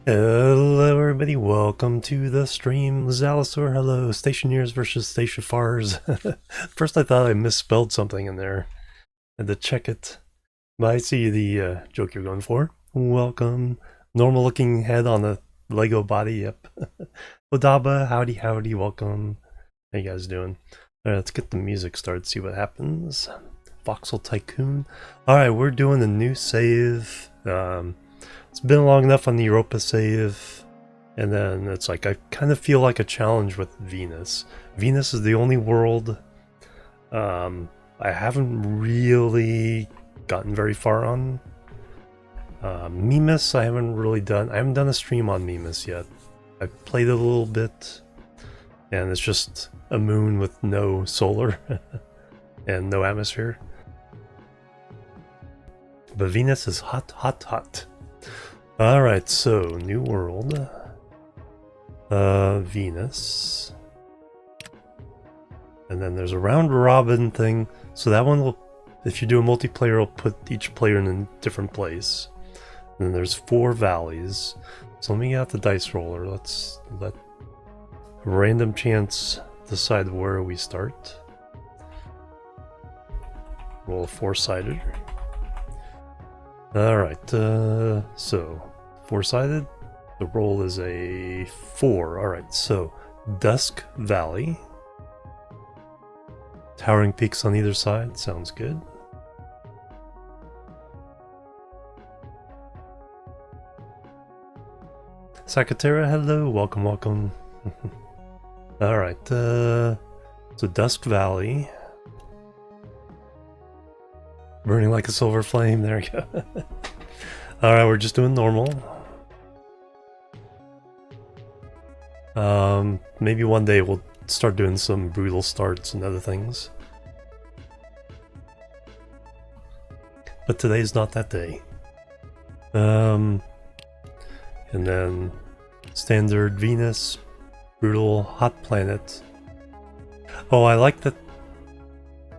Hello everybody, welcome to the stream. Zalasaur, hello. Stationeers versus Stationfars. First I thought I misspelled something in there. Had to check it. But I see the joke you're going for. Welcome. Normal looking head on a Lego body, yep. Odaba, howdy, welcome. How you guys doing? Alright, let's get the music started, see what happens. Voxel Tycoon. Alright, we're doing a new save. It's been long enough on the Europa save, and then it's like I kind of feel like a challenge with Venus. Venus is the only world I haven't really gotten very far on. Mimas I haven't done a stream on Mimas yet. I played it a little bit, and it's just a moon with no solar and no atmosphere. But Venus is hot. Alright, so new world. Venus. And then there's a round robin thing. So that one will, if you do a multiplayer, it'll put each player in a different place. And then there's 4 valleys. So let me get out the dice roller. Let's let random chance decide where we start. Roll a 4-sided. Alright, so 4-sided, the roll is a 4. Alright, so Dusk Valley. Towering peaks on either side, sounds good. Sakatera, hello, welcome. Alright, so Dusk Valley. Burning like a silver flame, there we go. Alright, we're just doing normal. Maybe one day we'll start doing some brutal starts and other things. But today's not that day. And then standard Venus, brutal, hot planet. Oh, I like that.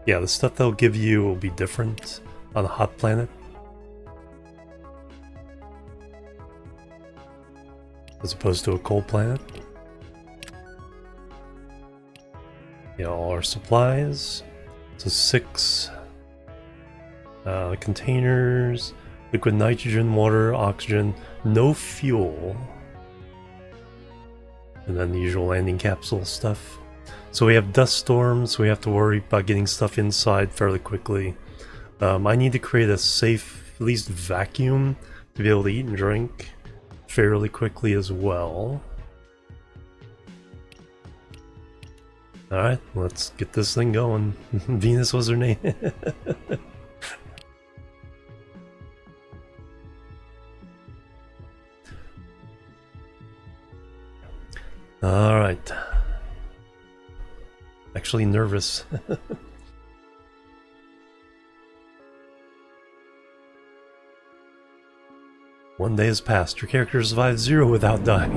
Yeah, the stuff they'll give you will be different on a hot planet. As opposed to a cold planet. Yeah, all our supplies. So 6 containers, liquid nitrogen, water, oxygen, no fuel. And then the usual landing capsule stuff. So we have dust storms, so we have to worry about getting stuff inside fairly quickly. I need to create a safe, at least vacuum, to be able to eat and drink fairly quickly as well. Alright, let's get this thing going. Venus was her name. Alright. Actually nervous. One day has passed. Your character survived 0 without dying.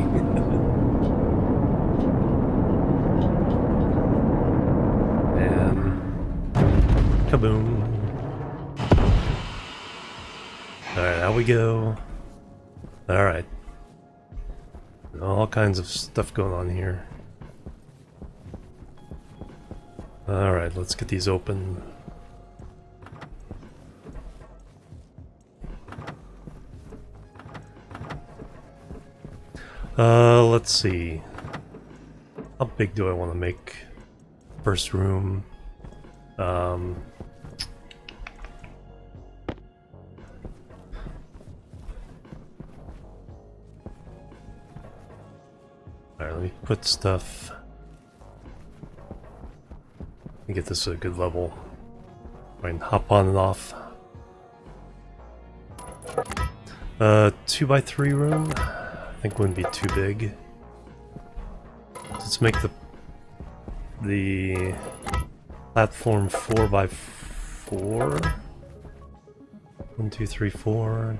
And kaboom. Alright, out we go. Alright. All kinds of stuff going on here. Alright, let's get these open. Let's see. How big do I want to make first room? Alright, let me put stuff. Let me get this at a good level. I can hop on and off. 2x3 room? I think wouldn't be too big. Let's make the platform 4x4. 1, 2, 3, 4.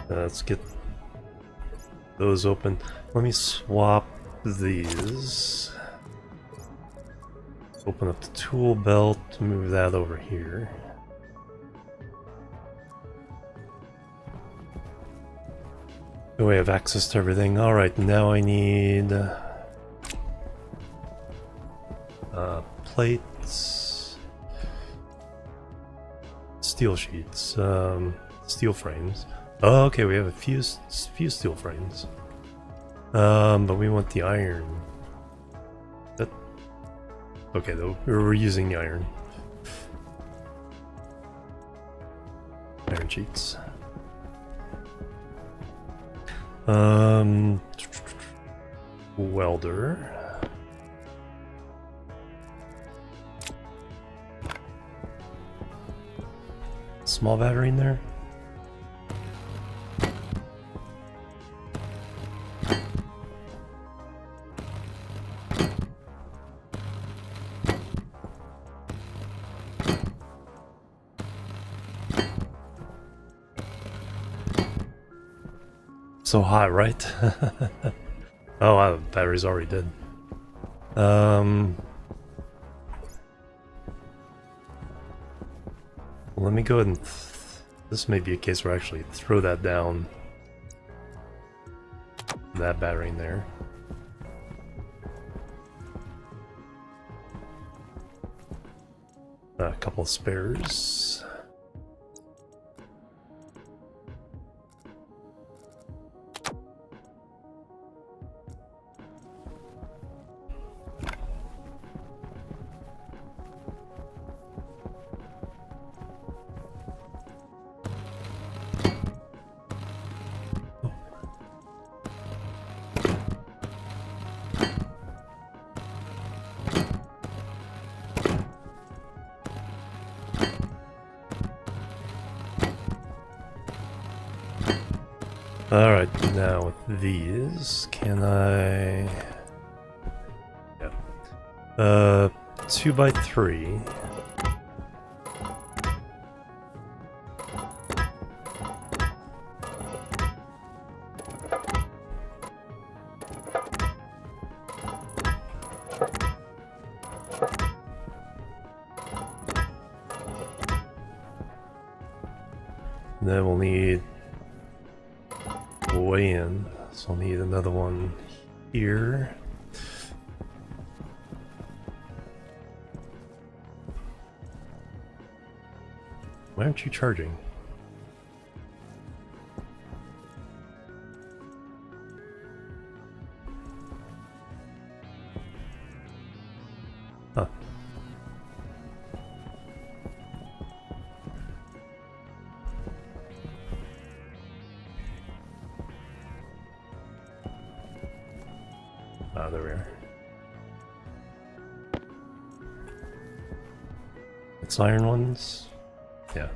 Let's get those open. Let me swap these. Open up the tool belt, move that over here. Oh, we have access to everything. Alright, now I need plates, steel sheets, steel frames. Oh, okay, we have a few steel frames. But we want the iron. Okay, though, we're using the iron. Iron sheets. Welder. Small battery in there. So hot, right? Oh wow, the battery's already dead. Let me go ahead and... this may be a case where I actually throw that down. That battery in there. A couple of spares. Alright, now with these, can I... yeah. 2x3. Then we'll need way in, so I'll need another one here. Why aren't you charging? Huh. Ah, there we are. It's iron ones? Yeah.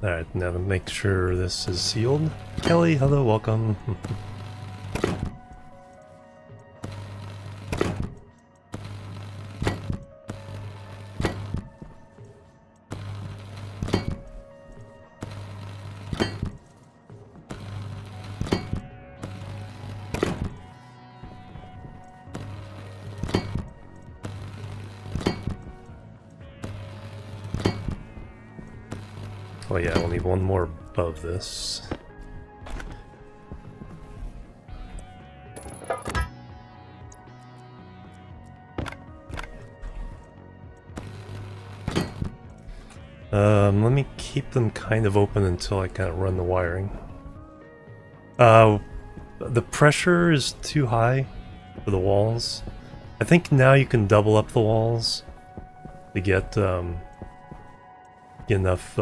Alright, now to make sure this is sealed. Kelly, hello, welcome. Oh yeah, we'll need one more above this. Let me keep them kind of open until I kind of run the wiring. The pressure is too high for the walls. I think now you can double up the walls to get enough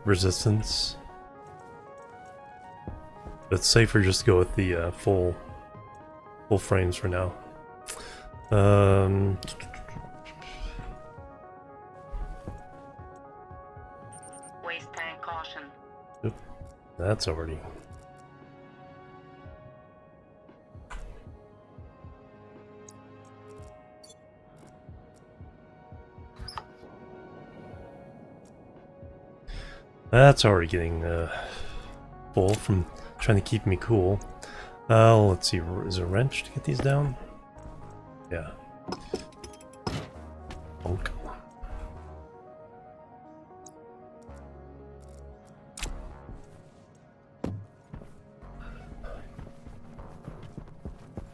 resistance. But it's safer just to go with the full frames for now. Waste tank caution. Oop, that's already... That's already getting full from trying to keep me cool. Let's see, is a wrench to get these down? Yeah. Bonk.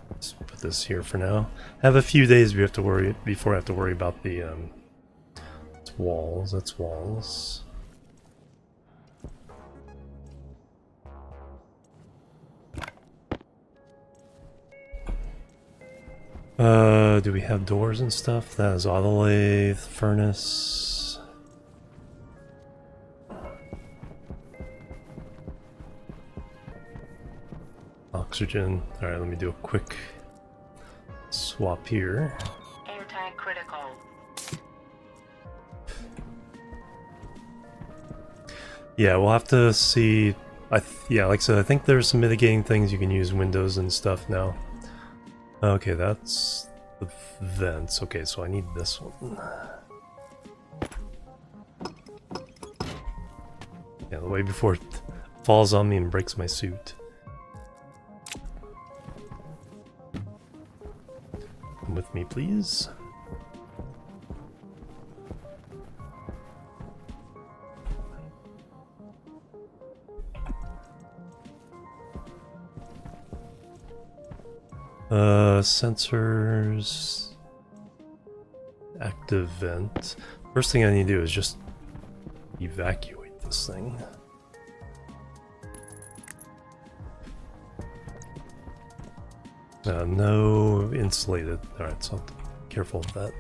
Let's put this here for now. I have a few days we have to worry before I have to worry about the it's walls. That's walls. Do we have doors and stuff? That is auto lathe, furnace. Oxygen. Alright, let me do a quick swap here. Air tank critical. Yeah, we'll have to see. Yeah, like I said, I think there's some mitigating things you can use windows and stuff now. Okay, that's the vents. Okay, so I need this one. Yeah, the way before it falls on me and breaks my suit. Come with me, please. Sensors, active vent. First thing I need to do is just evacuate this thing. No insulated. Alright, so I'll be careful with that.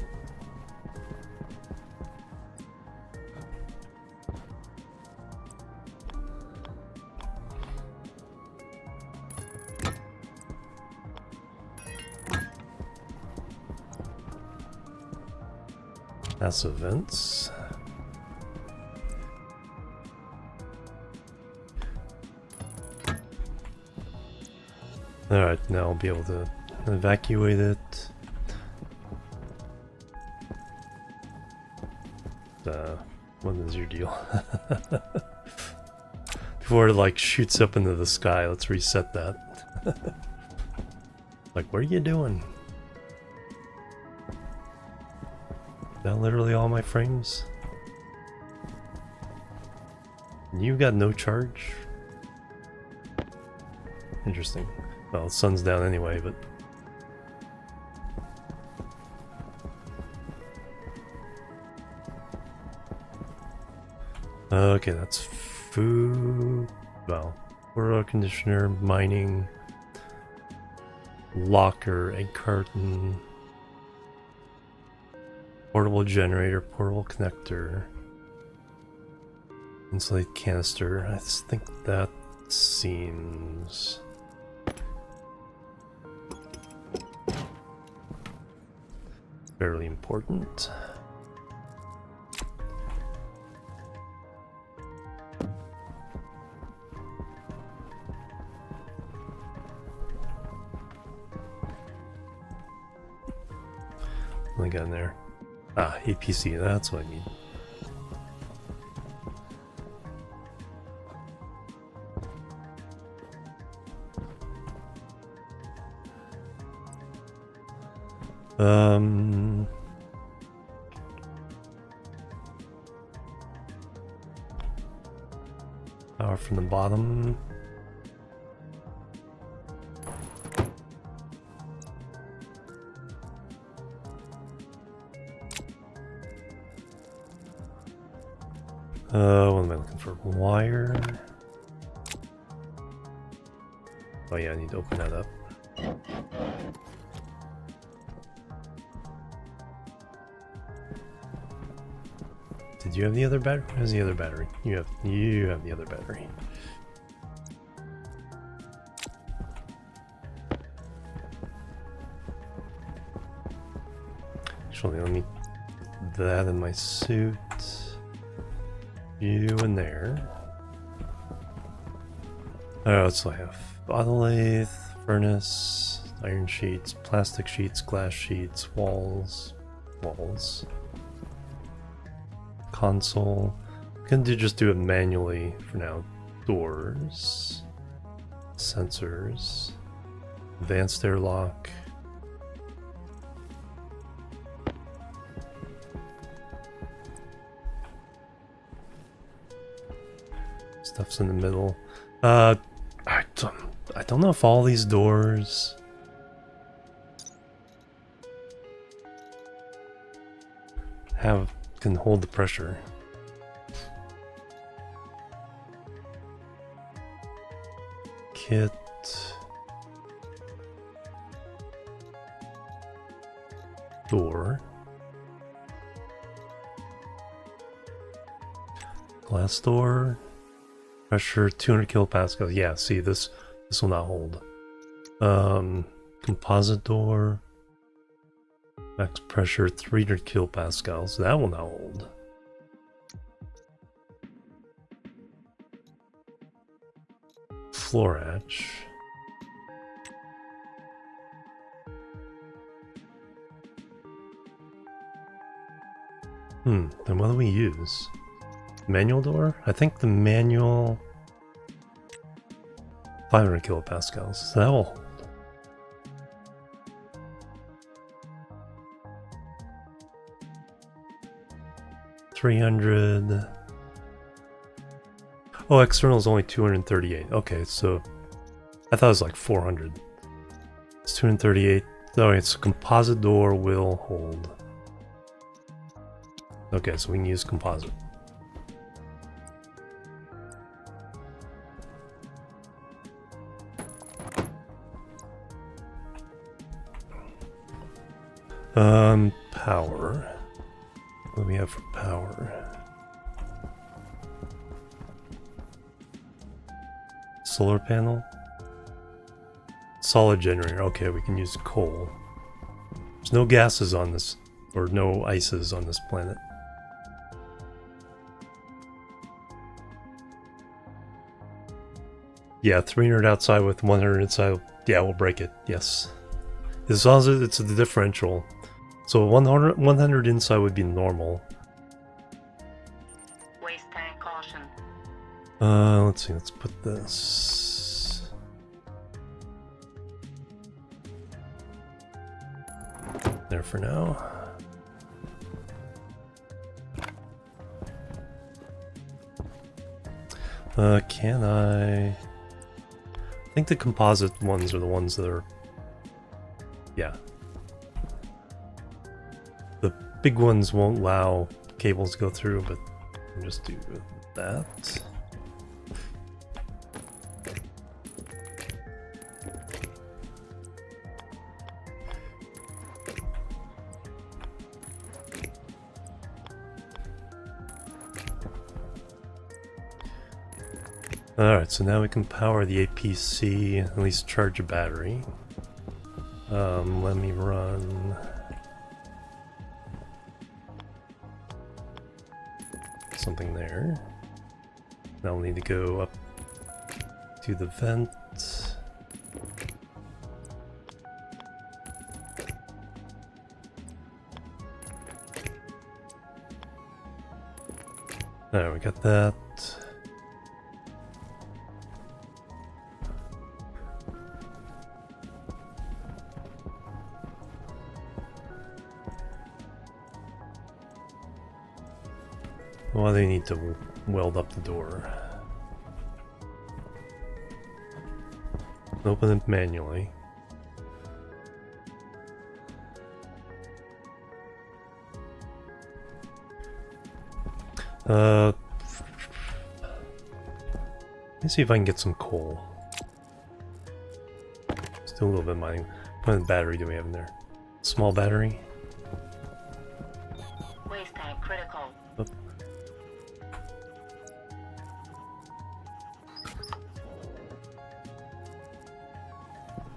That's events. Alright, now I'll be able to evacuate it. What is your deal? Before it like shoots up into the sky, let's reset that. Like, what are you doing? Is that literally all my frames? You got no charge? Interesting. Well, the sun's down anyway, but... Okay, that's food... Well, water conditioner, mining... Locker, egg carton... Portable generator, portable connector... Insulated canister. I think that seems... fairly important. What I got in there? Ah, APC, that's what I need. Power from the bottom. What am I looking for? Wire. Oh yeah, I need to open that up. Did you have the other battery? Where's the other battery? You have the other battery. Actually, let me put that in my suit. You in there. Oh, so I have auto lathe, furnace, iron sheets, plastic sheets, glass sheets, walls, console. Can just do it manually for now. Doors, sensors, advanced airlock. Stuff's in the middle. I don't know if all these doors can hold the pressure. Kit. Door. Glass door. Pressure 200 kilopascals. Yeah, see this will not hold. Composite door. Max pressure 300 kilopascals. That will not hold. Floor hatch. Then what do we use? Manual door? I think the manual 500 kilopascals. So that will hold. $300. Oh, external is only 238. Okay, so I thought it was like 400. It's 238. Oh, it's a composite door will hold. Okay, so we can use composite. Power. What do we have for power? Solar panel? Solid generator. Okay, we can use coal. There's no gases on this, or no ices on this planet. Yeah, 300 outside with 100 inside. Yeah, we'll break it. Yes. As long as it's the differential. So 100 inside would be normal. Waste tank caution. Let's see, let's put this. There for now. Can I think the composite ones are the ones that are... Yeah. The big ones won't allow cables to go through, but I'll just do that. Alright, so now we can power the APC, at least charge a battery. Let me run... something there. Now we'll need to go up to the vent. There, we got that. Well, they need to weld up the door. Open it manually. Let me see if I can get some coal. Still a little bit of mining. What kind of battery do we have in there? Small battery? Waste tank critical. Oh.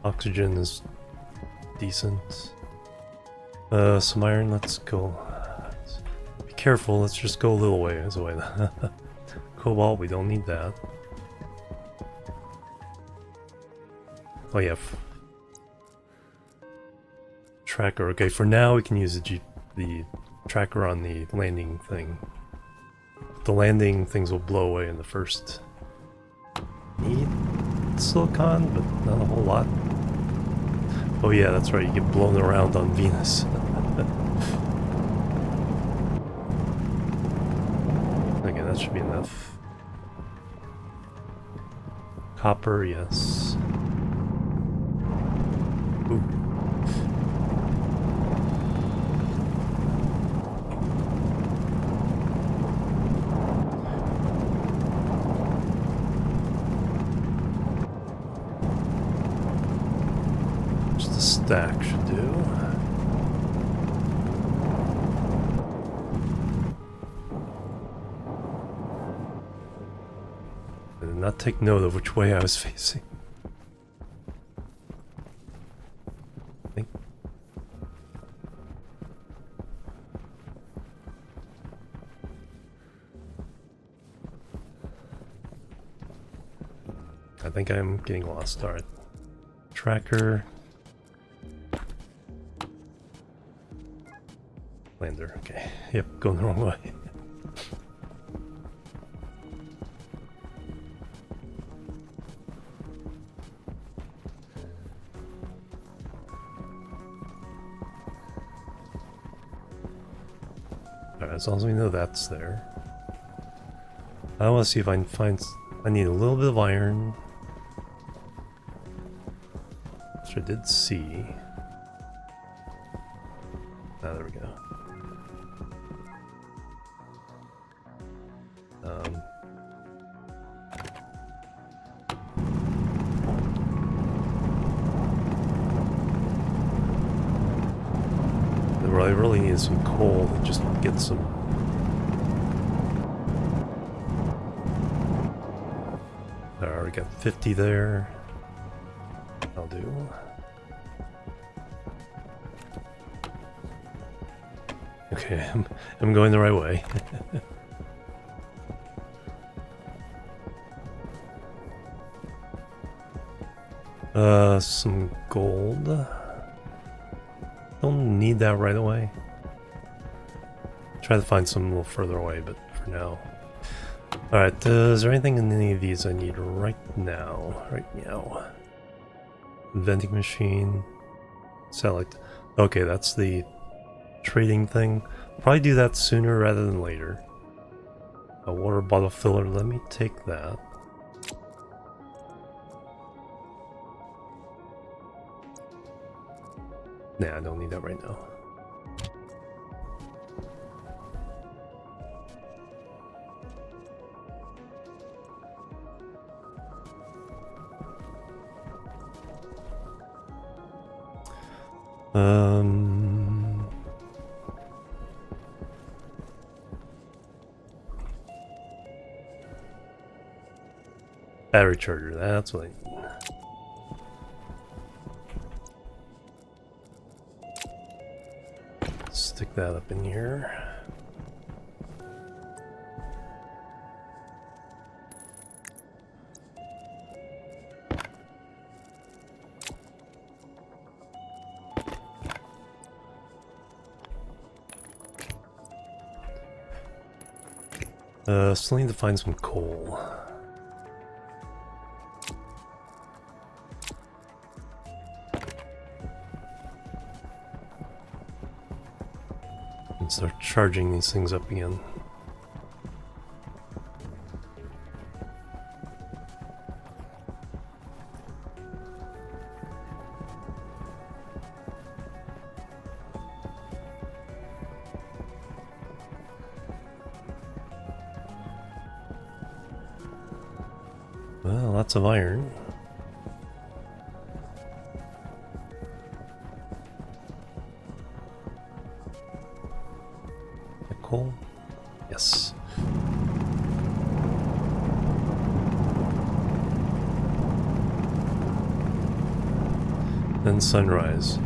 Oxygen is decent. Some iron, let's go. Be careful, let's just go a little ways away. Cobalt, we don't need that. Oh yeah. Tracker, okay, for now we can use the tracker on the landing thing. the landing things will blow away in the first. Need silicon, but not a whole lot. Oh yeah, that's right, you get blown around on Venus. Okay, that should be enough. Copper, yes. Ooh. Just a stack should do. I did not take note of which way I was facing. I think I'm getting lost. Alright. Tracker. Lander. Okay. Yep, going the wrong way. Alright, as long as we know that's there. I want to see if I can find... I need a little bit of iron. Which I did see. Ah, there we go. I really need some coal to just get some. I already got 50 there. I'll do. Okay, I'm going the right way. Some gold. Don't need that right away. Try to find some a little further away, but for now. Alright, is there anything in any of these I need right now? Right now. Vending machine. Select. Okay, that's the trading thing. Probably do that sooner rather than later. A water bottle filler, let me take that. Nah, I don't need that right now. Battery charger, that's what I need. Stick that up in here. Still need to find some coal. And start charging these things up again. Well, lots of iron. Coal? Yes. Then sunrise.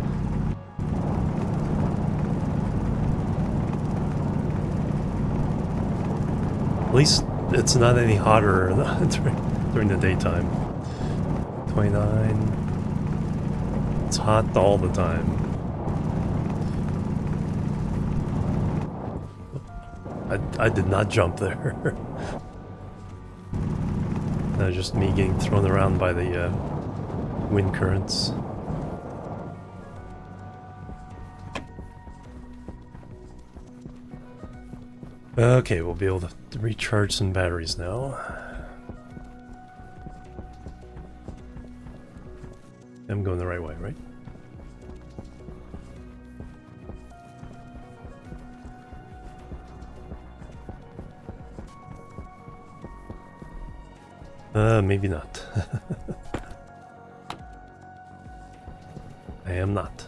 At least it's not any hotter during the daytime. 29. It's hot all the time. I did not jump there. That was just me getting thrown around by the wind currents. Okay, we'll be able to recharge some batteries now. I'm going the right way, right? Maybe not. I am not.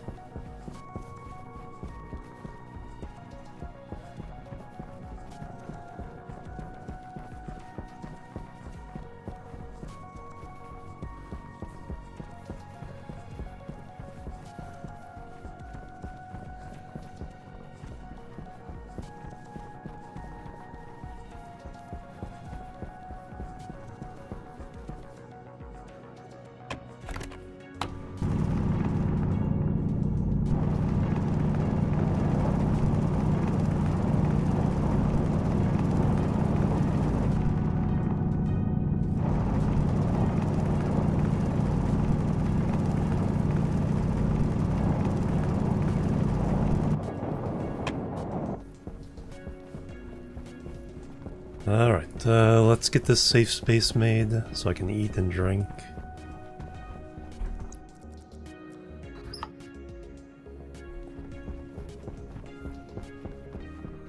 Alright, let's get this safe space made so I can eat and drink.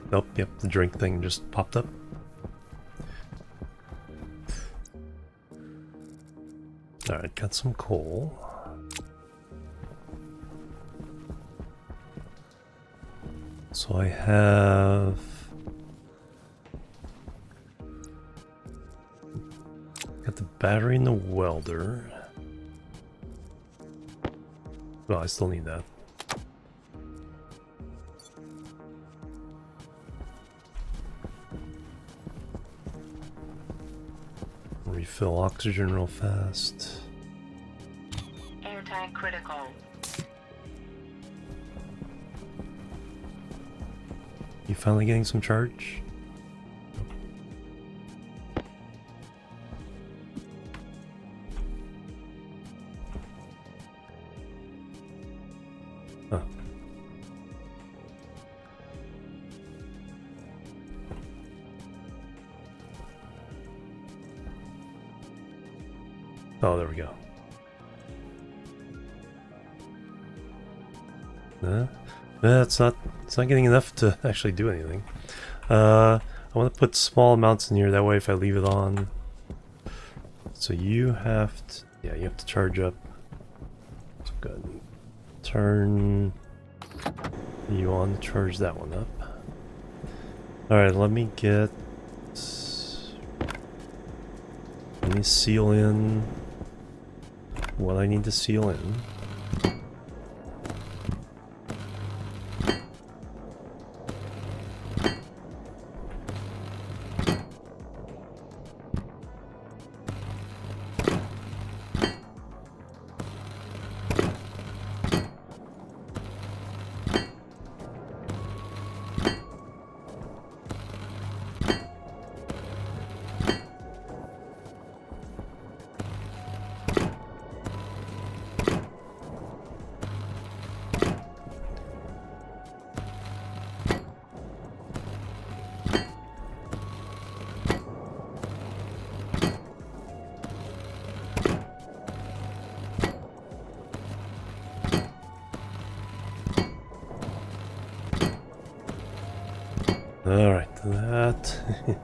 Nope, yep, the drink thing just popped up. Alright, got some coal. So I have... got the battery in the welder. Well, I still need that. Refill oxygen real fast. Anti-critical. You finally getting some charge? Huh. Oh, there we go. It's not getting enough to actually do anything. I want to put small amounts in here, that way if I leave it on. So you have to, yeah, you have to charge up. So go ahead and turn you on to charge that one up. Alright, let me seal in what I need to seal in. Alright, that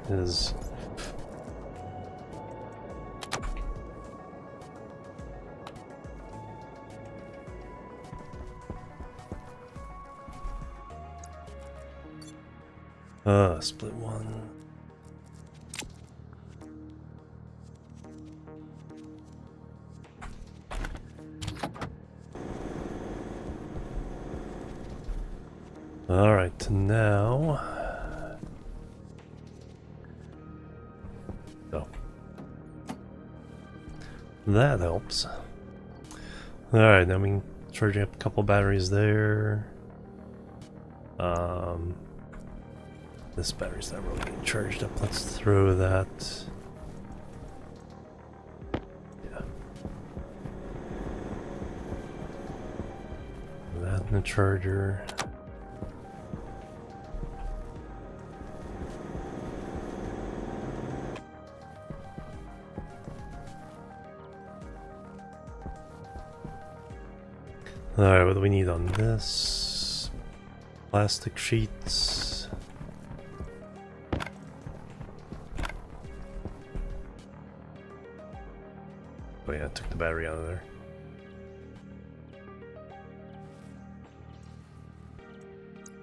is... split one. Alright, now... Oh. That helps. Alright, now we can charge up a couple batteries there. This battery's not really getting charged up. Let's throw that. Yeah. That in the charger. Alright, what do we need on this? Plastic sheets. Oh yeah, I took the battery out of there.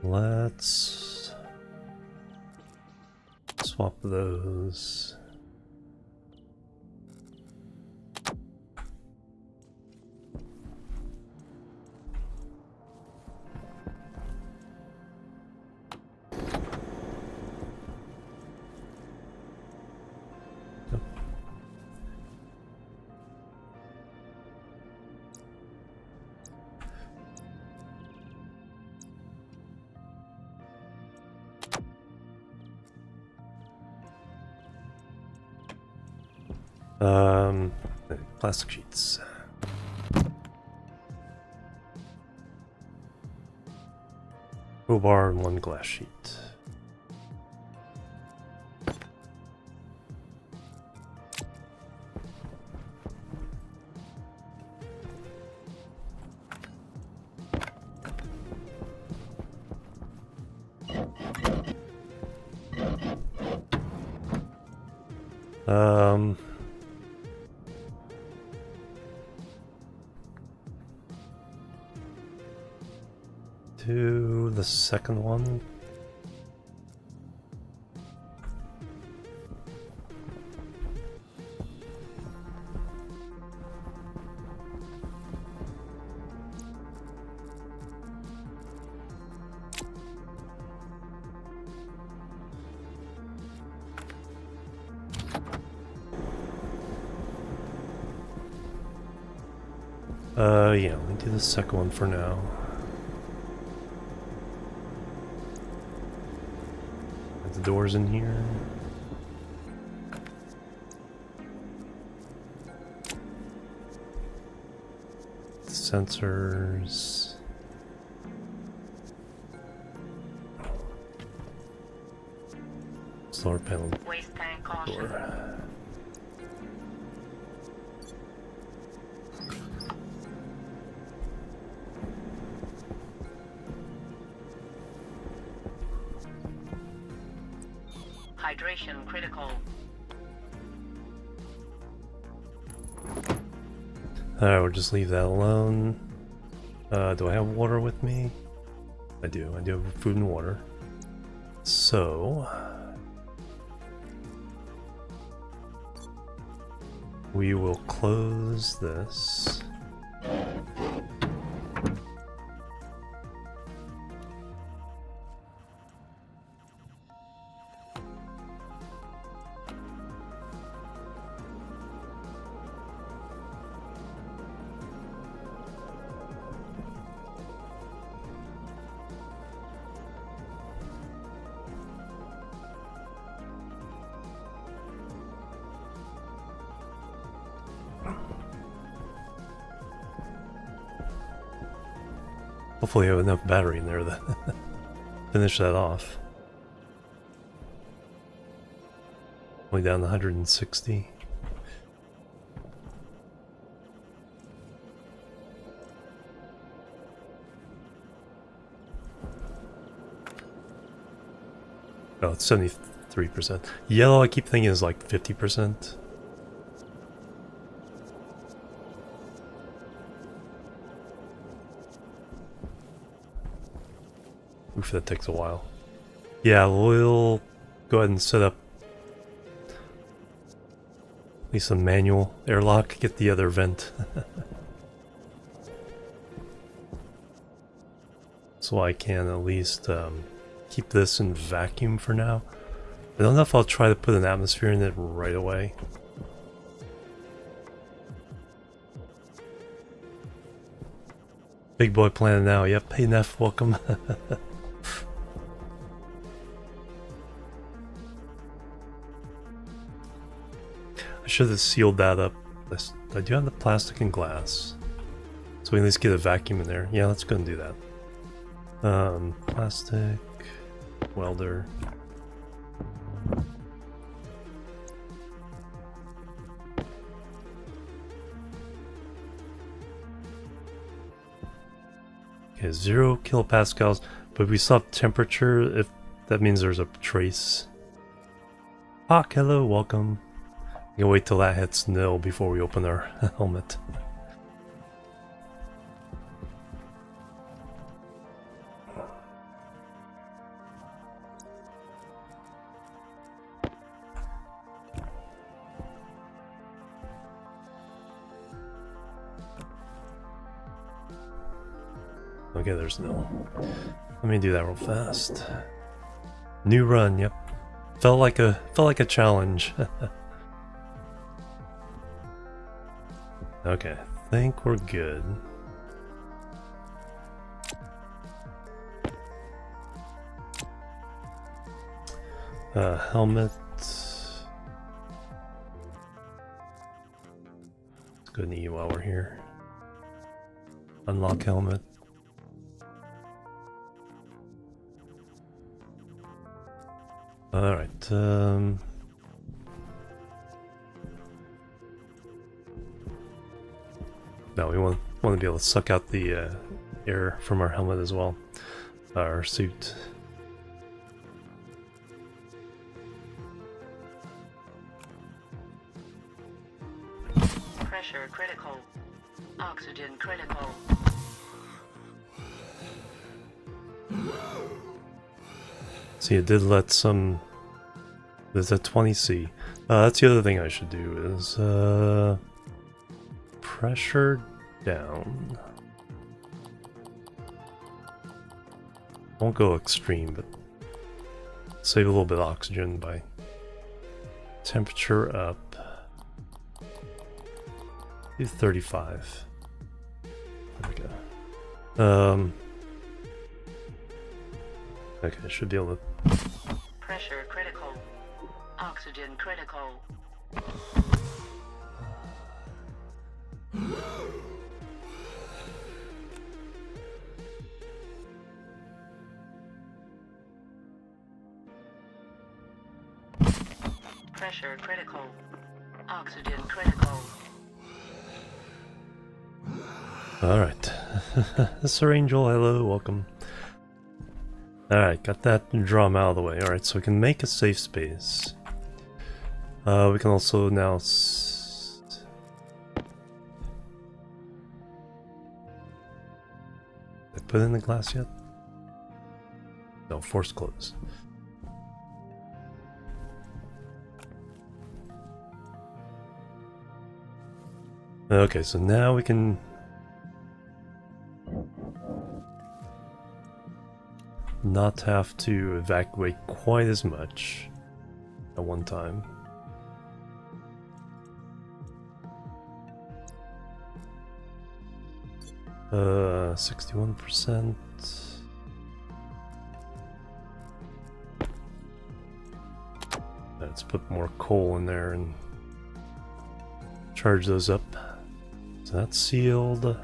Let's swap those. Plastic sheets. Crowbar and one glass sheet. Do the second one. Yeah, let me do the second one for now. Have the doors in here. Sensors. Solar panel Waste tank caution. door. Hydration critical. Alright, we'll just leave that alone. Do I have water with me? I do. I do have food and water. So we will close this. Hopefully I have enough battery in there to finish that off. Only down to 160. Oh, it's 73%. Yellow I keep thinking is like 50%. Oof, that takes a while. Yeah, we'll go ahead and set up at least a manual airlock, get the other vent. So I can at least keep this in vacuum for now. I don't know if I'll try to put an atmosphere in it right away. Big boy planning now. Yep, hey Neff, welcome. should have sealed that up. I do have the plastic and glass, so we can at least get a vacuum in there. Yeah, let's go and do that. Plastic, welder. Okay, 0 kilopascals, but we saw temperature. If that means there's a trace. Hawk, hello, welcome. I'm gonna wait till that hits nil before we open our helmet. Okay, there's nil. Let me do that real fast. New run, yep. Felt like a challenge. Okay, I think we're good. Helmet. Let's go and eat while we're here. Unlock helmet. Alright, no, we want to be able to suck out the air from our helmet as well. Our suit. Pressure critical. Oxygen critical. See, it did let some... There's a 20C. That's the other thing I should do is... pressure down. Won't go extreme, but save a little bit of oxygen by temperature up to 35. There we go. Okay, I should be able to... Pressure critical. Oxygen critical. Pressure critical. Oxygen critical. Alright. Sir Angel, hello, welcome. Alright, got that drum out of the way. Alright, so we can make a safe space. We can also now... Did I put in the glass yet? No, force close. Okay, so now we can... not have to evacuate quite as much at one time. Uh, 61%. Let's put more coal in there and charge those up. So that's sealed.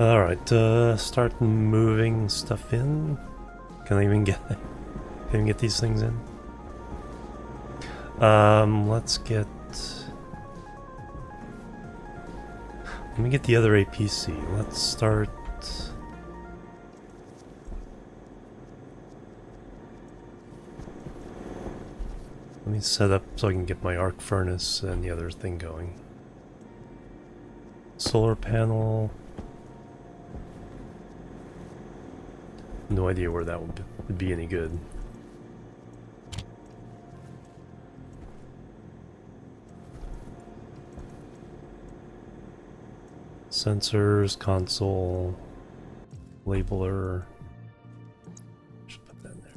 Alright, start moving stuff in. Can I even get these things in? Let's get... Let me get the other APC. Let's start... Let me set up so I can get my arc furnace and the other thing going. Solar panel... No idea where that would be any good. Sensors, console. labeler. Should put that in there.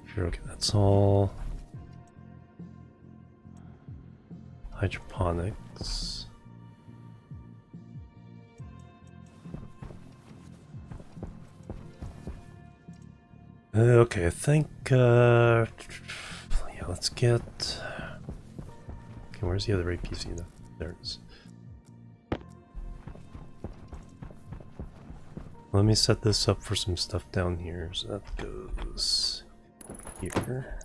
Sure, okay, that's all. Hydroponics. Okay, I think, yeah, let's get... Okay, where's the other APC though? There it is. Let me set this up for some stuff down here. So that goes here.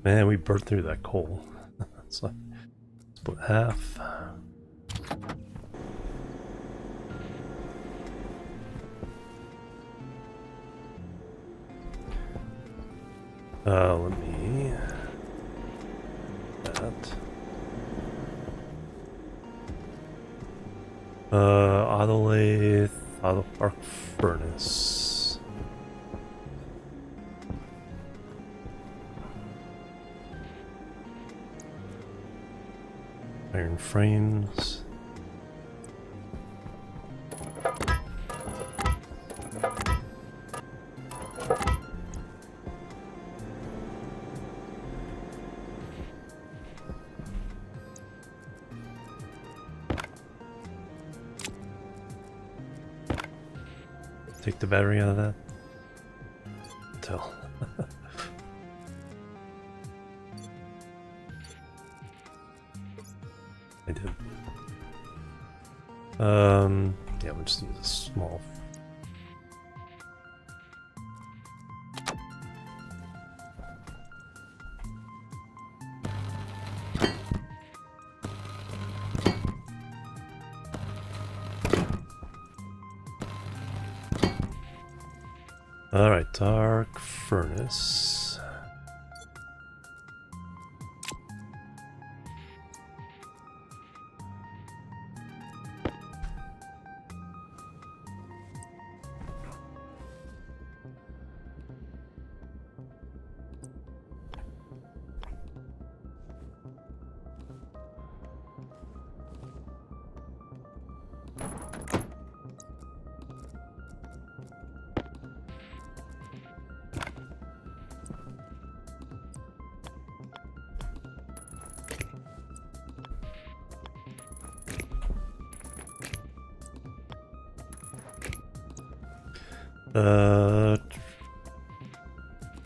Man, we burnt through that coal. It's like split half. Let me that. Auto lathe, auto arc furnace. Iron frames. Take the battery out of that. Tell. I did. Yeah, we'll just use a small. Alright, arc furnace.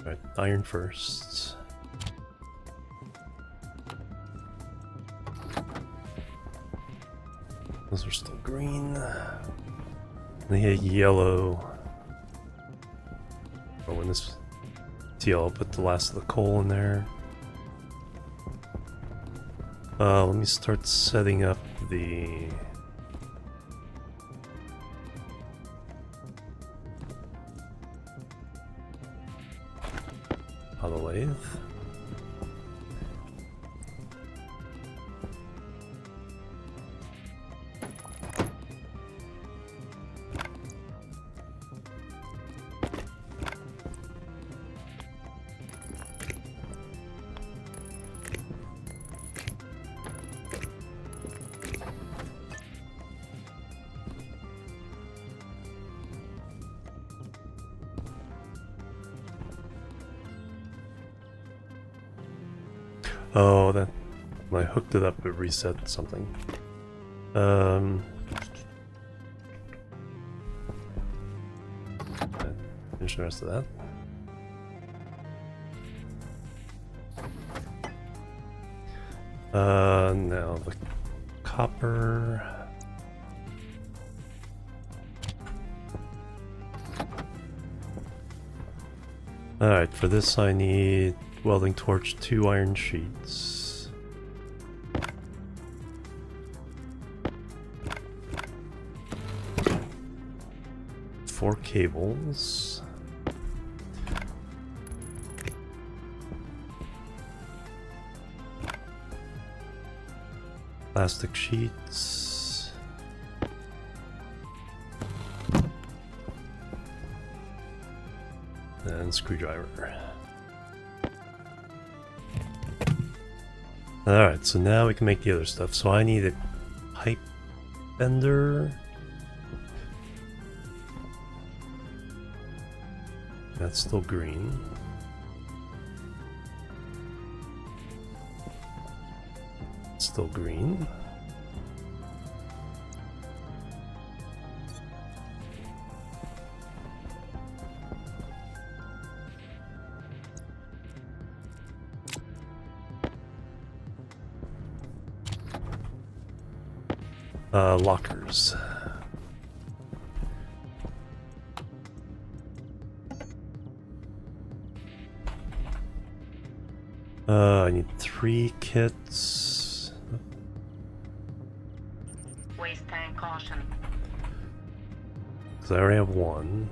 Right, iron first. Those are still green. They hit yellow. Oh, when this teal, I'll put the last of the coal in there. Let me start setting up the auto lathe. Oh, that when I hooked it up, it reset something. Finish the rest of that. Now the copper. Alright, for this I need welding torch, 2 iron sheets. 4 cables. Plastic sheets. And screwdriver. Alright, so now we can make the other stuff. So I need a pipe bender. That's still green. Still green. Lockers. I need 3 kits. Waste tank caution. Because I already have 1.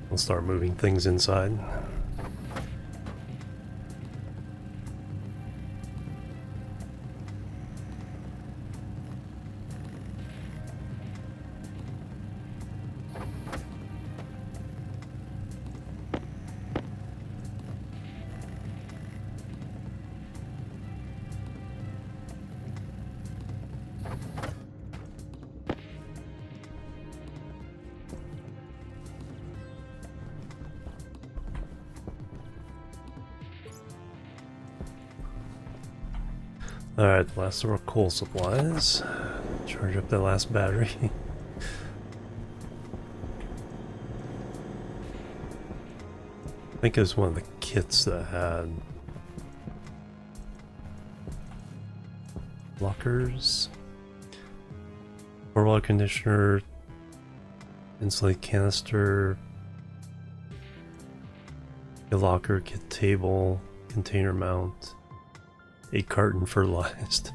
I'll start moving things inside. Alright, last of our coal supplies. Charge up that last battery. I think it was one of the kits that had lockers, portable air conditioner, insulated canister, a locker, kit table, container mount. 8 carton fertilized.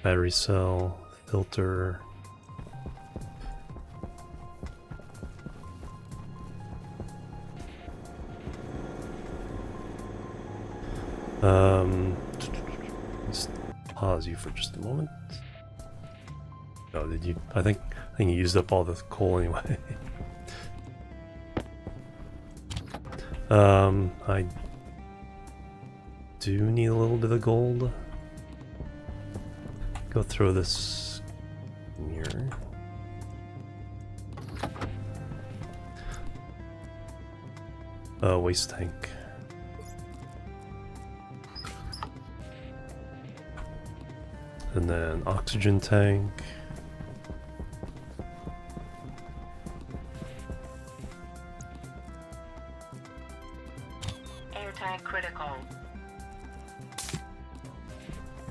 Battery cell, filter. Just pause you for just a moment. Oh, did you? I think you used up all the coal anyway. I do need a little bit of gold. Go throw this in here. Waste tank. And then oxygen tank. Critical.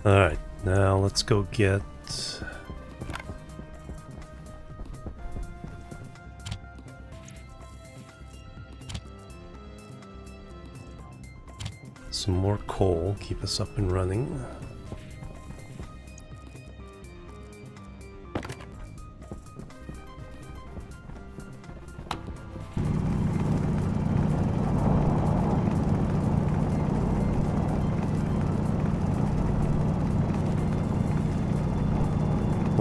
Alright, now let's go get some more coal, keep us up and running.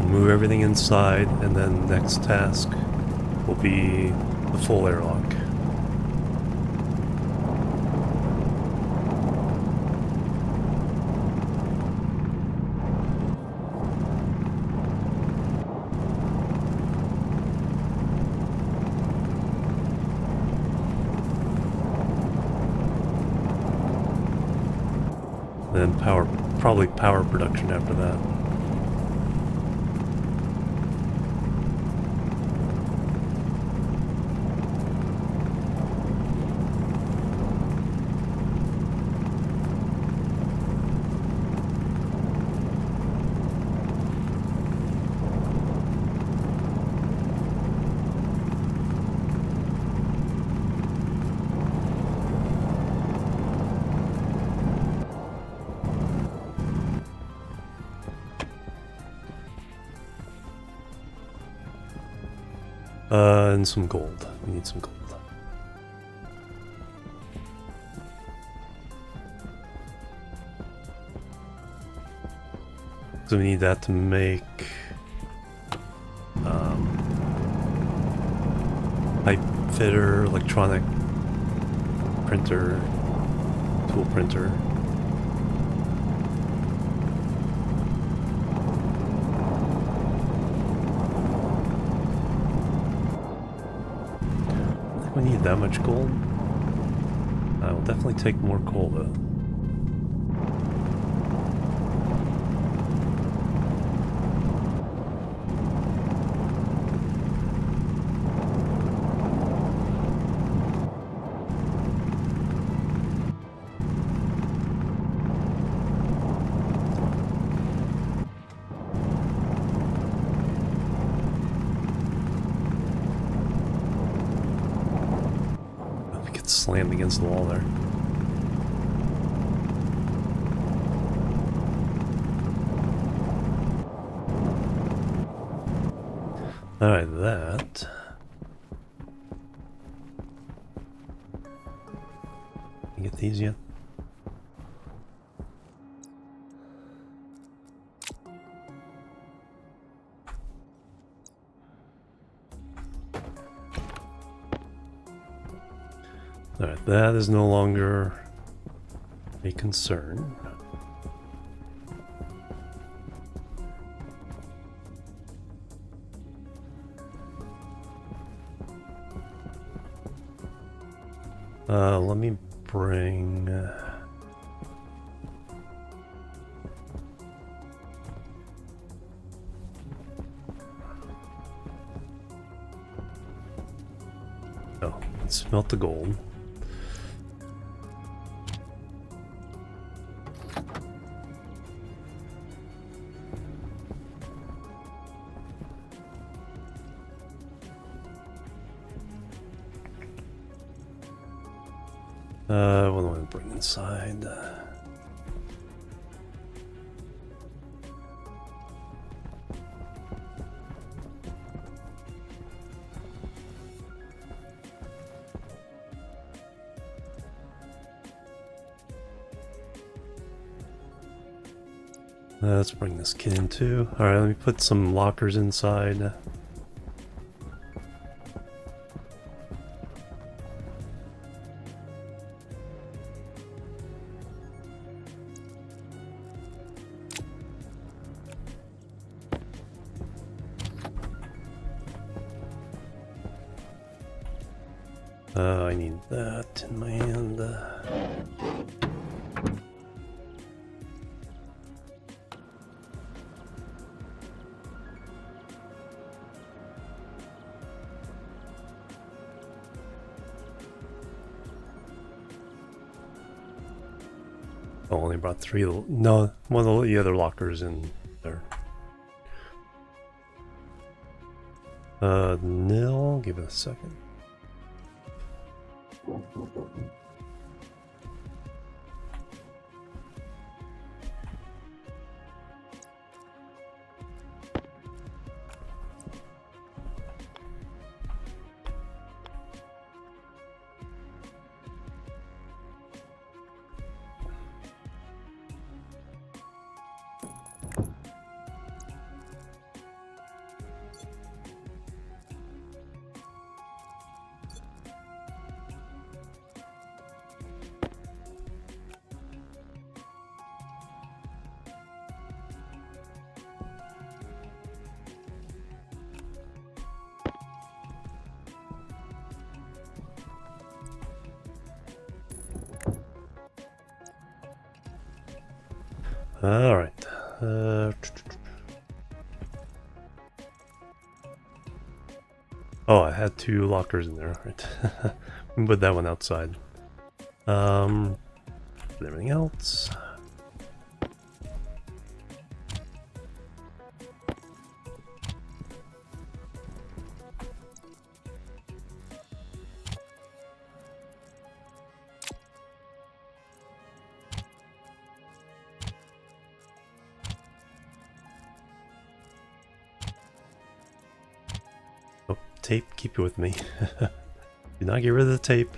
Move everything inside, and then next task will be the full airlock. Then probably power production after that. And some gold. We need some gold. So we need that to make pipe fitter, electronic printer, tool printer. I think we need that much gold. I will definitely take more coal though. Slammed against the wall there. Alright, that. Can you get these yet? Alright, that is no longer a concern. Let me bring... Oh, let's melt the gold. What do I want to bring inside? Let's bring this kid in too. Alright, let me put some lockers inside. I need that in my hand. I only brought three. No, one of the other lockers in there. Nil. Give it a second. All right. Oh, I had two lockers in there. Right. Put that one outside. Everything else. tape, keep it with me. Do not get rid of the tape.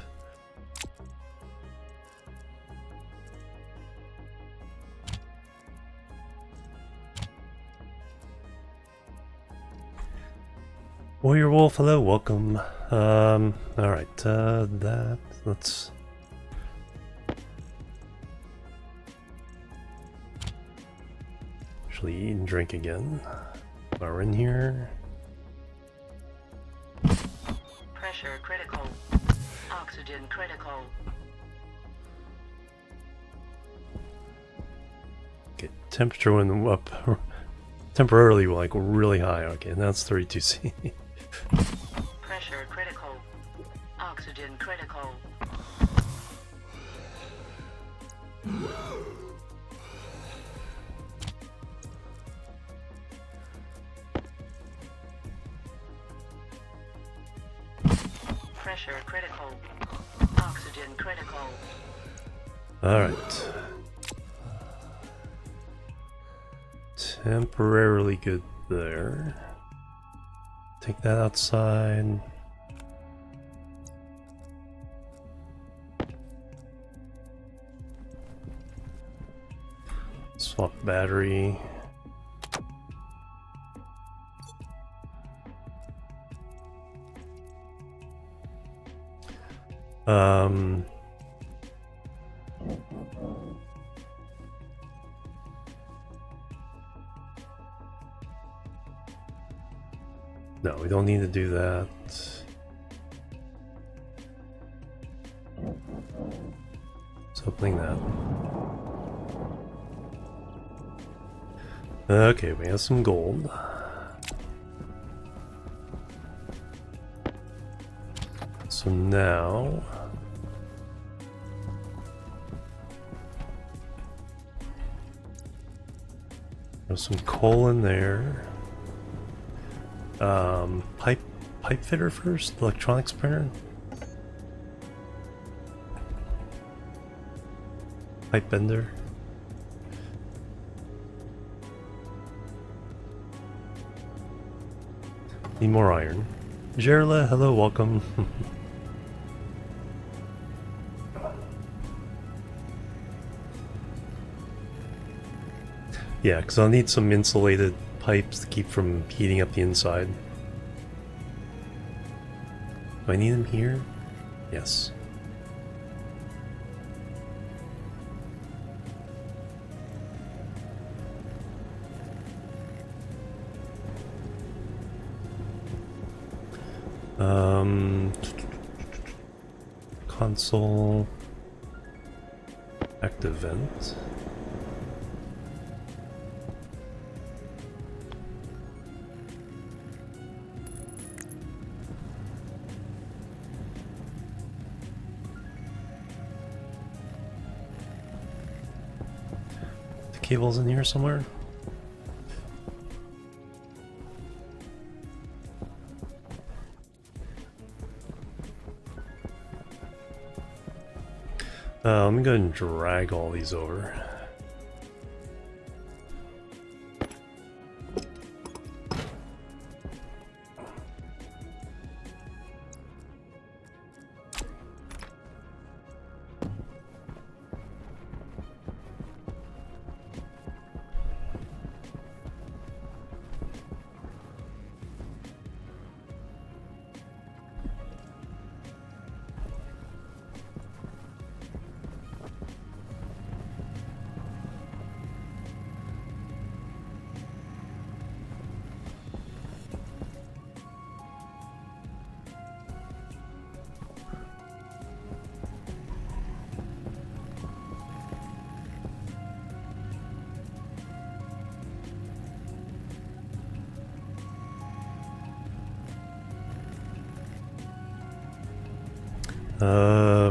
Warrior Wolf, hello, welcome. Alright, let's... actually eat and drink again. While we're in here. Pressure critical. Oxygen critical. Okay, temperature went up temporarily, like really high. Okay, now it's 32C. Pressure critical. Oxygen critical. Pressure critical. Oxygen critical. Alright. Temporarily good there. Take that outside. Swap battery. No, we don't need to do that. It's opening that. Okay, we have some gold. So now... there's some coal in there. Pipe fitter first? Electronics printer? Pipe bender? Need more iron. Gerla, hello, welcome. Yeah, because I'll need some insulated pipes to keep from heating up the inside. Do I need them here? Yes. Console. Active vent. The cable's in here somewhere. Let me go ahead and drag all these over.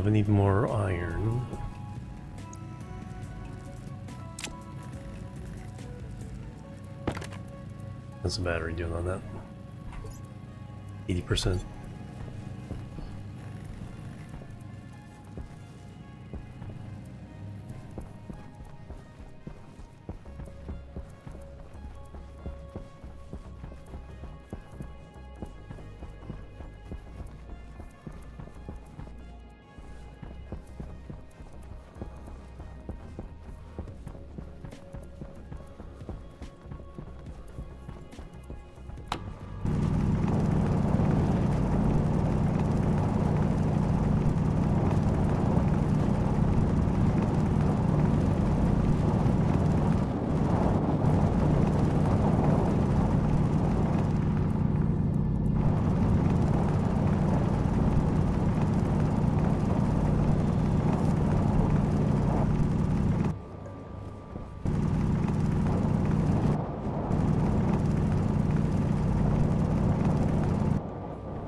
We need more iron. How's the battery doing on that? 80%.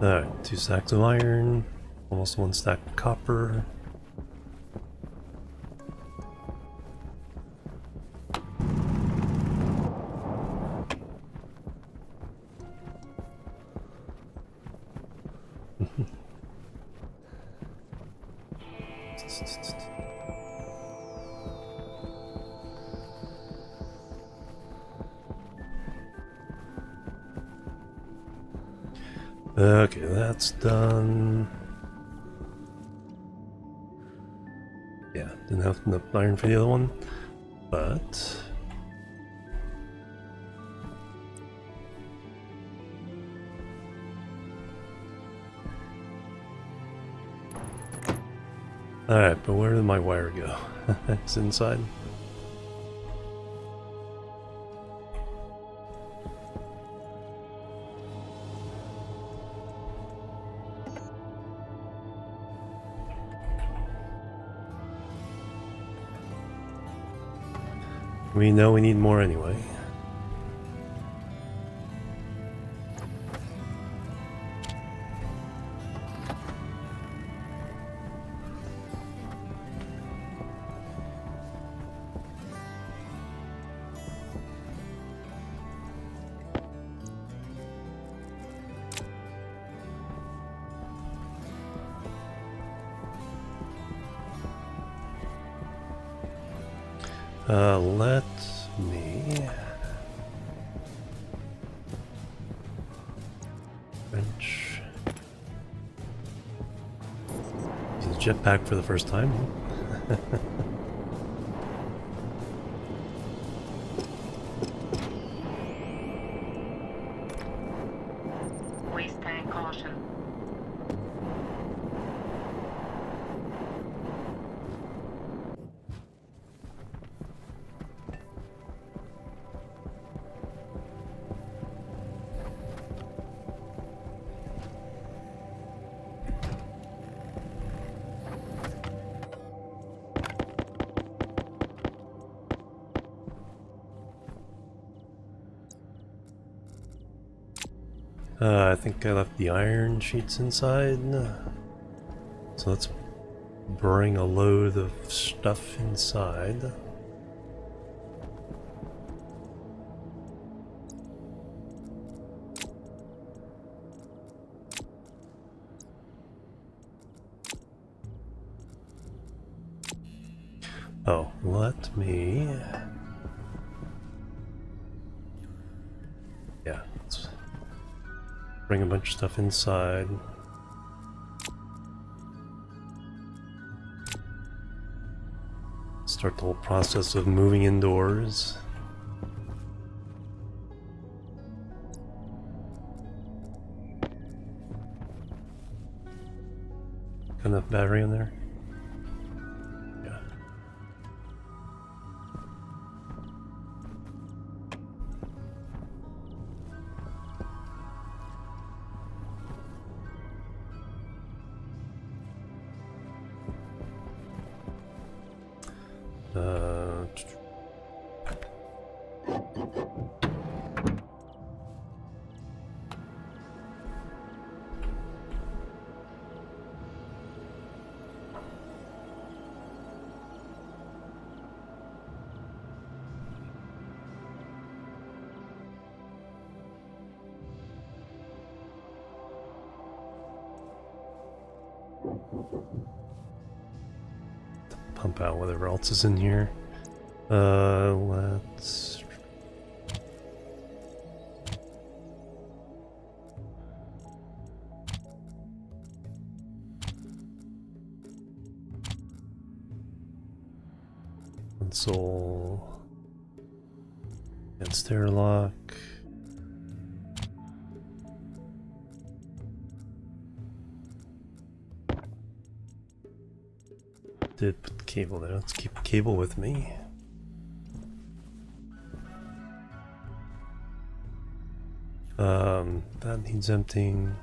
Alright, 2 stacks of iron, almost 1 stack of copper. Okay, that's done. Yeah, didn't have enough iron for the other one, but alright, but where did my wire go? It's inside. We know we need more anyway. Let me wrench. Use the jetpack for the first time. Waste tank caution. I think I left the iron sheets inside. So let's bring a load of stuff inside. Oh, let me... Yeah, let's bring a bunch of stuff inside. Start the whole process of moving indoors. Got enough battery in there? Yeah. Pump out whatever else is in here. Let's... Console... And stair lock. Did put the cable there. Let's keep the cable with me. That needs emptying.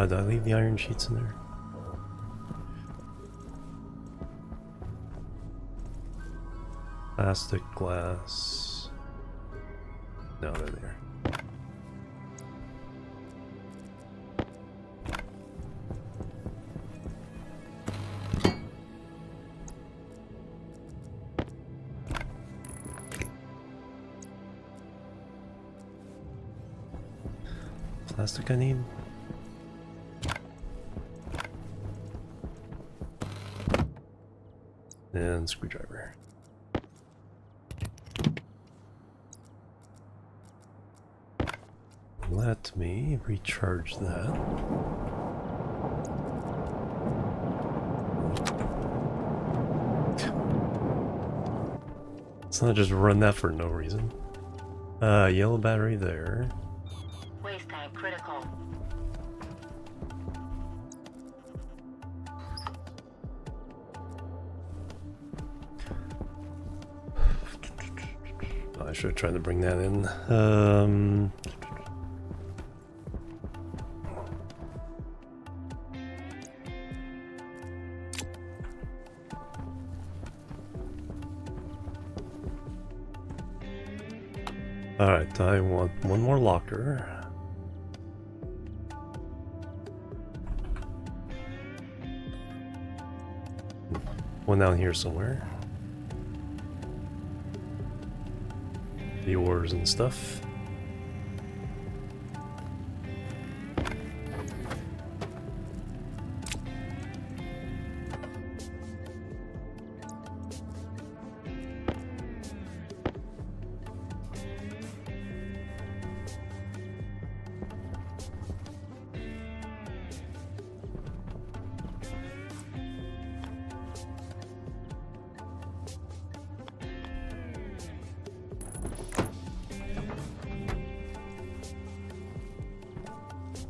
Did I leave the iron sheets in there? Plastic, glass. No, they're there. Plastic I need. And screwdriver. Let me recharge that. Let's not just run that for no reason. Yellow battery there. Waste tank critical. I should have tried to bring that in. Alright, I want one more locker. One down here somewhere. The ores and stuff.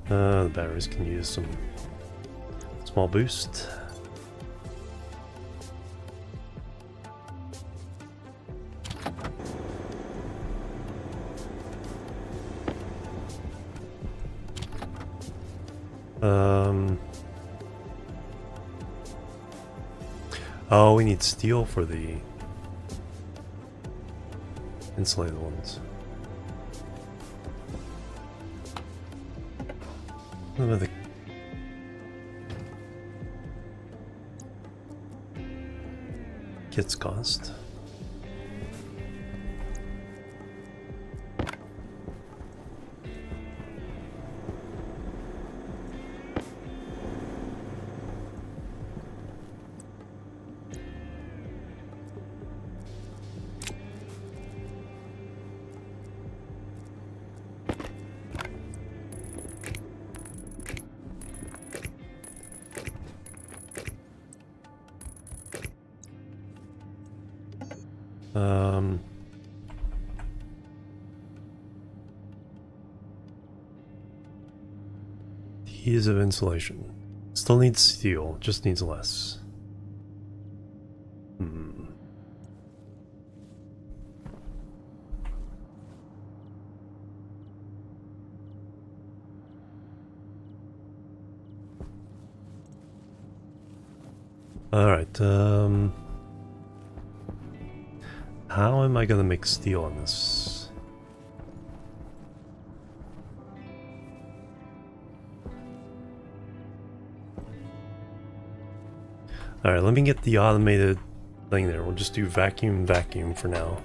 The batteries can use some small boost. Oh, we need steel for the insulated ones. What about the kits cost? Ease of insulation. Still needs steel, just needs less. Alright, how am I gonna make steel on this? Alright, let me get the automated thing there. We'll just do vacuum, vacuum for now.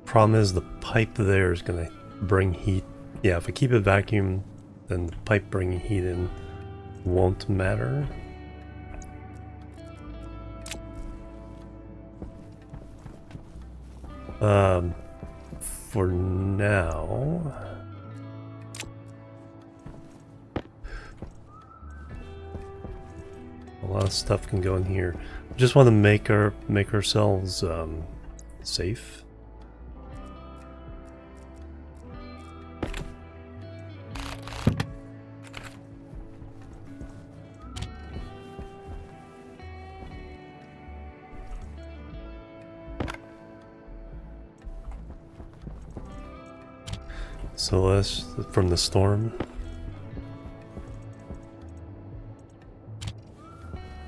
Problem is the pipe there is gonna bring heat. Yeah, if I keep it vacuum, then the pipe bringing heat in won't matter. For now, a lot of stuff can go in here. We just want to make ourselves safe. Celeste from the storm.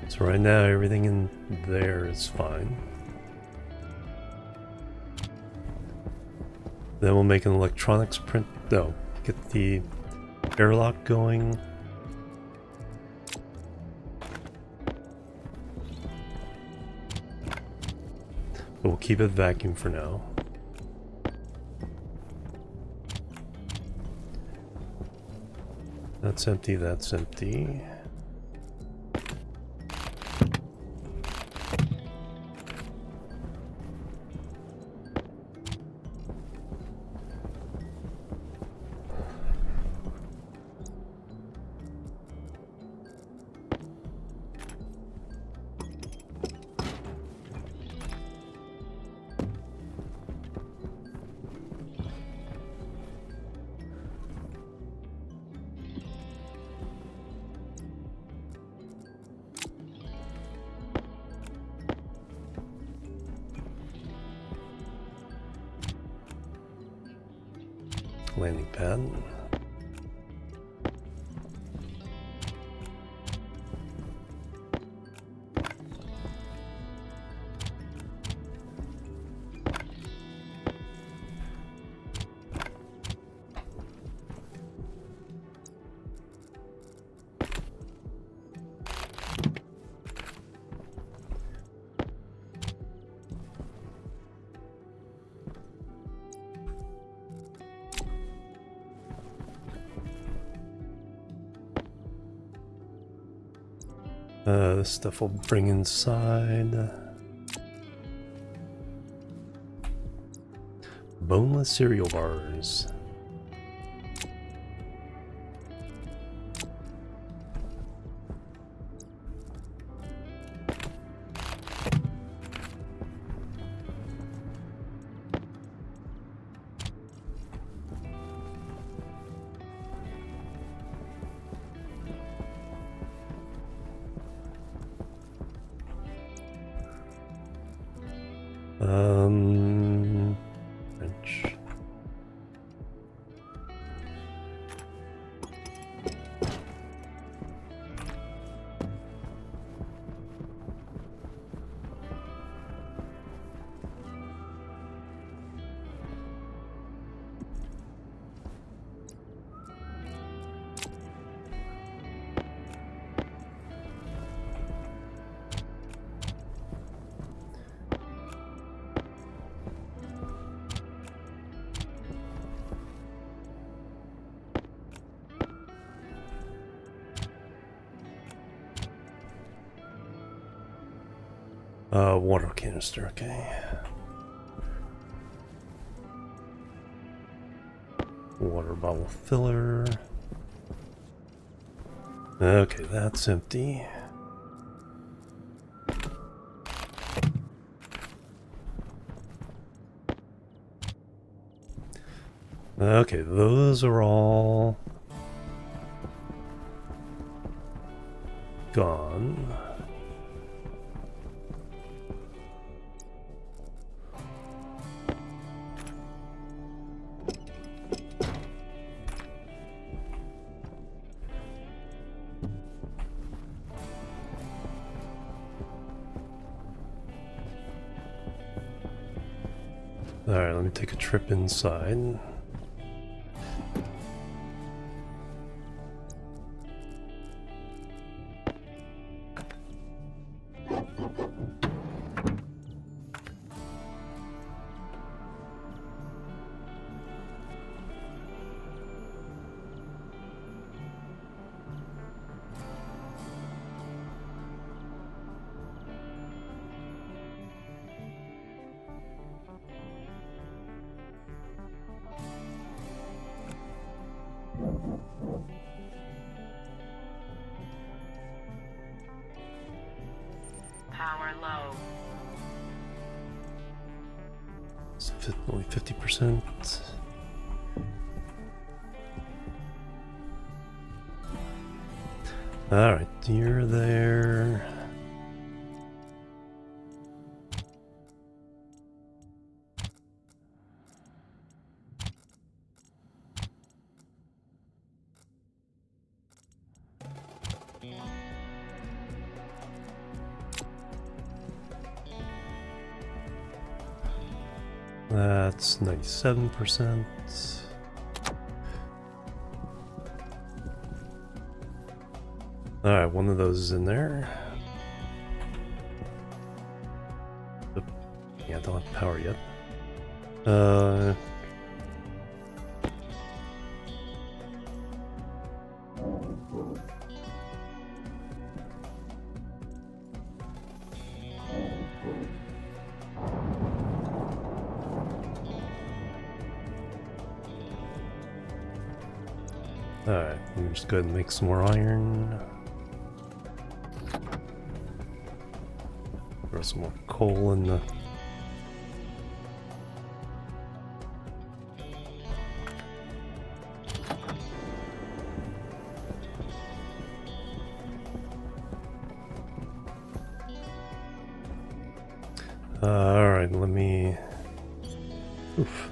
So right now everything in there is fine. Then we'll make an electronics print. No, get the airlock going. But we'll keep it vacuum for now. That's empty, that's empty. Landing pad. This stuff we'll bring inside. Boneless cereal bars. French. Water canister, okay. Water bottle filler. Okay, that's empty. Okay, those are all gone. Alright, let me take a trip inside. Power low. It's only 50%. Alright, you're there. That's 97%. Alright, one of those is in there. Yeah, I don't have power yet. Alright, let me just go ahead and make some more iron. Throw some more coal in the... Alright, let me... Oof.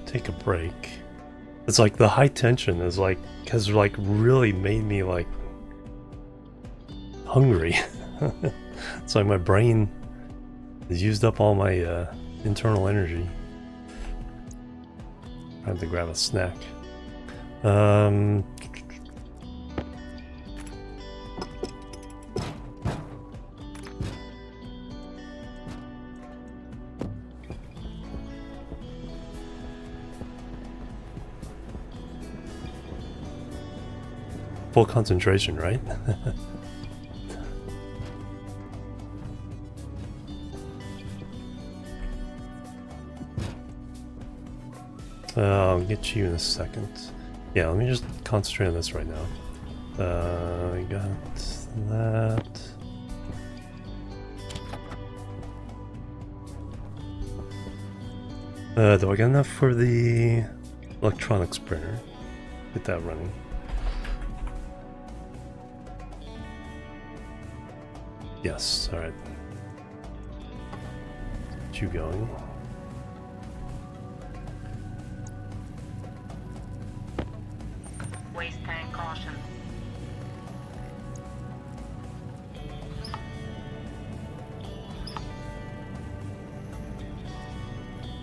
Take a break. It's like the high tension is like has like really made me like hungry. It's like my brain has used up all my internal energy. I have to grab a snack. Full concentration, right? I'll get you in a second. Yeah, let me just concentrate on this right now. I got that. Do I got enough for the electronics printer? Get that running. Yes, alright. Get you going. Waste tank caution.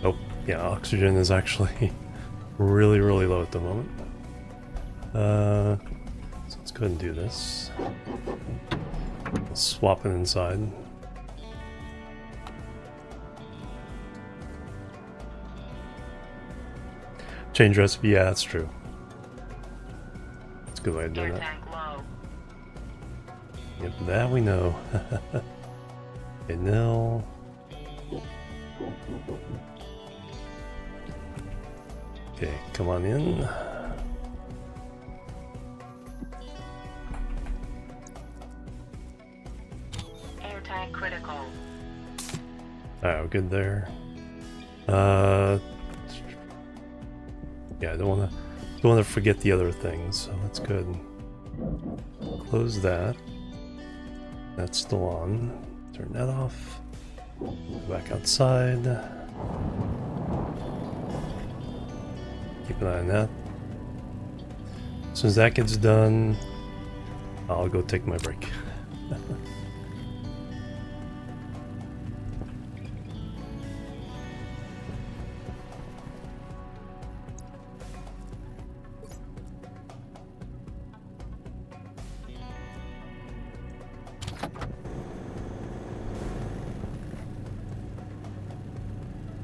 Oh, yeah, oxygen is actually really, really low at the moment. So let's go ahead and do this. We'll swap it inside. Change recipe, yeah, that's true. That's a good way of doing Air that. tank low. Yep, that we know. Okay, nil. Okay, come on in. Air tank critical. Alright, we're good there. Yeah, I don't wanna forget the other things, so let's go ahead and close that. That's still on. Turn that off. Go back outside. Keep an eye on that. As soon as that gets done, I'll go take my break.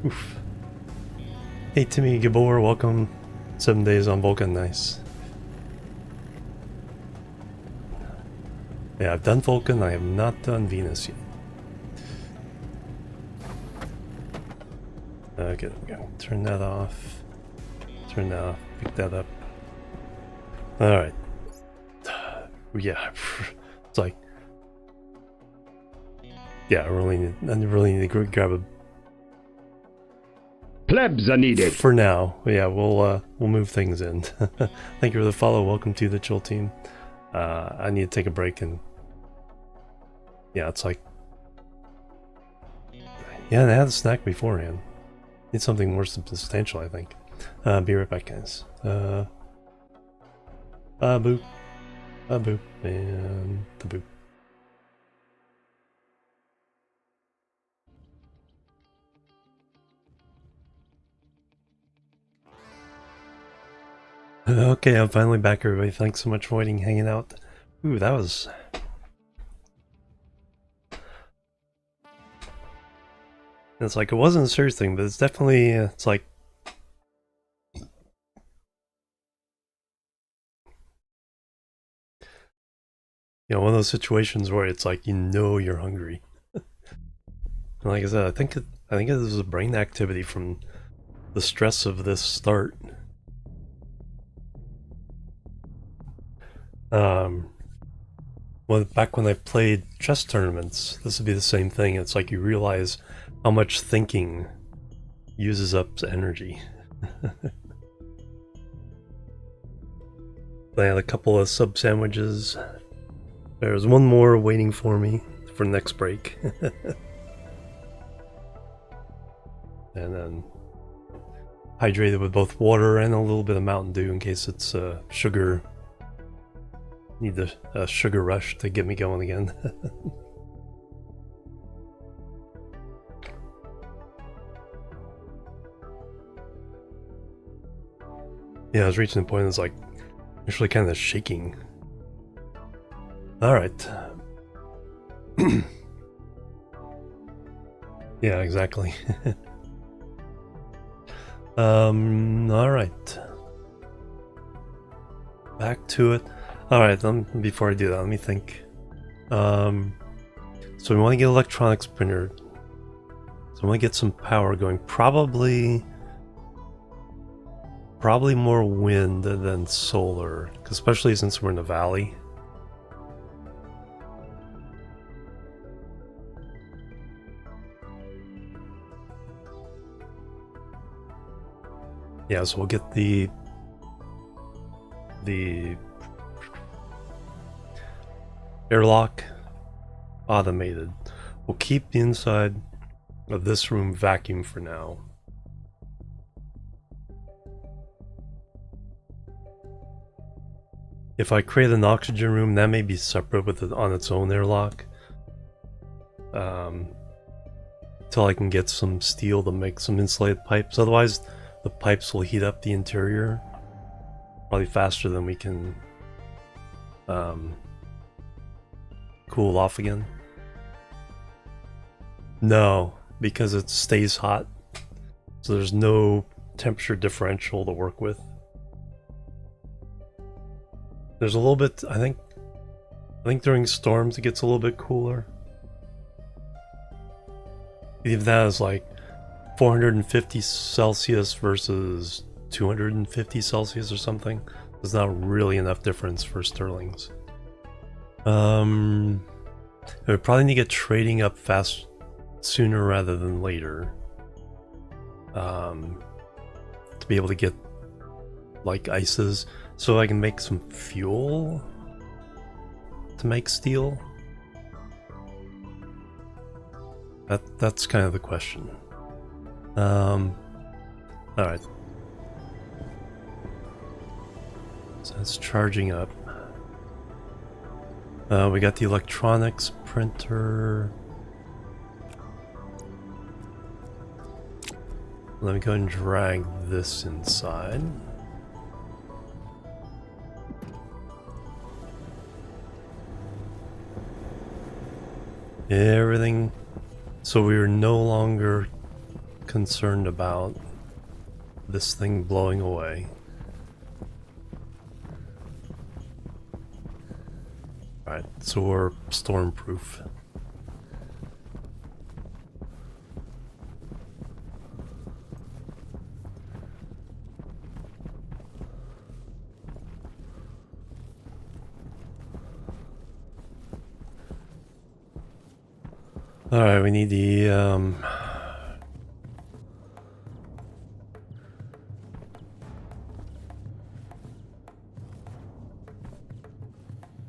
Oof. Hey Timmy Gabor, welcome. 7 days on Vulcan, nice. Yeah, I've done Vulcan, I have not done Venus yet. Okay, there we go. Turn that off. Turn that off. Pick that up. Alright. Yeah, it's like... Yeah, I really need to grab a... Plebs are needed. For now, yeah, we'll move things in. Thank you for the follow. Welcome to the chill team. I need to take a break and yeah, it's like yeah, and I had a snack beforehand. Need something more substantial, I think. Be right back, guys. Boop, boop, and the boop. Okay, I'm finally back, everybody. Thanks so much for waiting, hanging out. Ooh, that was... It's like, it wasn't a serious thing, but it's definitely, it's like... You know, one of those situations where it's like, you know you're hungry. And like I said, I think it was a brain activity from the stress of this start. Back when I played chess tournaments, this would be the same thing. It's like you realize how much thinking uses up energy. I had a couple of sub sandwiches. There's one more waiting for me for the next break. And then hydrated with both water and a little bit of Mountain Dew in case it's sugar. Need a sugar rush to get me going again. Yeah, I was reaching the point it's like actually kind of shaking. Alright. Yeah, exactly. Alright. Back to it. Alright, before I do that, let me think. So we want to get electronics printer. So I want to get some power going. Probably more wind than solar, especially since we're in the valley. Yeah, so we'll get the airlock automated. We'll keep the inside of this room vacuum for now. If I create an oxygen room, that may be separate with it on its own airlock. Until I can get some steel to make some insulated pipes. Otherwise, the pipes will heat up the interior probably faster than we can cool off again. No, because it stays hot. So there's no temperature differential to work with. There's a little bit, I think during storms it gets a little bit cooler. Even that is like 450 Celsius versus 250 Celsius or something. There's not really enough difference for Stirlings. We probably need to get trading up fast sooner rather than later. To be able to get like ices so I can make some fuel to make steel. That's kind of the question. Alright. So it's charging up. We got the electronics printer. Let me go and drag this inside. Everything. So we are no longer concerned about this thing blowing away. Alright, so we're stormproof. Alright, we need the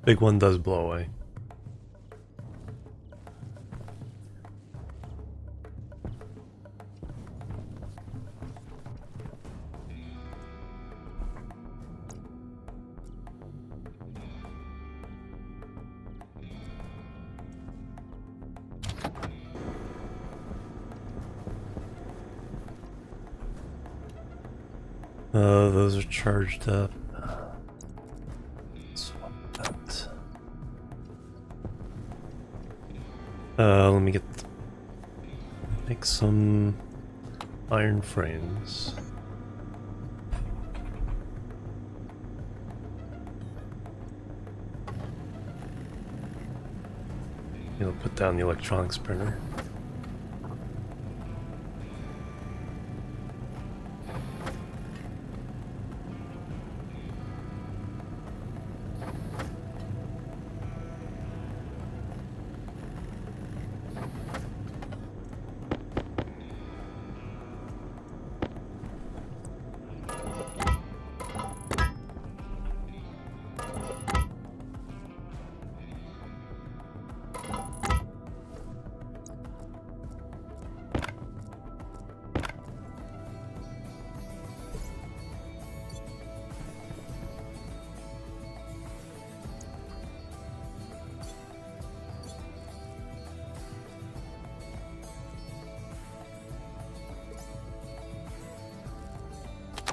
big one does blow away. Those are charged up. Let me make some iron frames. You'll put down the electronics printer.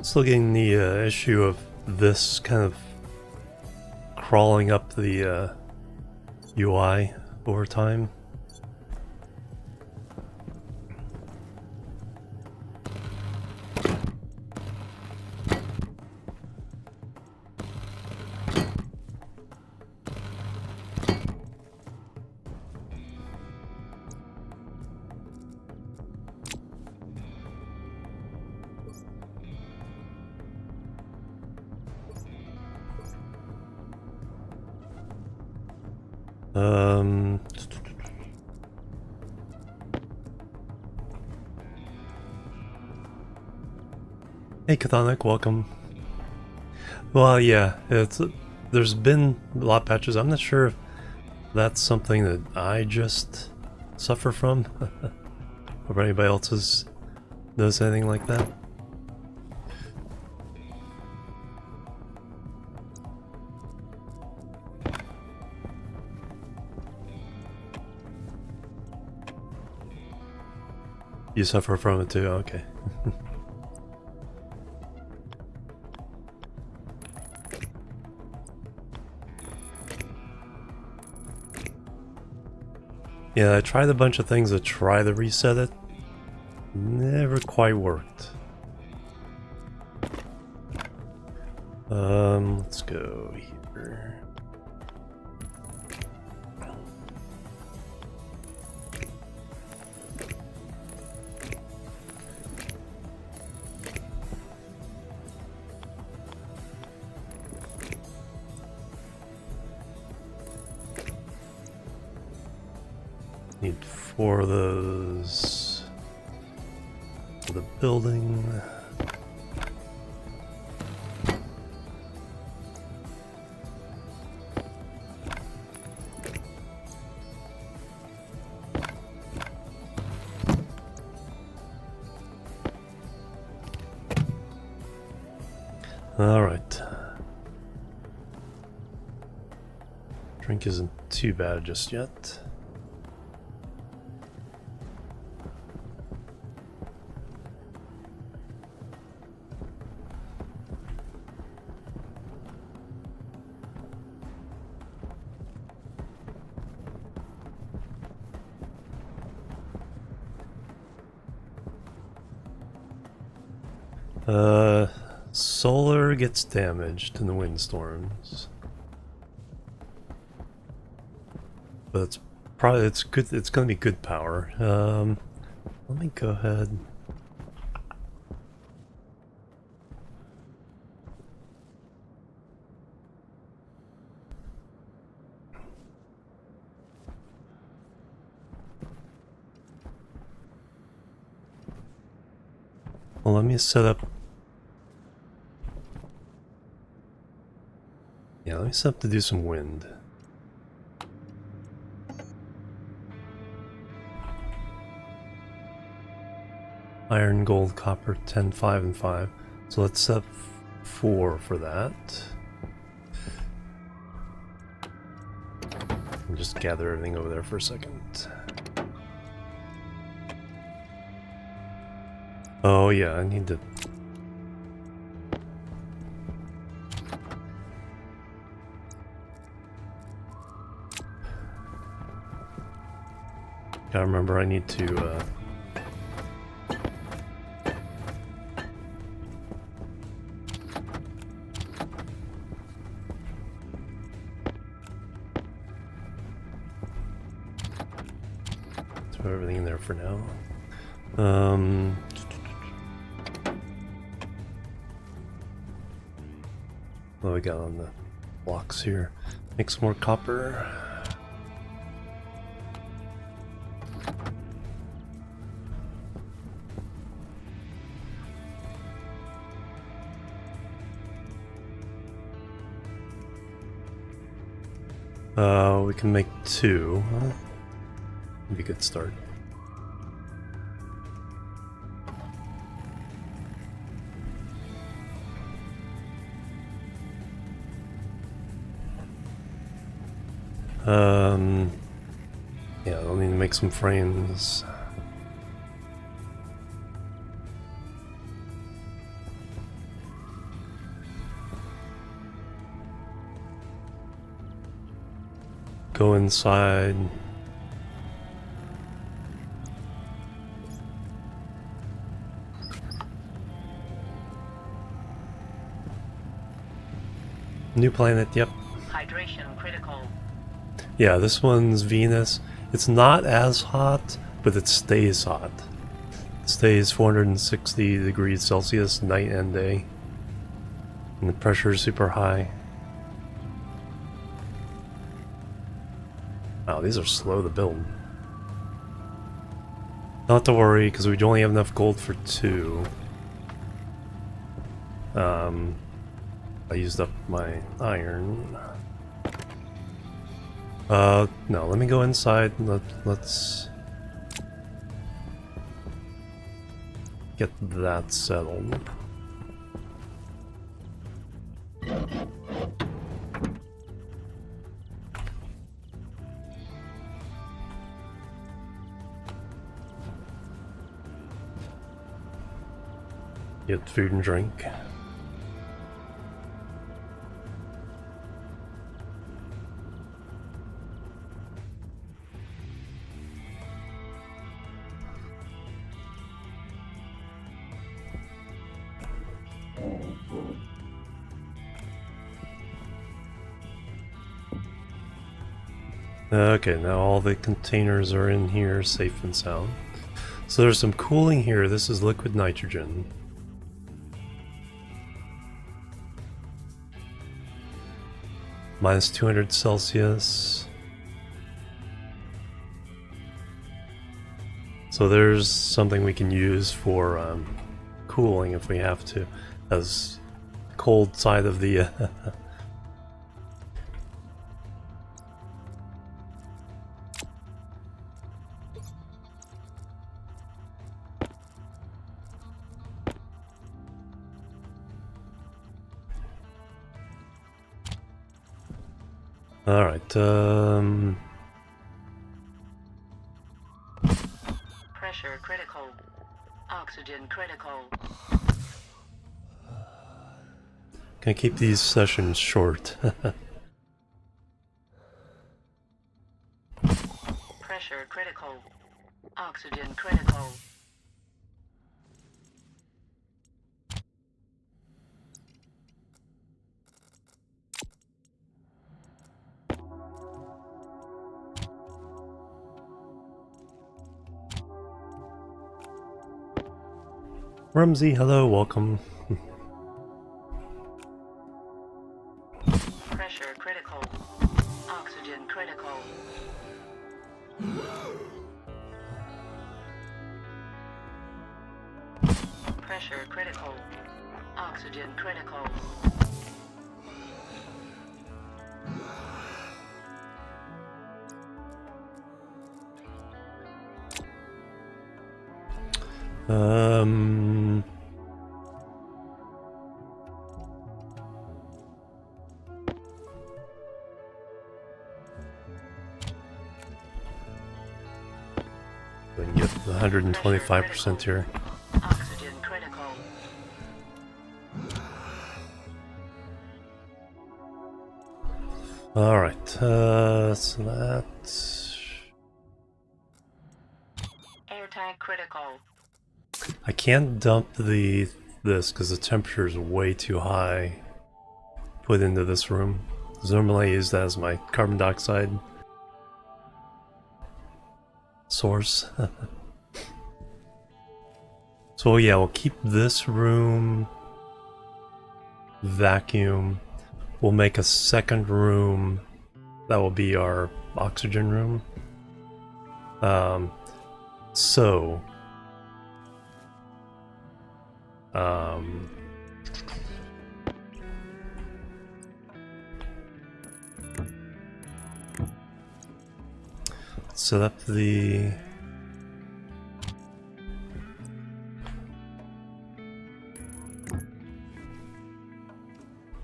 Still getting the issue of this kind of crawling up the UI over time. Hey Kathonic, welcome. Well, yeah, there's been a lot of patches. I'm not sure if that's something that I just suffer from, or if anybody else has noticed anything like that. You suffer from it too, okay. Yeah, I tried a bunch of things to try to reset it. Never quite worked. Let's go here. Need 4 of those for the building. All right. Drink isn't too bad just yet. Solar gets damaged in the windstorms. But it's good, it's gonna be good power. Let me go ahead. Well, let me set up. Yeah, let me set up to do some wind. Iron, gold, copper, 10, 5, and 5. So let's set up 4 for that. And just gather everything over there for a second. Oh yeah, I need to... Gotta remember I need to throw everything in there for now. What do we got on the blocks here? Make some more copper. We can make 2. Be a good start. Yeah, I'll need to make some frames. Go inside. New planet, yep. Hydration critical. Yeah, this one's Venus. It's not as hot, but it stays hot. It stays 460 degrees Celsius night and day. And the pressure is super high. Wow, these are slow to build. Not to worry, because we only have enough gold for 2. I used up my iron. No, let me go inside. Let's get that settled. Get food and drink. Okay, now all the containers are in here, safe and sound. So there's some cooling here. This is liquid nitrogen. Minus 200 Celsius. So there's something we can use for cooling if we have to, as cold side of the All right. Pressure critical. Oxygen critical. Gonna keep these sessions short. Pressure critical. Oxygen critical. Rumsey, hello, welcome. Pressure critical. Oxygen critical. Pressure critical. Oxygen critical. We can get 125% here. Oxygen critical. All right, so that tank critical. I can't dump this because the temperature is way too high. Put into this room. Because normally I use that as my carbon dioxide source. So yeah, we'll keep this room vacuum. We'll make a second room that will be our oxygen room. So set up the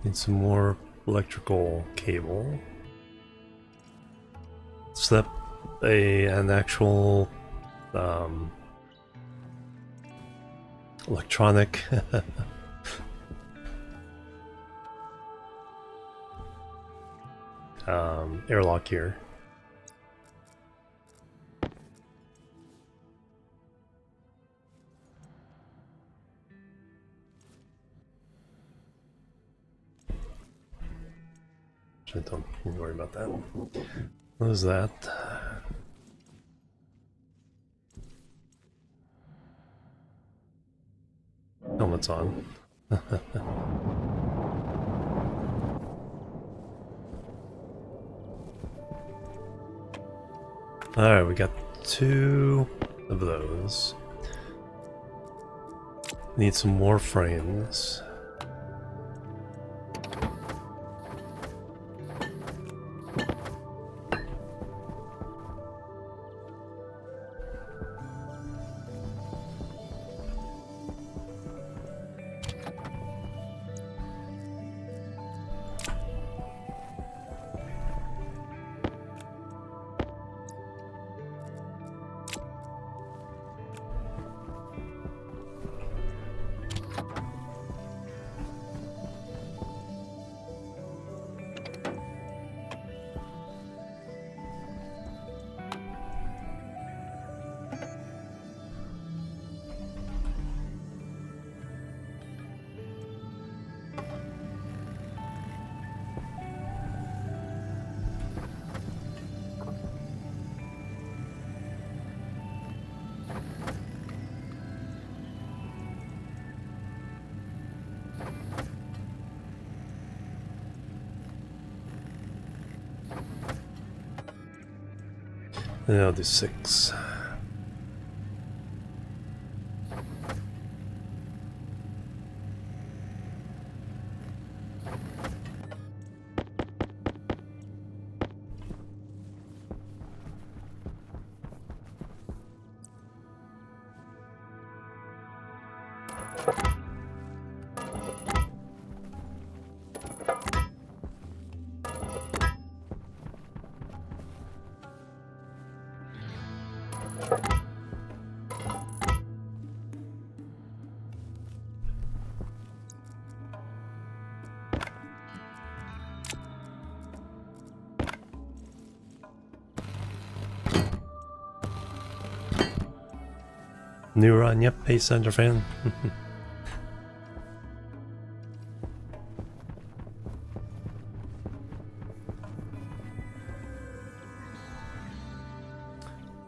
need some more electrical cable. Set up an actual electronic airlock here. Don't worry about that. What is that? Helmet's on. Alright, we got 2 of those. Need some more frames. And I'll do 6. New run, yep, Ace Center fan.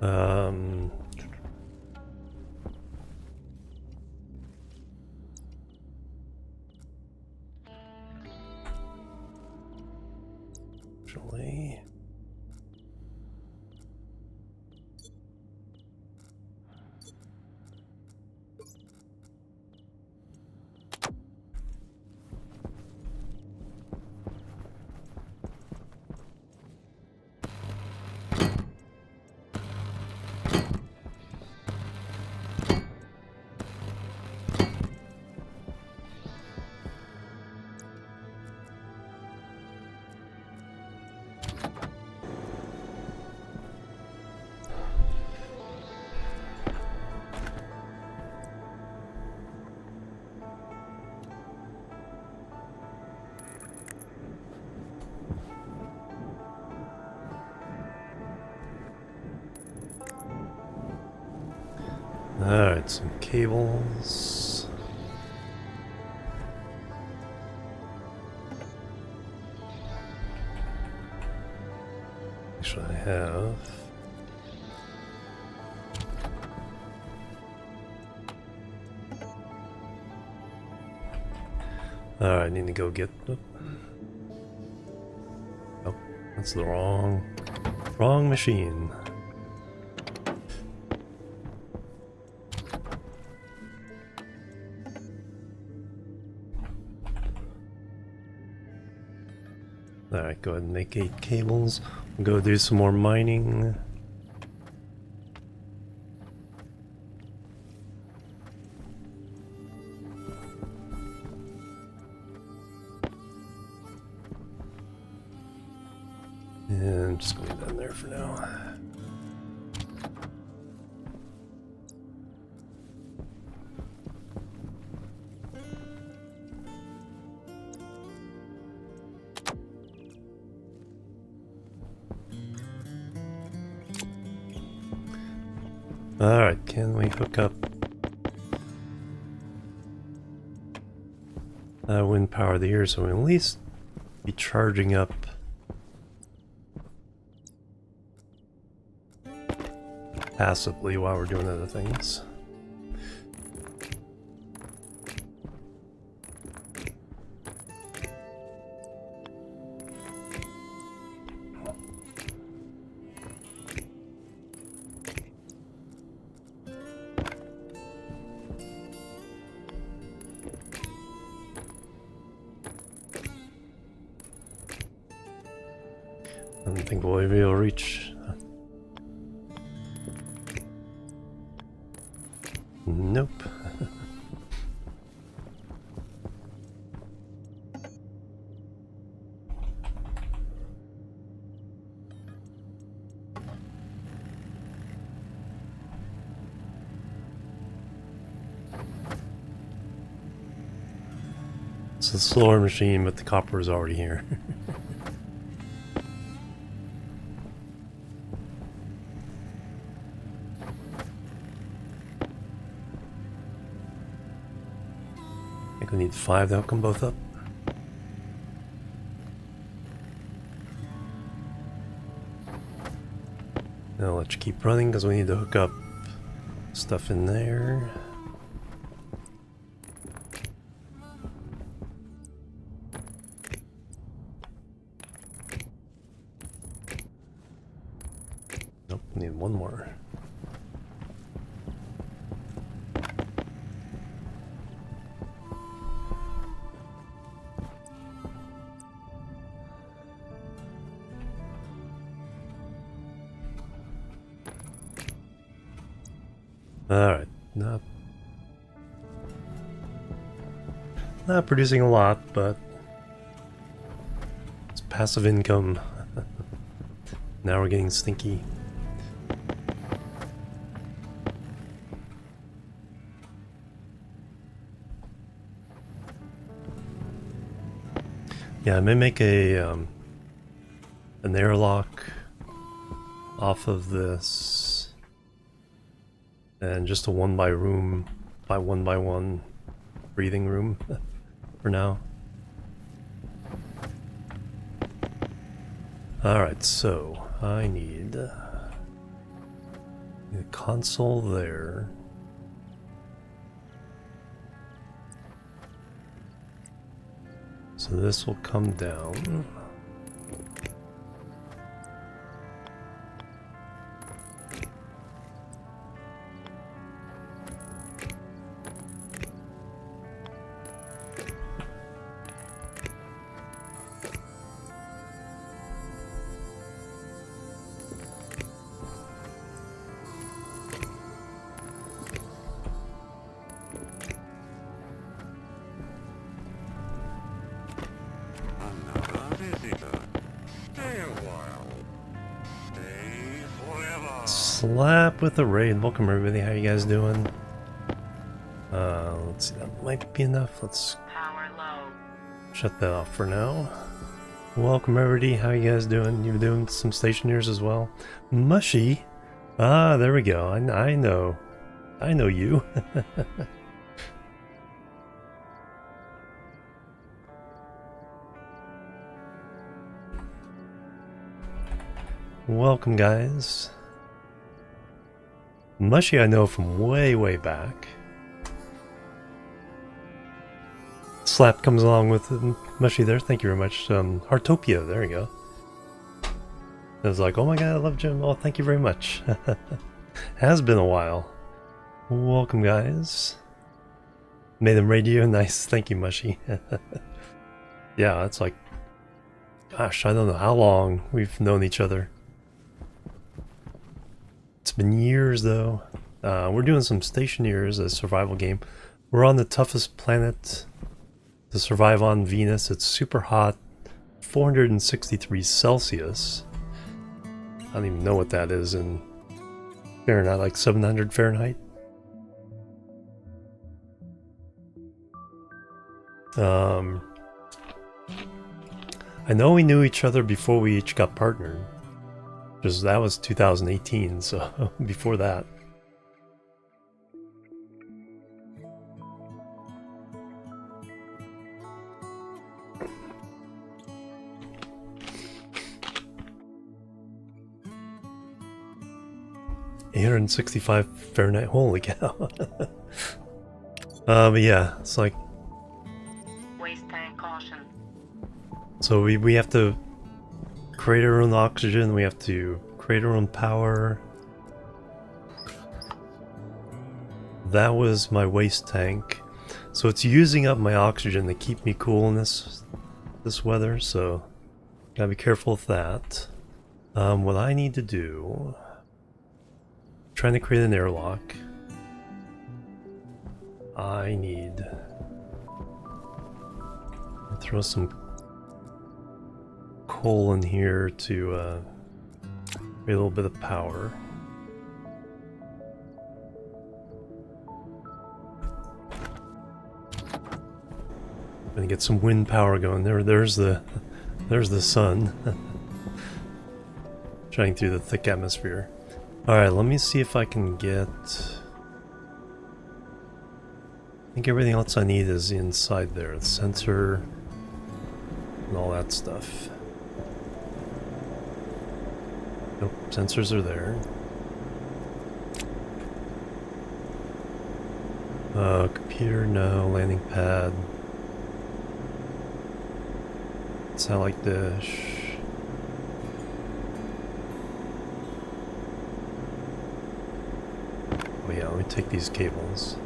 um, actually, Alright, some cables. Actually, I have. Alright, I need to go get. Oh, that's the wrong machine. Alright, go ahead and make 8 cables. We'll go do some more mining. And I'm just going down there for now. Alright, can we hook up wind power here so we at least be charging up passively while we're doing other things. I don't think we'll be able to reach. Nope. It's a slower machine, but the copper is already here. I think we need 5 to hook them both up. Now let's keep running because we need to hook up stuff in there. Nope, we need one more. Alright, not producing a lot, but it's passive income. Now we're getting stinky. Yeah, I may make a an airlock off of this, and just a one by one breathing room for now. Alright, so I need a console there. So this will come down. Slap with the raid. Welcome everybody, how you guys doing? Let's see, that might be enough. Let's Power low. shut that off for now. Welcome everybody, how you guys doing? You're doing some Stationeers as well? Mushy? Ah, there we go. I know. I know you. Welcome, guys. Mushy I know from way back. Slap comes along with Mushy there. Thank you very much. Heartopia, there you go. I was like, oh my god, I love Jim. Oh, thank you very much. Has been a while. Welcome, guys. Made them radio, nice. Thank you, Mushy. Yeah, it's like, gosh, I don't know how long we've known each other. It's been years, though. We're doing some Stationeers, a survival game. We're on the toughest planet to survive on, Venus. It's super hot, 463 Celsius. I don't even know what that is in Fahrenheit, like 700 Fahrenheit. I know we knew each other before we each got partnered. Because that was 2018, so before that. $865 Fahrenheit, holy cow. But yeah, it's like... Waste tank caution. So we have to create our own oxygen, we have to create our own power. That was my waste tank. So it's using up my oxygen to keep me cool in this weather, so gotta be careful with that. What I need to do... Trying to create an airlock. I need to throw some coal in here to create a little bit of power. Gonna get some wind power going. There's the sun shining through the thick atmosphere. Alright, let me see if I can get... I think everything else I need is inside there. The sensor and all that stuff. Nope, sensors are there. Computer, no. Landing pad. Satellite dish. Oh yeah, let me take these cables.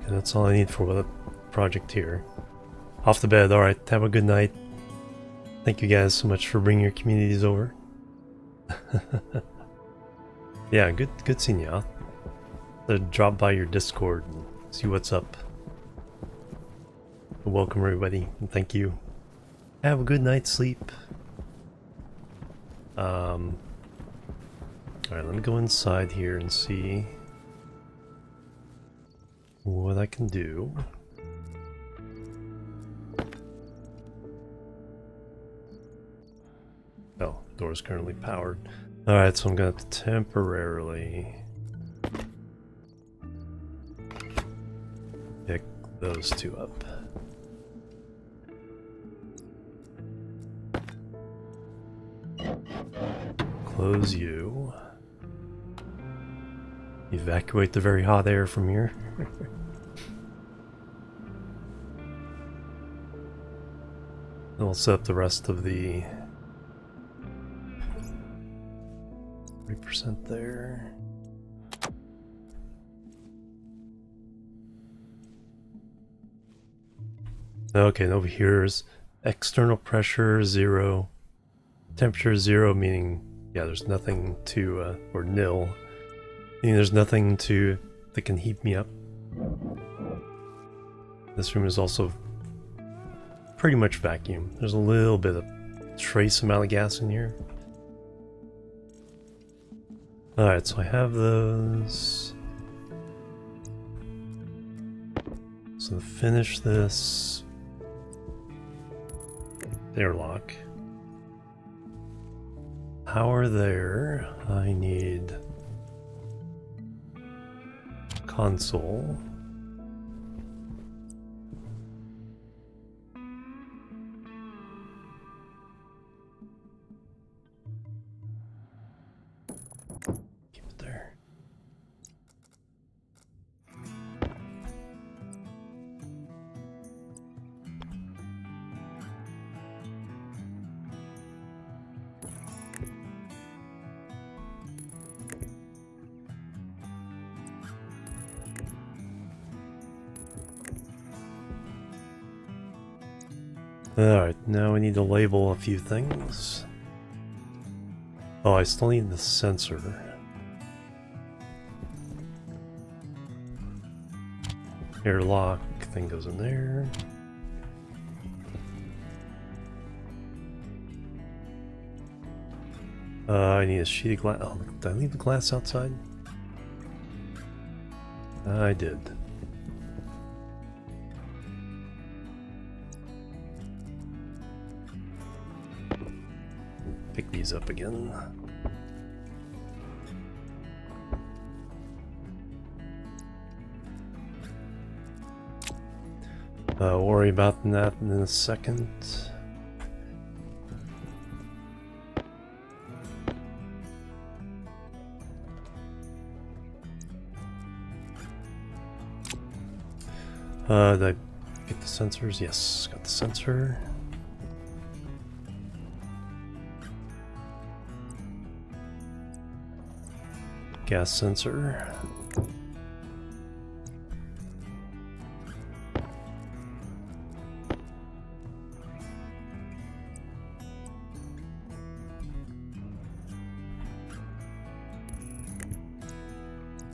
Okay, that's all I need for the project here. Off the bed. Alright, have a good night. Thank you guys so much for bringing your communities over. Yeah, good seeing you. I'll drop by your Discord and see what's up. Welcome everybody, and thank you. Have a good night's sleep. Alright, let me go inside here and see what I can do. Oh, door's currently powered. Alright, so I'm gonna have to temporarily pick those two up. Close you. Evacuate the very hot air from here. And we'll set up the rest of the 3% there. Okay, and over here is external pressure 0, temperature 0, meaning yeah, there's nothing to or nil, meaning there's nothing that can heat me up. This room is also pretty much vacuum. There's a little bit of trace amount of gas in here. Alright, so I have those. So to finish this airlock. Power there. I need console. Keep it there. Alright, now we need to label a few things. Oh, I still need the sensor. Airlock thing goes in there. I need a sheet of glass. Oh, did I leave the glass outside? I did. Pick these up again. Worry about that in a second. Did I get the sensors? Yes, got the sensor. Gas sensor.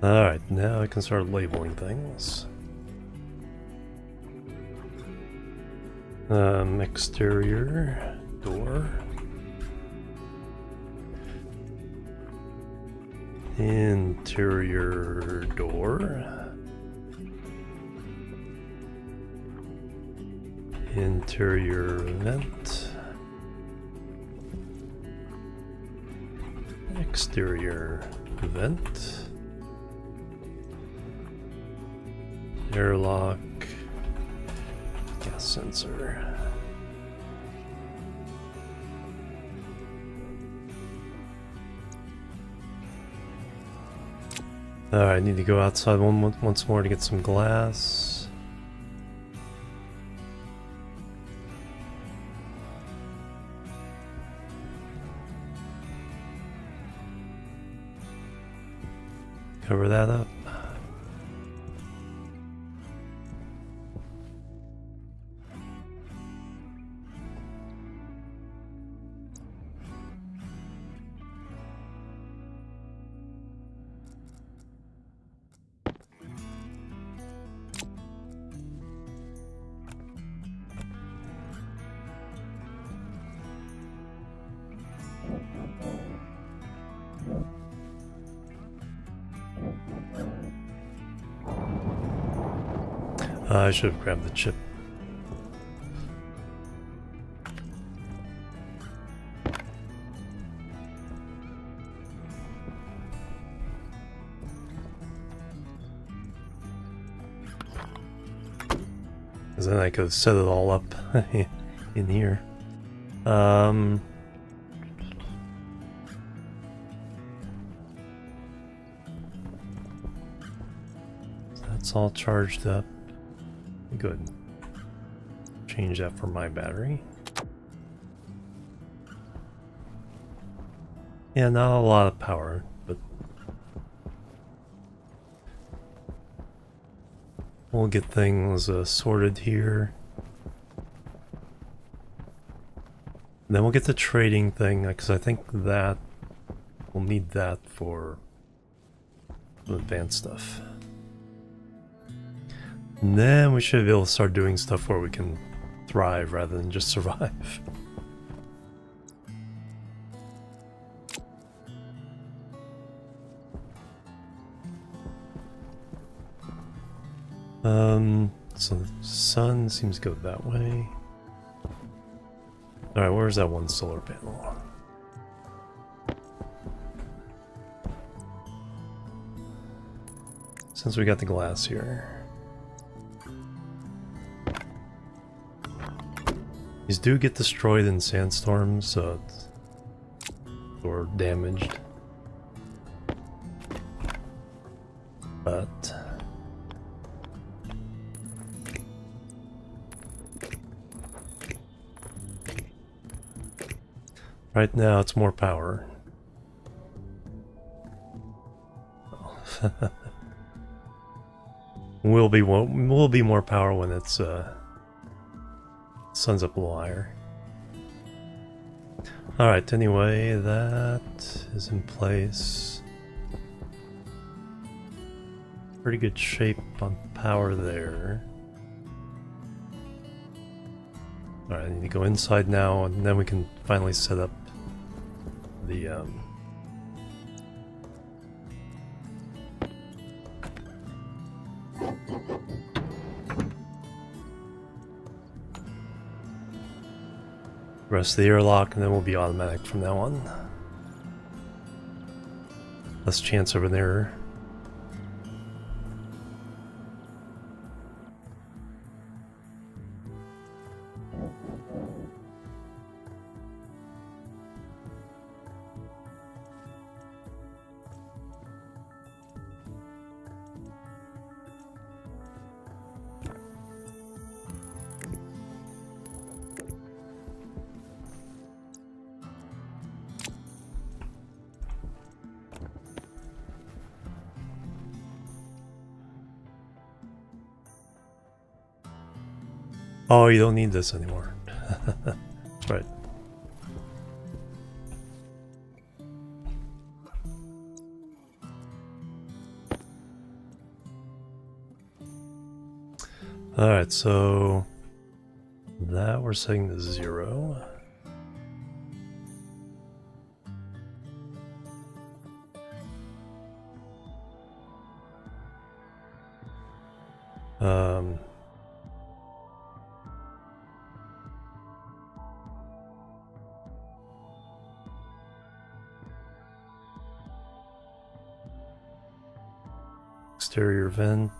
Alright, now I can start labeling things. Exterior door. Interior door. Interior vent. Exterior vent. Airlock. Gas sensor. Alright, I need to go outside once more to get some glass. Cover that up. I should have grabbed the chip. Because then I could have set it all up in here. That's all charged up. Good. Change that for my battery. Yeah, not a lot of power, but we'll get things sorted here. And then we'll get the trading thing, because I think that we'll need that for the advanced stuff. And then we should be able to start doing stuff where we can thrive rather than just survive. So the sun seems to go that way. Alright, where's that one solar panel? Since we got the glass here. These do get destroyed in sandstorms, so it's, or damaged. But right now it's more power. will be more power when it's sun's up a little higher. Alright, anyway, that is in place. Pretty good shape on power there. Alright, I need to go inside now, and then we can finally set up the rest of the airlock, and then we'll be automatic from now on. Less chance of an error. Oh, you don't need this anymore. That's right. Alright, so that we're setting to 0. Exterior vent,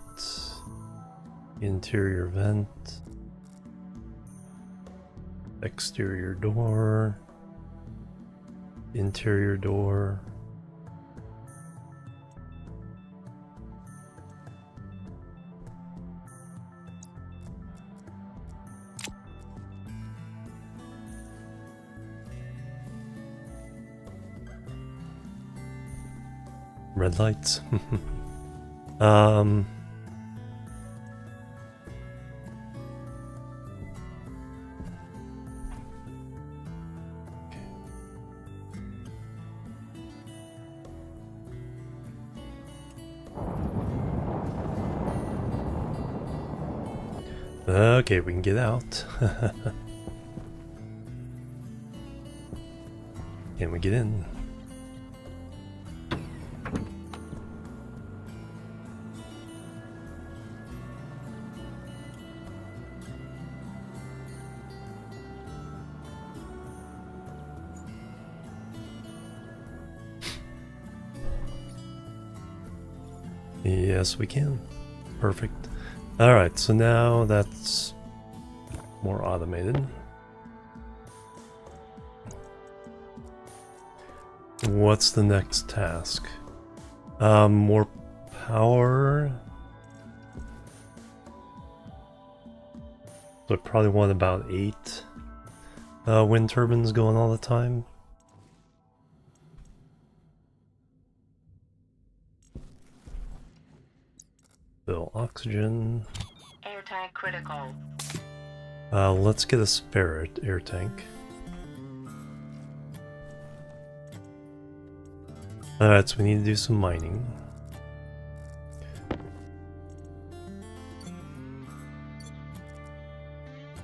interior vent, exterior door, interior door. Red lights. Okay, we can get out. Can we get in? Yes, we can. Perfect. Alright, so now that's more automated. What's the next task? More power. So I probably want about 8 wind turbines going all the time. Fill oxygen. Air tank critical. Let's get a spare air tank. Alright, so we need to do some mining.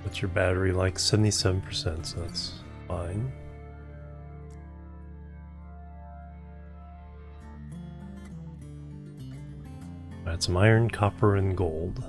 What's your battery like? 77%, so that's fine. Alright, some iron, copper, and gold.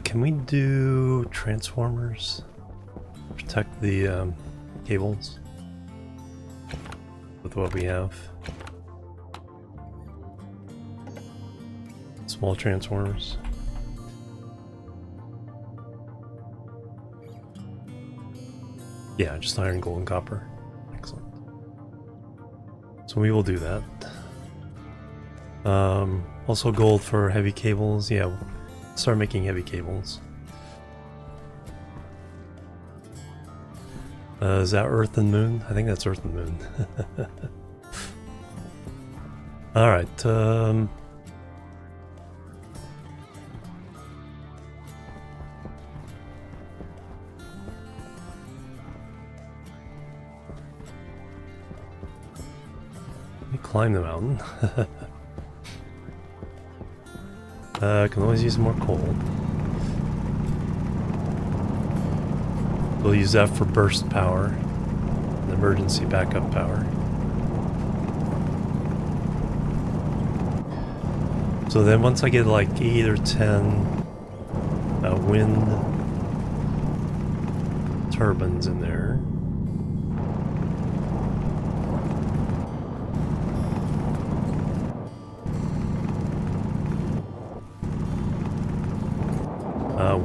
Can we do transformers? Protect the cables with what we have. Small transformers. Yeah, just iron, gold, and copper. Excellent. So we will do that. Also gold for heavy cables. Yeah, we'll start making heavy cables. Is that Earth and Moon? I think that's Earth and Moon. Alright, let me climb the mountain. Can always use more coal. We'll use that for burst power and emergency backup power. So then once I get like 8 or 10 wind turbines in there,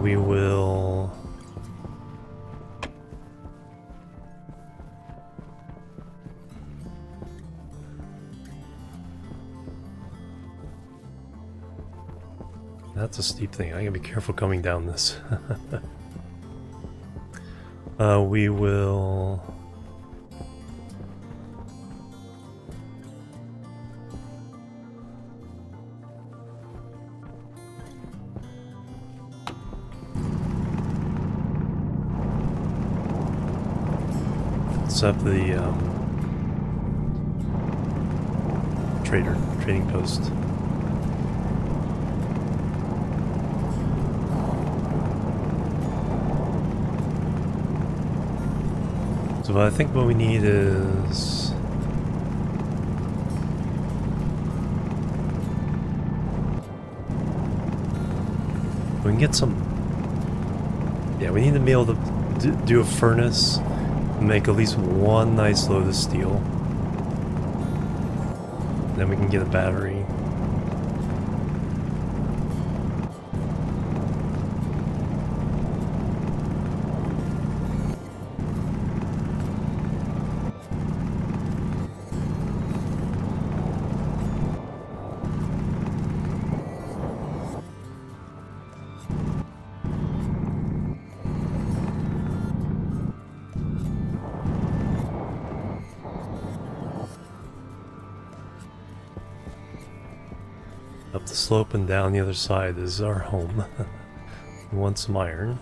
we will that's a steep thing. I gotta be careful coming down this. We will set up the trading post. So I think what we need is we can get some. Yeah, we need to be able to do a furnace and make at least one nice load of steel. Then we can get a battery. Up the slope and down the other side is our home. We want some iron.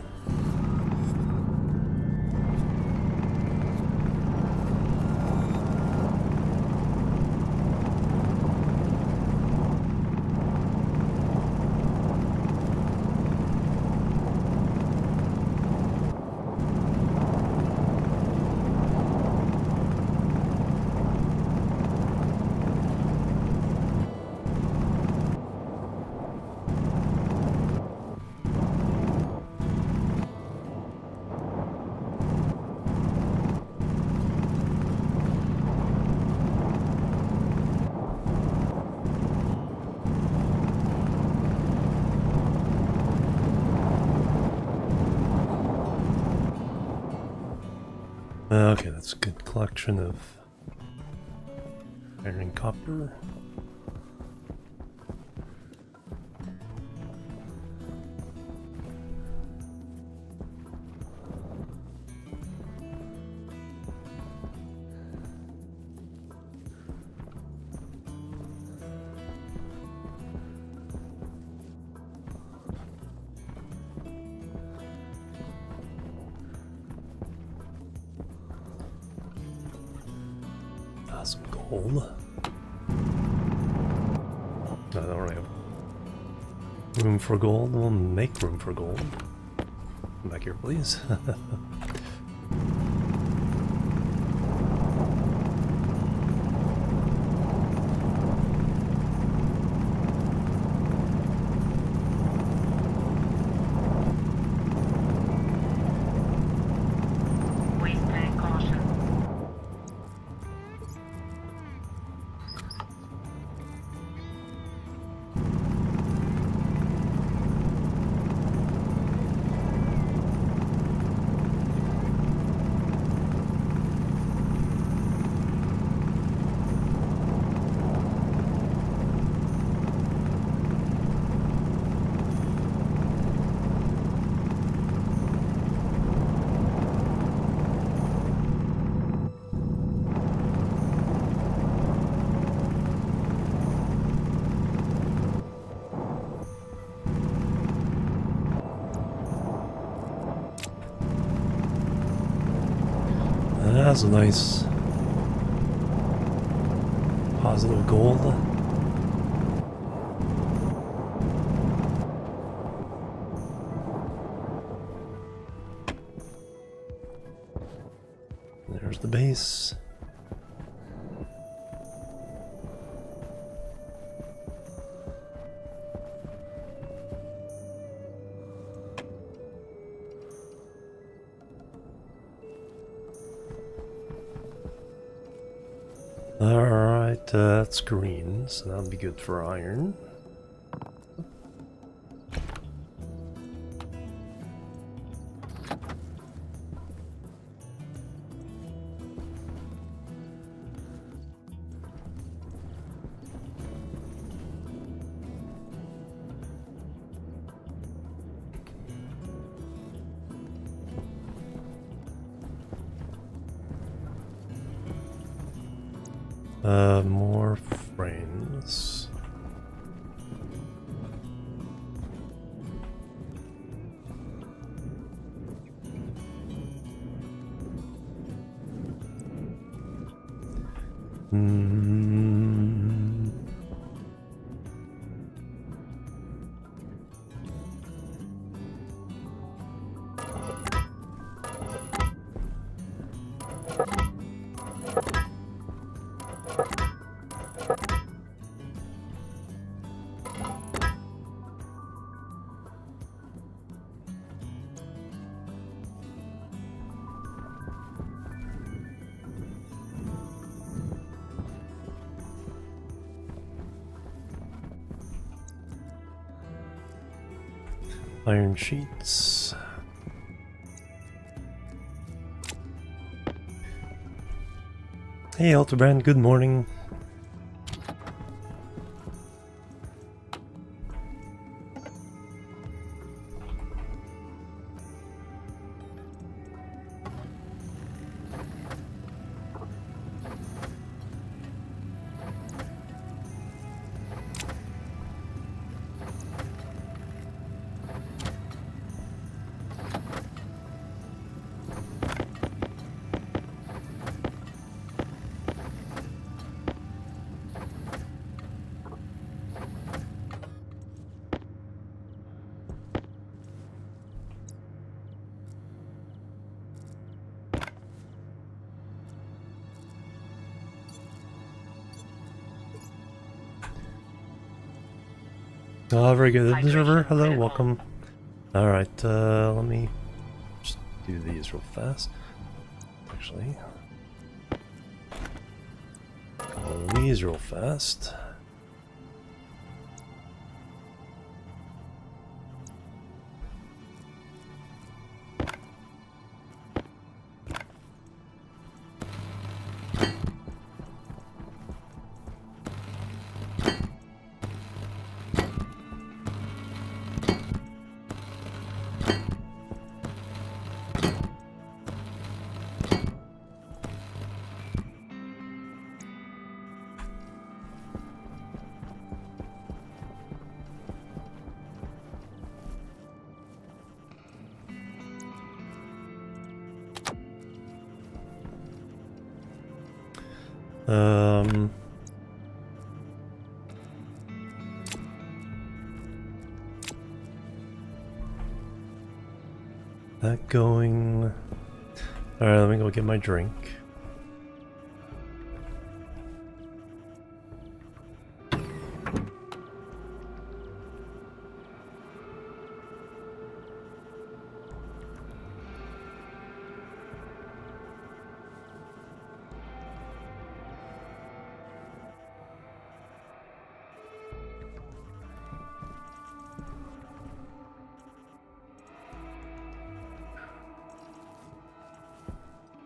Okay, that's a good collection of iron and copper. Some gold. I don't really have room for gold. We'll make room for gold. Come back here, please. Waste tank caution. That's a nice positive gold. There's the base. Alright, that's green, so that'll be good for iron. More frames. Iron sheets. Hey, Alterbrand, good morning. Oh, very good. Observer, hello, welcome. Alright, let me just do these real fast. Actually, all these real fast. Um, that going. Alright, let me go get my drink.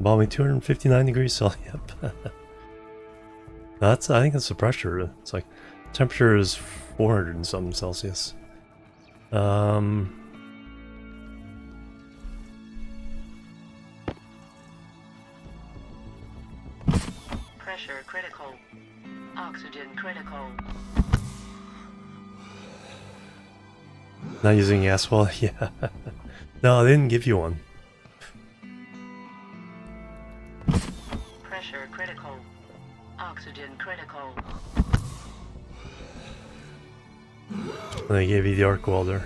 Balmy 259 degrees Celsius. Yep. That's, I think that's the pressure. It's like temperature is 400 and something Celsius. Pressure critical. Oxygen critical. Not using gas well, yeah. No, they didn't give you one. Pressure critical. Oxygen critical. And they gave you the arc welder.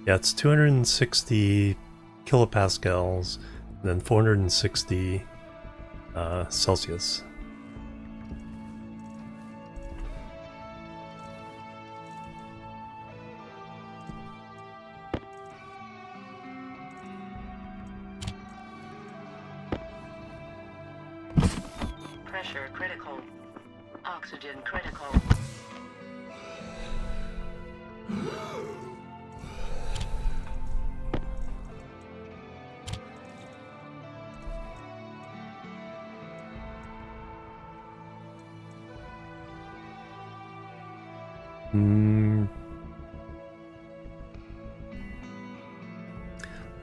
Yeah, it's 260 kilopascals, and then 460 Celsius. Pressure critical. Oxygen critical.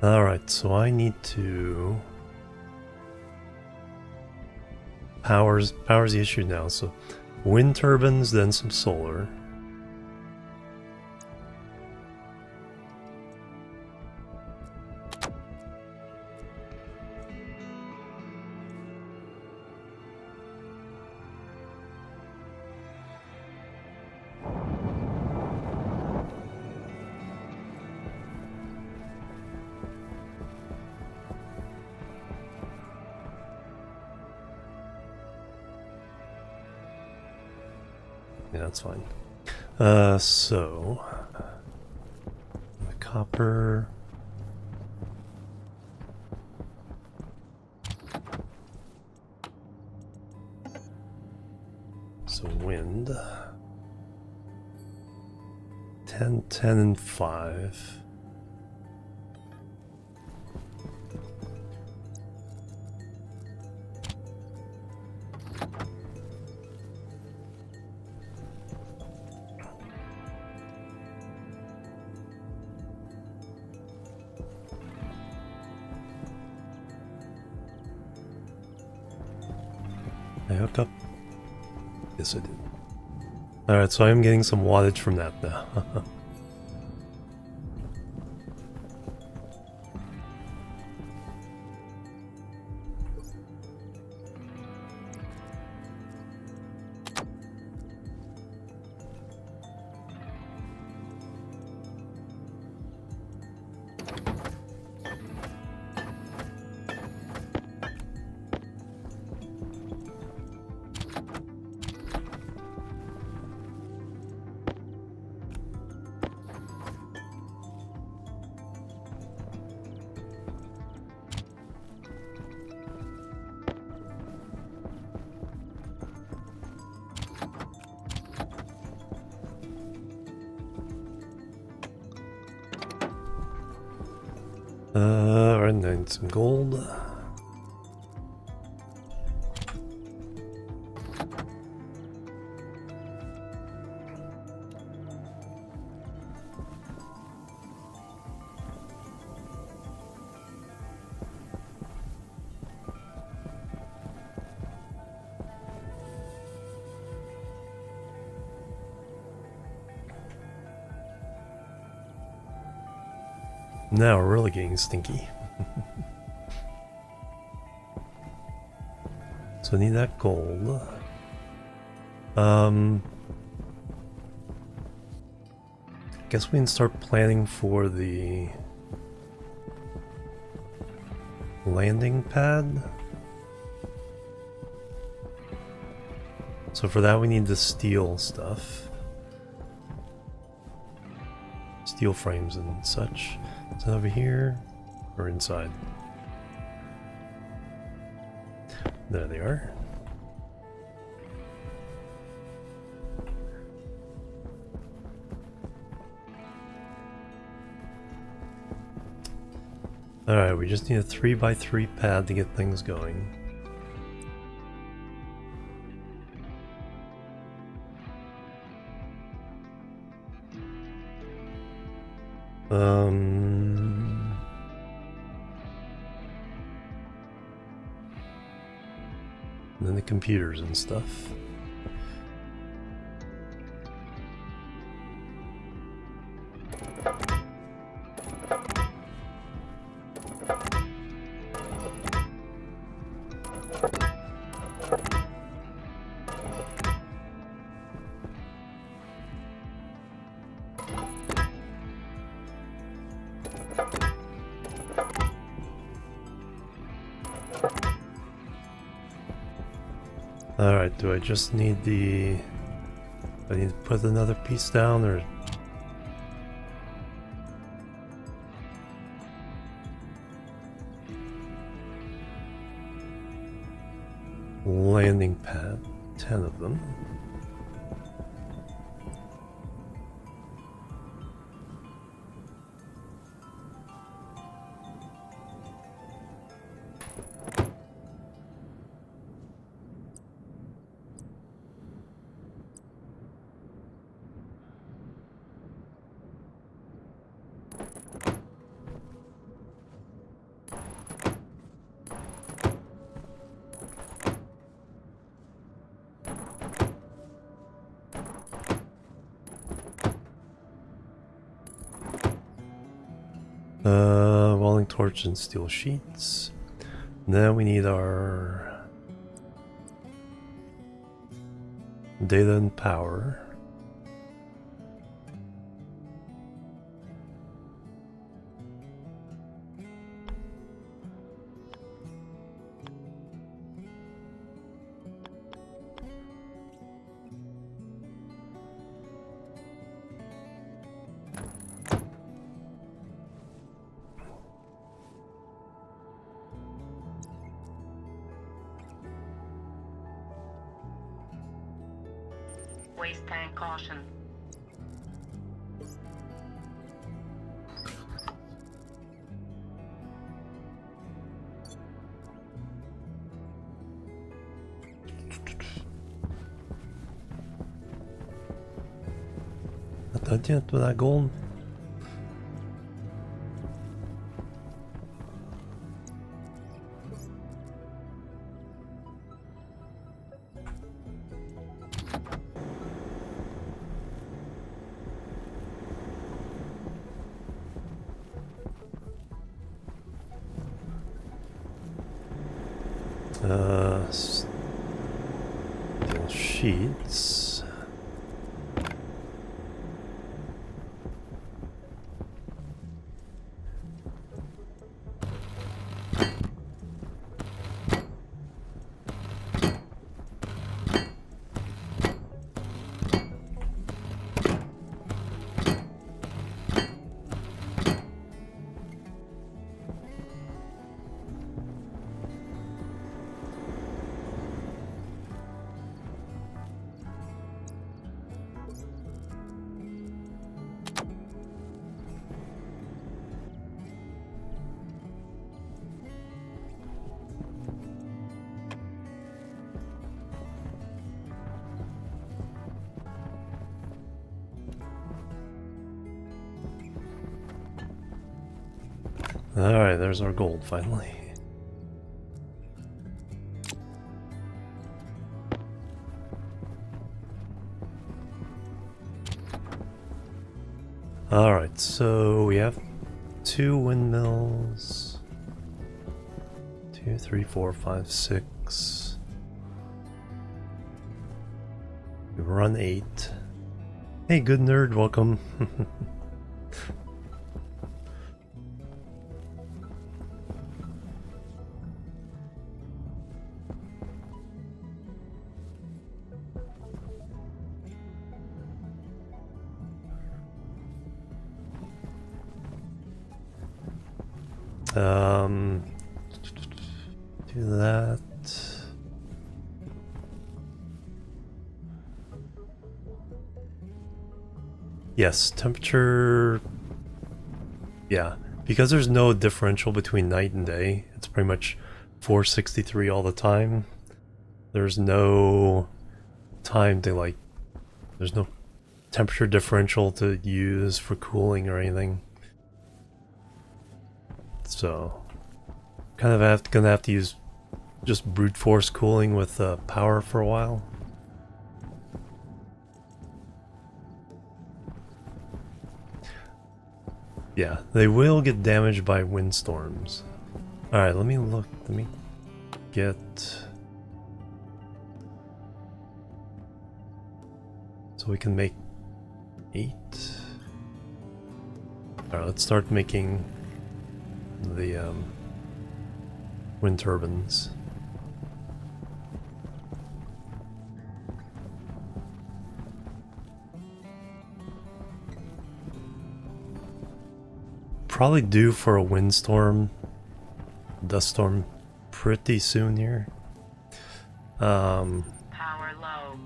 Alright, so I need to... Power's the issue now, so wind turbines, then some solar. Yeah, that's fine. So the copper. So wind. 10, 10, and 5. I hooked up? Yes, I did. Alright, so I am getting some wattage from that now. Alright, I need some gold. Now we're really getting stinky. So So I need that gold. Guess we can start planning for the landing pad. So for that we need the steel stuff. Steel frames and such. Is that over here or inside? There they are. Alright, we just need a 3x3 pad to get things going. And then the computers and stuff. Alright, do I just need the... I need to put another piece down, or... Landing pad, 10 of them. Welding torch and steel sheets. Then we need our data and power. Waste tank caution. Not done yet with that gold. Steel sheets. Alright, there's our gold finally. Alright, so we have 2 windmills. 2, 3, 4, 5, 6. Run 8. Hey, good nerd, welcome. Do that. Yes, temperature. Yeah, because there's no differential between night and day. It's pretty much 463 all the time. There's no time to like. There's no temperature differential to use for cooling or anything. So, kind of gonna have to use just brute force cooling with power for a while. Yeah, they will get damaged by windstorms. Alright, let me look. Let me get. So we can make 8. Alright, let's start making the wind turbines. Probably due for a windstorm, dust storm pretty soon here. Power low.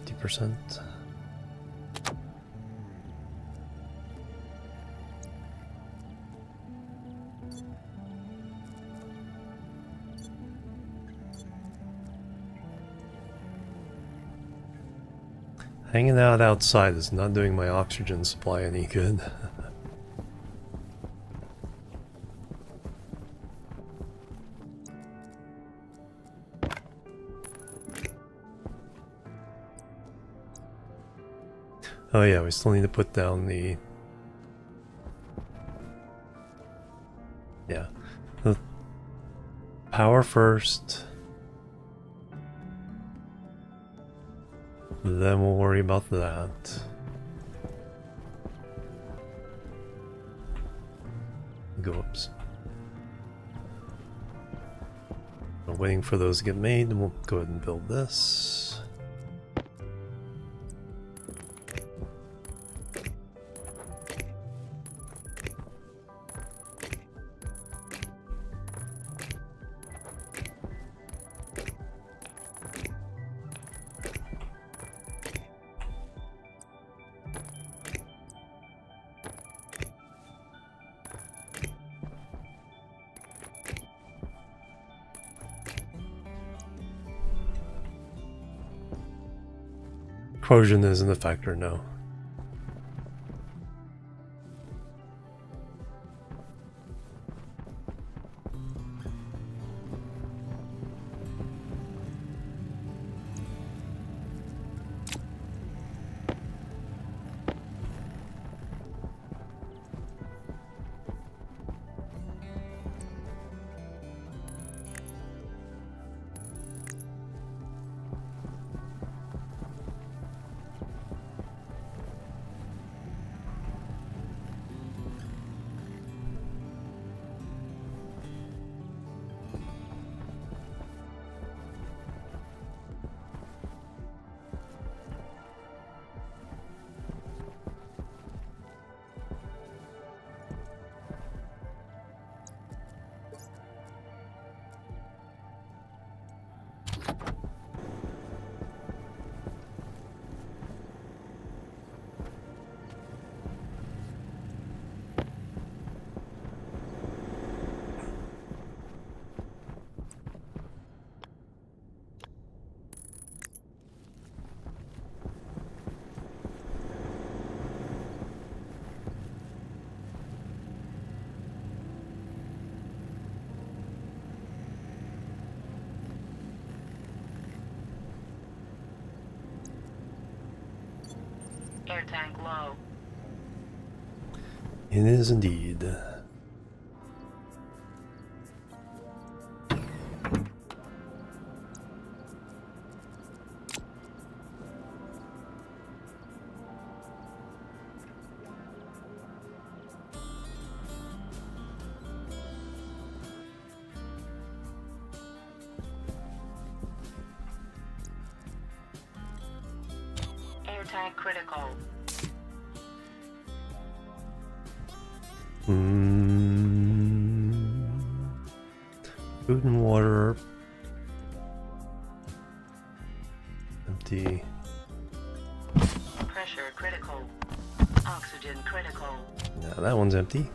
%. Hanging out outside is not doing my oxygen supply any good. Oh yeah, we still need to put down the... Yeah. The power first. Then we'll worry about that. Go ups. We're waiting for those to get made, and we'll go ahead and build this. Corrosion isn't a factor, no. Air tank low. It is indeed. Tank critical. Food and water. Empty. Pressure critical. Oxygen critical. No, that one's empty.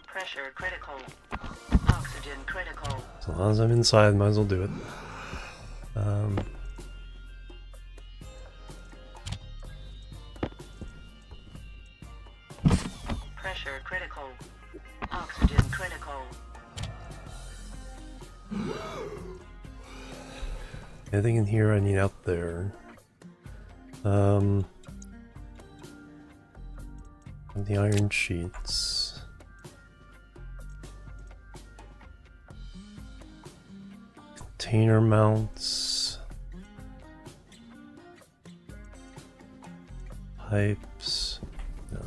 Pressure critical. Oxygen critical. As long as I'm inside, might as well do it. Pressure critical. Oxygen critical. Anything in here I need out there? The iron sheets. Container mounts. Pipes. No.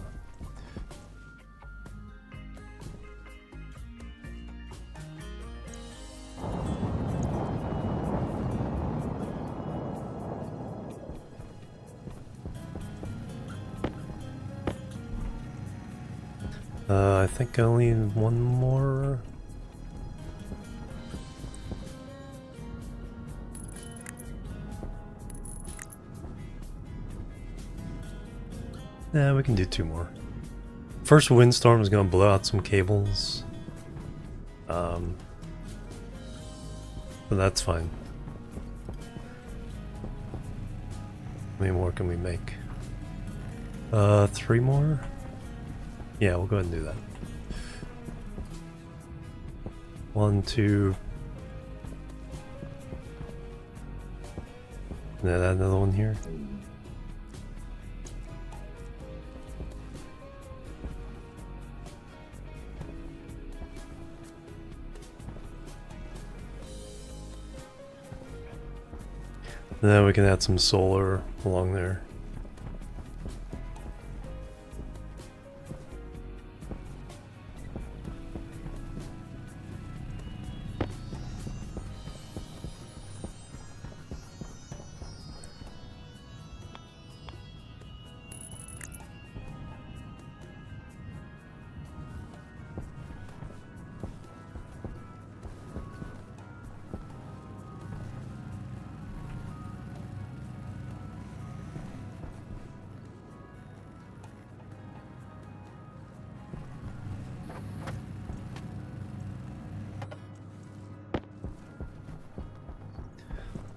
I think I only need one more. Yeah, we can do two more. First windstorm is going to blow out some cables. But that's fine. How many more can we make? 3 more? Yeah, we'll go ahead and do that. 1, 2. And then add another one here. And then we can add some solar along there.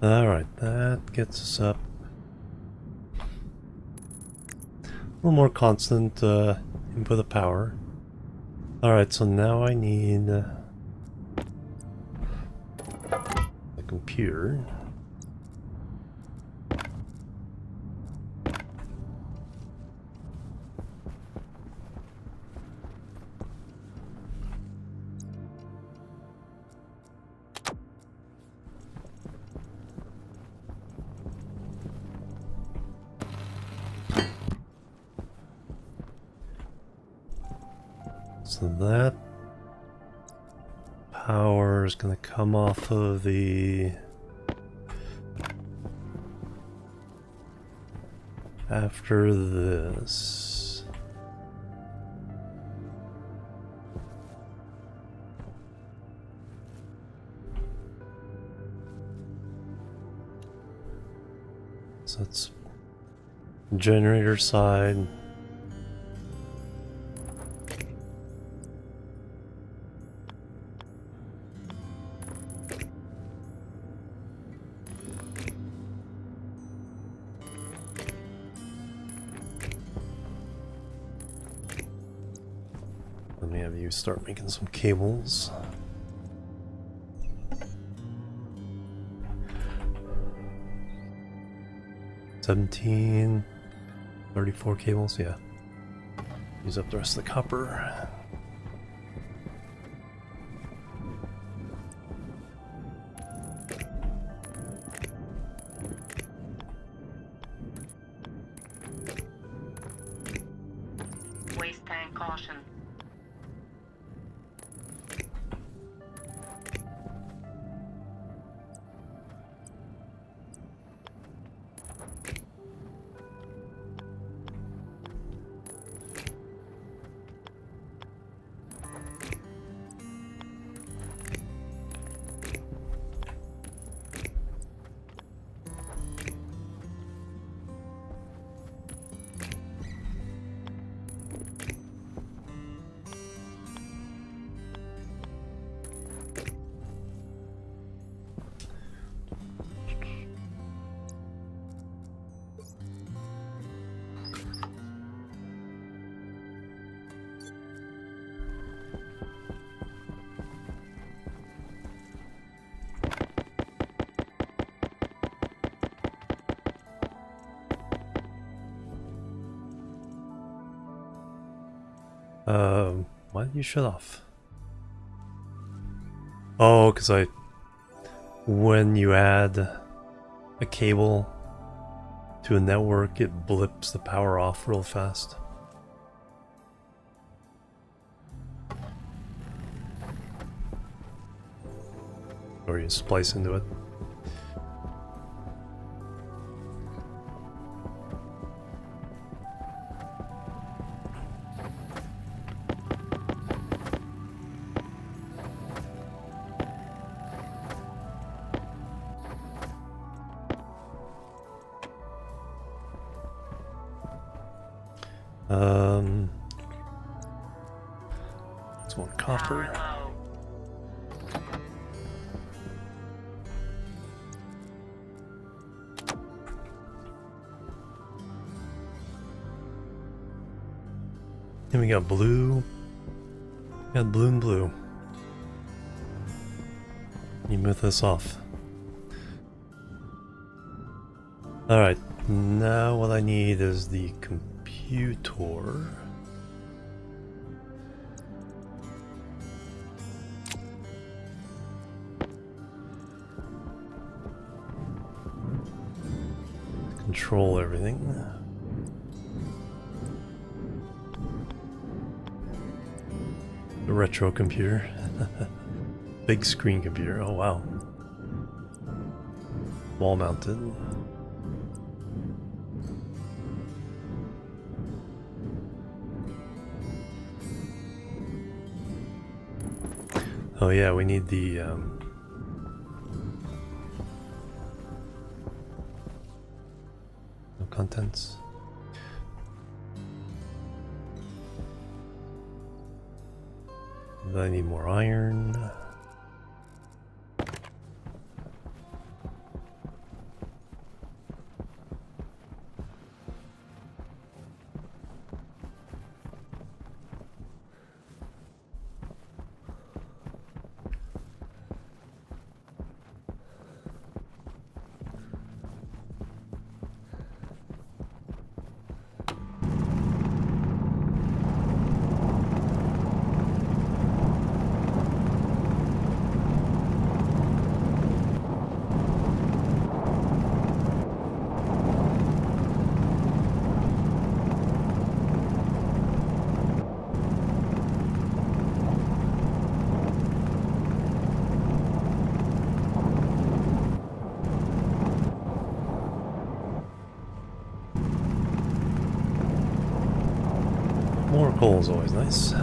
Alright, that gets us up. A little more constant input of power. Alright, so now I need a computer. So that power is going to come off of the after this. So it's generator side. Let me have you start making some cables. $17, 34 cables, yeah. Use up the rest of the copper. Waste tank caution. Why did you shut off? Oh, because when you add a cable to a network, it blips the power off real fast. Or you splice into it. It's more copper. Power low. And we got blue. We got blue and blue. You move this off. Alright, now what I need is the computer. Control everything. The retro computer. Big screen computer, oh wow. Wall mounted. Oh yeah, we need the no contents. Then I need more iron. More coal is always nice.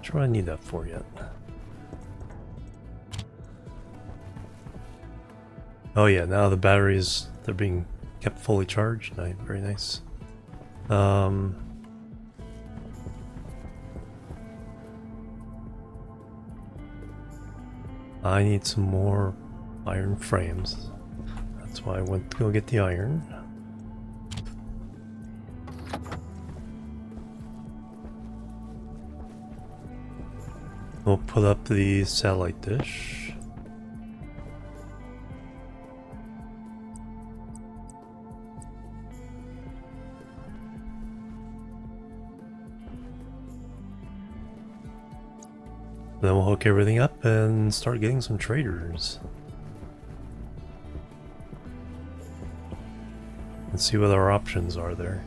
Sure I need that for yet. Oh yeah, now the batteries, they're being kept fully charged. Nice, very nice. I need some more iron frames. That's That's why I went to go get the iron. We'll put up the satellite dish. Then we'll hook everything up and start getting some traders. And see what our options are there.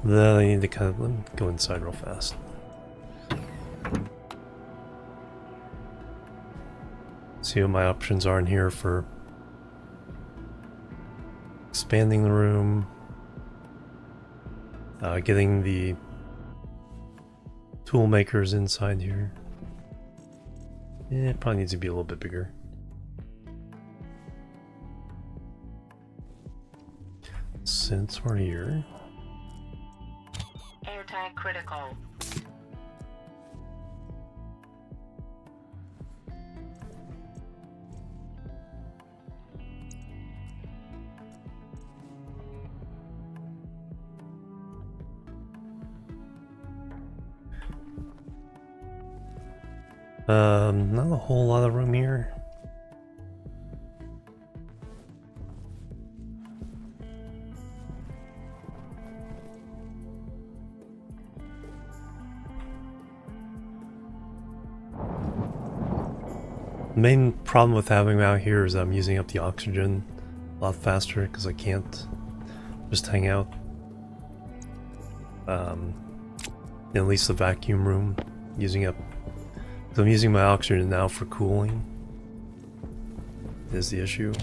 Then I need to kind of let me go inside real fast. See what my options are in here for expanding the room, getting the tool makers inside here. It probably needs to be a little bit bigger. Since we're here. Anti-critical. Not a whole lot of room here. The main problem with having him out here is I'm using up the oxygen a lot faster because I can't just hang out in at least the vacuum room, using up. So I'm using my oxygen now for cooling is the issue.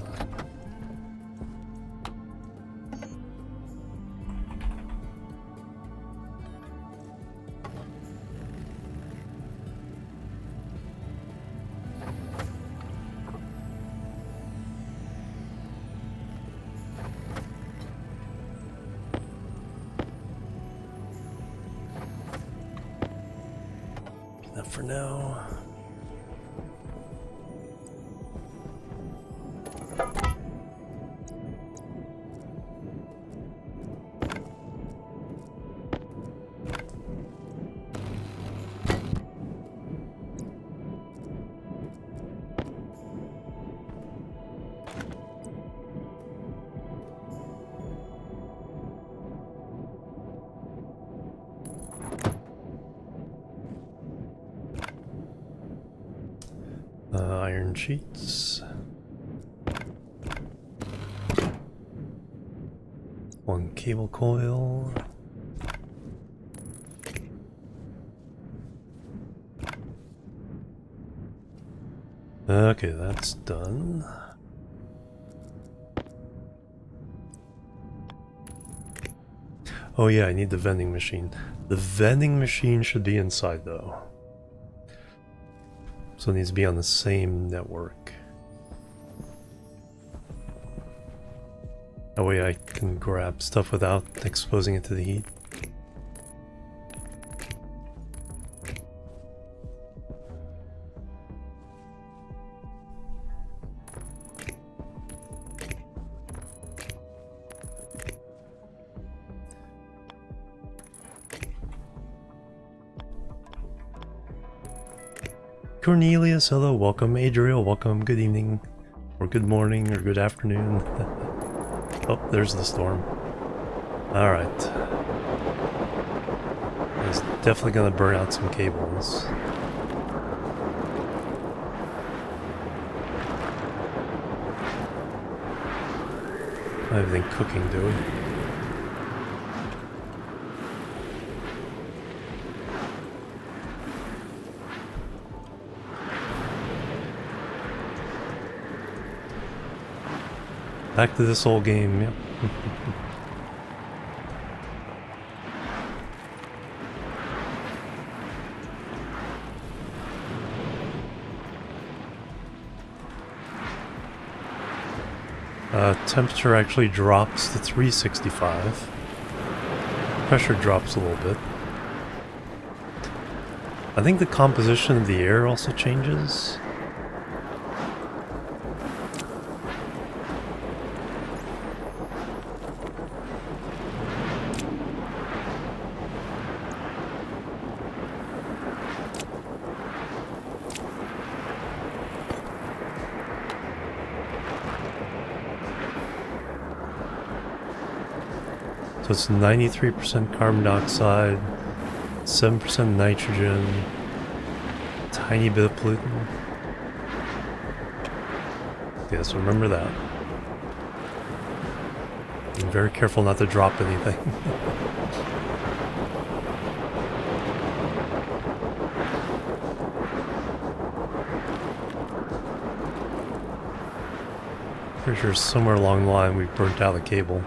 Enough for now. Iron sheets. One cable coil. Okay, that's done. Oh yeah, I need the vending machine. The vending machine should be inside though. So it needs to be on the same network. That way I can grab stuff without exposing it to the heat. Cornelius, hello, welcome. Adriel, welcome. Good evening, or good morning, or good afternoon. Oh, there's the storm. Alright. It's definitely gonna burn out some cables. I have anything cooking, do we? Back to this old game, yep. Temperature actually drops to 365. Pressure drops a little bit. I think the composition of the air also changes. So it's 93% carbon dioxide, 7% nitrogen, tiny bit of pollutant. Yes, remember that. Be very careful not to drop anything. Pretty sure somewhere along the line we burnt out the cable.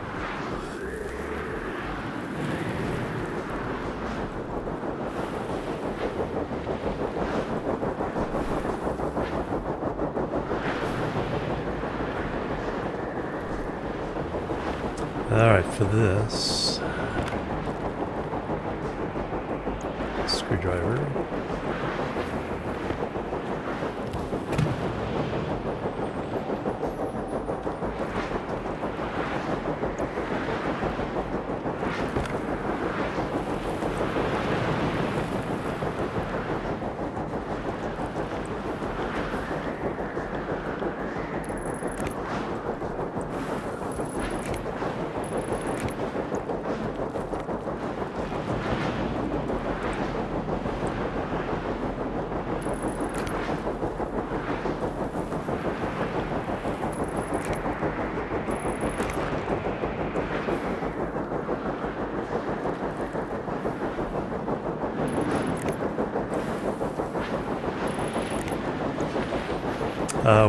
Alright, for this screwdriver.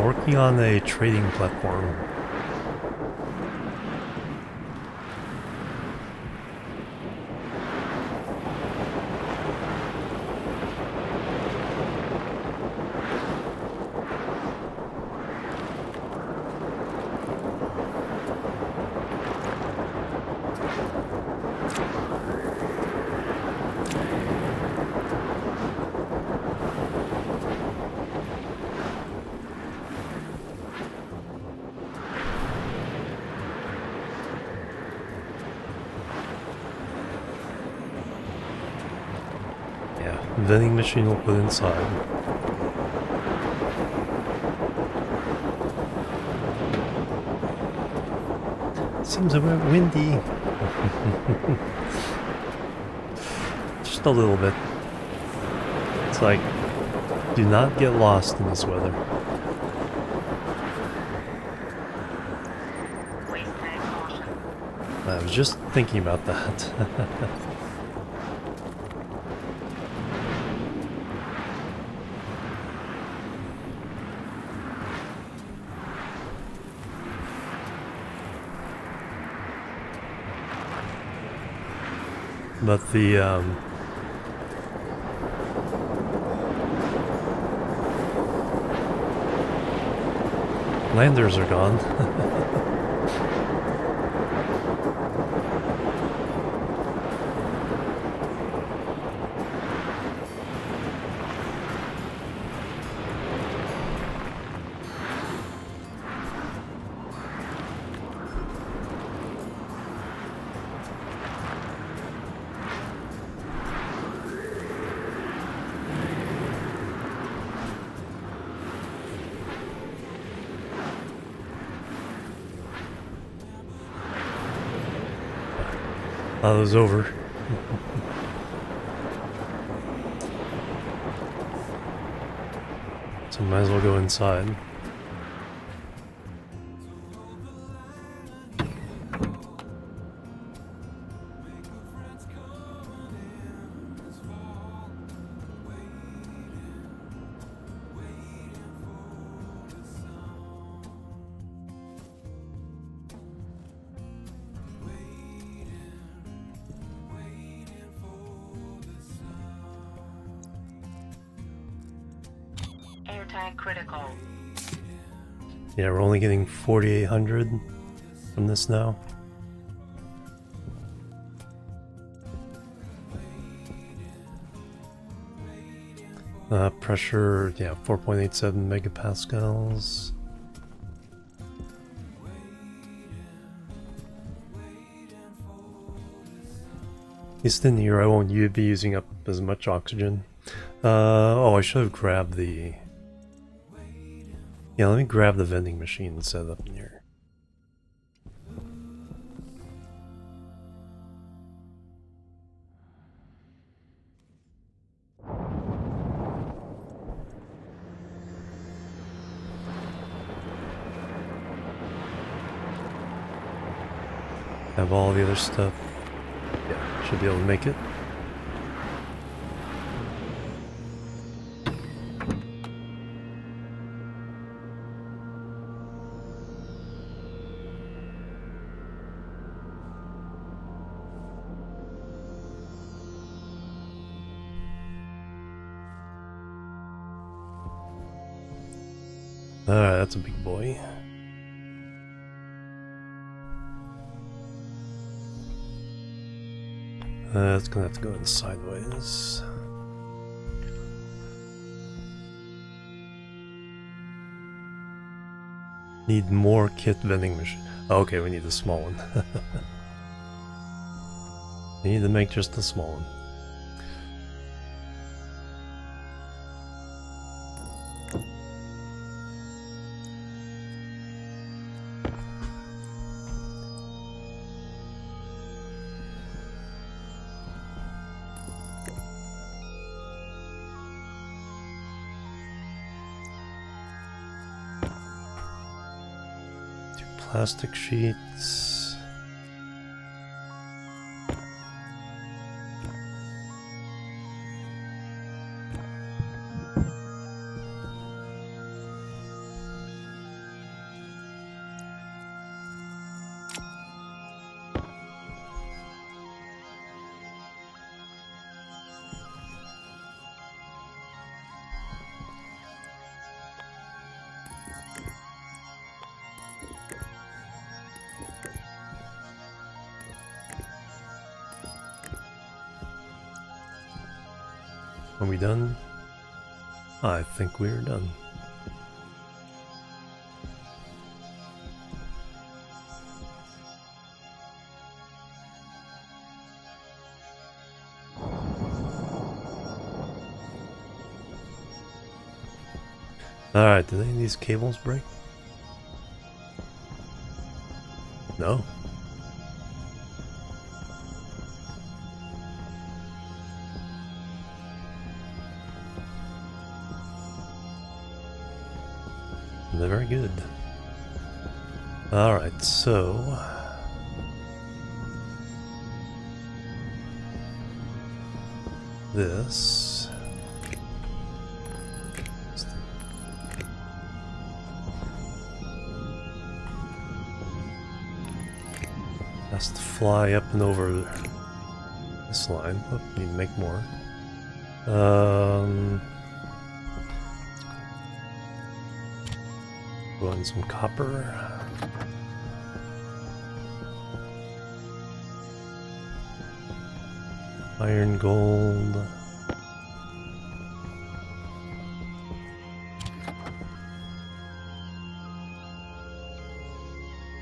Working on a trading platform. Vending machine will put inside. Seems a bit windy. Just a little bit. It's like, do not get lost in this weather. Waste tank caution. I was just thinking about that. But the landers are gone. Thought it was over. So might as well go inside. Air tank critical. Yeah, we're only getting 4,800 from this now. Pressure, yeah, 4.87 megapascals. At least in here, I won't be using up as much oxygen. Oh, I should have grabbed the... Yeah, let me grab the vending machine and set it up in here. Have all the other stuff. Yeah, should be able to make it. Alright, that's a big boy. It's gonna have to go in sideways. Need more kit vending machine. Oh, okay, we need a small one. We need to make just a small one. Plastic sheets. Are we done? I think we're done. Alright, did any of these cables break? No. They're very good. Alright, so... this... has to fly up and over this line. Oh, need to make more. Go on some copper. Iron, gold.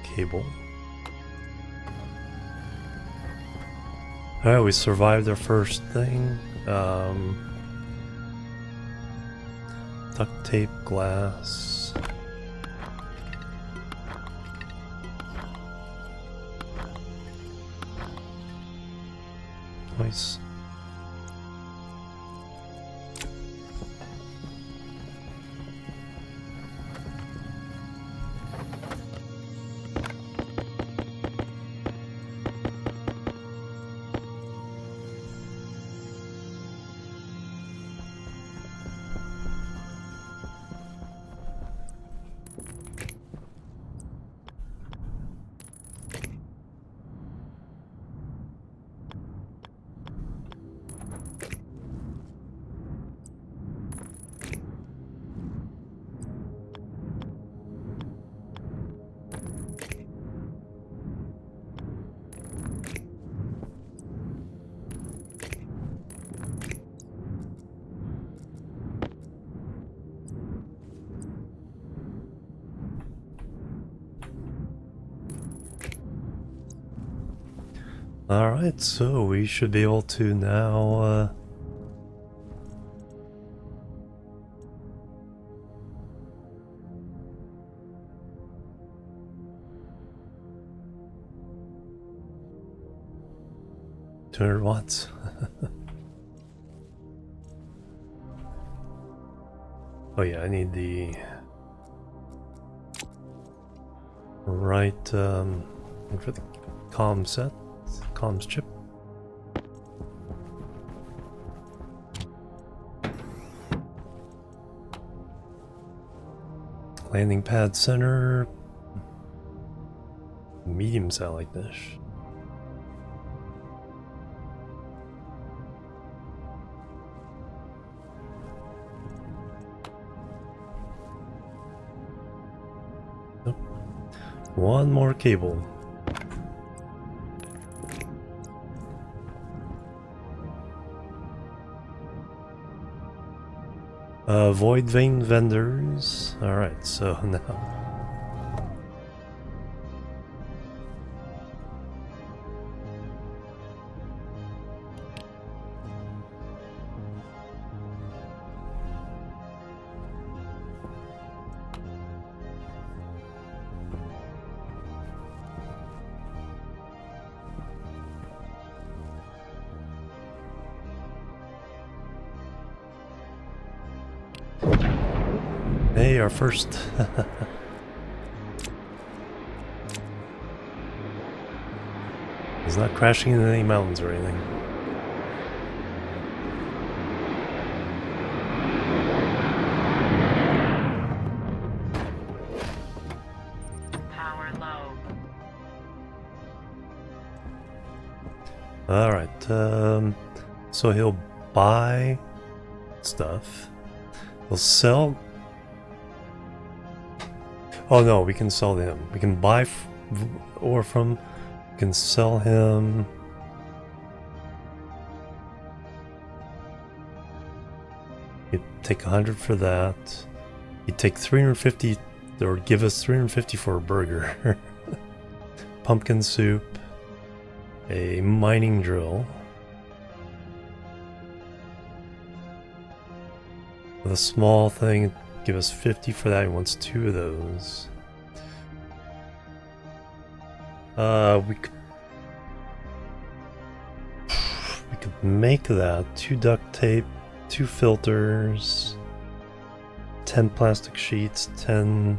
Cable. Alright, we survived our first thing. Duct tape, glass. Nice. Alright, so we should be able to now $200 watts. Oh yeah, I need the right for the comms chip. Landing pad center, medium satellite dish. Nope. One more cable. Void vein vendors. Alright, so now. Hey, our first. It's not crashing into any mountains or anything. Power low. Alright, so he'll buy stuff. He'll sell. Oh no, we can sell to him. We can buy ore from. We can sell him. He'd take 100 for that. He'd take 350, or give us 350 for a burger. Pumpkin soup. A mining drill. With a small thing, give us 50 for that. He wants 2 of those. We could make that 2 duct tape, 2 filters, 10 plastic sheets, 10.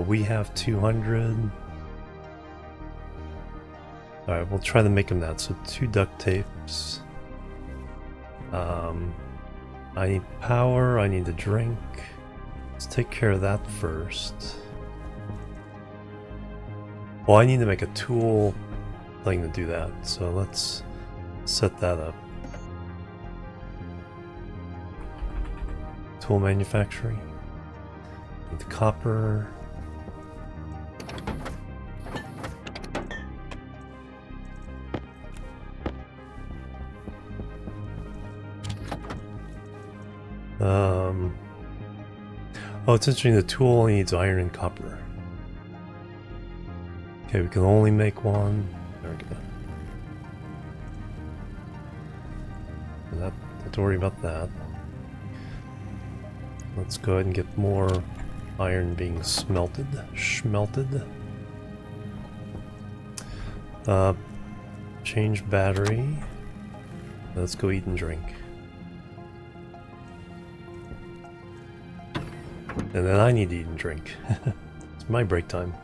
We have 200. Alright, we'll try to make them that. So 2 duct tapes. I need power, I need a drink. Let's take care of that first. Well, I need to make a tool thing to do that, so let's set that up. Tool manufacturing. Need the copper. Oh, it's interesting, the tool only needs iron and copper. Okay, we can only make one. There we go. Not have to worry about that. Let's go ahead and get more iron being smelted. Change battery. Let's go eat and drink. And then I need to eat and drink. It's my break time.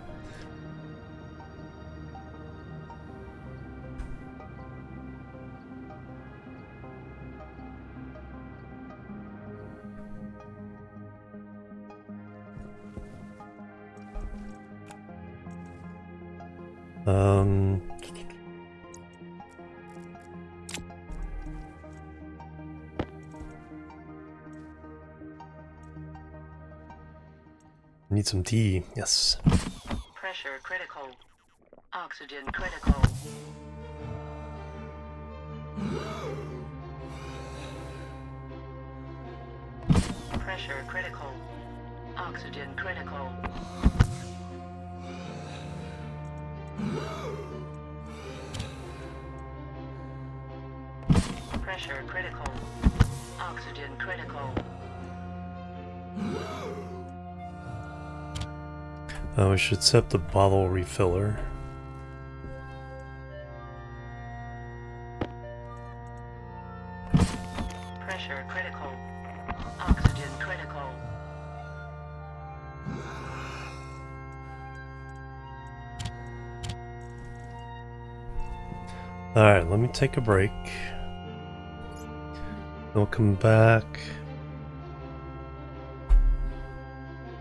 Need some tea, yes. Pressure critical. Oxygen critical. Pressure critical. Oxygen critical. Pressure critical. Oxygen critical. We should set the bottle refiller. Pressure critical. Oxygen critical. Alright, let me take a break. We'll come back.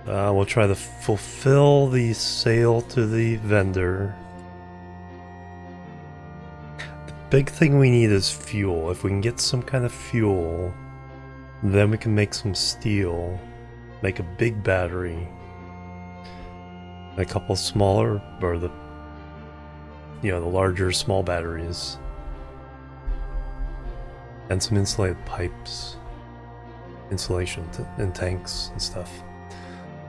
We'll try to fulfill the sale to the vendor. The big thing we need is fuel. If we can get some kind of fuel, then we can make some steel, make a big battery, a couple smaller, or the larger small batteries, and some insulated pipes, insulation and tanks and stuff.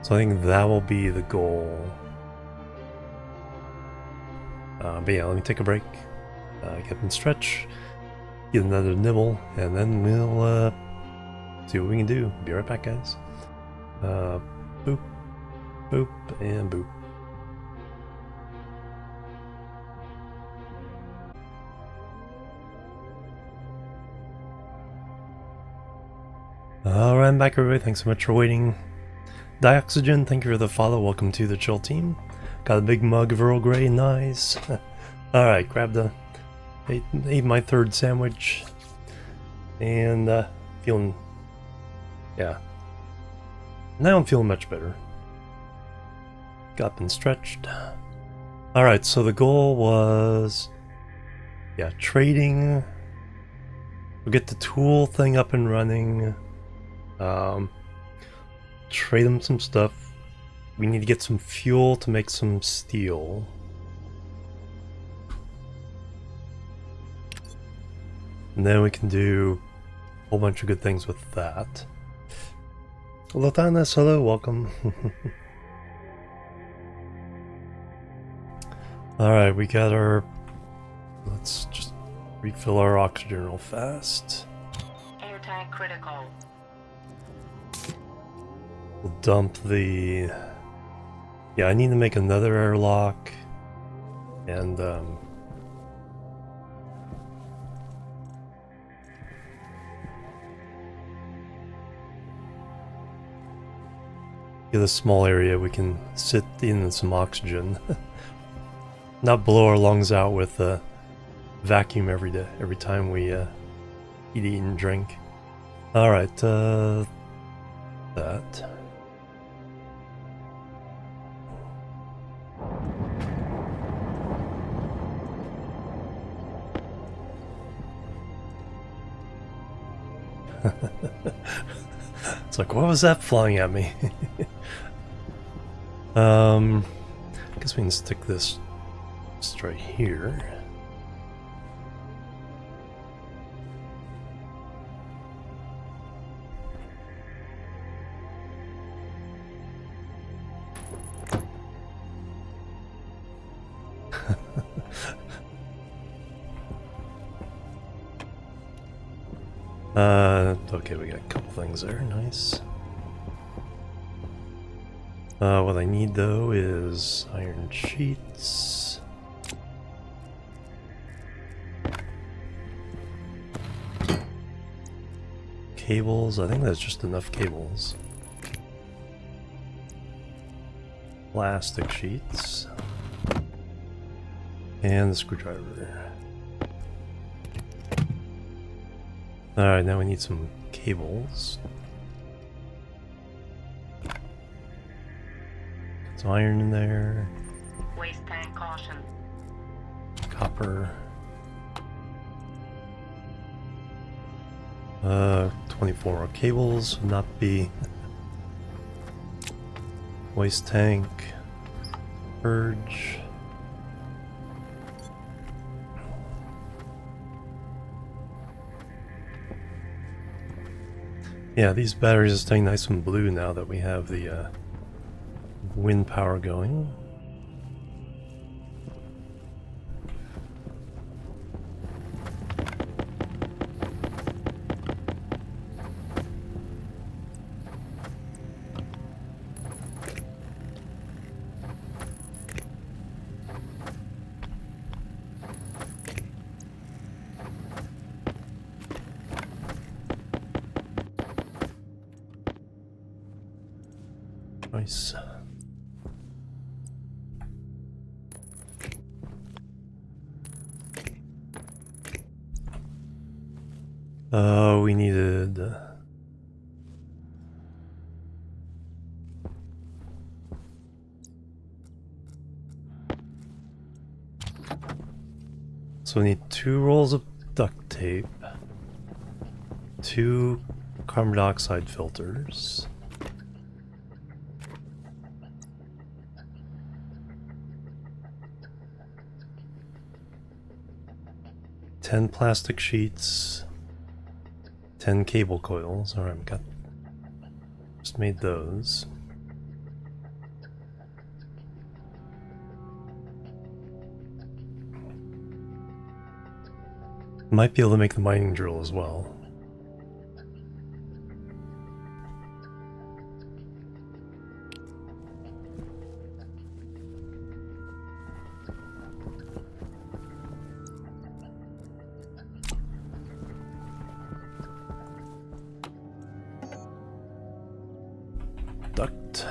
So I think that will be the goal. But yeah, let me take a break, get and stretch, get another nibble, and then we'll see what we can do. Be right back, guys. Boop, boop, and boop. Alright, I'm back, everybody. Thanks so much for waiting. Dioxygen, thank you for the follow. Welcome to the chill team. Got a big mug of Earl Grey, nice. Alright, ate my third sandwich. And feeling, yeah. Now I'm feeling much better. Got up and stretched. Alright, so the goal was, yeah, trading. We'll get the tool thing up and running. Trade them some stuff. We need to get some fuel to make some steel. And then we can do a whole bunch of good things with that. Lotanas, hello, welcome. Alright, we got our... Let's just refill our oxygen real fast. Air tank critical. We'll dump the... Yeah, I need to make another airlock. And, get a small area we can sit in some oxygen. Not blow our lungs out with a vacuum every time we eat and drink. Alright, that. It's like, what was that flying at me? I guess we can stick this just right here. Okay, we got a couple things there, nice. What I need though is iron sheets. Cables, I think that's just enough cables. Plastic sheets. And the screwdriver. Alright, now we need some cables. Some iron in there. Waste tank caution. Copper. 24 more cables would not be. Waste tank. Purge. Yeah, these batteries are staying nice and blue now that we have the wind power going. Nice. We needed... so we need 2 rolls of duct tape, 2 carbon dioxide filters, 10 plastic sheets, 10 cable coils. Alright, we got... just made those. Might be able to make the mining drill as well. Duct.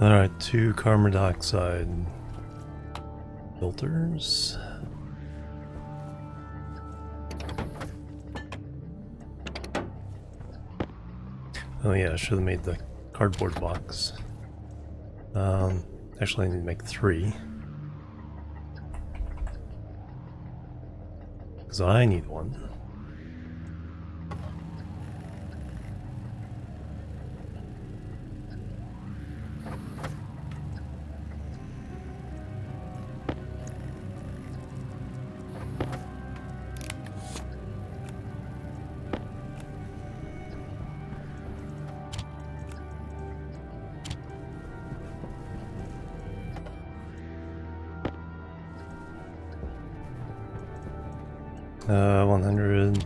Alright, 2 carbon dioxide filters. Oh yeah, I should have made the cardboard box. Actually I need to make 3. Because I need 1.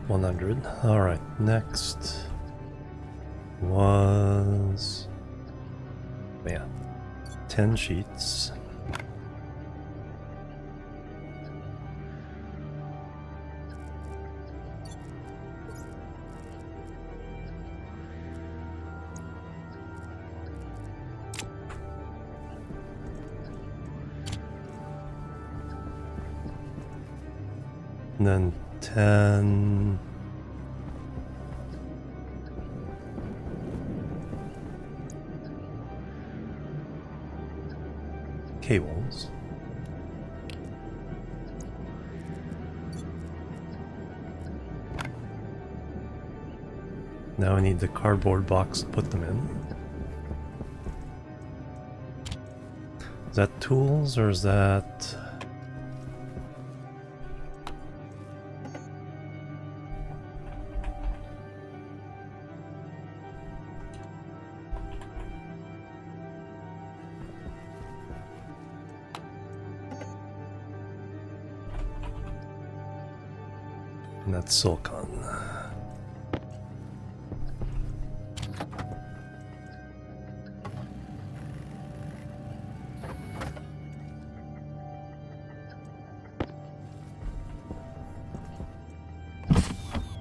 $100. Alright, next was... yeah, 10 sheets. And then 10 cables. Now I need the cardboard box to put them in. Is that tools or is that... and that's silicon.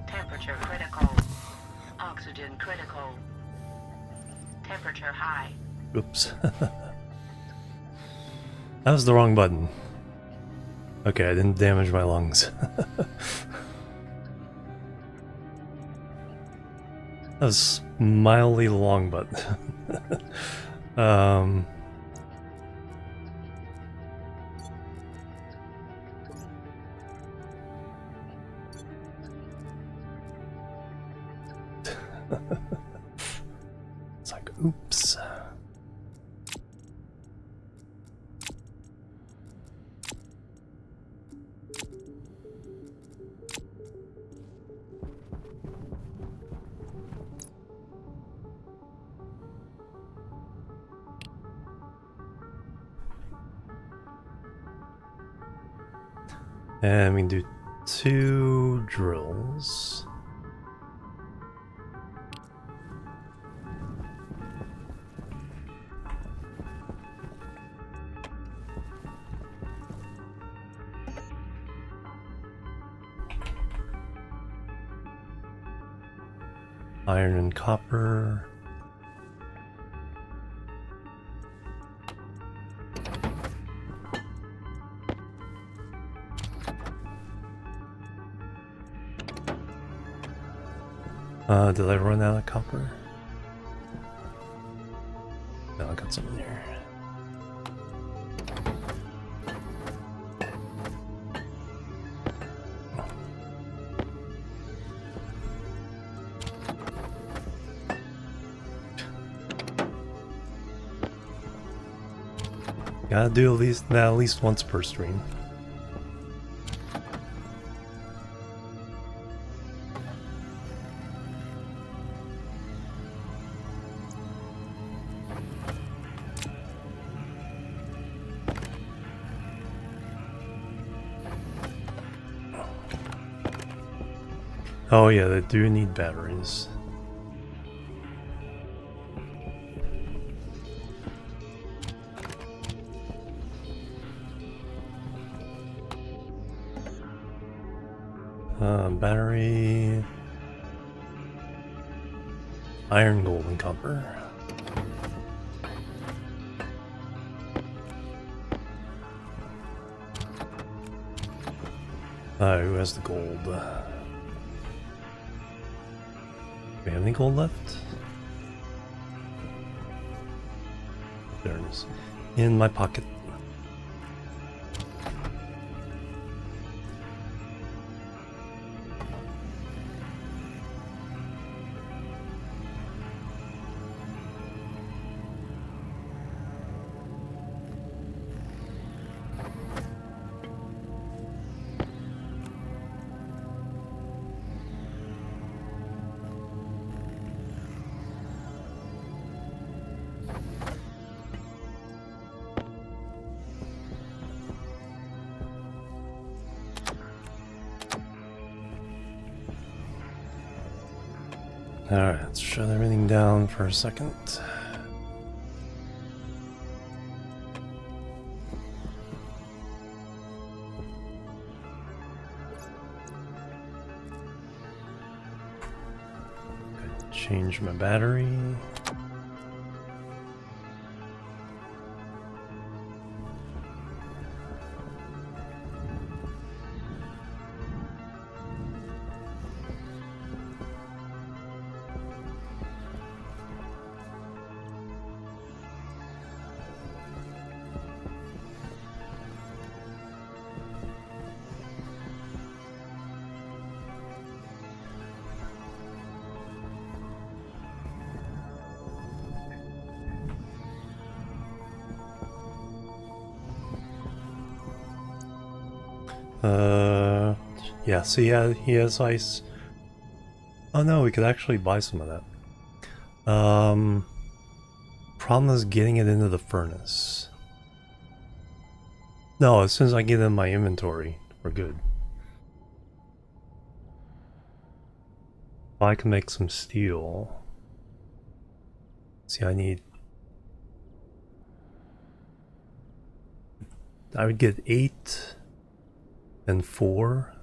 Temperature critical. Oxygen critical. Temperature high. Oops. That was the wrong button. Okay, I didn't damage my lungs. That was mildly long, but it's like, oops. And we can do 2 drills. Iron and copper. Did I run out of copper? No, I got some in here. Gotta do at least once per stream. Oh yeah, they do need batteries. Battery... Iron, gold, and copper. Who has the gold? Do we have any gold left? There it is. In my pocket. Alright, let's shut everything down for a second. Change my battery. Yeah, so yeah, he has ice. Oh no, we could actually buy some of that. Problem is getting it into the furnace. No, as soon as I get it in my inventory, we're good. If I can make some steel. See, I would get 8 and 4.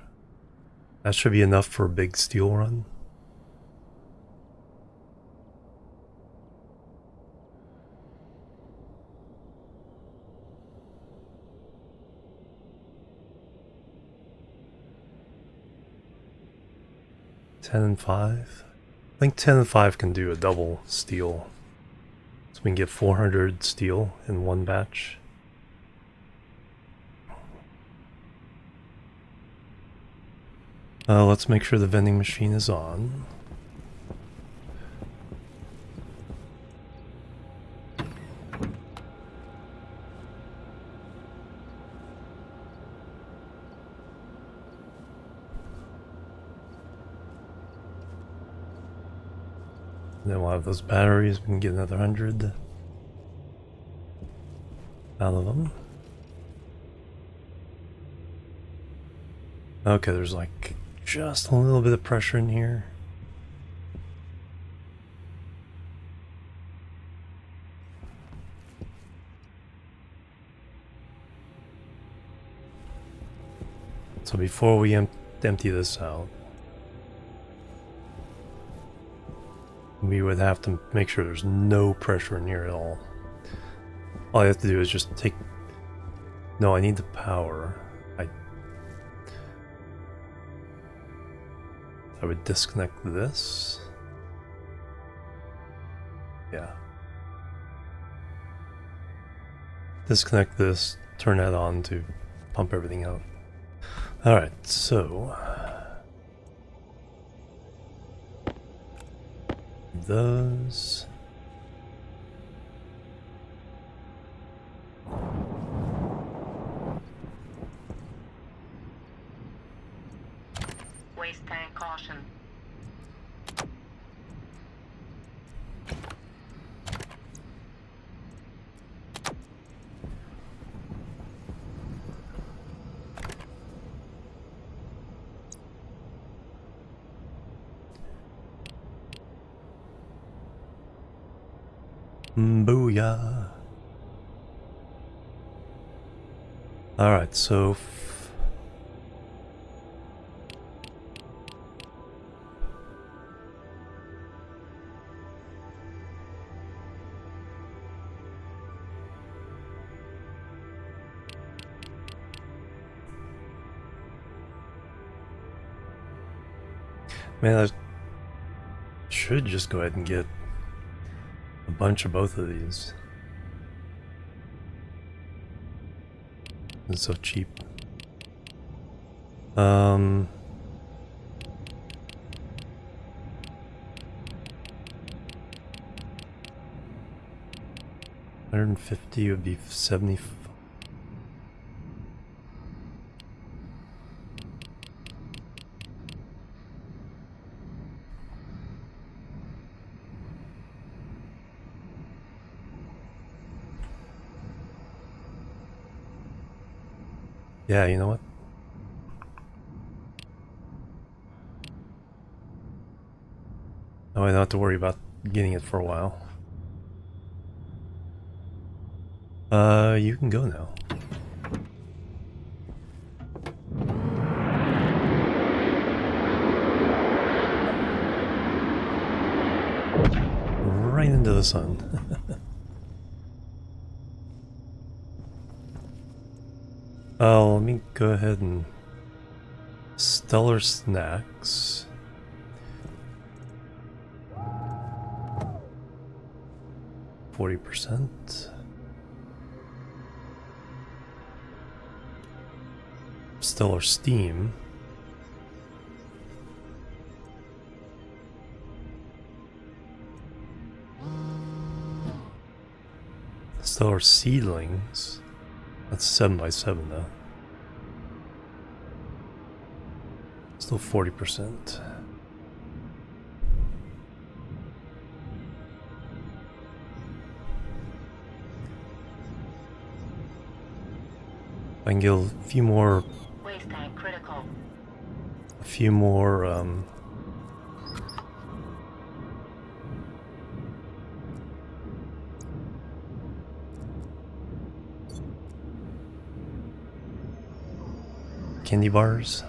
That should be enough for a big steel run. 10 and 5. I think 10 and 5 can do a double steel. So we can get 400 steel in one batch. Let's make sure the vending machine is on. Then we'll have those batteries. We can get another 100 out of them. Okay, there's like just a little bit of pressure in here. So before we empty this out, we would have to make sure there's no pressure in here at all. All I have to do is just take... No, I need the power. I would disconnect this. Yeah. Disconnect this, turn that on to pump everything out. Alright, so... those... Waste tank caution. Booyah. Alright, so... Man, I should just go ahead and get a bunch of both of these. It's so cheap. $150 would be 70. Yeah, you know what? Now I don't have to worry about getting it for a while. You can go now. Right into the sun. Let me go ahead and... Stellar Snacks. %. Stellar Steam. Stellar Seedlings. That's 7x7 though. Still 40%. I can get a few more. Waste tank critical. A few more. Candy bars.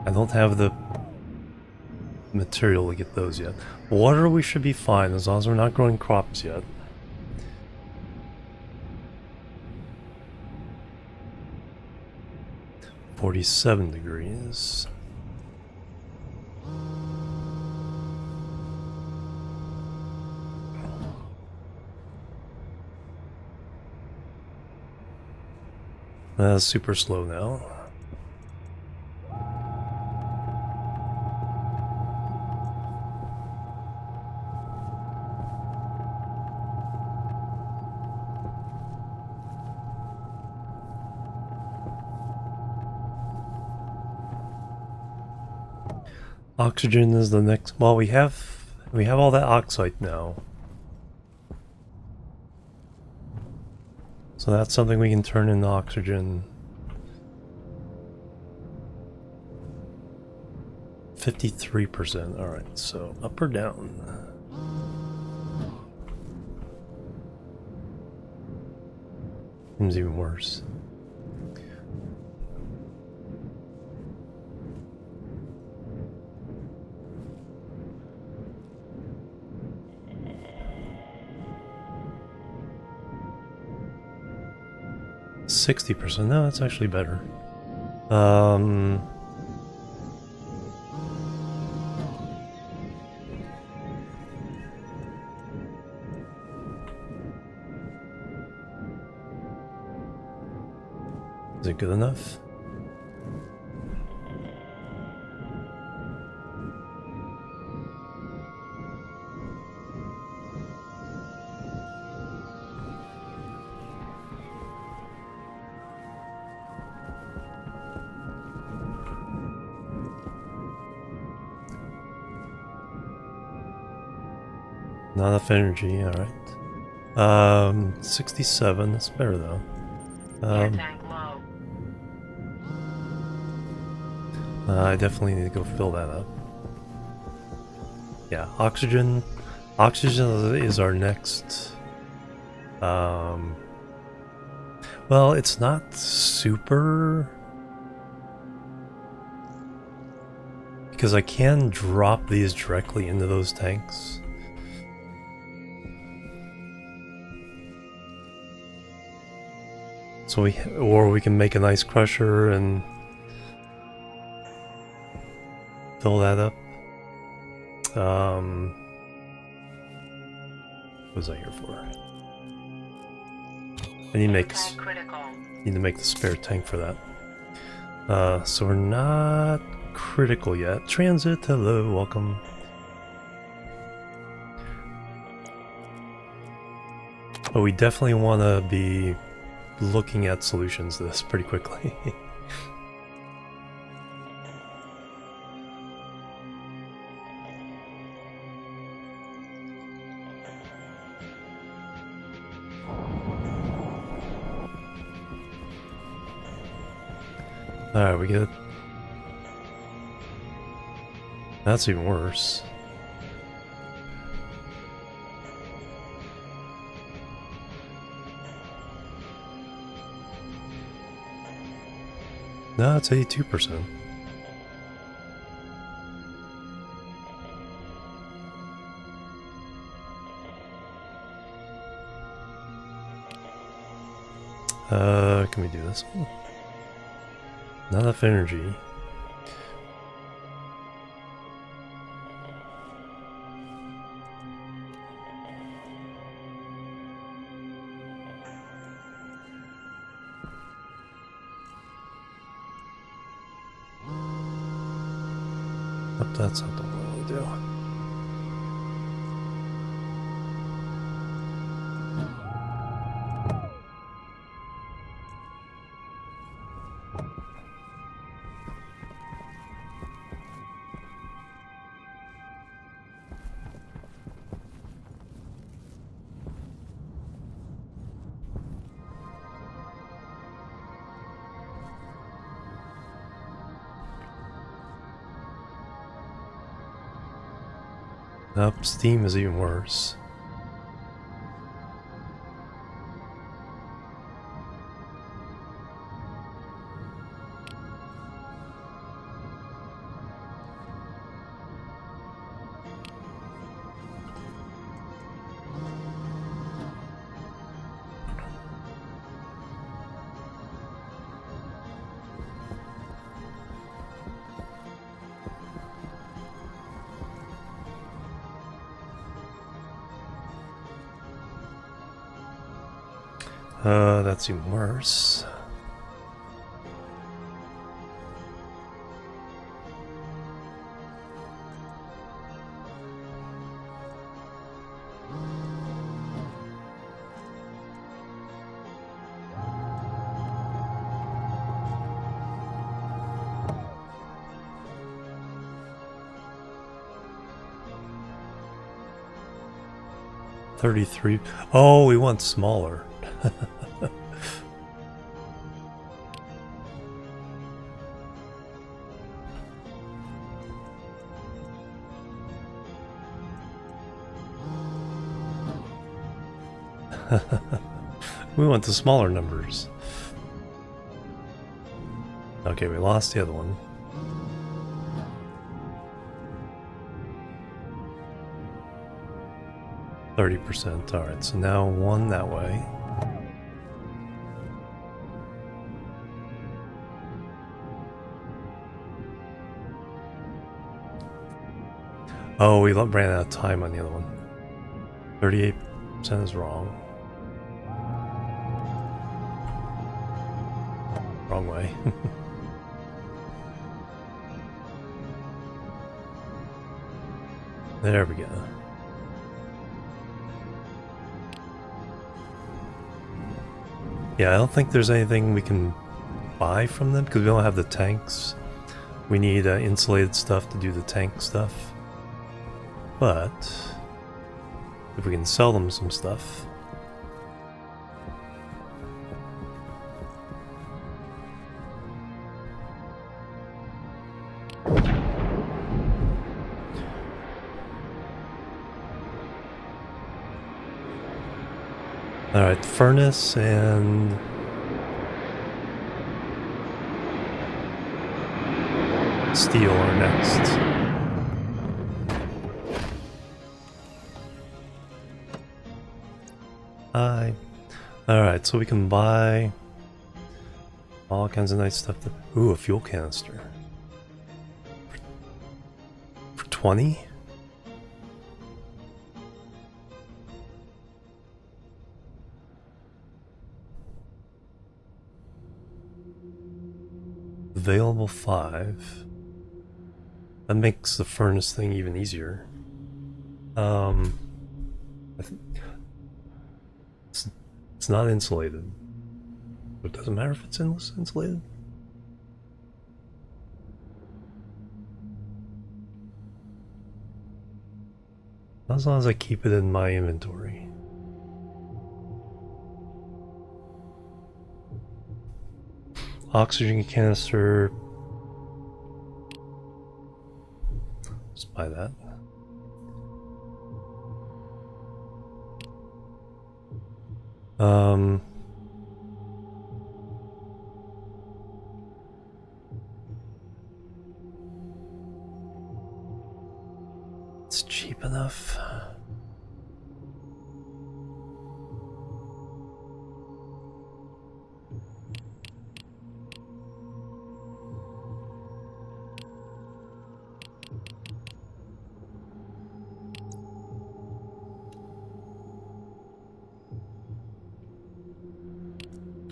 I don't have the material to get those yet. Water we should be fine as long as we're not growing crops yet. 47 degrees. That's super slow now. Oxygen is the next. Well, we have all that oxide now, so that's something we can turn into oxygen. 53%. All right, so up or down? Seems even worse. %. No, that's actually better. Is it good enough? Not enough energy, alright. 67, that's better though. Air tank low. I definitely need to go fill that up. Yeah, oxygen. Oxygen is our next. Well, it's not super. Because I can drop these directly into those tanks. So we can make an ice crusher and fill that up. What was I here for? I need to make the spare tank for that. So we're not critical yet. Transit, hello, welcome. But we definitely want to be looking at solutions to this pretty quickly. Alright, we get it. That's even worse. No, it's 82%. Can we do this one? Not enough energy. Nope, that's not the one I want to do. Nope, steam is even worse. That's even worse. $33. Oh, we want smaller. We want the smaller numbers. Okay, we lost the other one. %. Alright, so now one that way. Oh, we ran out of time on the other one. 38% is wrong. Wrong way. There we go. Yeah, I don't think there's anything we can buy from them because we don't have the tanks. We need insulated stuff to do the tank stuff. But if we can sell them some stuff. Alright, furnace and steel are next. Hi. Alright, so we can buy all kinds of nice stuff. Ooh, a fuel canister. For 20? Available 5. That makes the furnace thing even easier. It's not insulated. But it doesn't matter if it's insulated. As long as I keep it in my inventory. Oxygen canister. Let's buy that. It's cheap enough.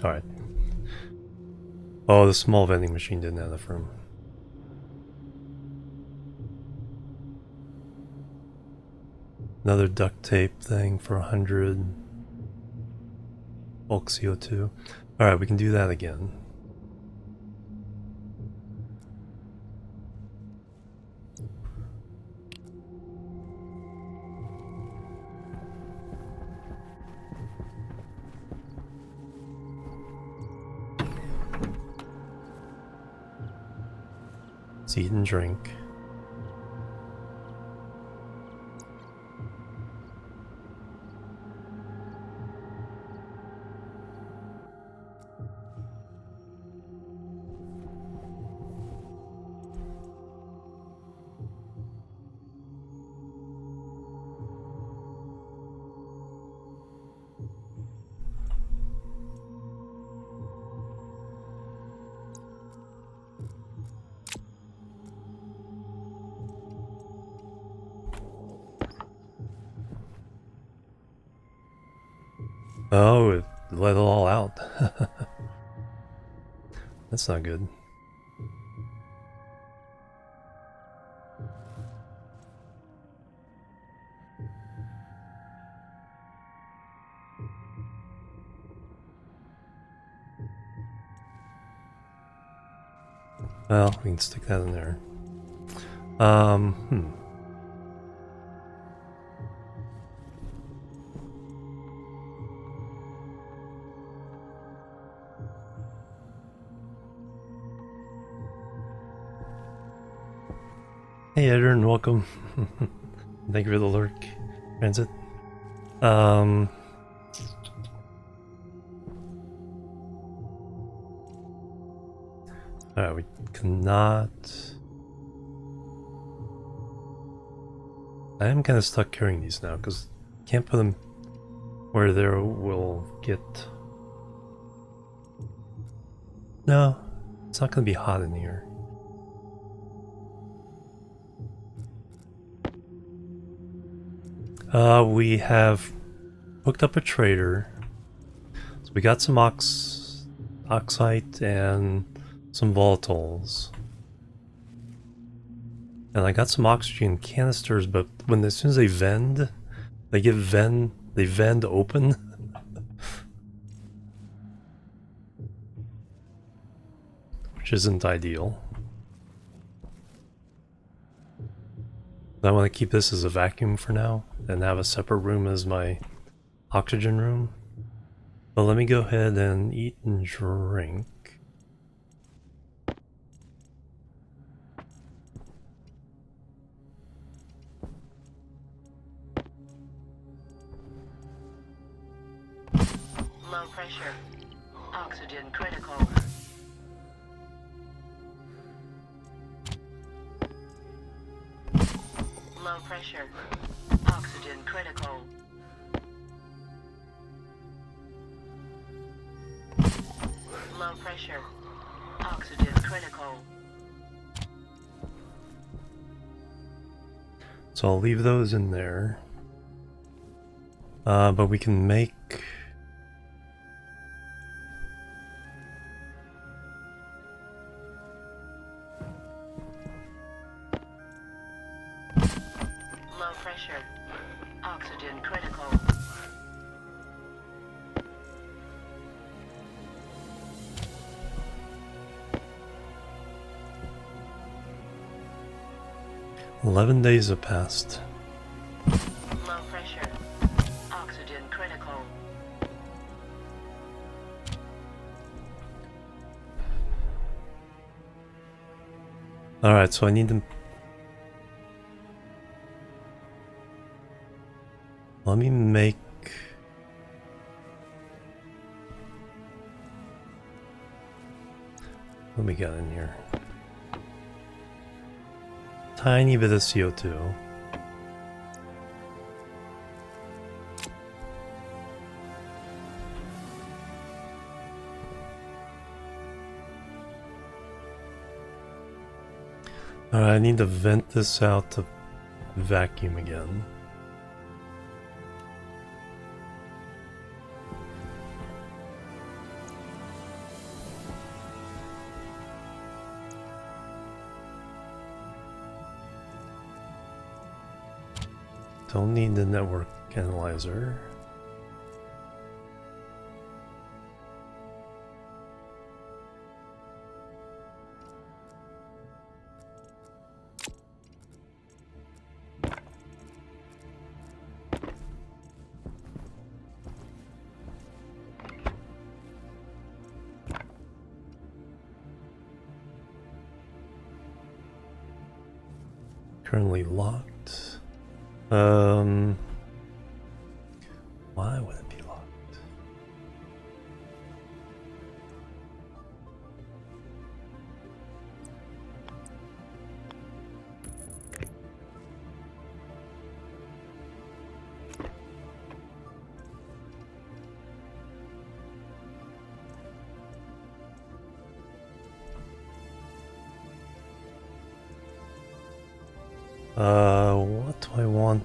Alright. Oh, the small vending machine didn't have enough room. Another duct tape thing for 100. Bulk CO2. Alright, we can do that again. Let's eat and drink. Oh, let it all out. That's not good. Well, we can stick that in there. Hey Edern, welcome. Thank you for the lurk, Transit. Alright, we cannot... I am kind of stuck carrying these now, because can't put them where they will get... No, it's not going to be hot in here. We have hooked up a trader. So we got some oxite and some volatiles. And I got some oxygen canisters, but as soon as they vend, they vend open. Which isn't ideal. I want to keep this as a vacuum for now and have a separate room as my oxygen room. But let me go ahead and eat and drink. Low pressure. Oxygen critical. Low pressure. Oxygen critical. Low pressure. Oxygen critical. So I'll leave those in there. But we can make... Low pressure. Oxygen critical. "11 days have passed. Low pressure. Oxygen critical. Alright, so I need them... Let me make... What we got in here? Tiny bit of CO2. Alright, I need to vent this out to vacuum again. Don't need the network analyzer. Currently locked. Why would it be locked? What do I want?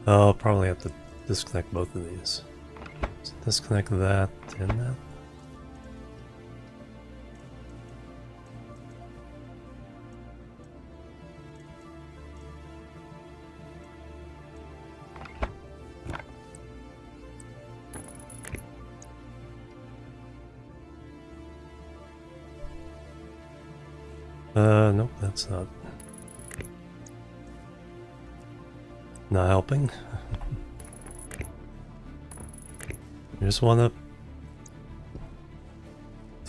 I'll probably have to disconnect both of these. So disconnect that and that. Nope, that's not helping. I just want to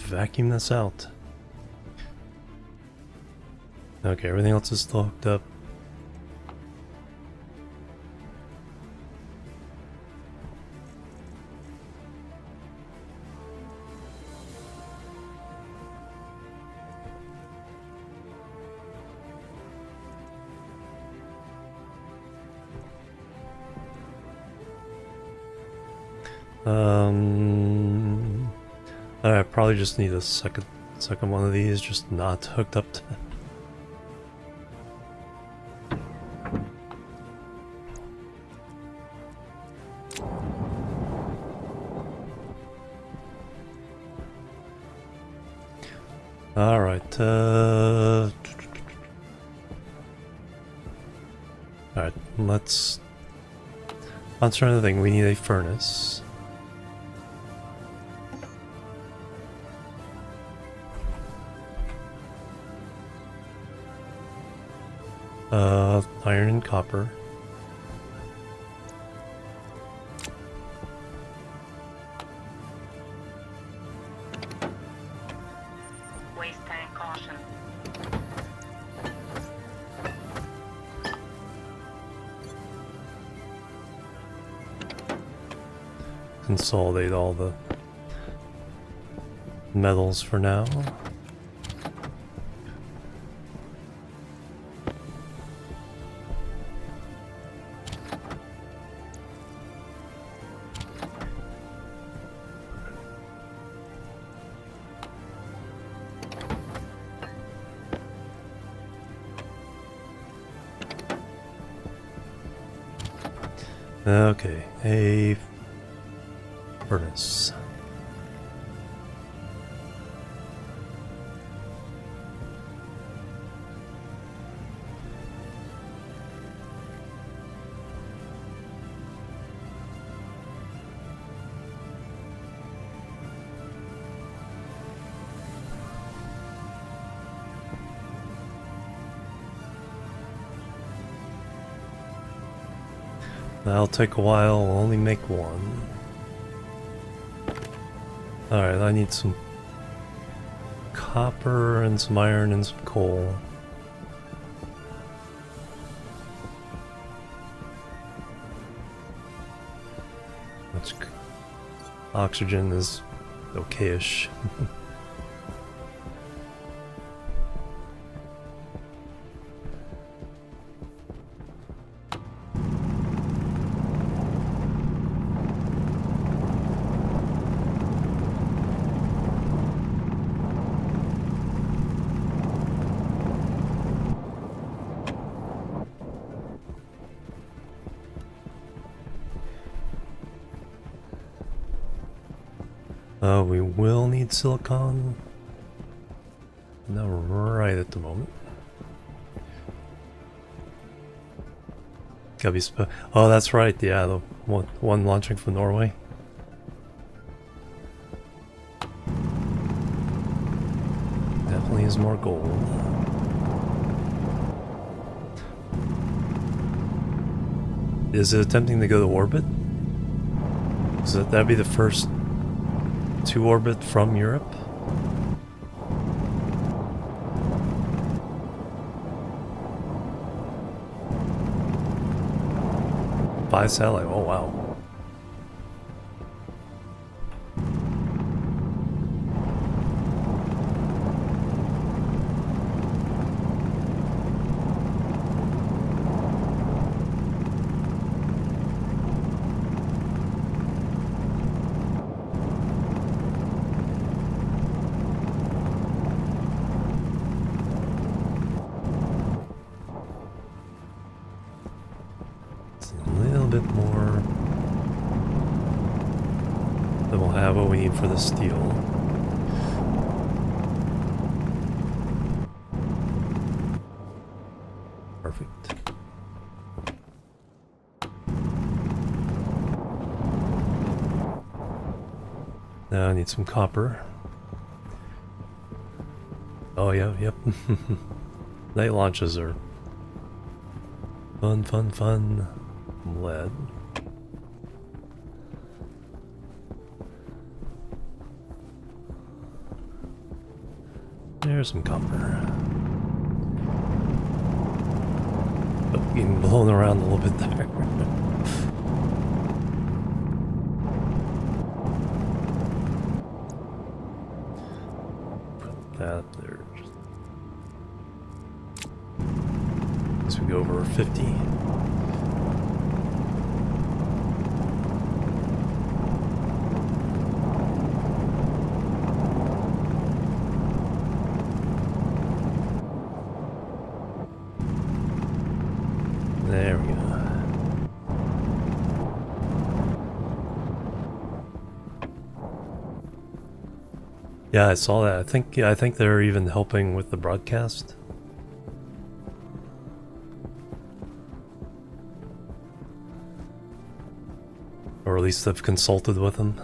vacuum this out. Okay, everything else is still hooked up. I probably just need a second one of these, just not hooked up to. All right. All right. Let's. Answer another thing. We need a furnace. Iron and copper. Waste tank caution. Consolidate all the metals for now. Okay, a furnace. That'll take a while, we'll only make one. Alright, I need some copper and some iron and some coal. Which oxygen is okay-ish. We will need silicon. Not right at the moment. Gotta be oh, that's right. Yeah, the one launching from Norway. Definitely is more gold. Is it attempting to go to orbit? That'd be the first to orbit from Europe? By satellite, oh wow. Bit more. Then we'll have what we need for the steel. Perfect. Now I need some copper. Oh yeah, yep. Night launches are fun, fun, fun. Lead. There's some copper. Oh, getting blown around a little bit there. Put that there. As we go over 50. There we go. Yeah, I saw that. I think they're even helping with the broadcast. Or at least I've consulted with them.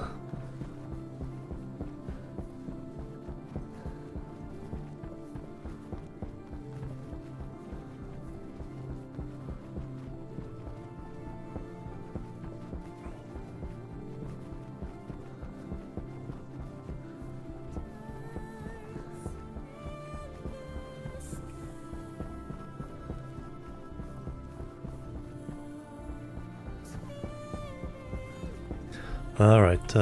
All right.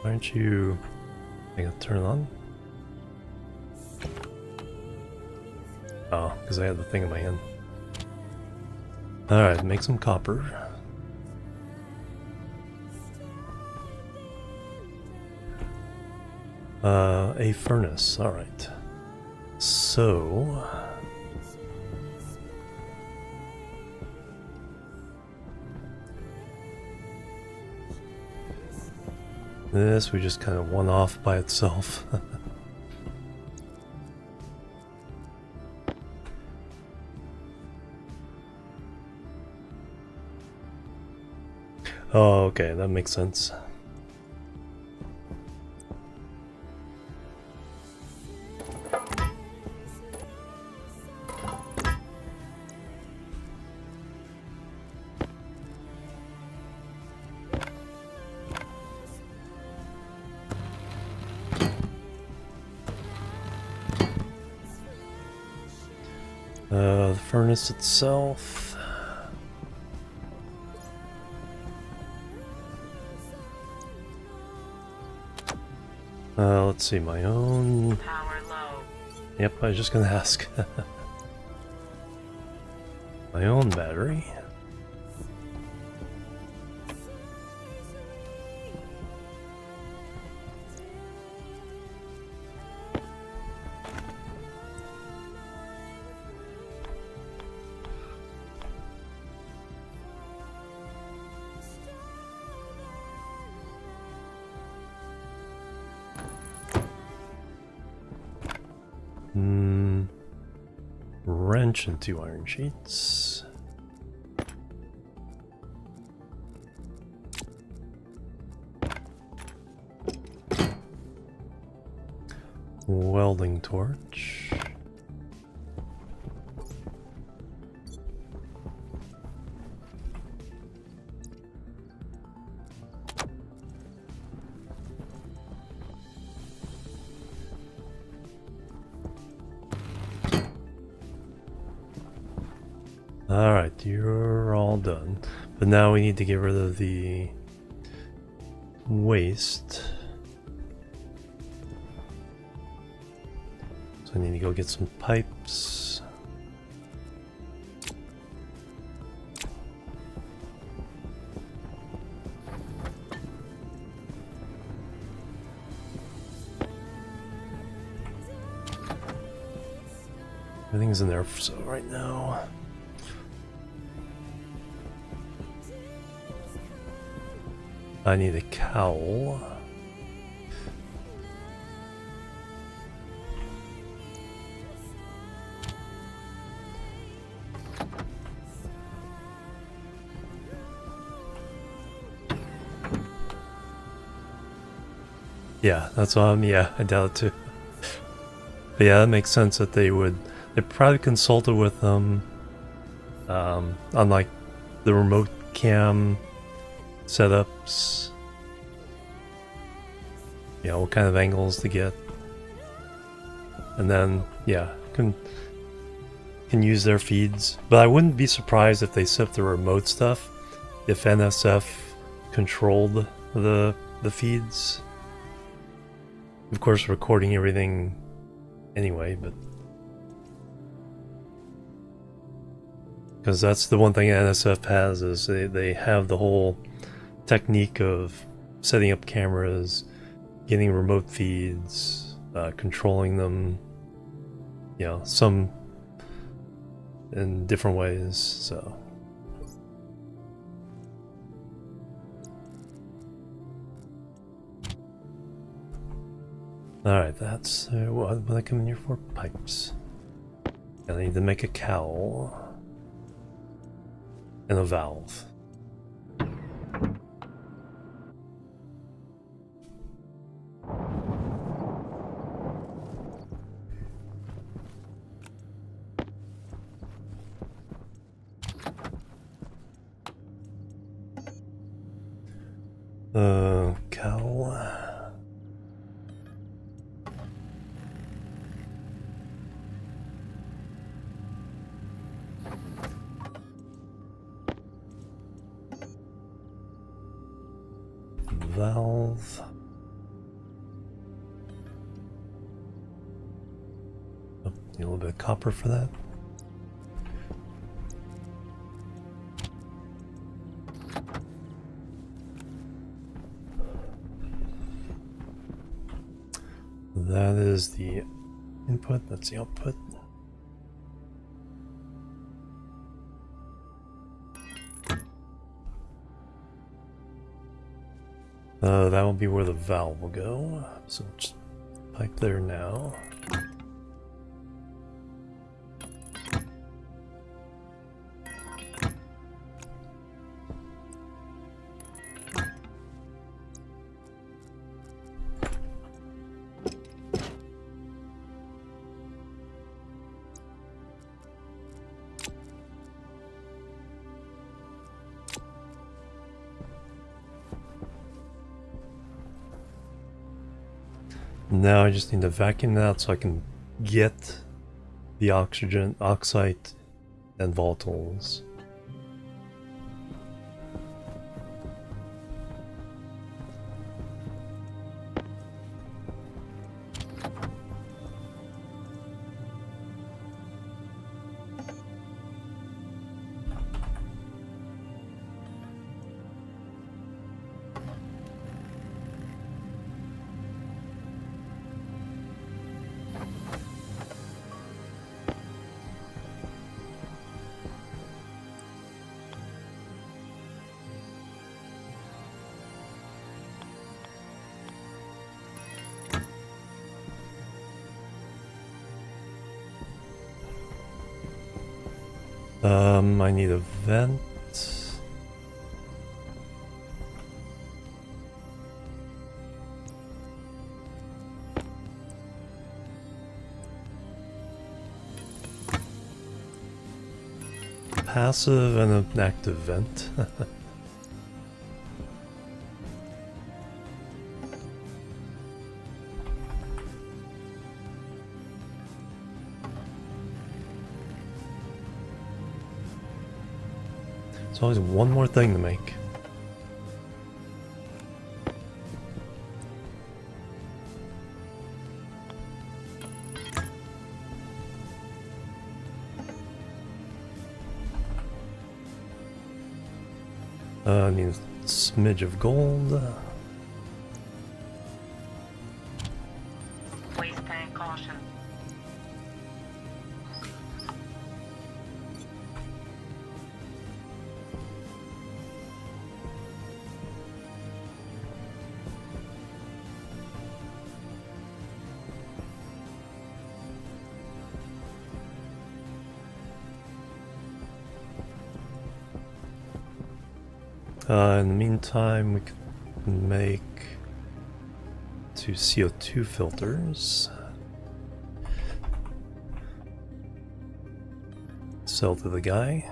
Aren't you? I gotta turn it on. Oh, because I had the thing in my hand. All right, make some copper. A furnace. All right. So. This we just kind of one off by itself. Oh, okay, that makes sense. The furnace itself. Let's see, my own. Power low. Yep, I was just gonna ask. My own battery. Wrench and 2 iron sheets. Welding torch. Alright, you're all done. But now we need to get rid of the waste. So I need to go get some pipes. Everything's in there so right now. I need a cowl. Yeah, that's yeah, I doubt it too. But yeah, that makes sense that they probably consulted with them on like the remote cam setups, you know, what kind of angles to get, and then yeah, can use their feeds. But I wouldn't be surprised if they set up the remote stuff if NSF controlled the feeds. Of course, recording everything anyway, but because that's the one thing NSF has, is they have the whole technique of setting up cameras, getting remote feeds, controlling them, you know, some in different ways. So alright, that's what I come in here for? Pipes. And I need to make a cowl and a valve. Cowl. Valve. Oh, need a little bit of copper for that. That is the input, that's the output. That will be where the valve will go. So just pipe there now. Now I just need to vacuum that out so I can get the oxygen, oxide, and volatiles. I need a vent. Passive and an active vent. There's always one more thing to make. I need a smidge of gold. Waste tank caution. In the meantime, we can make 2 CO2 filters. Sell to the guy.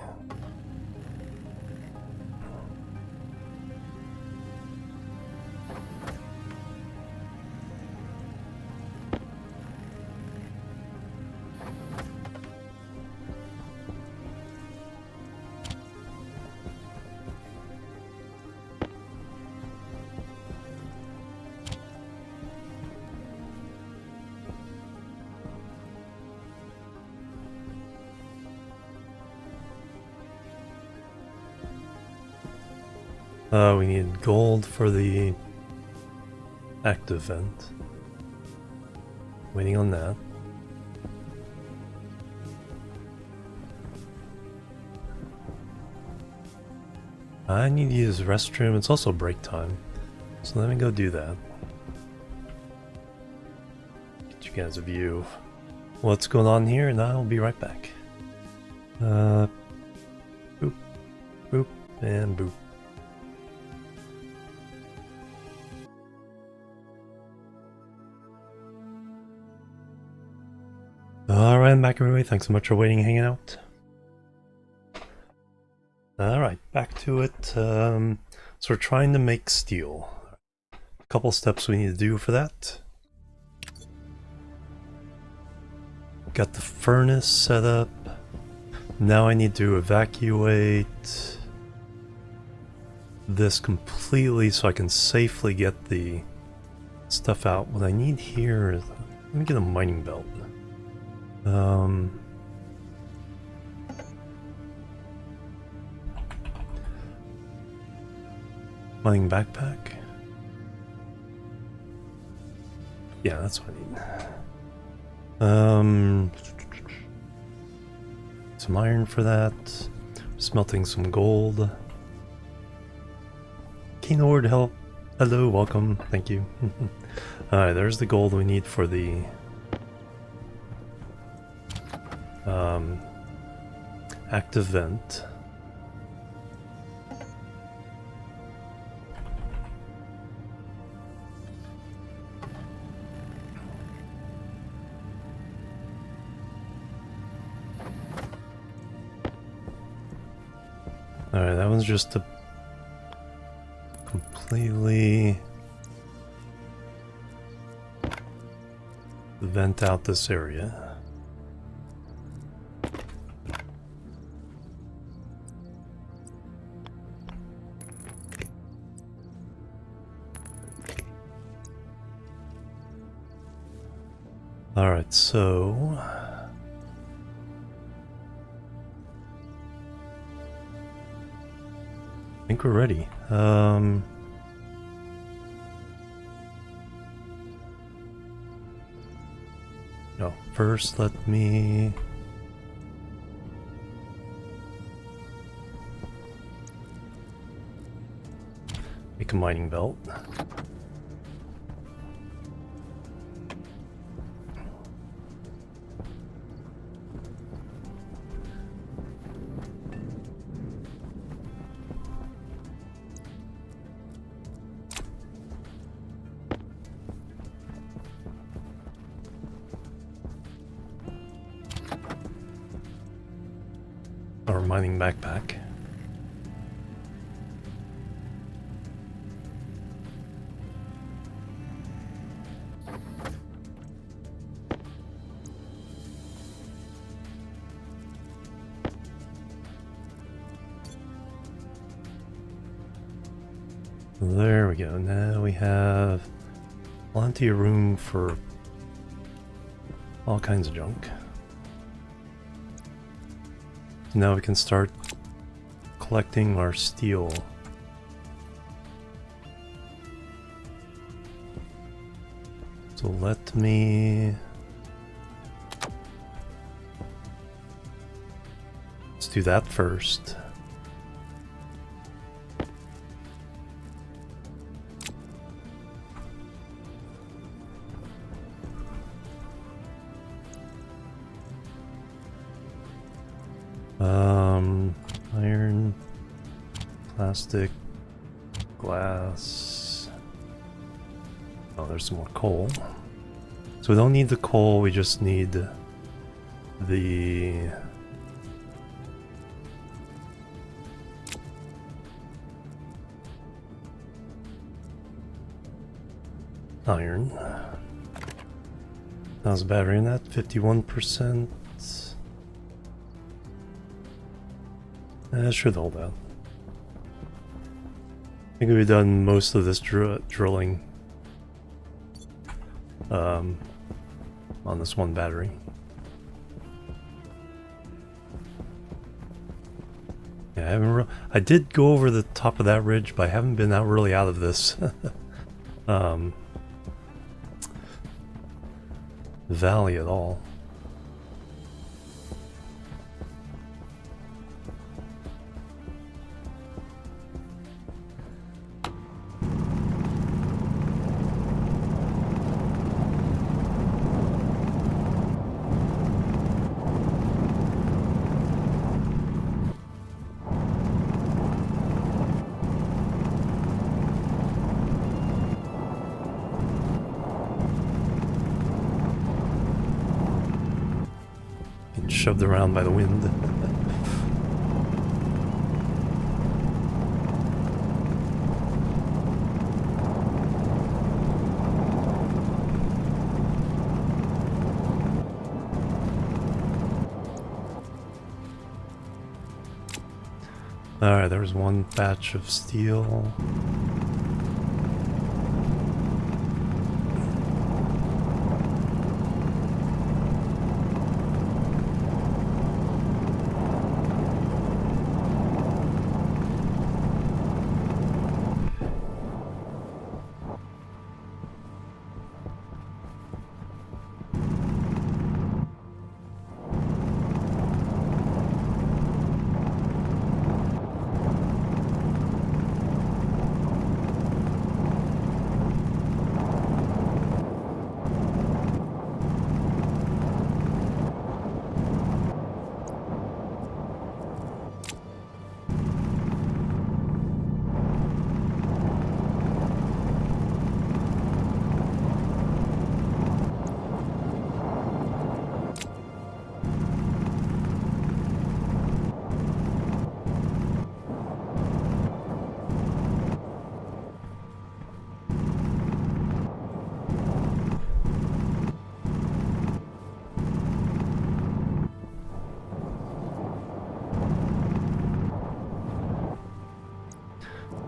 We need gold for the active vent. Waiting on that. I need to use the restroom. It's also break time. So let me go do that. Get you guys a view of what's going on here, and I'll be right back. Boop, boop, and boop. Alright, I'm back everybody. Thanks so much for waiting and hanging out. Alright, back to it. So we're trying to make steel. A couple steps we need to do for that. Got the furnace set up. Now I need to evacuate this completely so I can safely get the stuff out. What I need here is... let me get a mining belt. Mining backpack? Yeah, that's what I need. Some iron for that. Smelting some gold. Keynord, help. Hello, welcome. Thank you. Alright, there's the gold we need for the active vent. Alright, that one's just to completely vent out this area. Alright, so... I think we're ready. No, first let me... make a mining belt. Or mining backpack. There we go. Now we have plenty of room for all kinds of junk. Now we can start collecting our steel. So let me... let's do that first. Iron, plastic, glass. Oh, there's some more coal. So we don't need the coal, we just need the iron. How's the battery in that? 51%. That should hold out. I think we've done most of this drilling on this one battery. Yeah, I did go over the top of that ridge, but I haven't been really out of this valley at all. Shoved around by the wind. Alright, there's one batch of steel.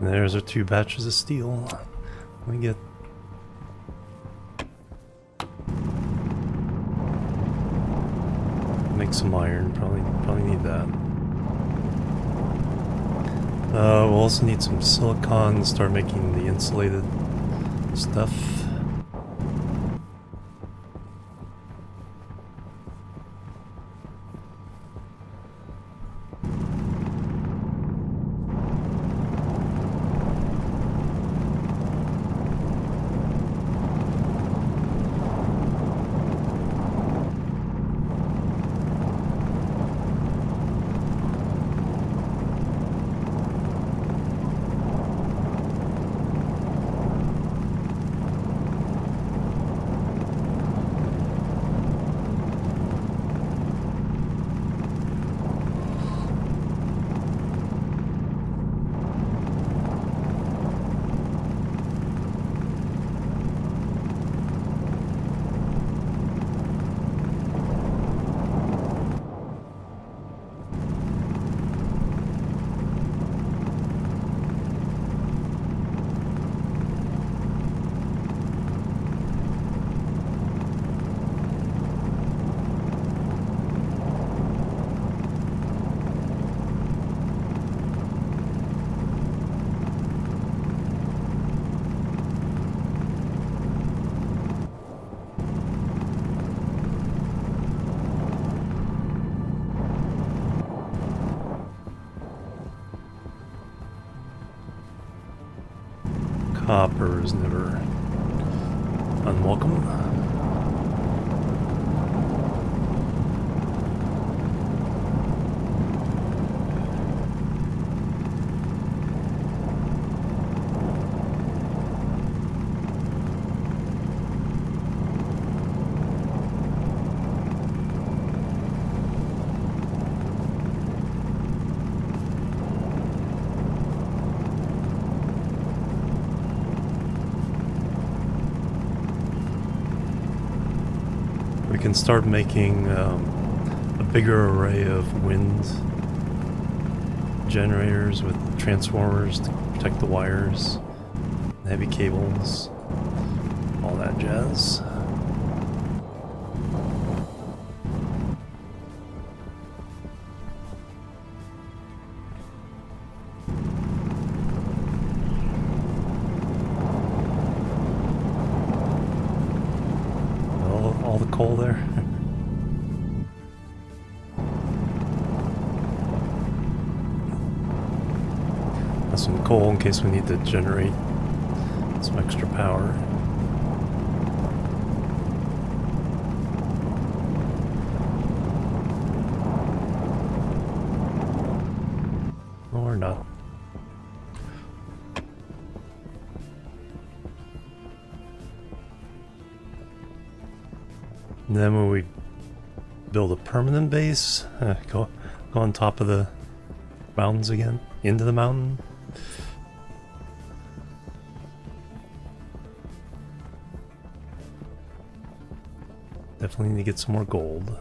And there's our 2 batches of steel. We get make some iron. Probably need that. We'll also need some silicon to start making the insulated stuff. Copper is never unwelcome. can start making a bigger array of wind generators with transformers to protect the wires, heavy cables, all that jazz. All the coal there. Some coal in case we need to generate some extra power. Or not. And then when we build a permanent base, go on top of the mountains again, into the mountain. Definitely need to get some more gold.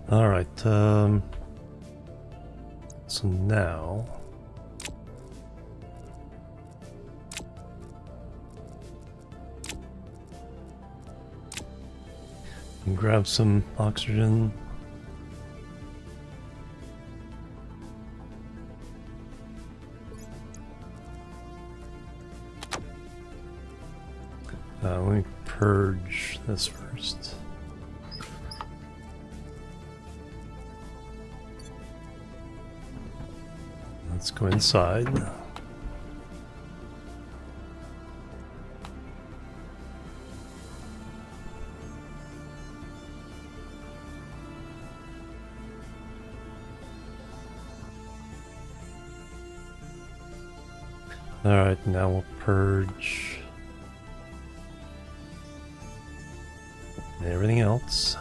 Alright, so now grab some oxygen. Let me purge this first. Let's go inside. Alright, now we'll purge everything else.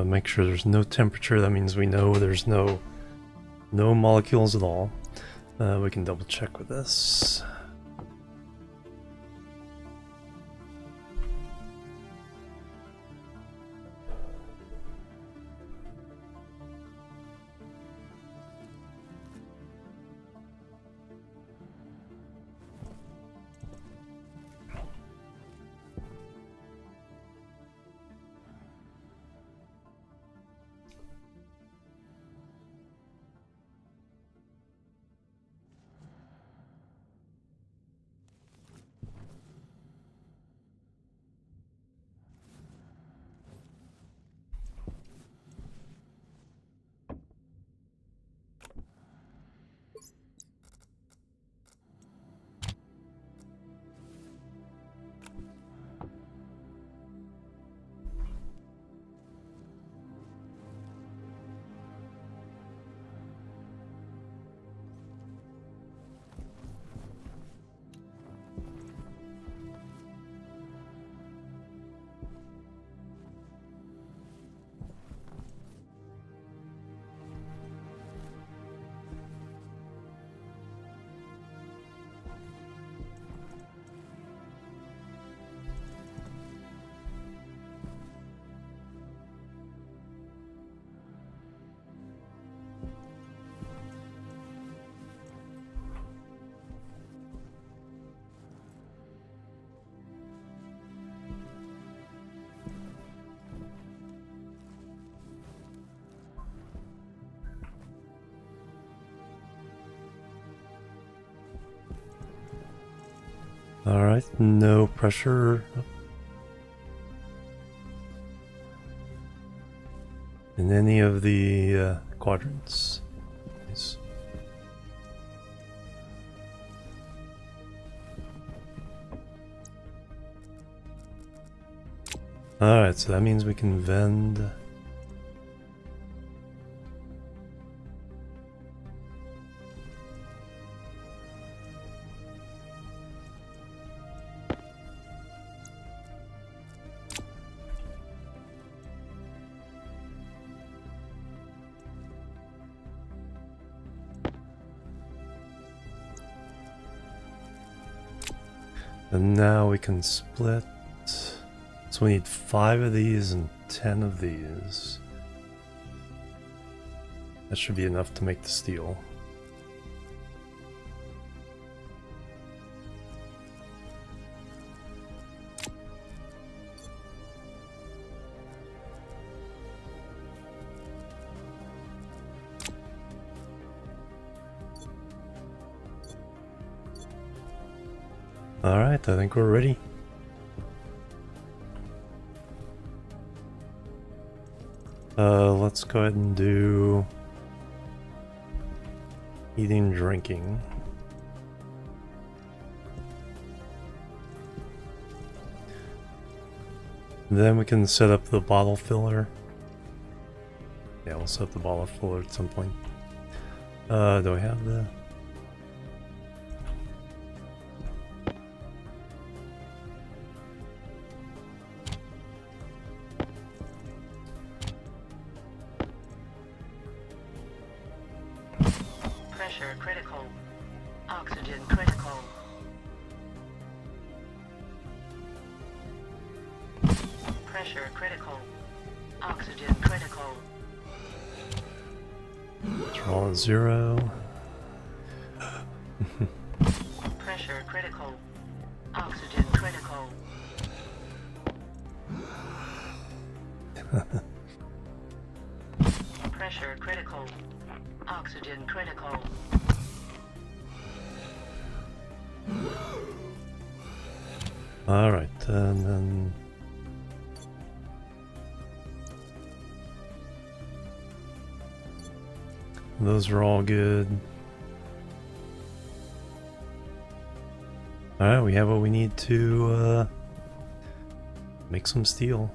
Make sure there's no temperature. That means we know there's no molecules at all. We can double check with this. Alright, no pressure in any of the quadrants. Nice. Alright, so that means we can vend. And now we can split. So we need 5 of these and 10 of these. That should be enough to make the steel. Alright, I think we're ready. Let's go ahead and do eating, drinking. Then we can set up the bottle filler. Yeah, we'll set up the bottle filler at some point. Do I have the... Pressure critical. Oxygen critical. Pressure critical. Oxygen critical. Draw 0. Pressure critical. Oxygen critical. Pressure critical. Oxygen critical. Alright, and then... Those are all good. Alright, we have what we need to make some steel.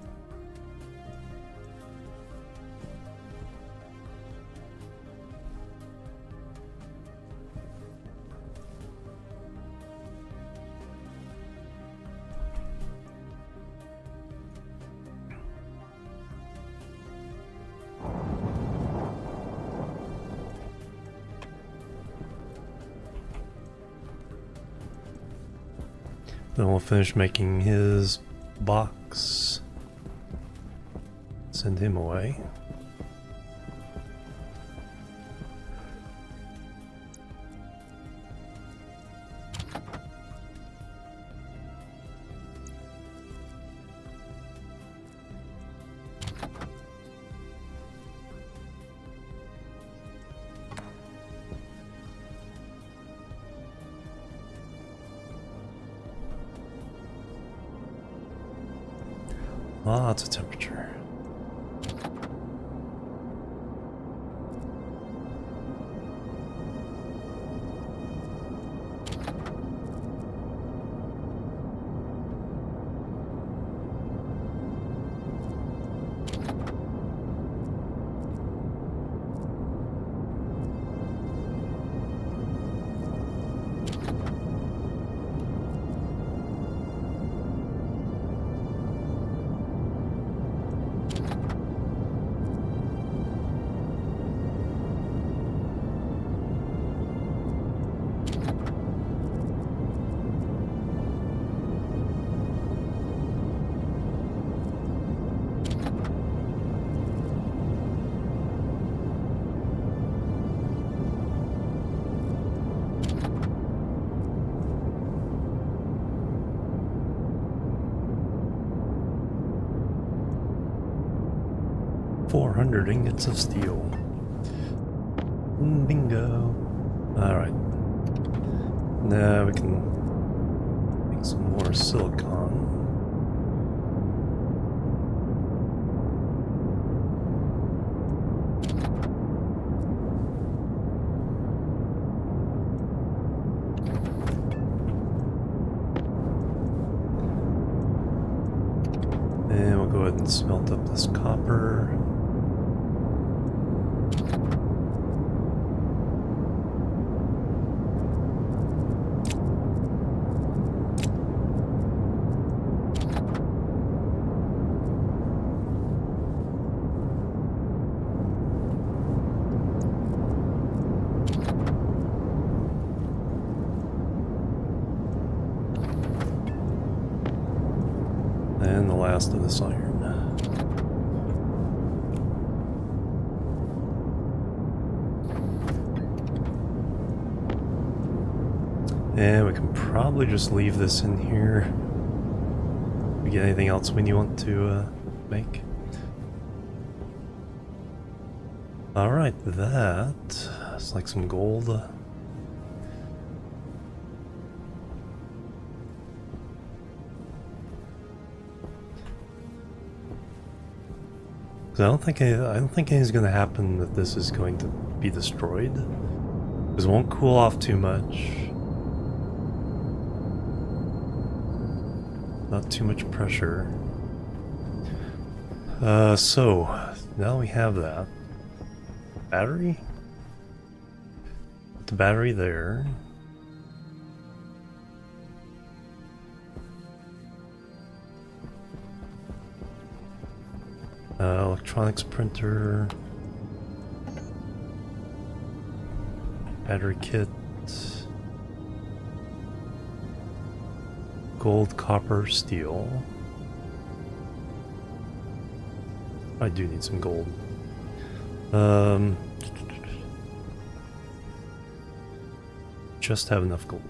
Then we'll finish making his box. Send him away. Lots of temperature. $400 ingots of steel. Bingo. Alright. Now we can make some more silicon. And we'll go smelt up this copper. And the last of this iron. And we can probably just leave this in here. We get anything else we want to make? Alright, that's like some gold. I don't think anything's going to happen that this is going to be destroyed. Because it won't cool off too much. Not too much pressure. So now we have that. Battery? Put the battery there. Electronics printer. Battery kit. Gold, copper, steel. I do need some gold. Just have enough gold.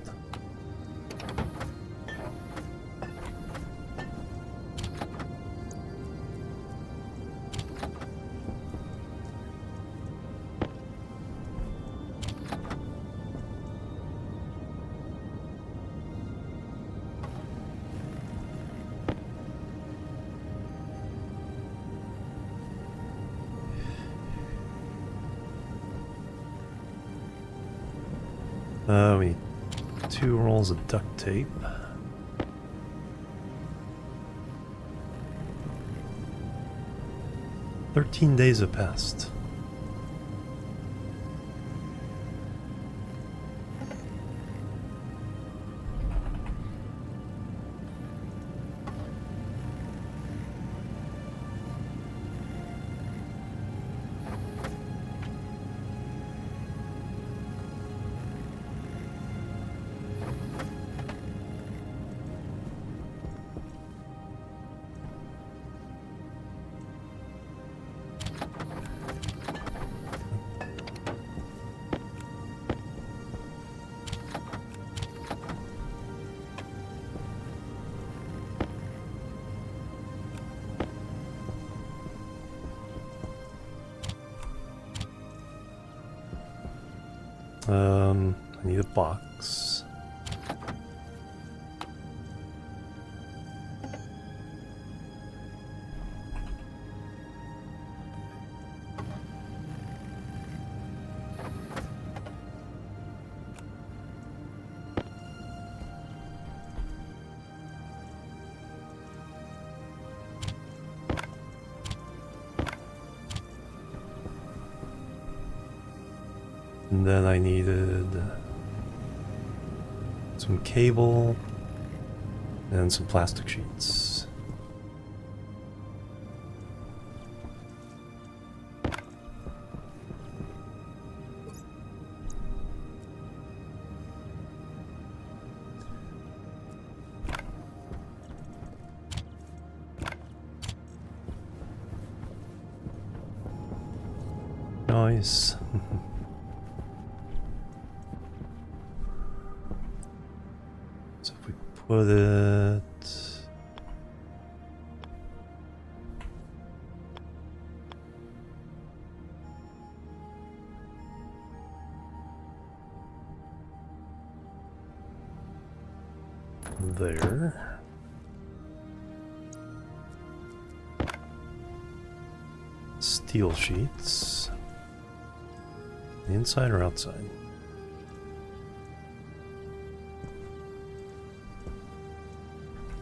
We need 2 rolls of duct tape. "13 days have passed." I need a box. And then I needed some cable and some plastic sheets. Nice. So if we put it there. Steel sheets. Inside or outside?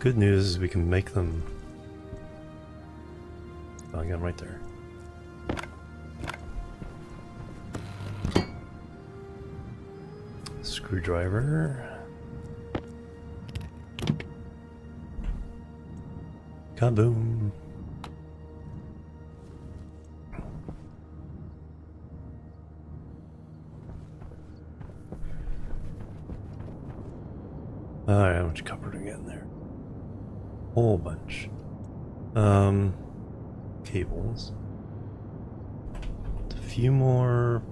Good news is we can make them Oh, I got him right there. Screwdriver. Kaboom. Alright, how much copper do we get in there? Whole bunch. Cables. A few more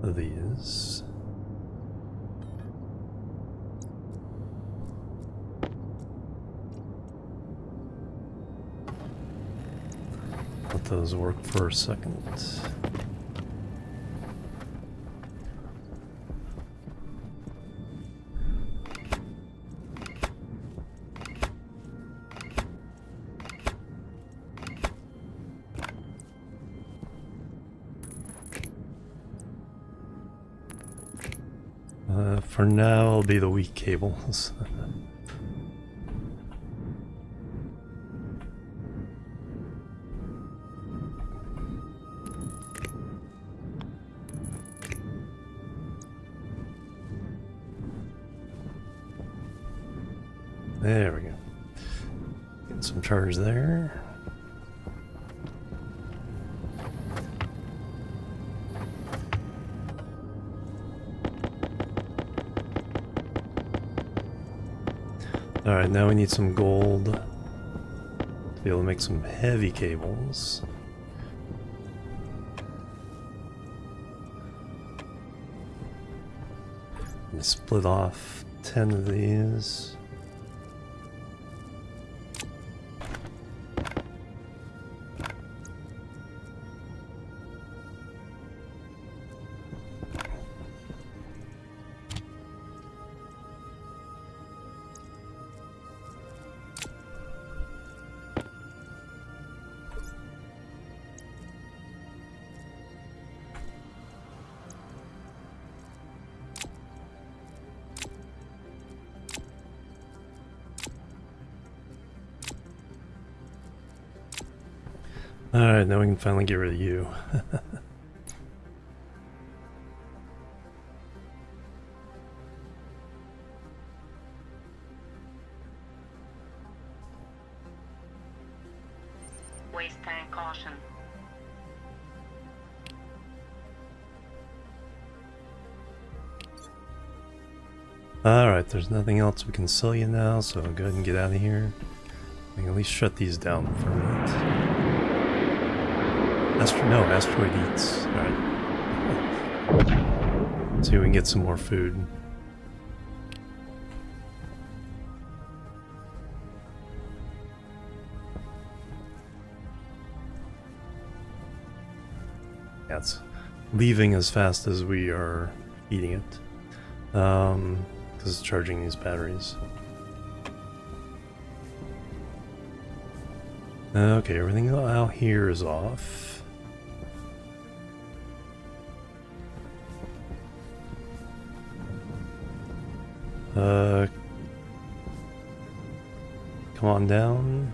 of these. Let those work for a second. For now, it'll be the weak cables. There we go. Get some charge there. Alright, now we need some gold to be able to make some heavy cables. And split off 10 of these. Alright, now we can finally get rid of you. Waste tank caution. Alright, there's nothing else we can sell you now, so go ahead and get out of here. We can at least shut these down for a minute. Asteroid eats. Alright. See if we can get some more food. Yeah, it's leaving as fast as we are eating it. Because it's charging these batteries. Okay, everything out here is off. Come on down.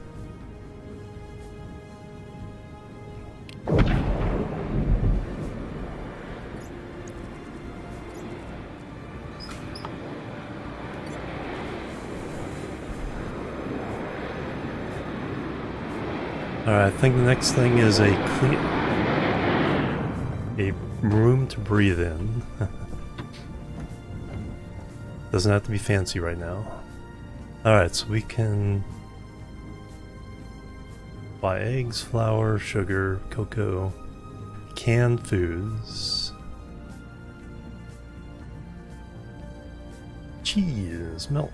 Alright, I think the next thing is a room to breathe in. Doesn't have to be fancy right now. Alright, so we can buy eggs, flour, sugar, cocoa, canned foods, cheese, milk,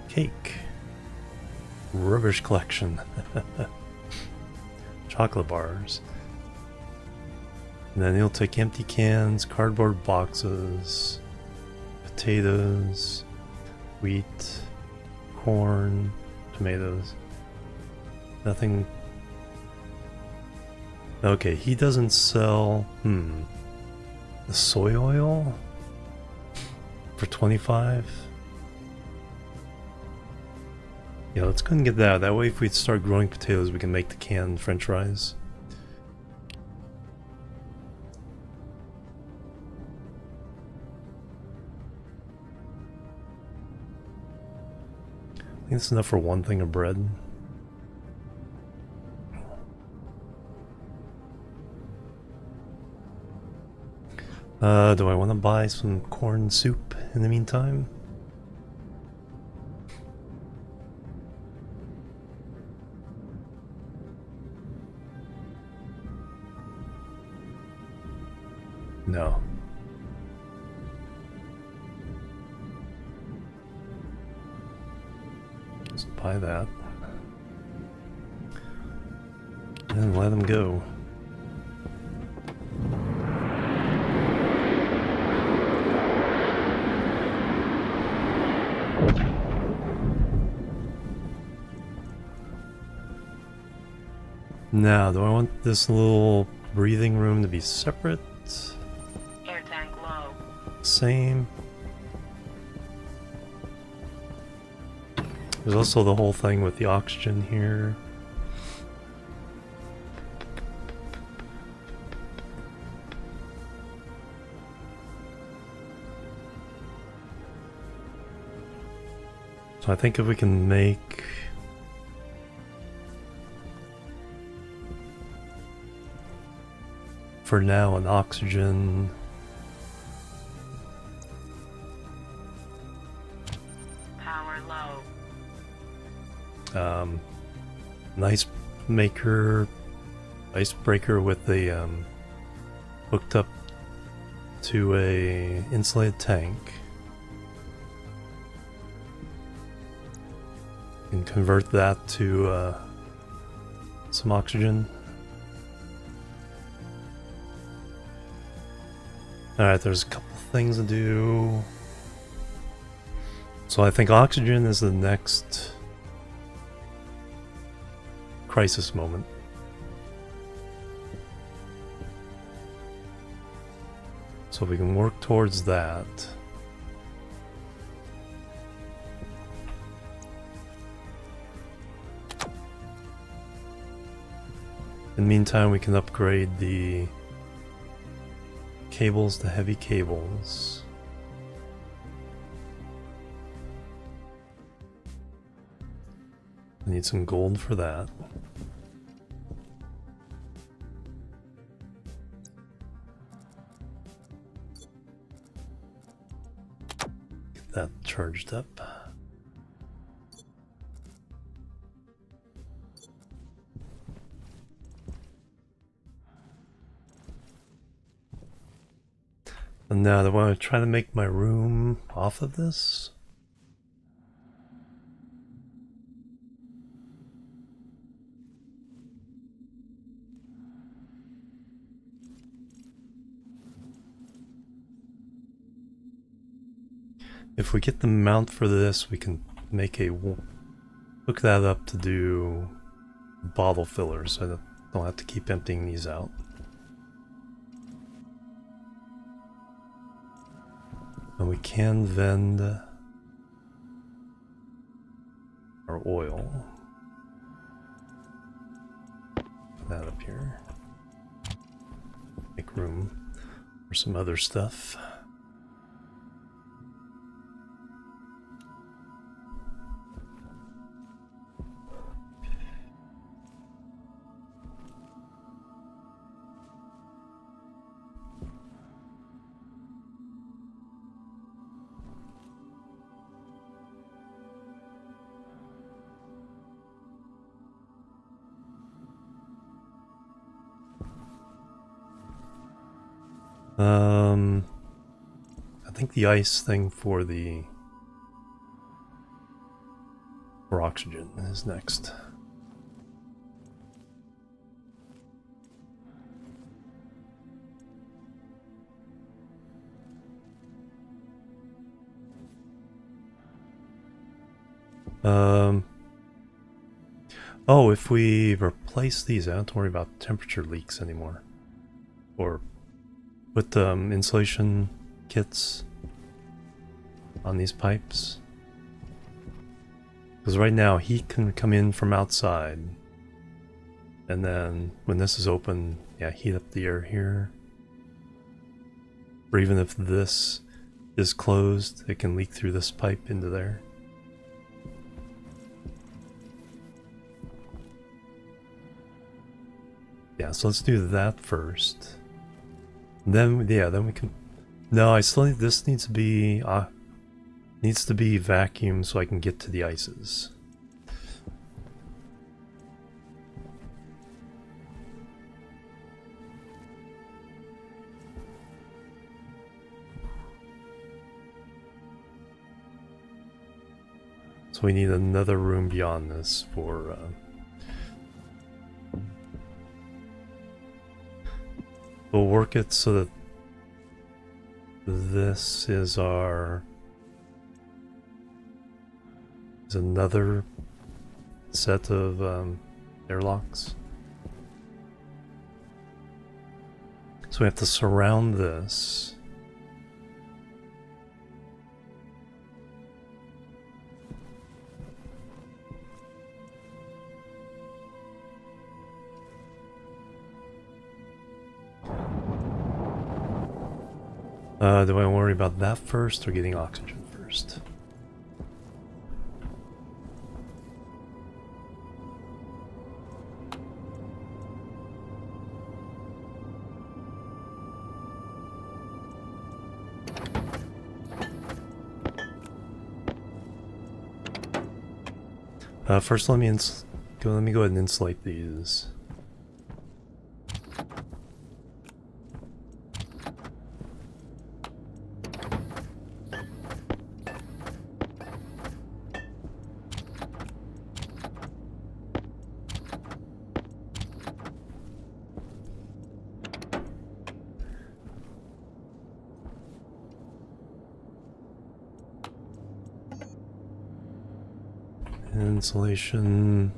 cake, rubbish collection, chocolate bars. And then he'll take empty cans, cardboard boxes, potatoes, wheat, corn, tomatoes. Nothing. Okay, he doesn't sell, the soy oil for 25. Yeah, let's go and get that. That way if we start growing potatoes, we can make the canned french fries. I think that's enough for one thing of bread. Do I want to buy some corn soup in the meantime? No. Just buy that. And let them go. Now, do I want this little breathing room to be separate? Air tank low. Same. There's also the whole thing with the oxygen here. So I think if we can make for now an oxygen Power low. Nice maker, icebreaker with a hooked up to a insulated tank. And convert that to some oxygen. Alright, there's a couple things to do. So I think oxygen is the next crisis moment. So we can work towards that. In the meantime, we can upgrade the cables to heavy cables. I need some gold for that. Get that charged up. And now do I want to try to make my room off of this? If we get the mount for this, we can make a hook that up to do bottle fillers, so I don't have to keep emptying these out. And we can vend our oil. Put that up here. Make room for some other stuff. I think the ice thing for oxygen is next. Oh, if we replace these, I don't have to worry about temperature leaks anymore. Or put insulation kits on these pipes. Because right now heat can come in from outside. And then when this is open, yeah, heat up the air here. Or even if this is closed, it can leak through this pipe into there. Yeah, so let's do that first. Then, yeah, then we can... No, I still need... This needs to be vacuumed so I can get to the ices. So we need another room beyond this for... we'll work it so that this is our... is another set of airlocks. So we have to surround this. Do I worry about that first or getting oxygen first? First, let me go ahead and insulate these. Insulation.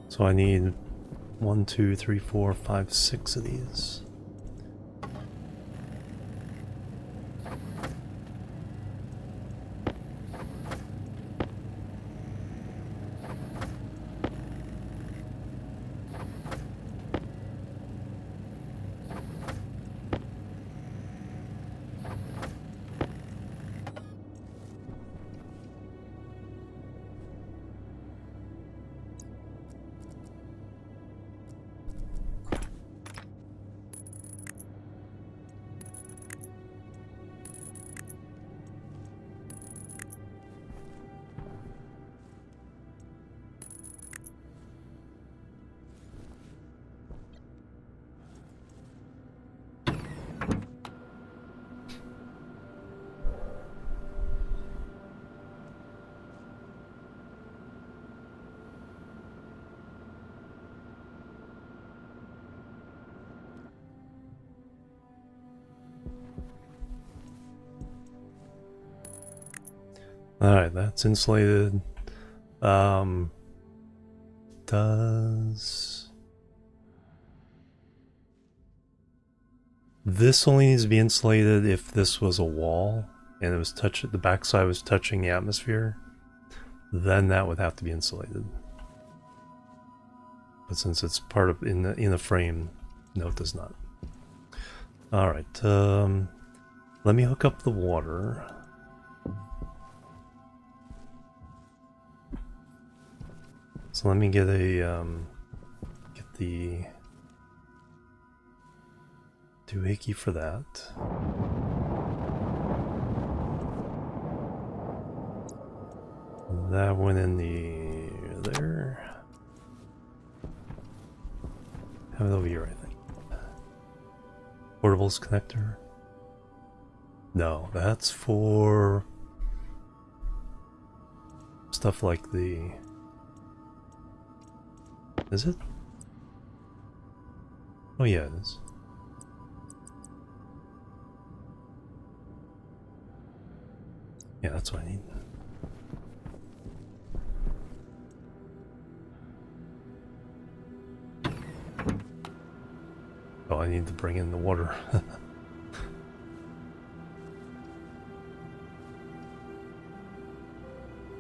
So I need 1, 2, 3, 4, 5, 6 of these. Alright, that's insulated. Does... This only needs to be insulated if this was a wall and it was the backside was touching the atmosphere. Then that would have to be insulated. But since it's part of in the frame, no, it does not. Alright, let me hook up the water. So let me get get the doohickey for that. That went in there. Have it over here, I think. Portables connector. No, that's for stuff like the... Is it? Oh yeah, it is. Yeah, that's what I need. Oh, I need to bring in the water.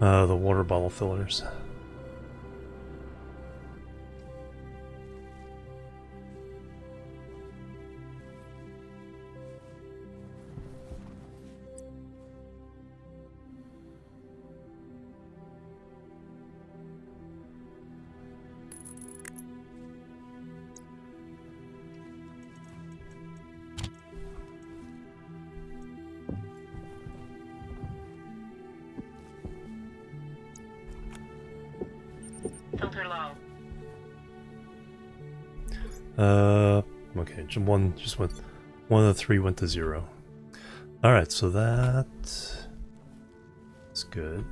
The water bottle fillers. Filter low. Okay, just one of the three went to 0. Alright, so that is good.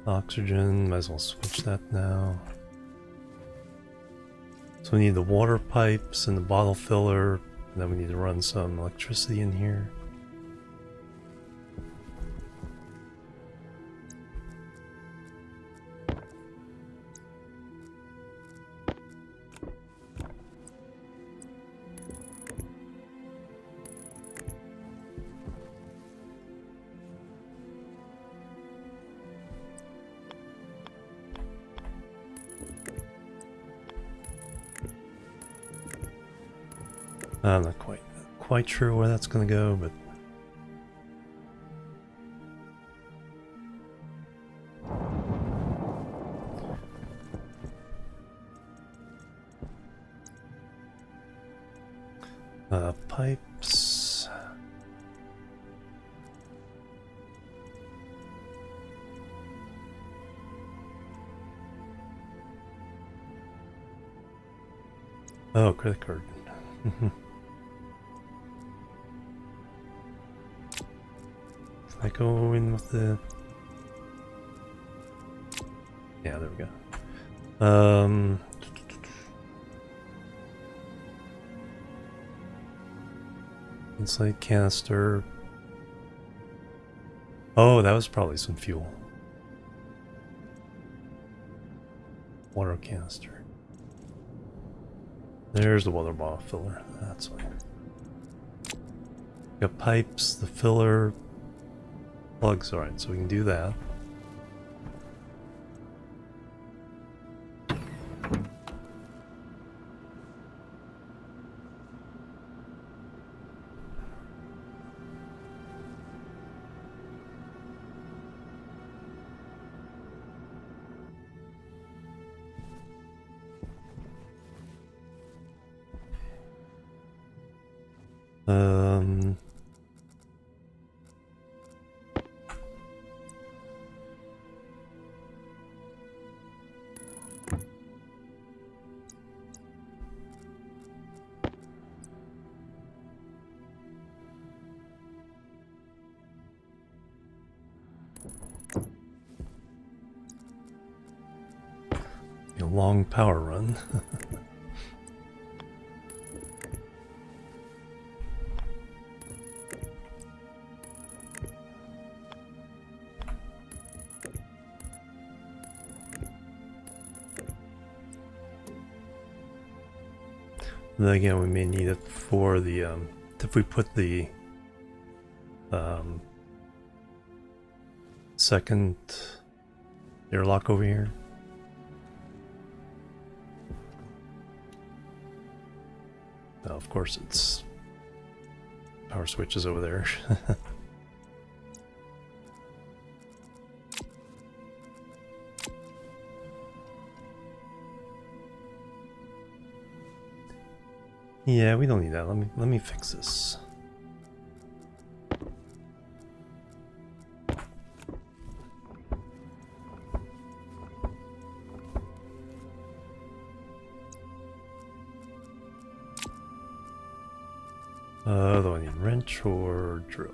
Oxygen, might as well switch that now. So we need the water pipes and the bottle filler, and then we need to run some electricity in here. I'm not quite sure where that's going to go, but pipes. Oh, credit card. I go in with the... Yeah, there we go. Inside canister. Oh, that was probably some fuel. Water canister. There's the water bottle filler. That's why. Got pipes, the filler, plugs. Alright, so we can do that. A long power run. Then again, we may need it for the, if we put the second airlock over here. Now, of course, it's power switches over there. Yeah, we don't need that. Let me fix this. Do I need wrench or drill?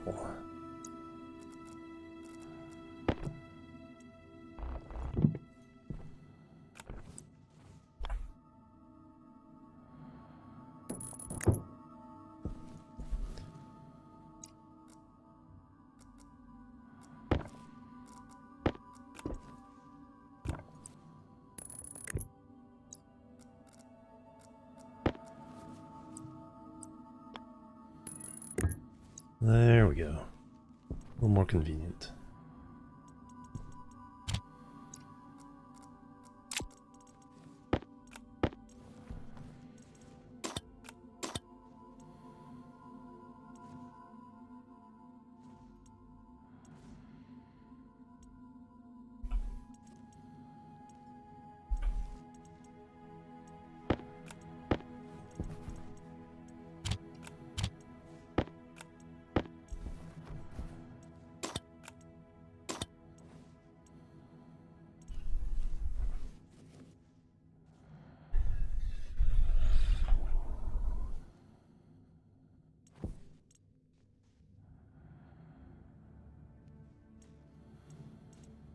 There we go. A little more convenient.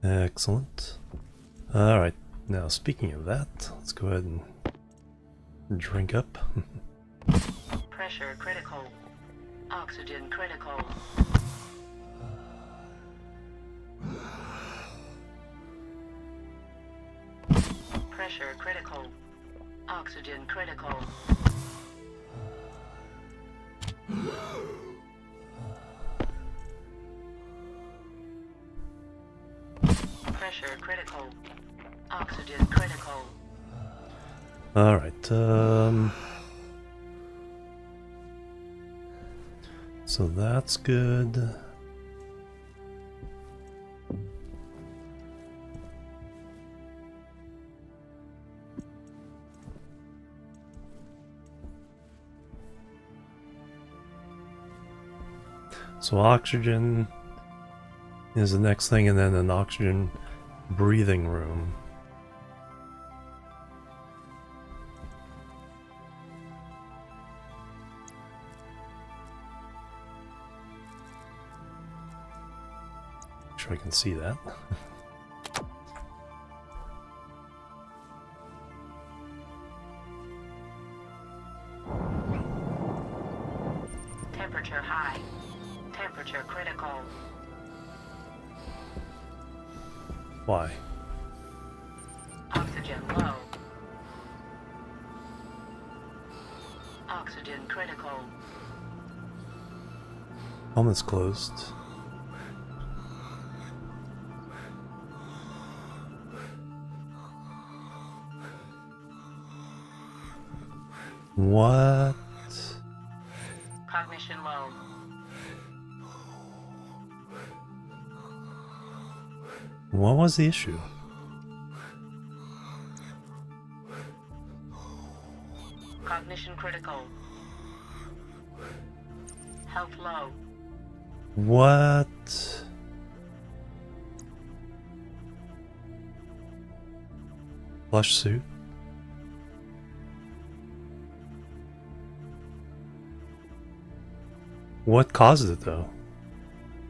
Excellent. Alright, now speaking of that, let's go ahead and drink up. Pressure critical. Oxygen critical. Pressure critical. Oxygen critical. Pressure critical. Oxygen critical. Alright, so that's good. So oxygen is the next thing, and then an oxygen breathing room. Make sure I can see that. Temperature high. Temperature critical. Why? Oxygen low. Oxygen critical. Helmet's closed. What? Cognition low. What was the issue? Cognition critical. Health low. What? Flush suit? What caused it though?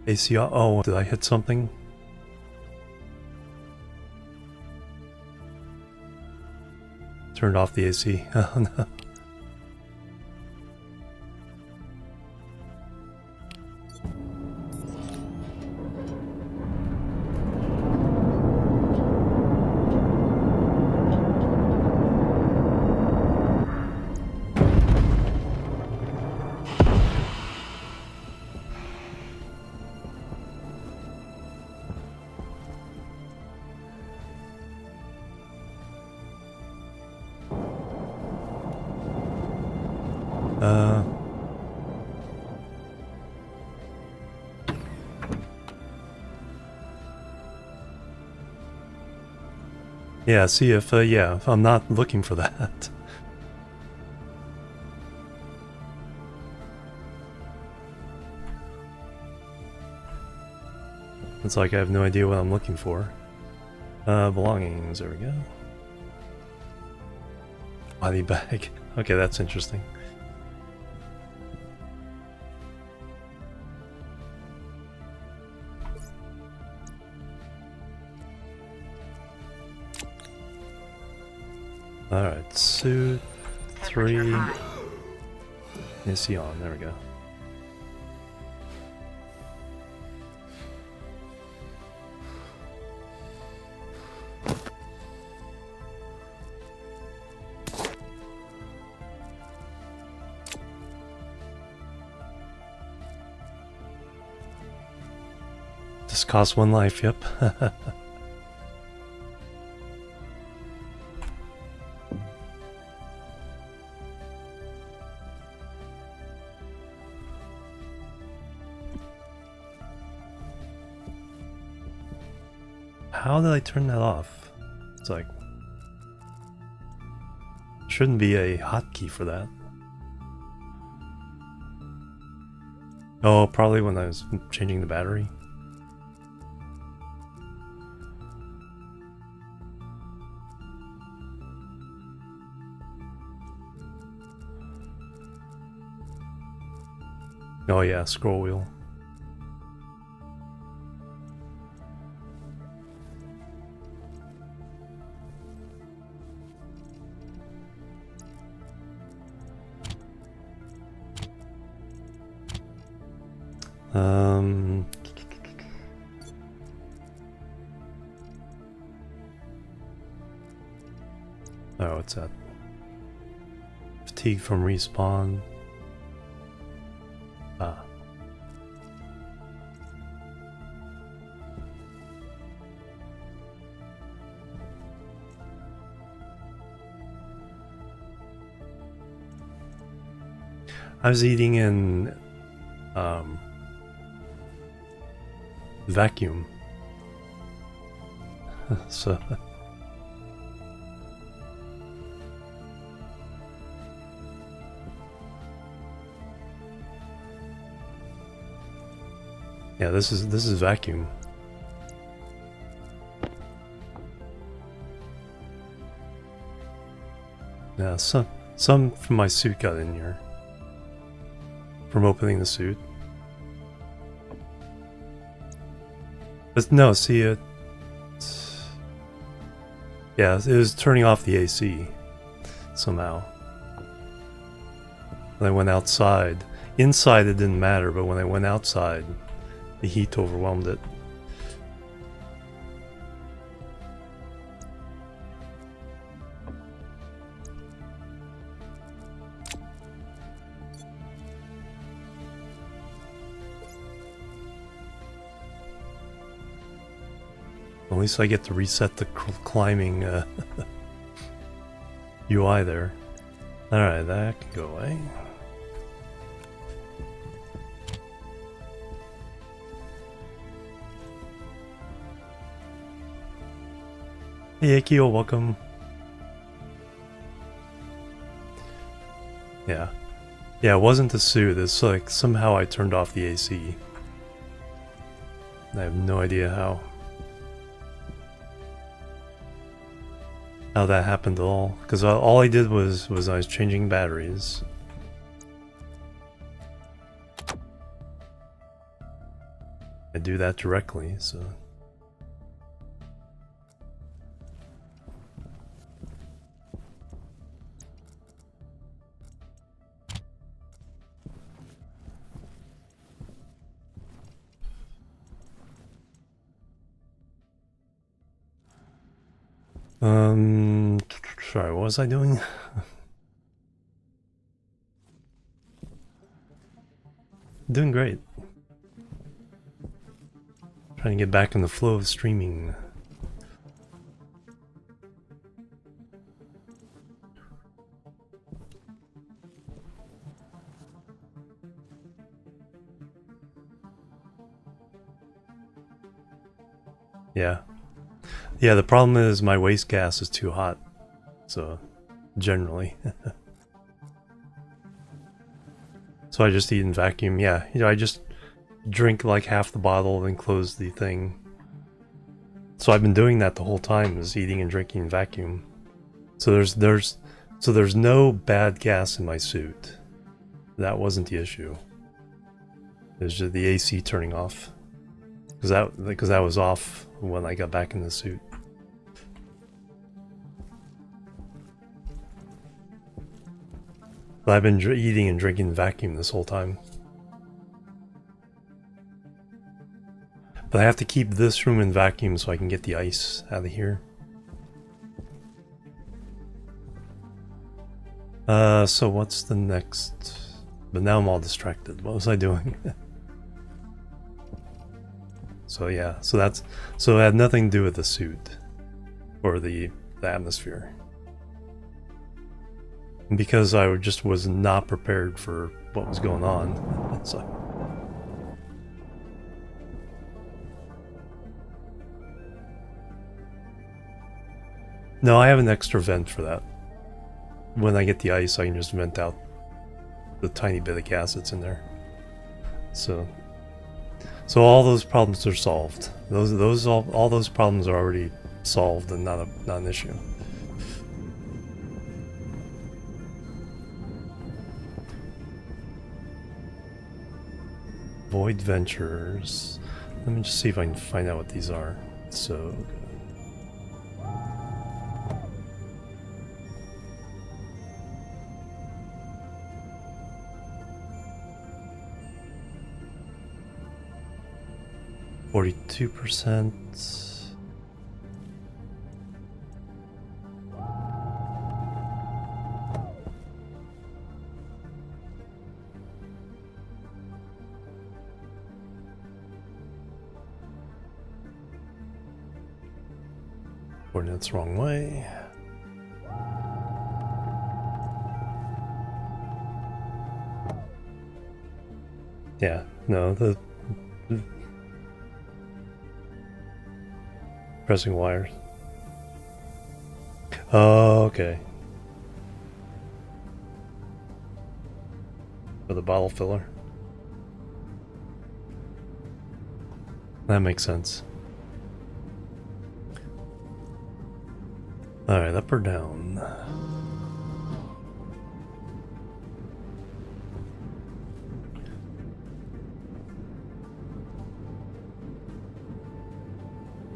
ACR? Oh, did I hit something? Turned off the AC. Oh no. Yeah, see if, if I'm not looking for that. It's like I have no idea what I'm looking for. Belongings, there we go. Body bag. Okay, that's interesting. Alright, suit 3. AC on, there we go. This costs one life, yep. How did I turn that off? It's like... shouldn't be a hotkey for that. Oh, probably when I was changing the battery. Oh yeah, scroll wheel. Oh, what's that? Fatigue from respawn. Ah. I was eating in vacuum. So yeah, this is vacuum. Yeah, some from my suit got in here from opening the suit. But no, see it. Yeah, it was turning off the AC somehow. When I went outside, inside it didn't matter, but when I went outside, the heat overwhelmed it. At least I get to reset the climbing UI there. Alright, that can go away. Hey Akio, welcome. Yeah. Yeah, it wasn't the suit, it's like somehow I turned off the AC. I have no idea how that happened at all, because all I did was I was changing batteries. I do that directly, so... Sorry, what was I doing? Doing great. Trying to get back in the flow of streaming. Yeah. Yeah, the problem is my waste gas is too hot. So, generally. So I just eat in vacuum. Yeah, you know, I just drink like half the bottle and close the thing. So I've been doing that the whole time, is eating and drinking in vacuum. So there's no bad gas in my suit. That wasn't the issue. It was just the AC turning off. Because that was off when I got back in the suit. But I've been eating and drinking vacuum this whole time. But I have to keep this room in vacuum so I can get the ice out of here. So what's the next? But now I'm all distracted. What was I doing? So yeah, so it had nothing to do with the suit or the atmosphere. And because I just was not prepared for what was going on, it's like. No, I have an extra vent for that. When I get the ice, I can just vent out the tiny bit of gas that's in there. So all those problems are solved. All those problems are already solved and not an issue. Void Ventures. Let me just see if I can find out what these are. So good. %. Coordinates wrong way. Yeah, no, the pressing wires. Oh, okay. For the bottle filler. That makes sense. Alright, up or down?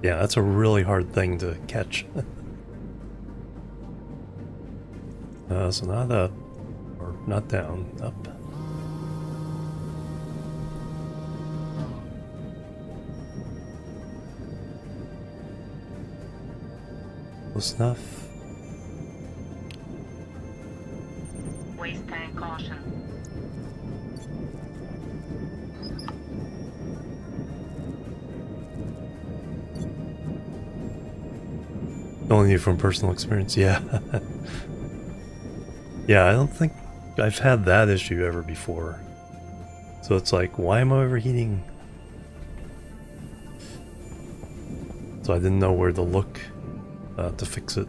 Yeah, that's a really hard thing to catch. So not up, or not down, up. Close enough. Waste tank caution. Only from personal experience, yeah. Yeah, I don't think I've had that issue ever before. So it's like, why am I overheating? So I didn't know where to look to fix it.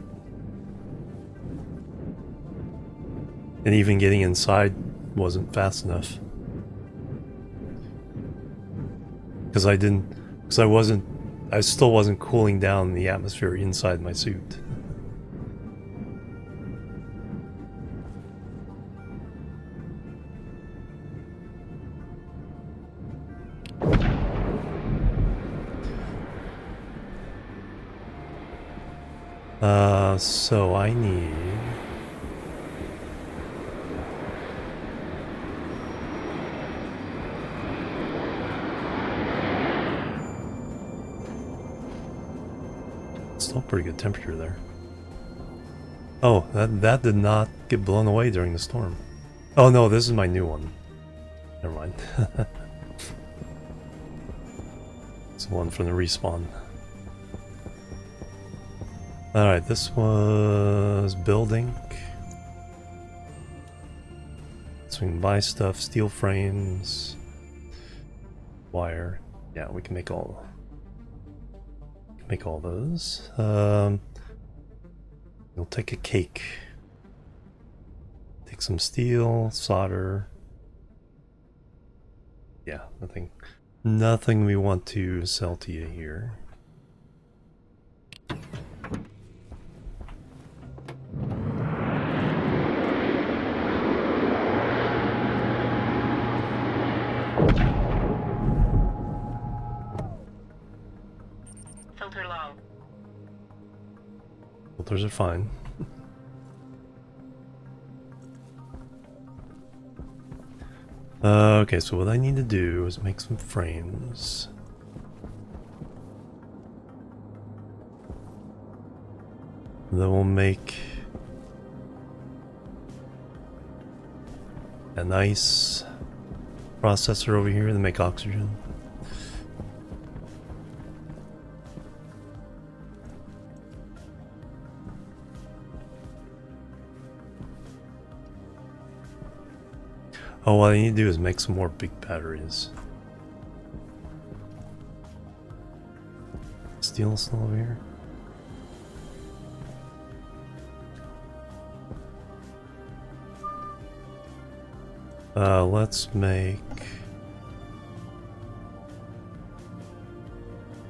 And even getting inside wasn't fast enough. Because I still wasn't cooling down the atmosphere inside my suit. So I need... Still pretty good temperature there. Oh, that did not get blown away during the storm. Oh no, this is my new one. Never mind. It's the one from the respawn. Alright, this was building. So we can buy stuff, steel frames, wire. Yeah, we can make all those. We'll take a cake. Take some steel, solder. Yeah, nothing we want to sell to you here. Filter low. Filters are fine. Okay, so what I need to do is make some frames. Then we'll make a nice processor over here to make oxygen. Oh, what I need to do is make some more big batteries. Steel still over here? Let's make...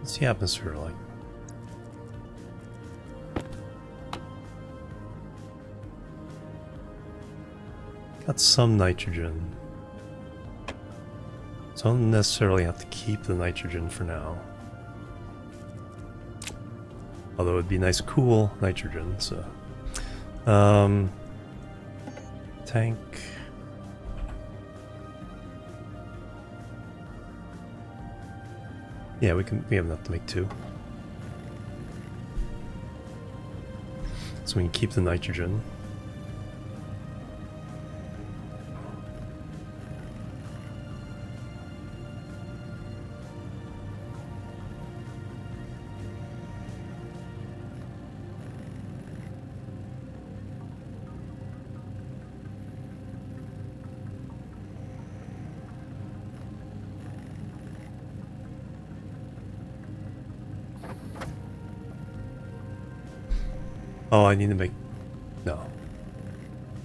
What's the atmosphere like? Got some nitrogen. So I don't necessarily have to keep the nitrogen for now. Although it'd be nice cool nitrogen, so... Tank... Yeah, we have enough to make 2. So we can keep the nitrogen. Oh, I need to make... No.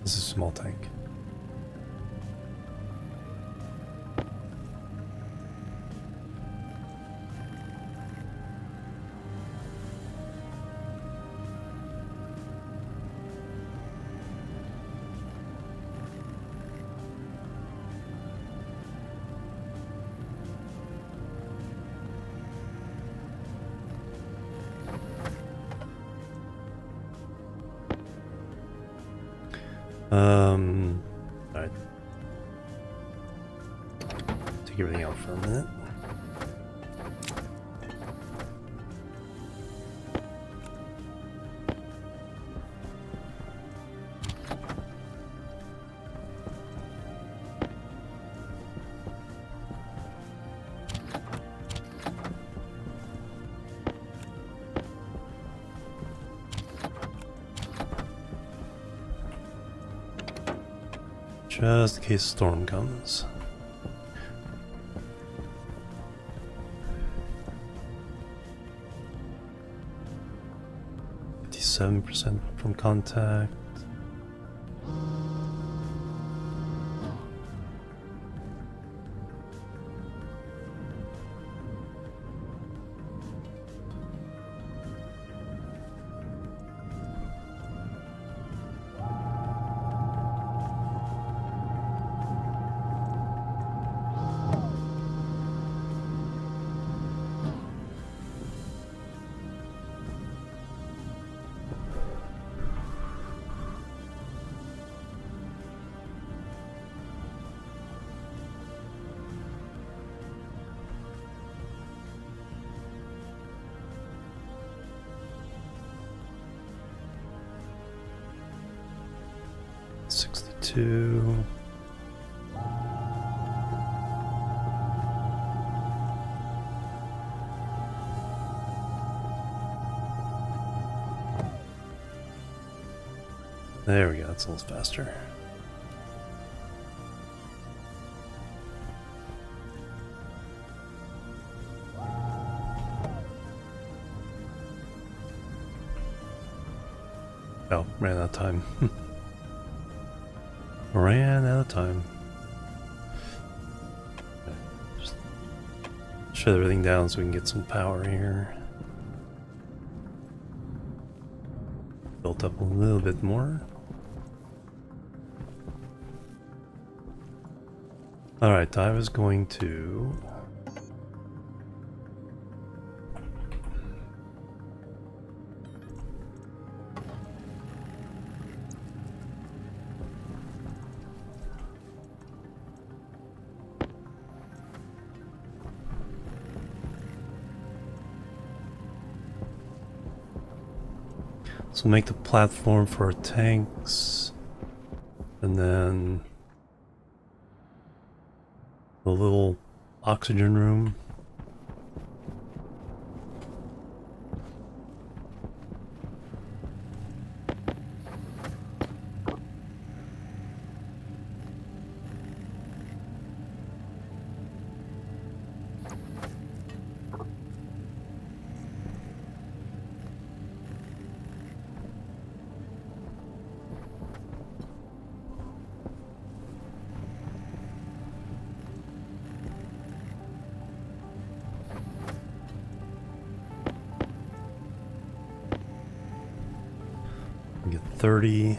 This is a small tank. Alright. Take everything out for a minute. Just in case a storm comes. %57 from contact. .62. There we go, that's a little faster. Oh, ran out of time. Ran out of time. Just shut everything down so we can get some power here. Built up a little bit more. Alright, I was going to... So make the platform for our tanks, and then the little oxygen room. Get 30.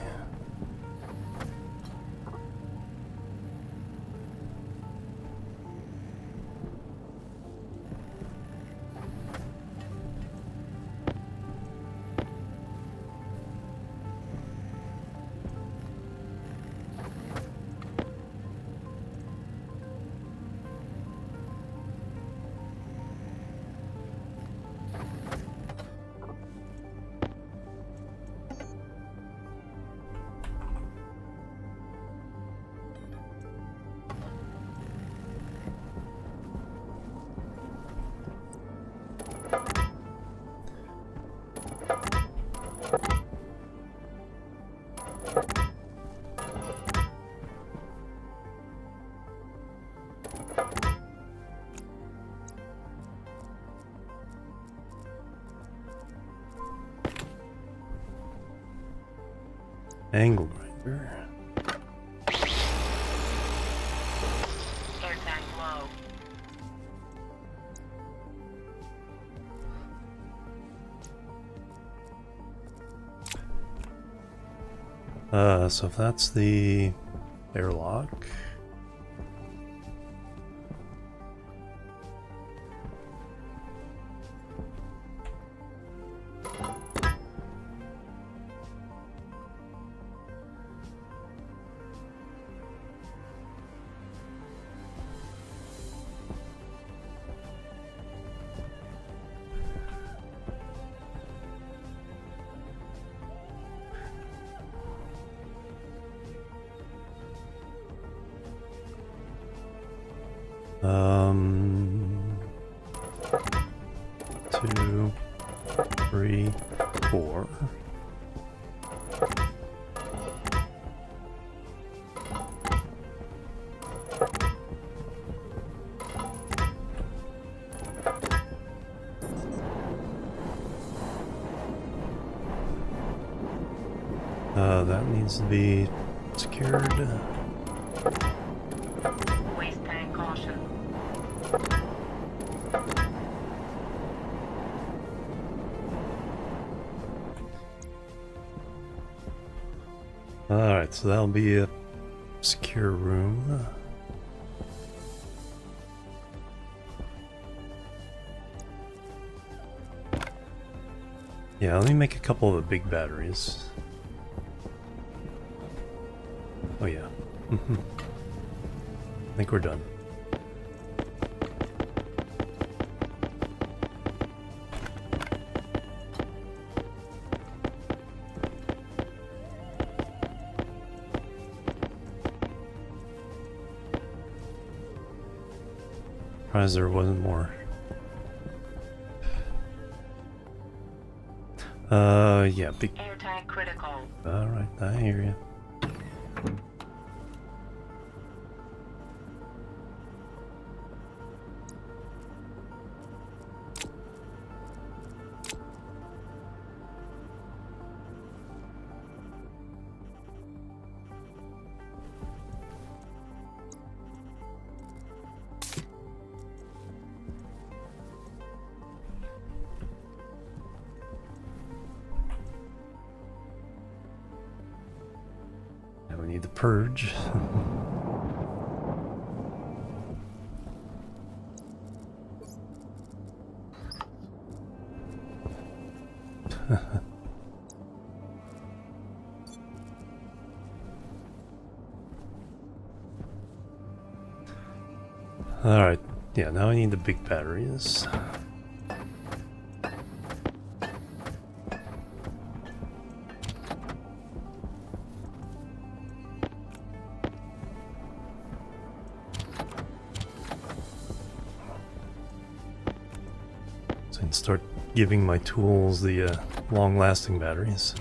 Angle grinder. Air tank low. So if that's the airlock. Two, three, four. That needs to be secured. Waste tank caution. Alright, so that'll be a secure room. Yeah, let me make a couple of the big batteries. Oh yeah. I think we're done. Surprised there wasn't more. Yeah, big. Air tank critical. Alright, I hear you. Now we need the purge. Alright, yeah, now I need the big batteries. So I can start giving my tools the long-lasting batteries.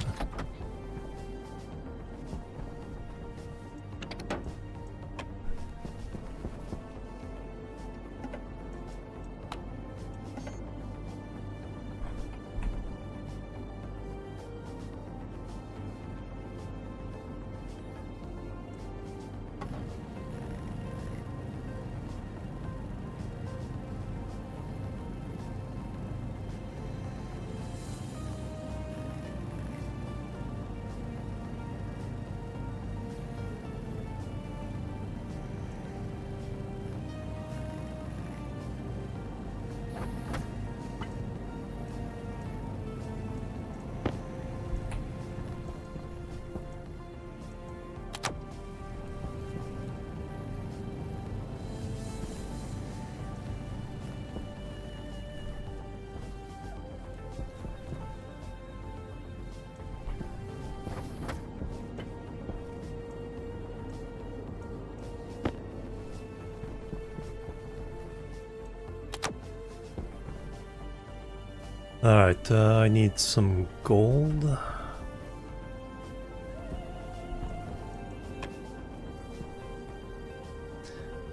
Alright, I need some gold.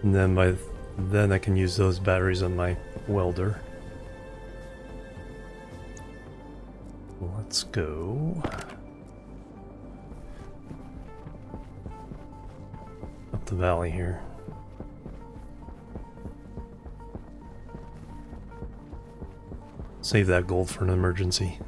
And then by then I can use those batteries on my welder. Let's go up the valley here. Save that gold for an emergency.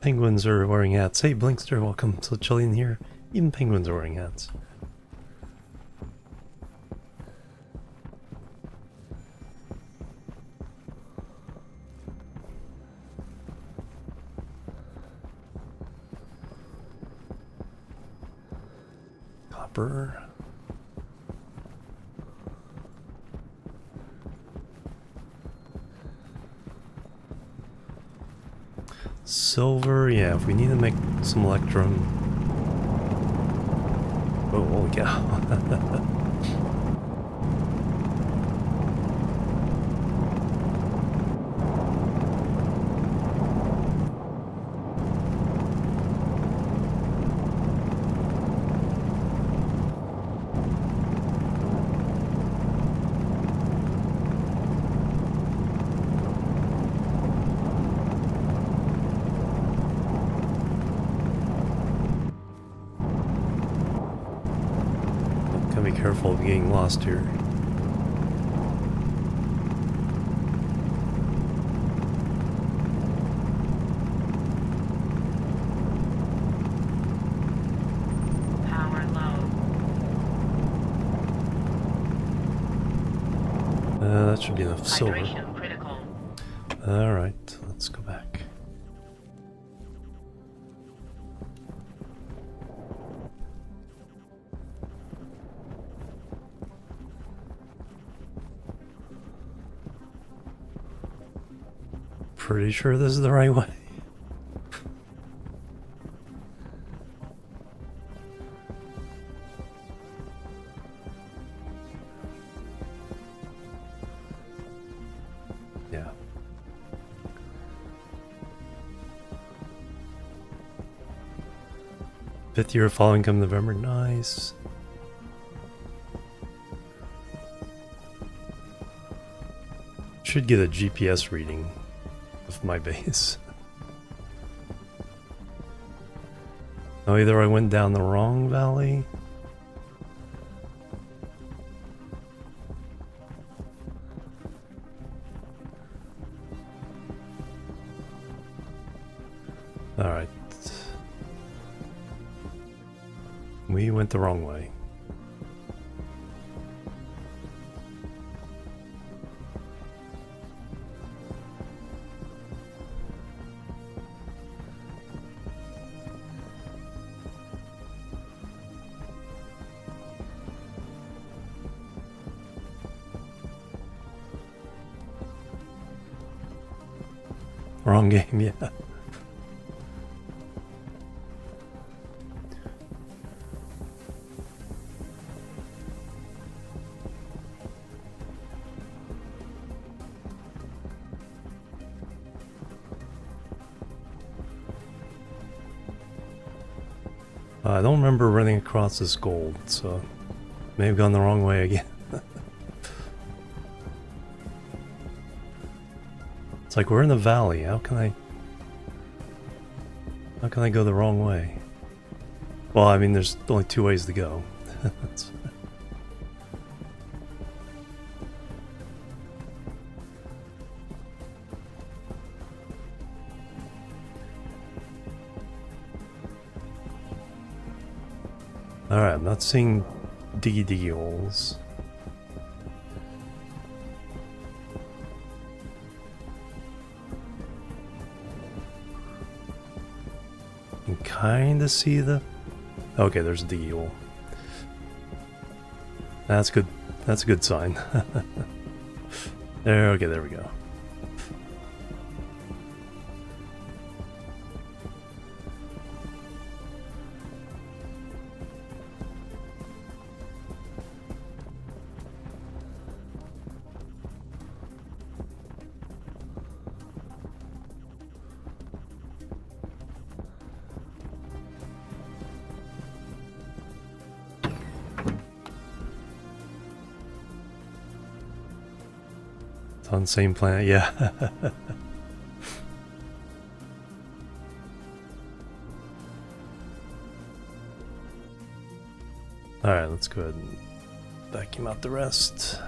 Penguins are wearing hats. Hey Blinkster, welcome to Chilean here. Even penguins are wearing hats. Copper. Silver, yeah, if we need to make some electrum. Oh, holy cow. Gotta be careful of getting lost here. Power low. That should be enough silver. Hydration critical. Alright, let's go back. Pretty sure this is the right way. Yeah. Fifth year following come November, nice. Should get a GPS reading of my base. Oh, either I went down the wrong valley. Alright. We went the wrong way. Wrong game, yeah. I don't remember running across this gold, so may have gone the wrong way again. It's like we're in the valley. How can I go the wrong way? Well, I mean, there's only two ways to go. Alright, I'm not seeing diggy holes. kind of see the... Okay, there's the eel. That's good. That's a good sign. There, okay, there we go. On the same planet, yeah. Alright, let's go ahead and vacuum out the rest.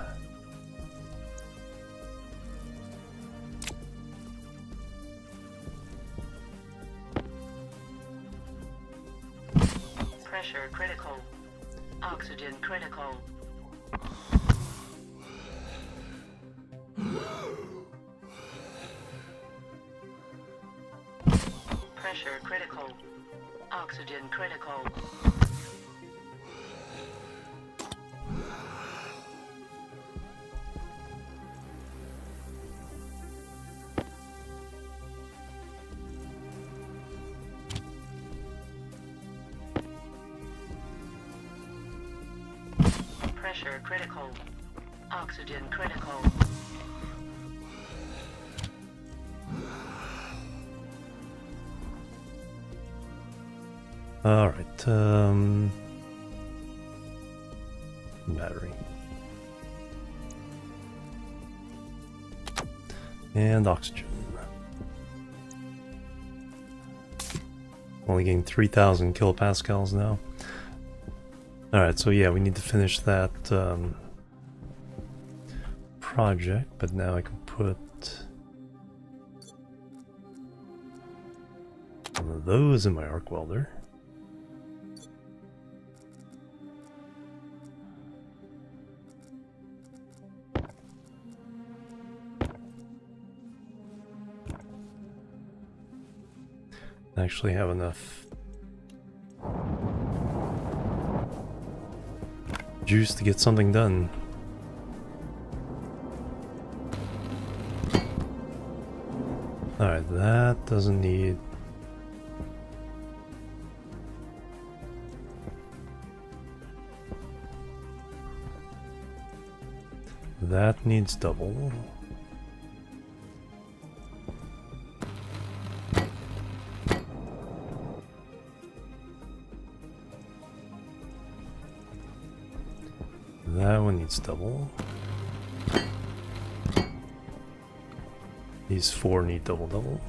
Pressure critical. Oxygen critical. Pressure critical. Oxygen critical. Pressure critical. Oxygen critical. Alright, battery. And oxygen. Only getting 3,000 kilopascals now. Alright, so yeah, we need to finish that project, but now I can put one of those in my arc welder. Actually have enough juice to get something done. Alright, that doesn't need... That needs double. That one needs double. These four need double.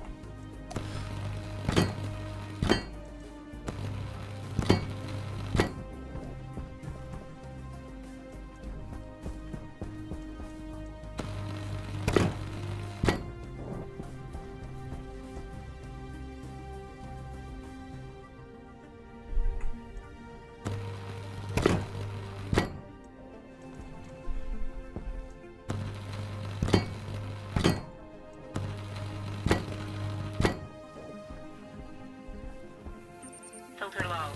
Filter low.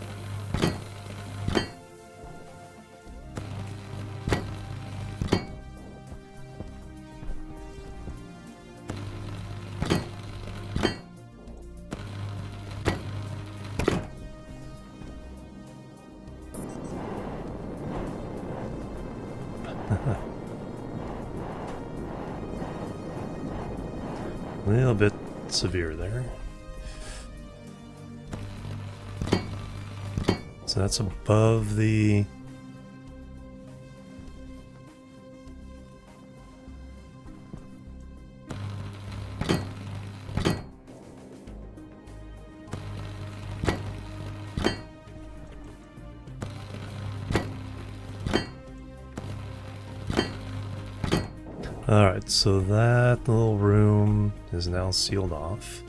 A little bit severe there. So that's above the... Alright, so that little room is now sealed off.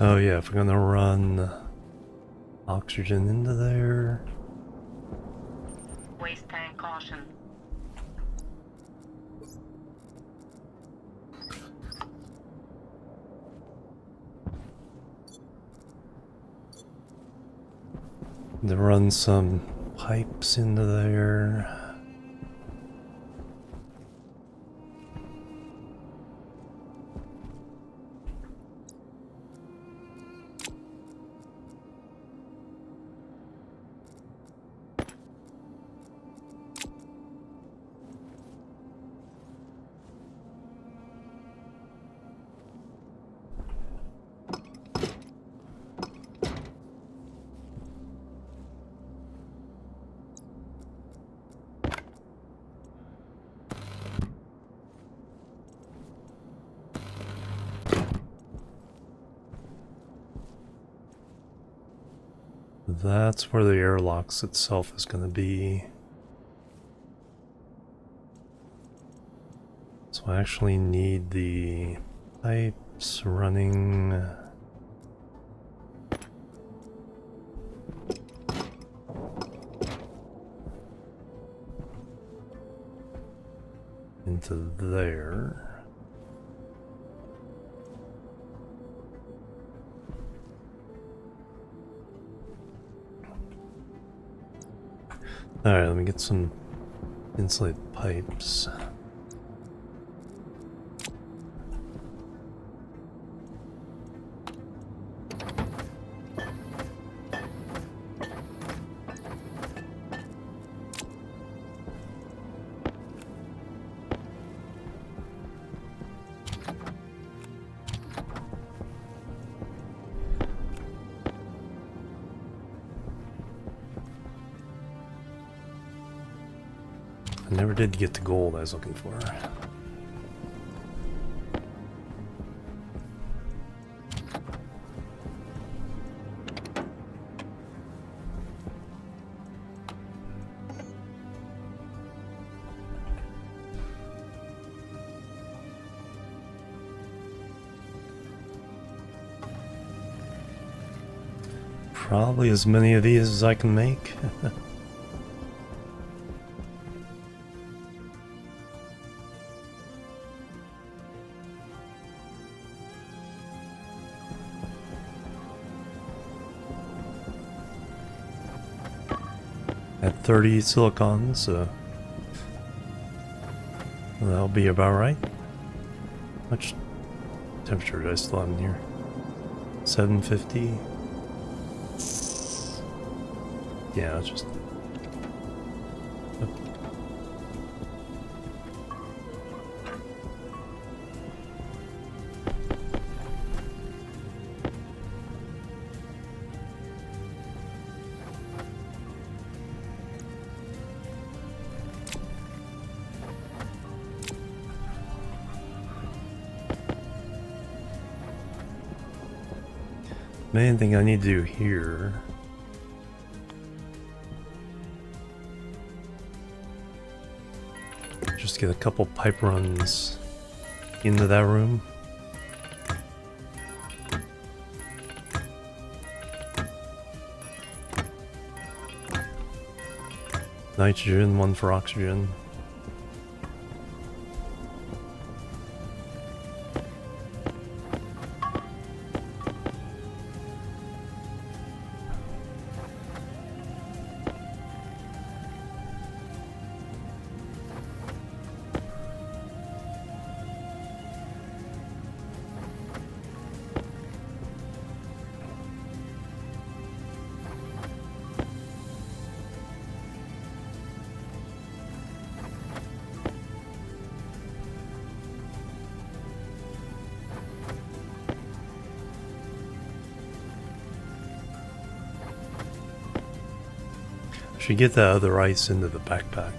Oh yeah, if we're gonna run oxygen into there. Waste tank caution. To run some pipes into there. That's where the airlocks itself is going to be. So I actually need the pipes running. Into there. Alright, let me get some insulated pipes. I never did get the gold I was looking for. Probably as many of these as I can make. At 30 silicon, so that'll be about right. How much temperature do I still have in here? 750. Yeah, it's just. Main thing I need to do here. Just get a couple pipe runs into that room. Nitrogen, one for oxygen. Should get that other ice into the backpack.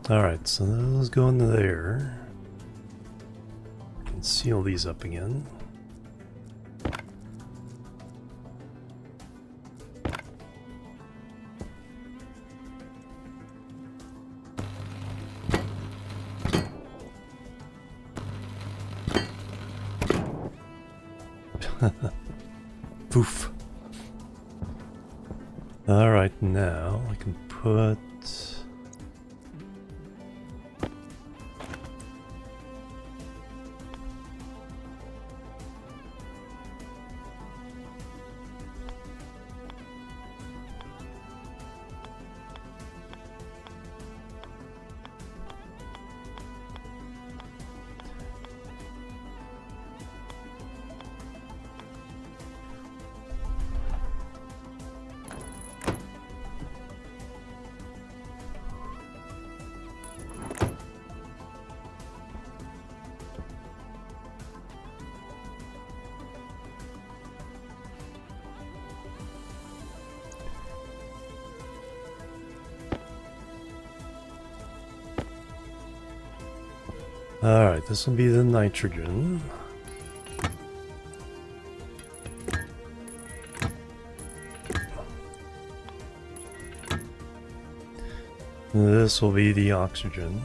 Alright, so those go into there. And seal these up again. Poof. Alright, now I can put... Alright, this will be the nitrogen. This will be the oxygen.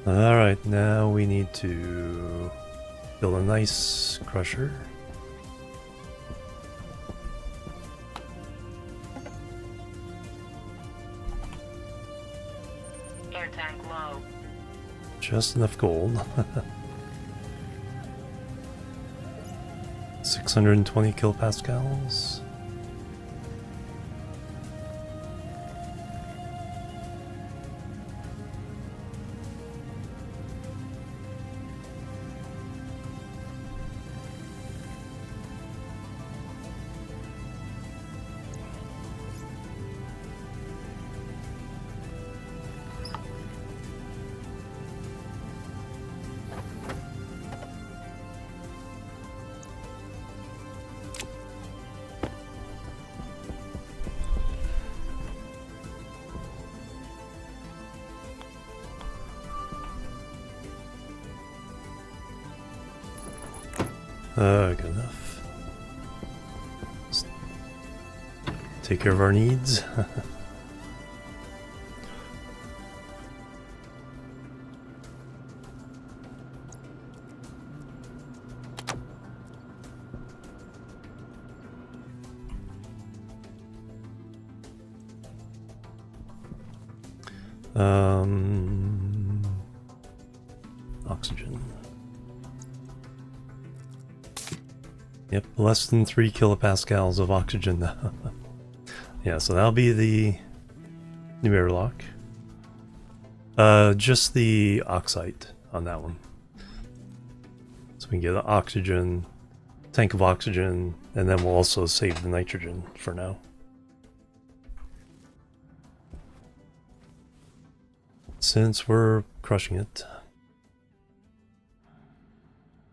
Alright, now we need to build a nice crusher. Air tank low. Just enough gold. 620 kilopascals. Good enough. Just take care of our needs. Oxygen. Yep, less than 3 kilopascals of oxygen now. Yeah, so that'll be the new airlock. Just the oxide on that one. So we can get the oxygen, tank of oxygen, and then we'll also save the nitrogen for now. Since we're crushing it.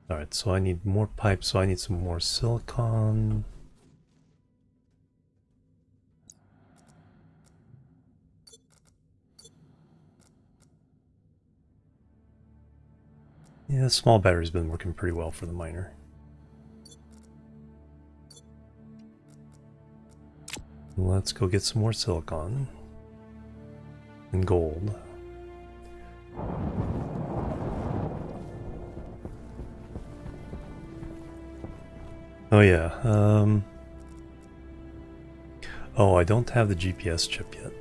Alright, so I need more pipes, so I need some more silicon. Yeah, the small battery's been working pretty well for the miner. Let's go get some more silicon. And gold. Oh yeah, oh, I don't have the GPS chip yet.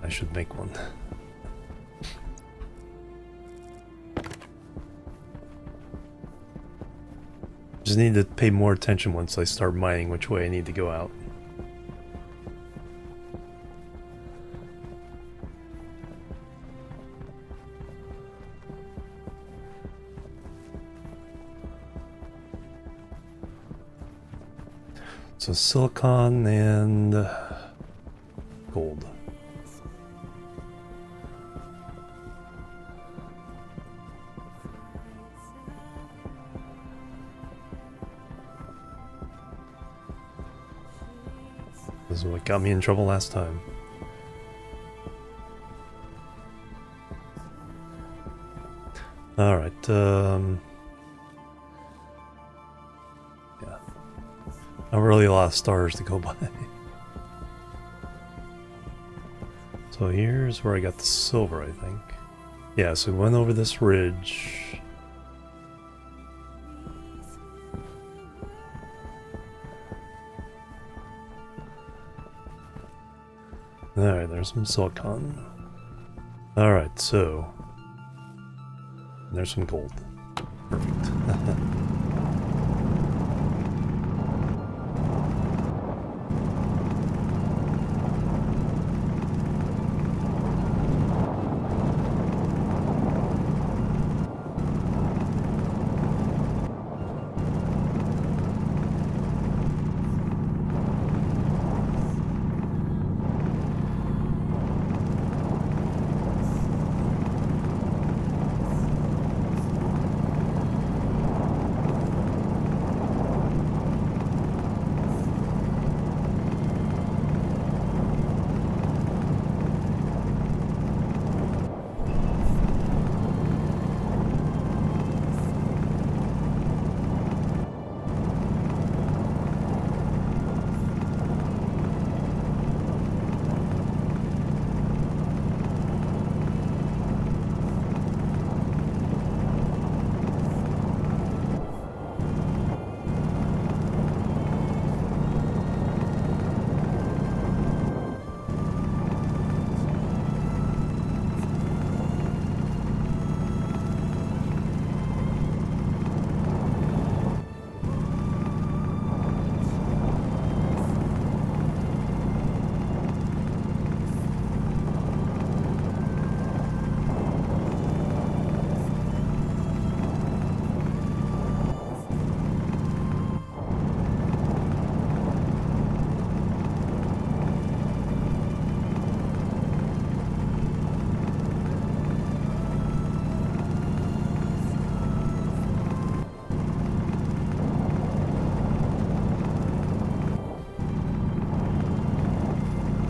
I should make one. Just need to pay more attention once I start mining which way I need to go out. So silicon and gold. This is what got me in trouble last time. Alright, yeah. Not really a lot of stars to go by. So here's where I got the silver, I think. Yeah, so we went over this ridge. Alright, there's some silicon. Alright, so there's some gold. Perfect.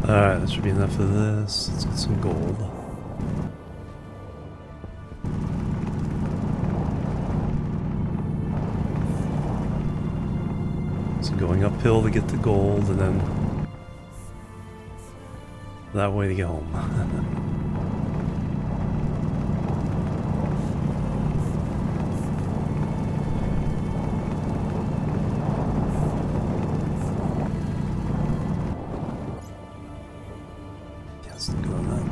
Alright, that should be enough of this. Let's get some gold. So going uphill to get the gold, and then that way to get home. Yes, good on that.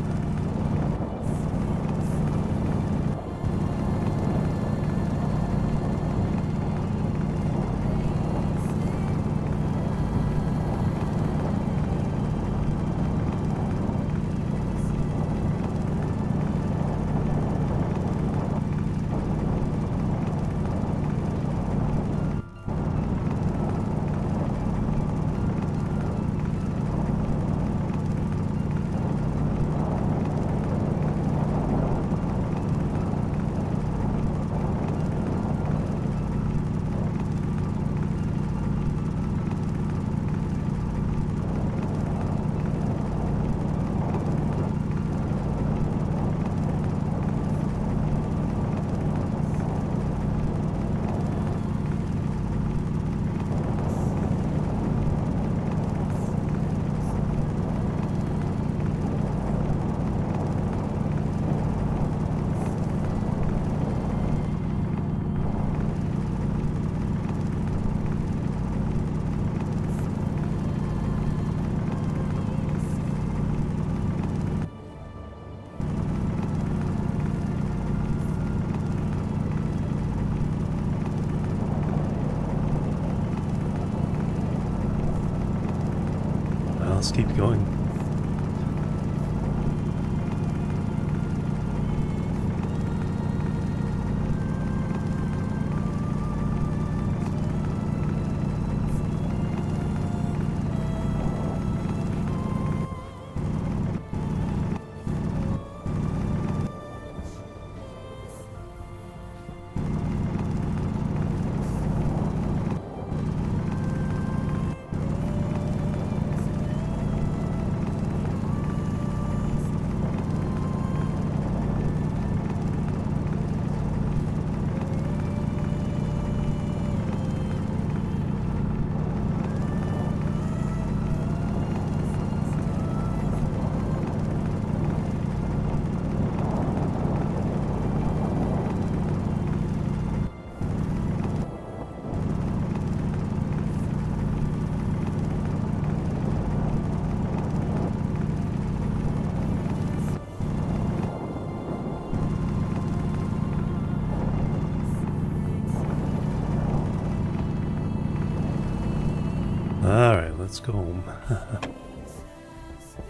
let's go home.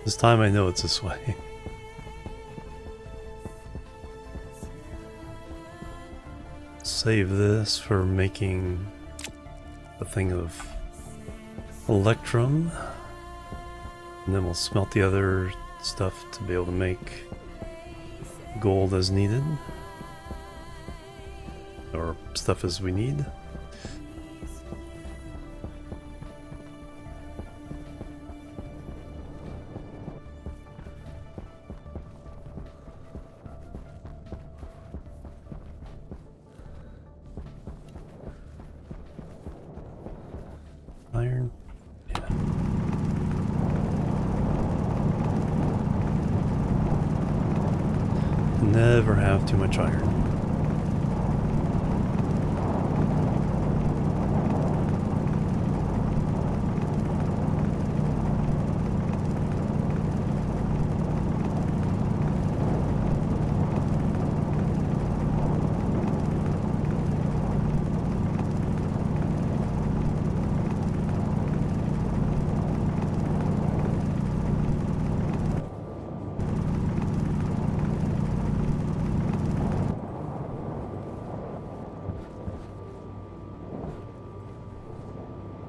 This time I know it's this way. Save this for making a thing of electrum. And then we'll smelt the other stuff to be able to make gold as needed. Or stuff as we need. Iron. Yeah. Never have too much iron.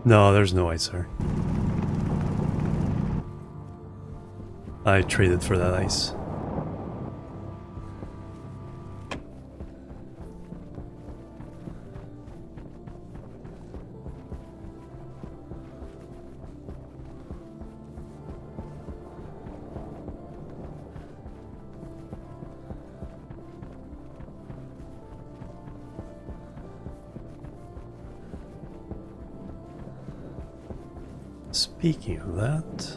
No, there's no ice there. I traded for that ice. Speaking of that,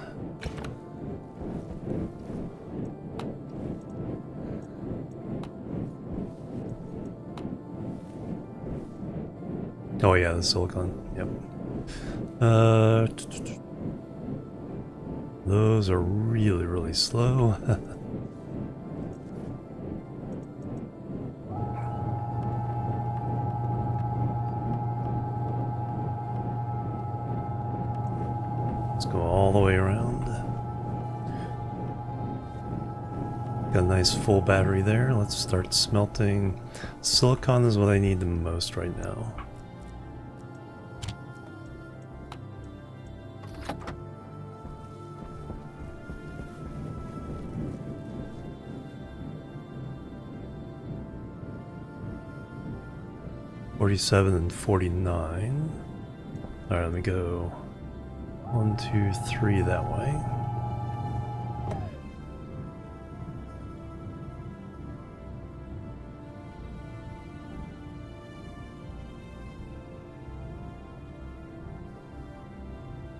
oh yeah, the silicon. Yep. Those are really, really slow. Let's go all the way around. Got a nice full battery there. Let's start smelting. Silicon is what I need the most right now. $47 and $49. Alright, let me go 1, 2, 3 that way.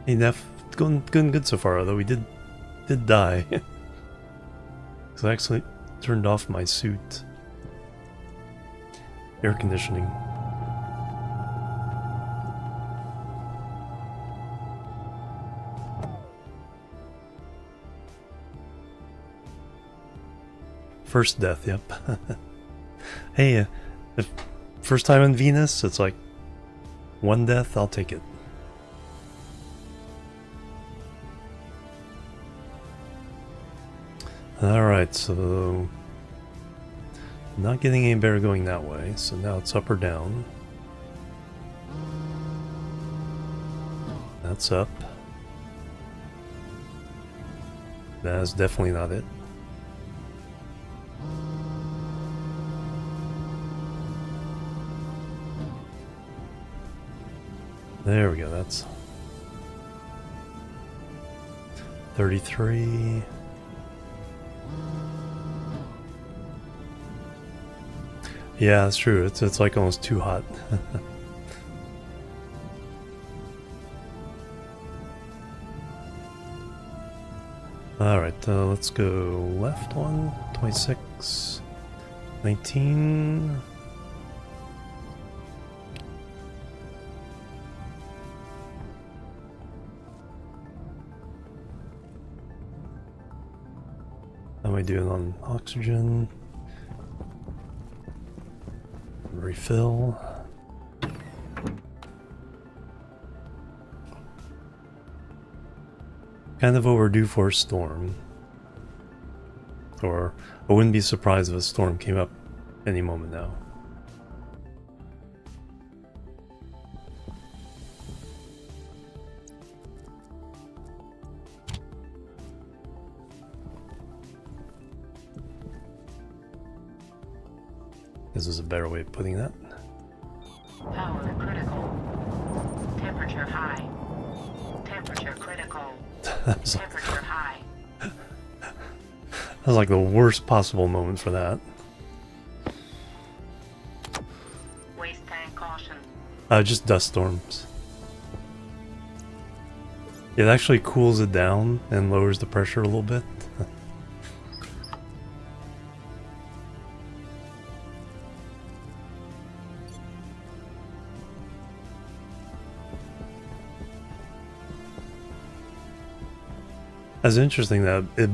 Hey, Neff, going good so far, although we did die. Because I actually turned off my suit. Air conditioning. First death, yep. Hey, if first time on Venus, it's like one death, I'll take it. Alright, so not getting any better going that way, so now it's up or down. That's up. That is definitely not it. There we go, that's 33. Yeah, that's true. It's like almost too hot. Alright, let's go left one. 26. 19. How am I doing on oxygen? Refill. Kind of overdue for a storm. Or I wouldn't be surprised if a storm came up any moment now. This is a better way of putting that. Power critical. Temperature high. Temperature critical. Temperature high. That was like the worst possible moment for that. Waste tank caution. Just dust storms. It actually cools it down and lowers the pressure a little bit. That's interesting that it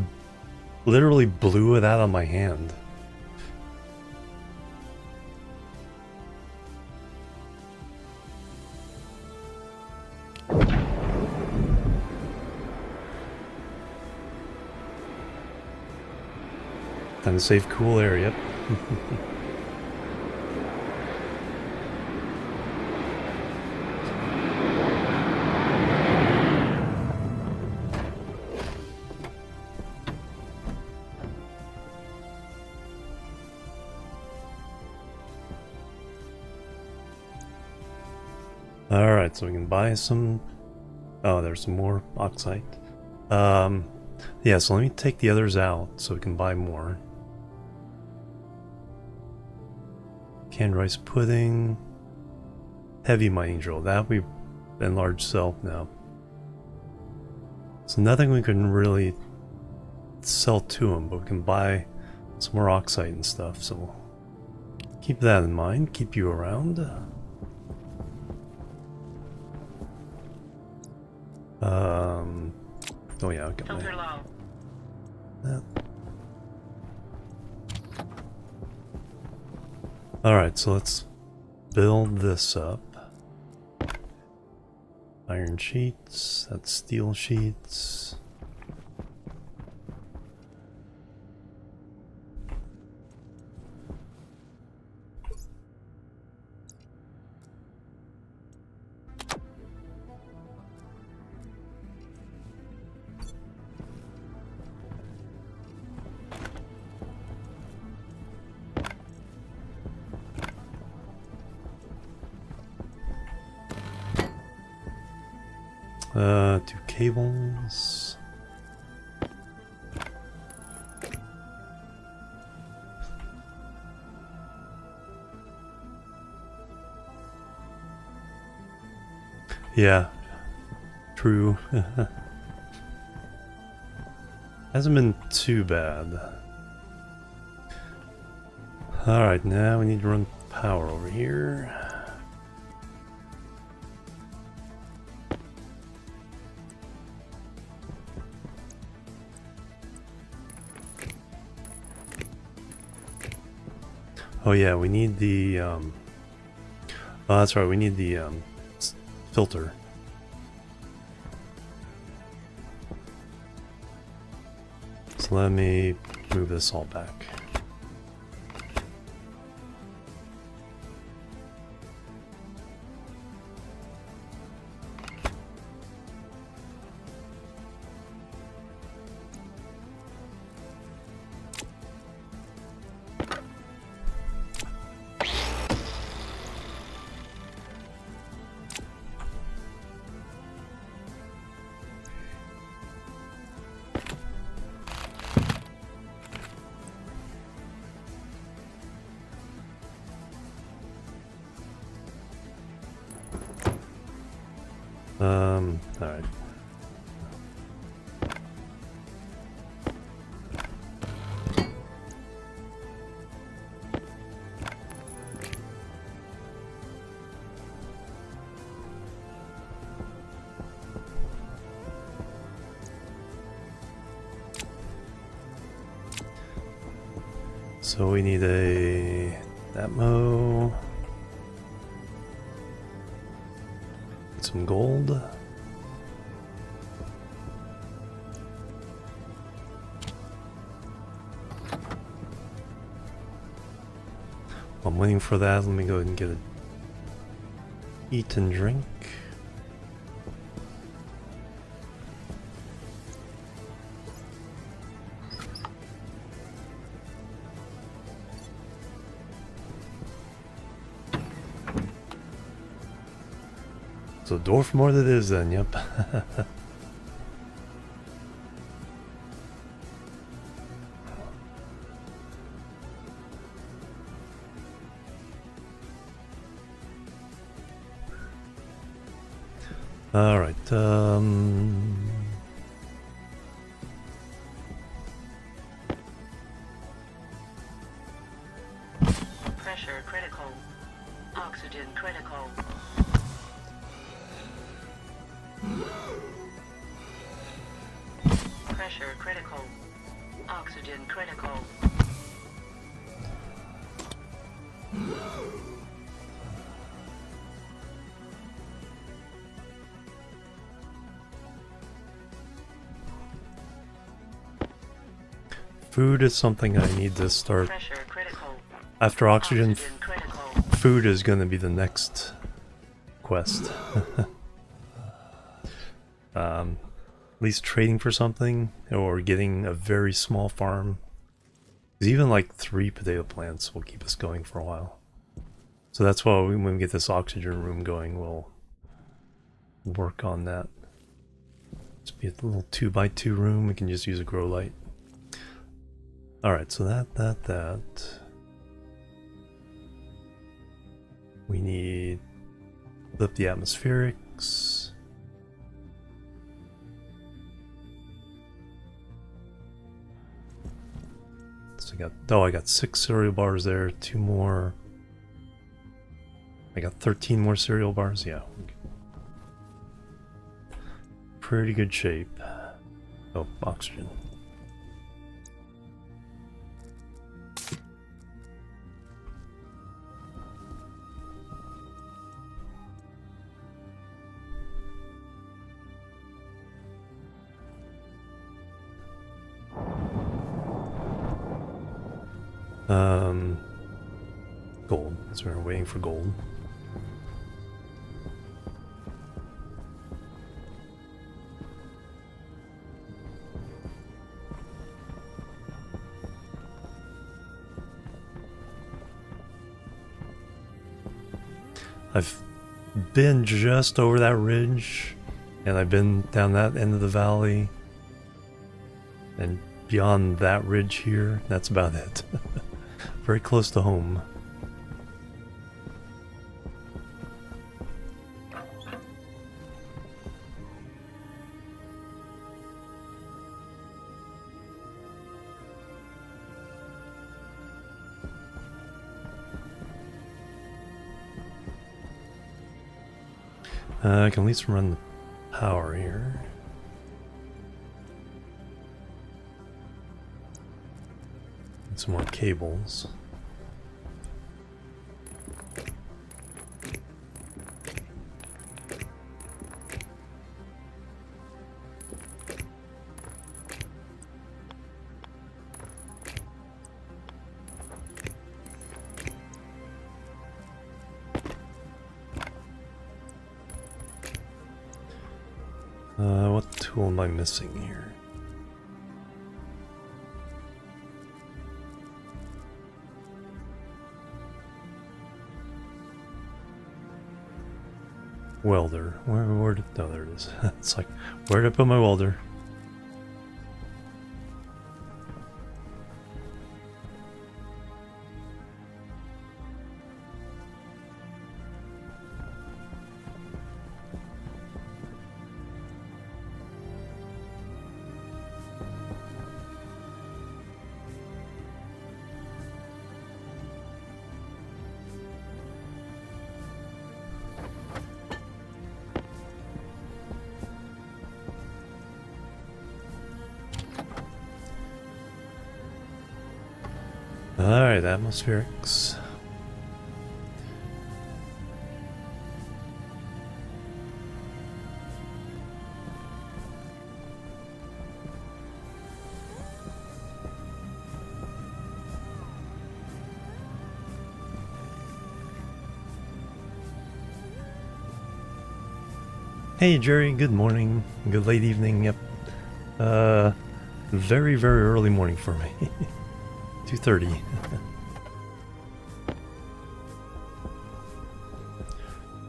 literally blew it out of my hand. Time to save cool air, yep. Alright, so we can buy some... Oh, there's some more oxide. Yeah, so let me take the others out so we can buy more. Canned rice pudding. Heavy mining drill. That we enlarge sell now. So nothing we can really sell to them, but we can buy some more oxide and stuff. So we'll keep that in mind. Keep you around. Oh yeah, I'll get Filter my... low. Alright, so let's build this up. Iron sheets, that's steel sheets. Two cables. Yeah, true. Hasn't been too bad. Alright, now we need to run power over here. Oh yeah, we need the, oh that's right, we need the, filter. So let me move this all back. Alright. So we need a Atmo. Some gold. I'm waiting for that. Let me go ahead and get a eat and drink. So dwarf more than it is then, yep. Alright, Pressure critical. Oxygen critical. Pressure critical. Oxygen critical. food is something I need to start. Pressure critical. After oxygen, Oxygen critical. food is going to be the next quest. At least trading for something or getting a very small farm. 'Cause even like 3 potato plants will keep us going for a while. So that's why when we get this oxygen room going, we'll work on that. Just be a little 2x2 room. We can just use a grow light. Alright, so that. We need flip the atmospherics. So I got 6 cereal bars there, 2 more. I got 13 more cereal bars, yeah. Pretty good shape. Oh, oxygen. Gold. So we're waiting for gold. I've been just over that ridge, and I've been down that end of the valley, and beyond that ridge here, that's about it. Very close to home. I can at least run the power here. And some more cables. What tool am I missing here? Welder. Where did... Oh, there it is. It's like, where did I put my welder? Alright, atmospherics. Hey Jerry, good morning. Good late evening, yep. Very, very early morning for me. 2:30.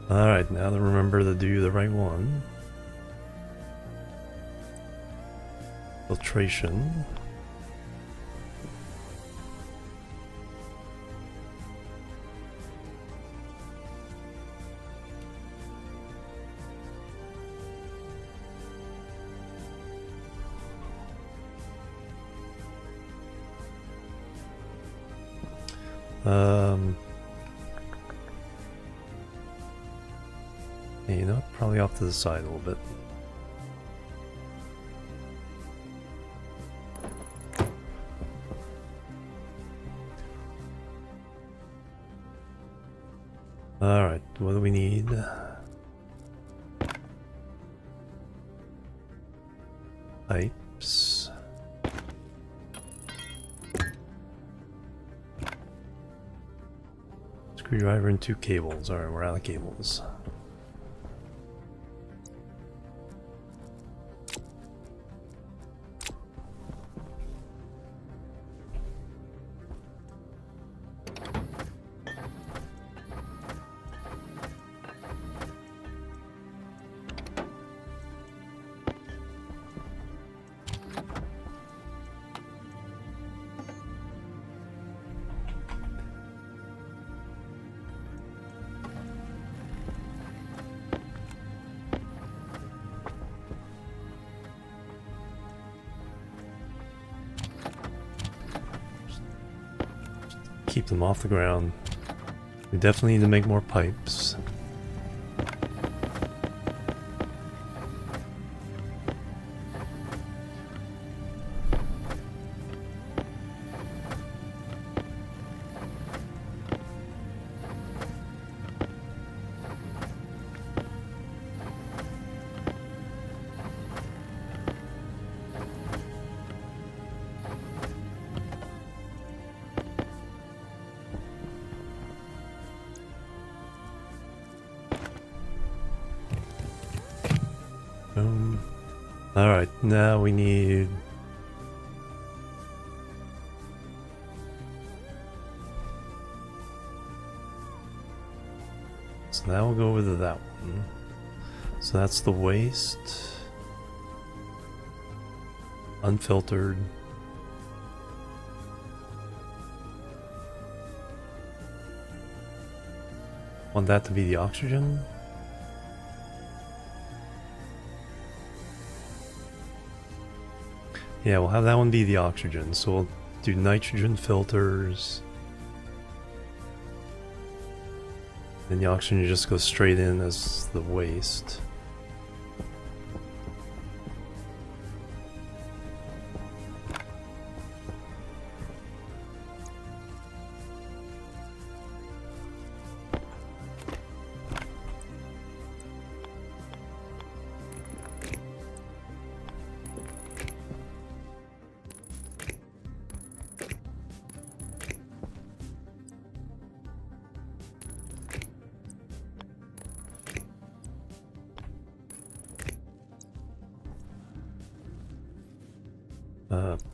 Alright, now to remember to do the right one. Filtration. You know, probably off to the side a little bit. Alright, what do we need? Pipes. Screwdriver and 2 cables. Alright, we're out of cables. Keep them off the ground. We definitely need to make more pipes. Alright, now we need... So now we'll go with that one. So that's the waste. Unfiltered. Want that to be the oxygen? Yeah, we'll have that one be the oxygen. So we'll do nitrogen filters. Then the oxygen just goes straight in as the waste.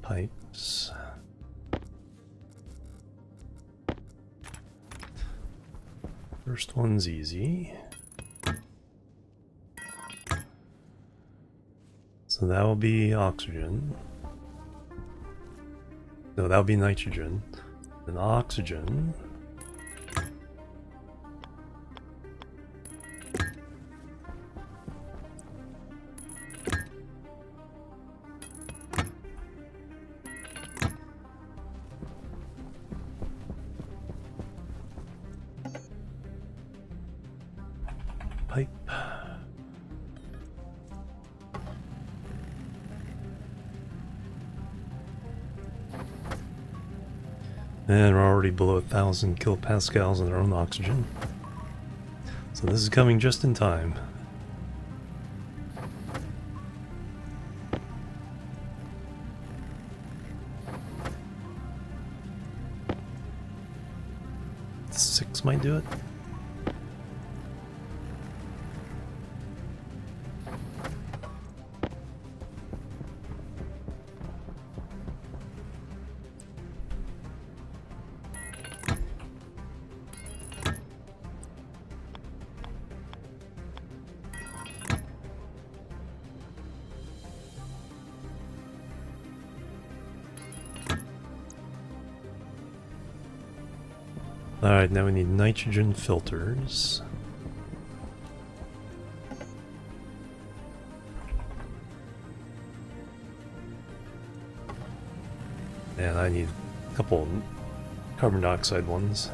Pipes. First one's easy. So that will be oxygen. No, that'll be nitrogen. Then oxygen. Pipe. And we're already below 1,000 kilopascals on our own oxygen. So this is coming just in time. Six might do it. Alright, now we need nitrogen filters. And I need a couple carbon dioxide ones.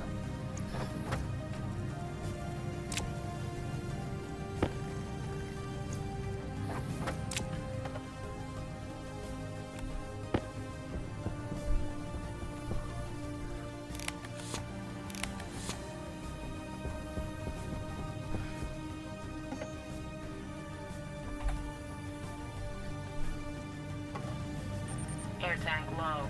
Air tank low.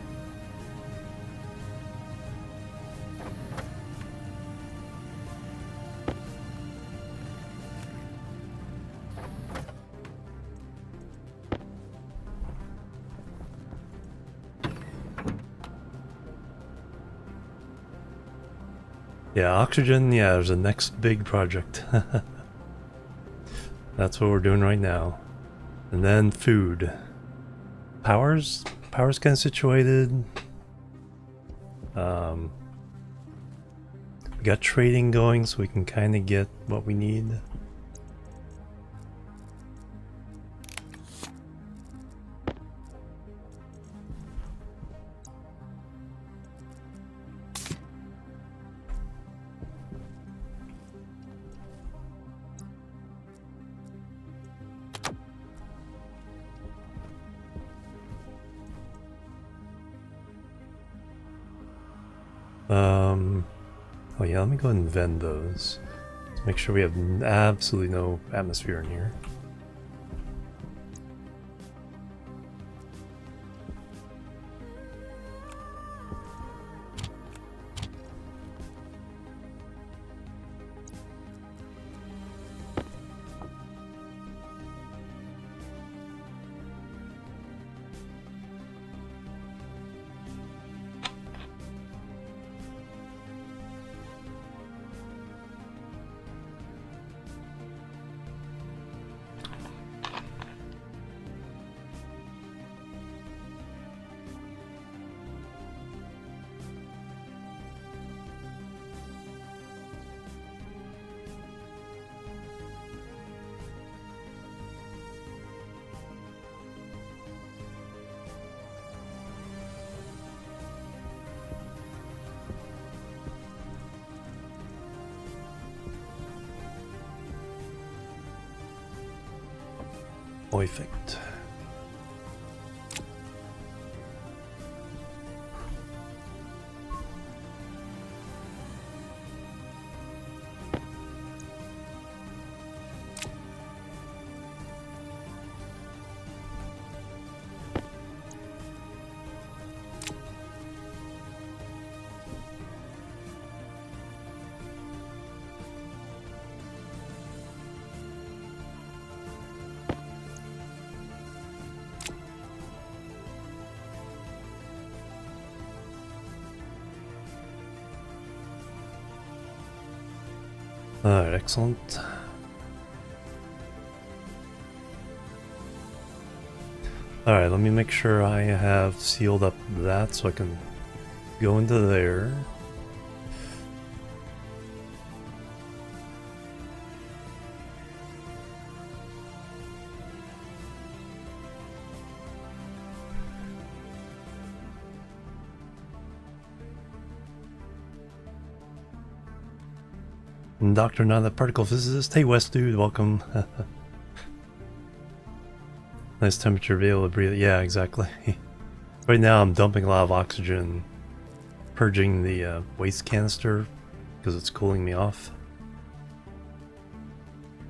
Yeah, oxygen, yeah, there's a next big project. That's what we're doing right now. And then food. Power's kind of situated. We got trading going, so we can kind of get what we need. Oh yeah, let me go ahead and vend those. Let's make sure we have absolutely no atmosphere in here. Perfect. Alright, excellent. Alright, let me make sure I have sealed up that so I can go into there. And Dr. Not a particle physicist. Hey West dude, welcome. Nice temperature to be able to breathe. Yeah, exactly. Right now I'm dumping a lot of oxygen, purging the waste canister because it's cooling me off.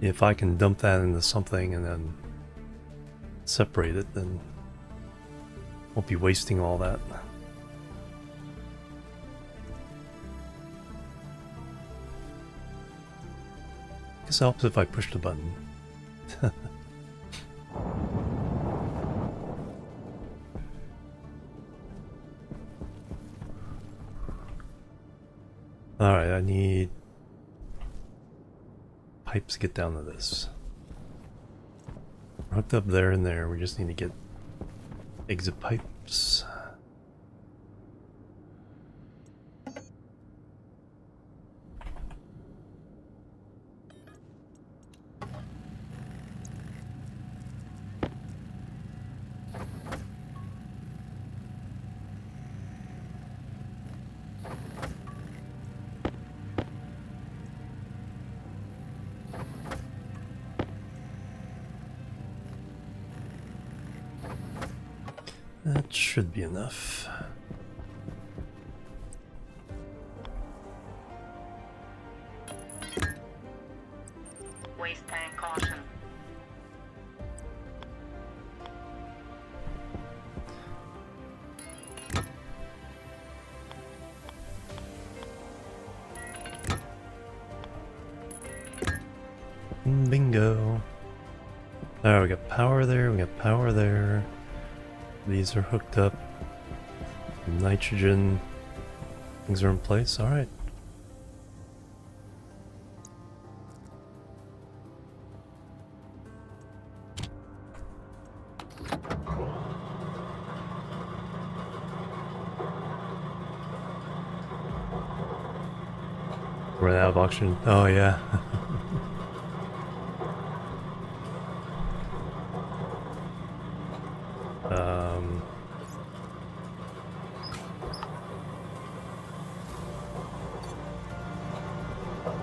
If I can dump that into something and then separate it, then won't be wasting all that. Guess it helps if I push the button. Alright, I need pipes to get down to this. We're hooked up there and there, we just need to get exit pipes. That should be enough. Waste tank caution. Bingo. Alright, we got power there, we got power there. These are hooked up. Nitrogen. Things are in place, alright. Run out of oxygen. Oh yeah.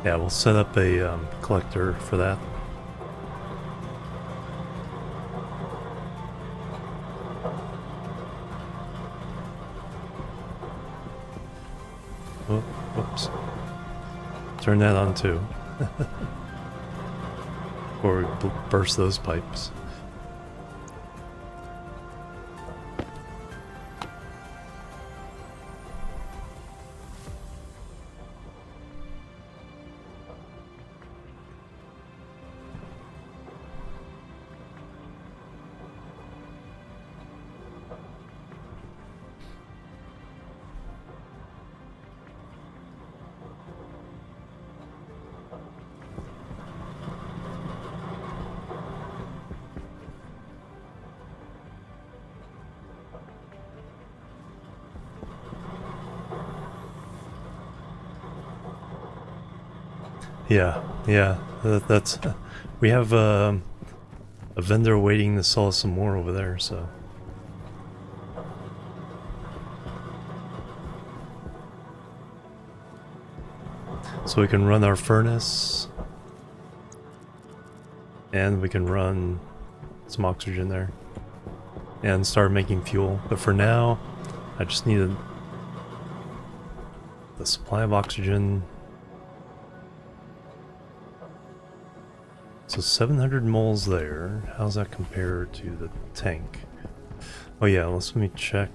Yeah, we'll set up a collector for that. Oh, whoops. Turn that on too. Before we burst those pipes. Yeah, that's we have a vendor waiting to sell us some more over there, so we can run our furnace and we can run some oxygen there and start making fuel. But for now, I just needed the supply of oxygen. So 700 moles there. How's that compare to the tank? Oh yeah, let me check.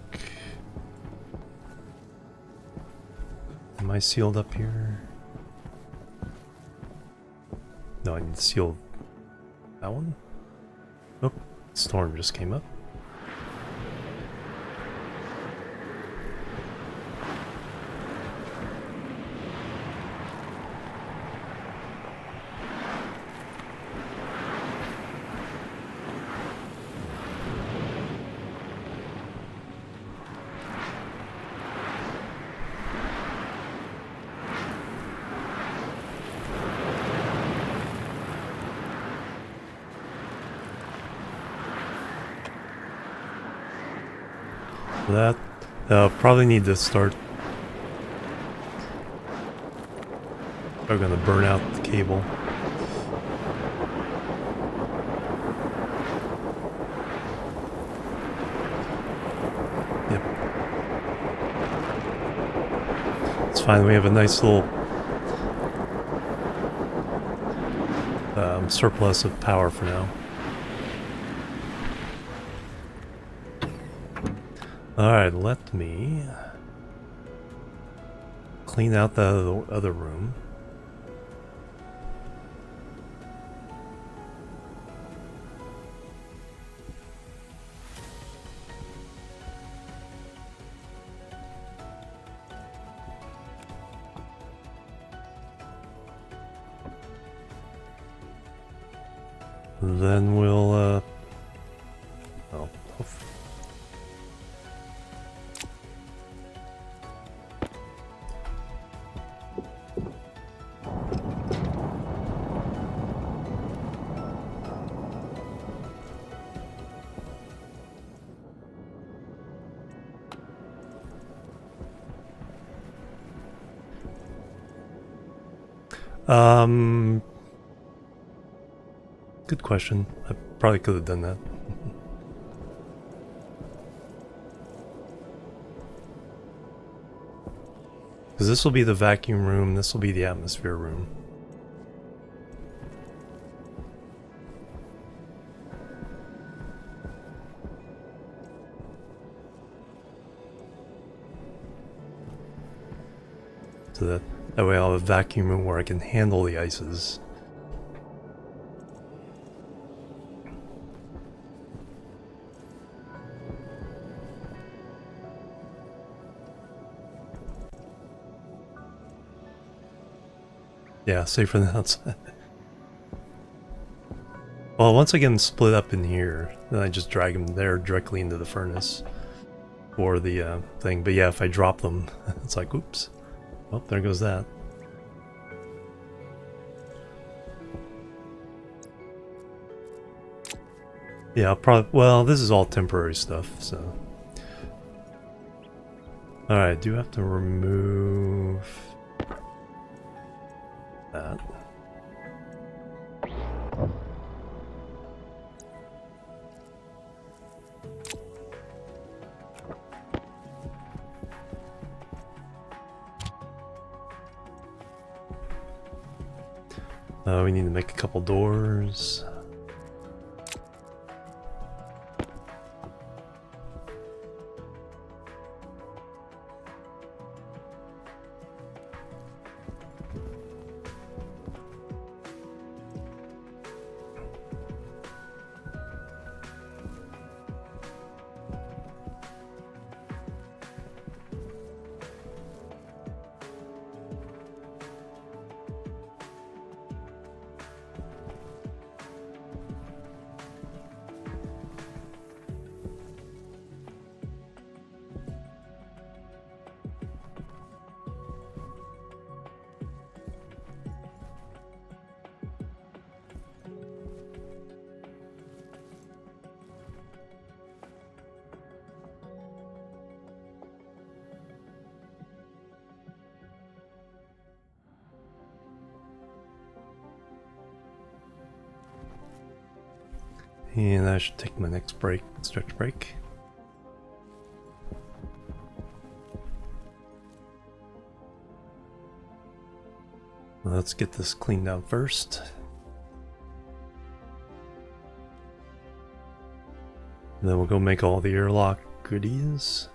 Am I sealed up here? No, I need to seal that one. Oh, storm just came up. That probably need to start. We're gonna burn out the cable. Yep, it's fine. We have a nice little surplus of power for now. Alright, let me clean out the other room. Then we'll, well, good question. I probably could have done that. Because this will be the vacuum room, this will be the atmosphere room. So that way I'll have a vacuum room where I can handle the ices. Yeah, safer than outside. Well, once I get them split up in here, then I just drag them there directly into the furnace for the thing. But yeah, if I drop them, it's like, oops. Oh, there goes that. Yeah, I'll probably... Well, this is all temporary stuff, so... Alright, I do have to remove... that. We need to make a couple doors. And I should take my next break, stretch break. Let's get this cleaned out first. And then we'll go make all the airlock goodies.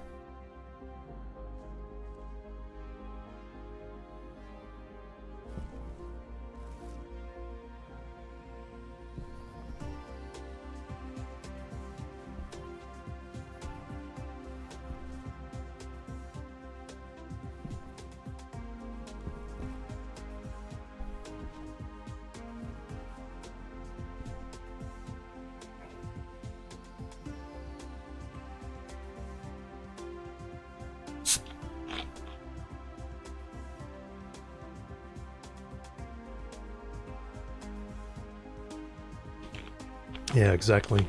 Yeah, exactly.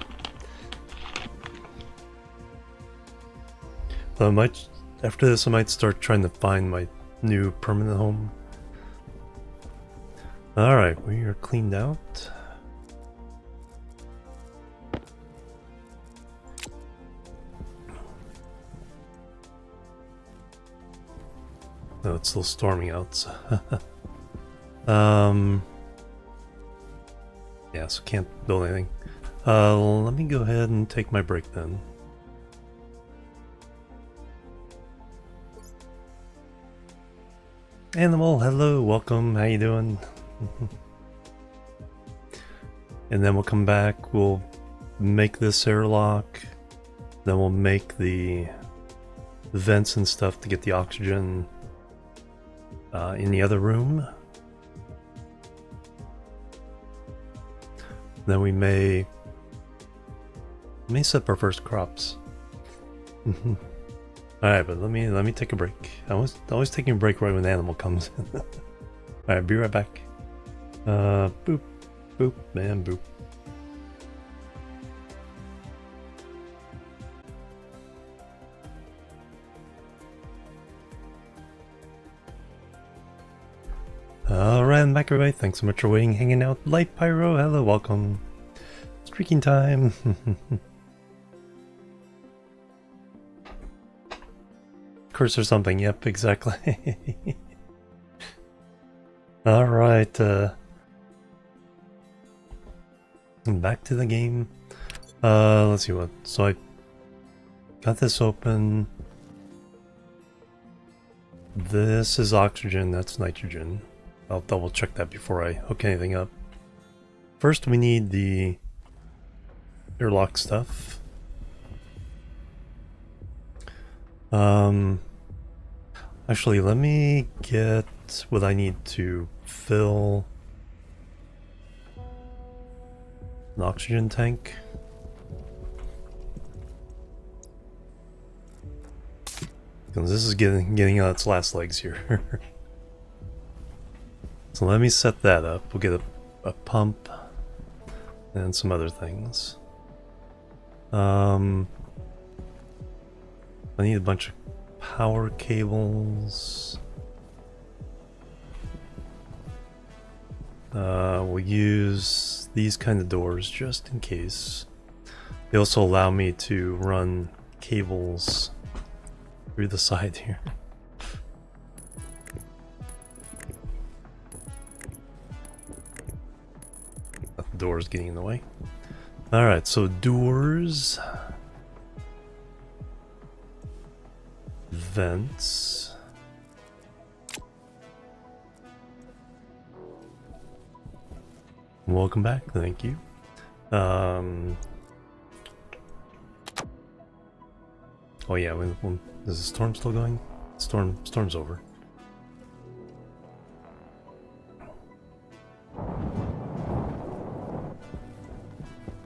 I might, after this I might start trying to find my new permanent home. Alright, we are cleaned out. No, it's still storming out. So yeah, so can't build anything. Let me go ahead and take my break then. Animal, hello, welcome, how you doing? And then we'll come back, we'll make this airlock, then we'll make the vents and stuff to get the oxygen in the other room. Then we may set up our first crops. Alright, but let me take a break. I was always taking a break right when the animal comes. Alright, be right back. Boop, boop, man, boop. Alright, I'm back everybody. Thanks so much for waiting, hanging out. Light Pyro, hello, welcome. Streaking time. cursor something. Yep, exactly. Alright, back to the game. Let's see what. So I got this open. This is oxygen, that's nitrogen. I'll double check that before I hook anything up. First we need the airlock stuff. Actually, let me get what I need to fill an oxygen tank. Because this is getting on its last legs here. So let me set that up. We'll get a pump and some other things. I need a bunch of power cables. We'll use these kind of doors just in case. They also allow me to run cables through the side here. The door's getting in the way. Alright, so doors. Vents. Welcome back, thank you. Oh yeah, is the storm still going? Storm's over.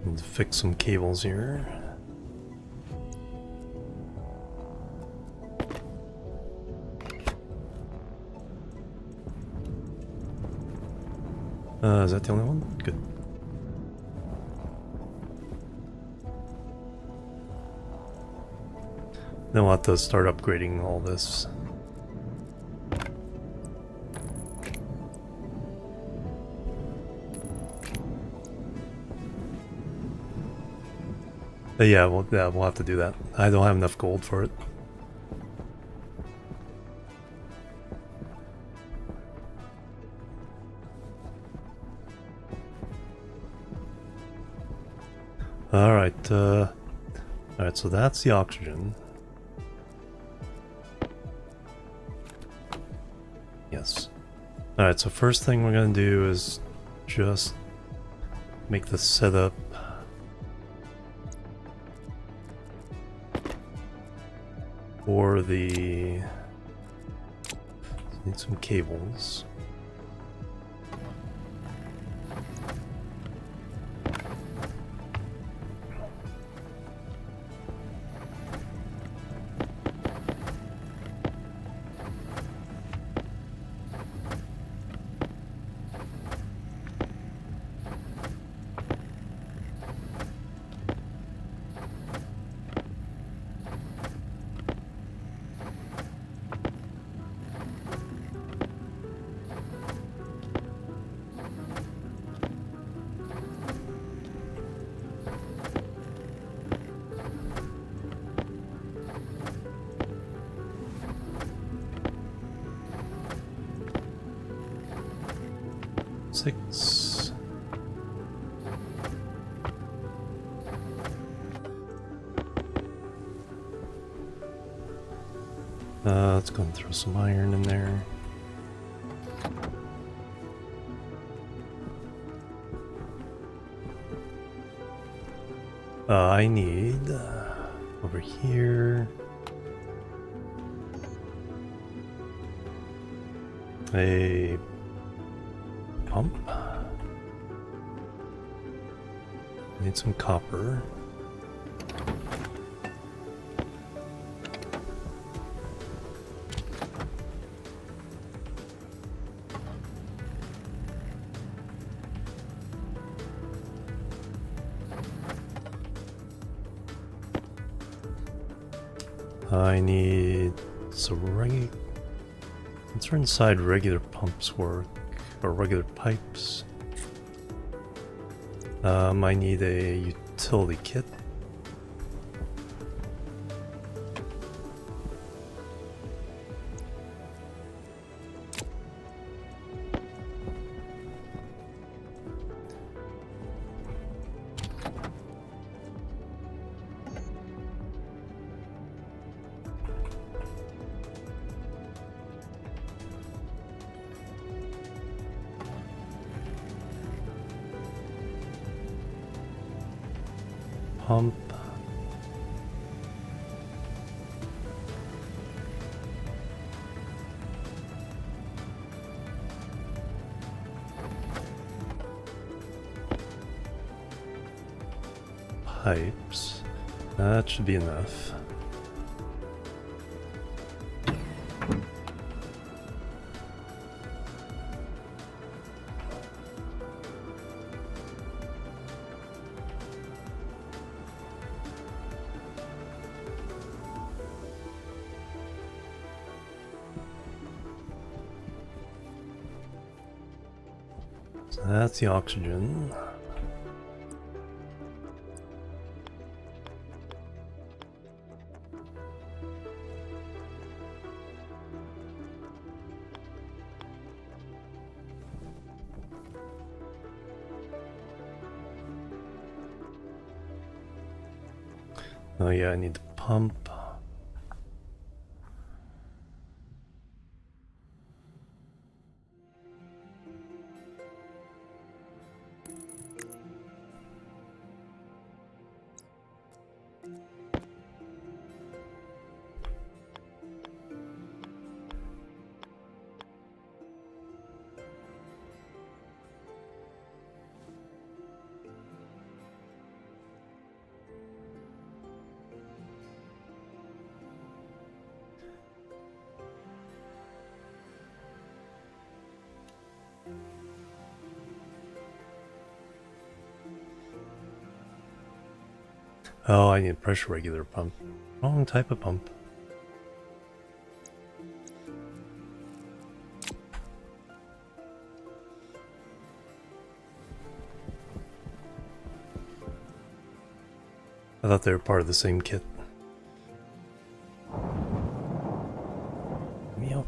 Need to fix some cables here. Is that the only one? Good. Then we'll have to start upgrading all this. But yeah, we'll have to do that. I don't have enough gold for it. Alright, so that's the oxygen. Yes. Alright, so first thing we're gonna do is just make the setup for the... Need some cables. Six. Let's go and throw some iron in there. I need over here a pump. I need some copper. I need some Let's run inside regular pumps work, or regular pipes. I need a utility kit. pump. Pipes. That should be enough. So that's the oxygen. Oh yeah, I need the pump. Oh, I need a pressure regulator pump. Wrong type of pump. I thought they were part of the same kit. Let me out.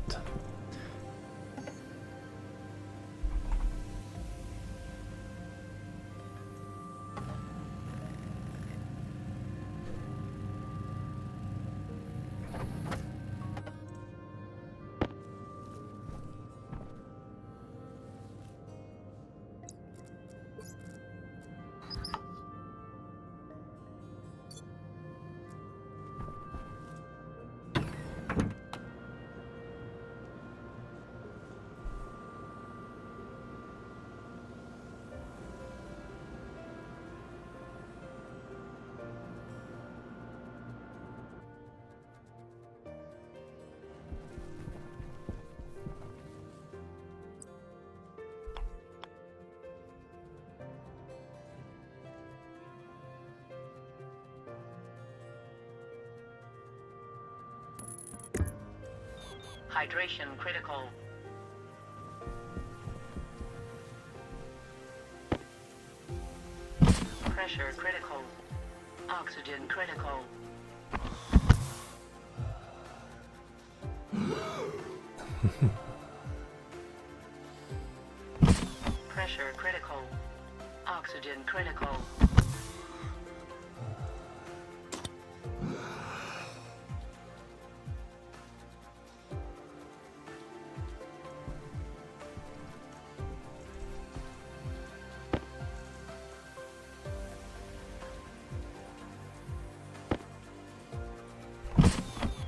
Hydration critical. Pressure critical. Oxygen critical. Pressure critical. Oxygen critical.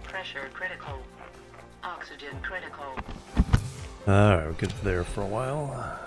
Pressure critical. Oxygen critical. Alright, we're good there for a while.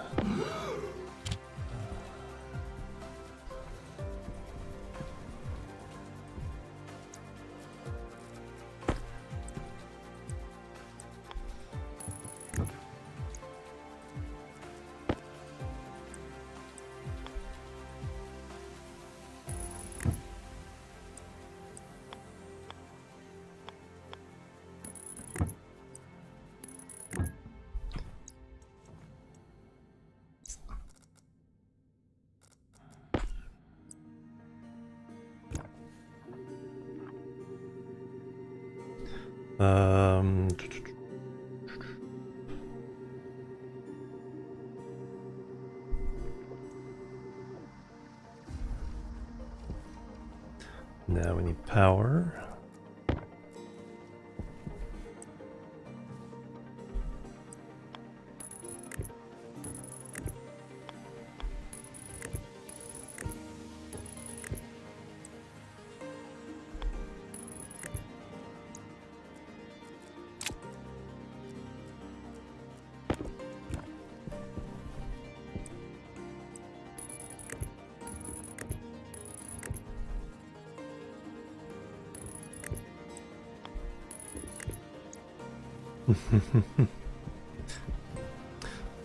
Um, now we need power.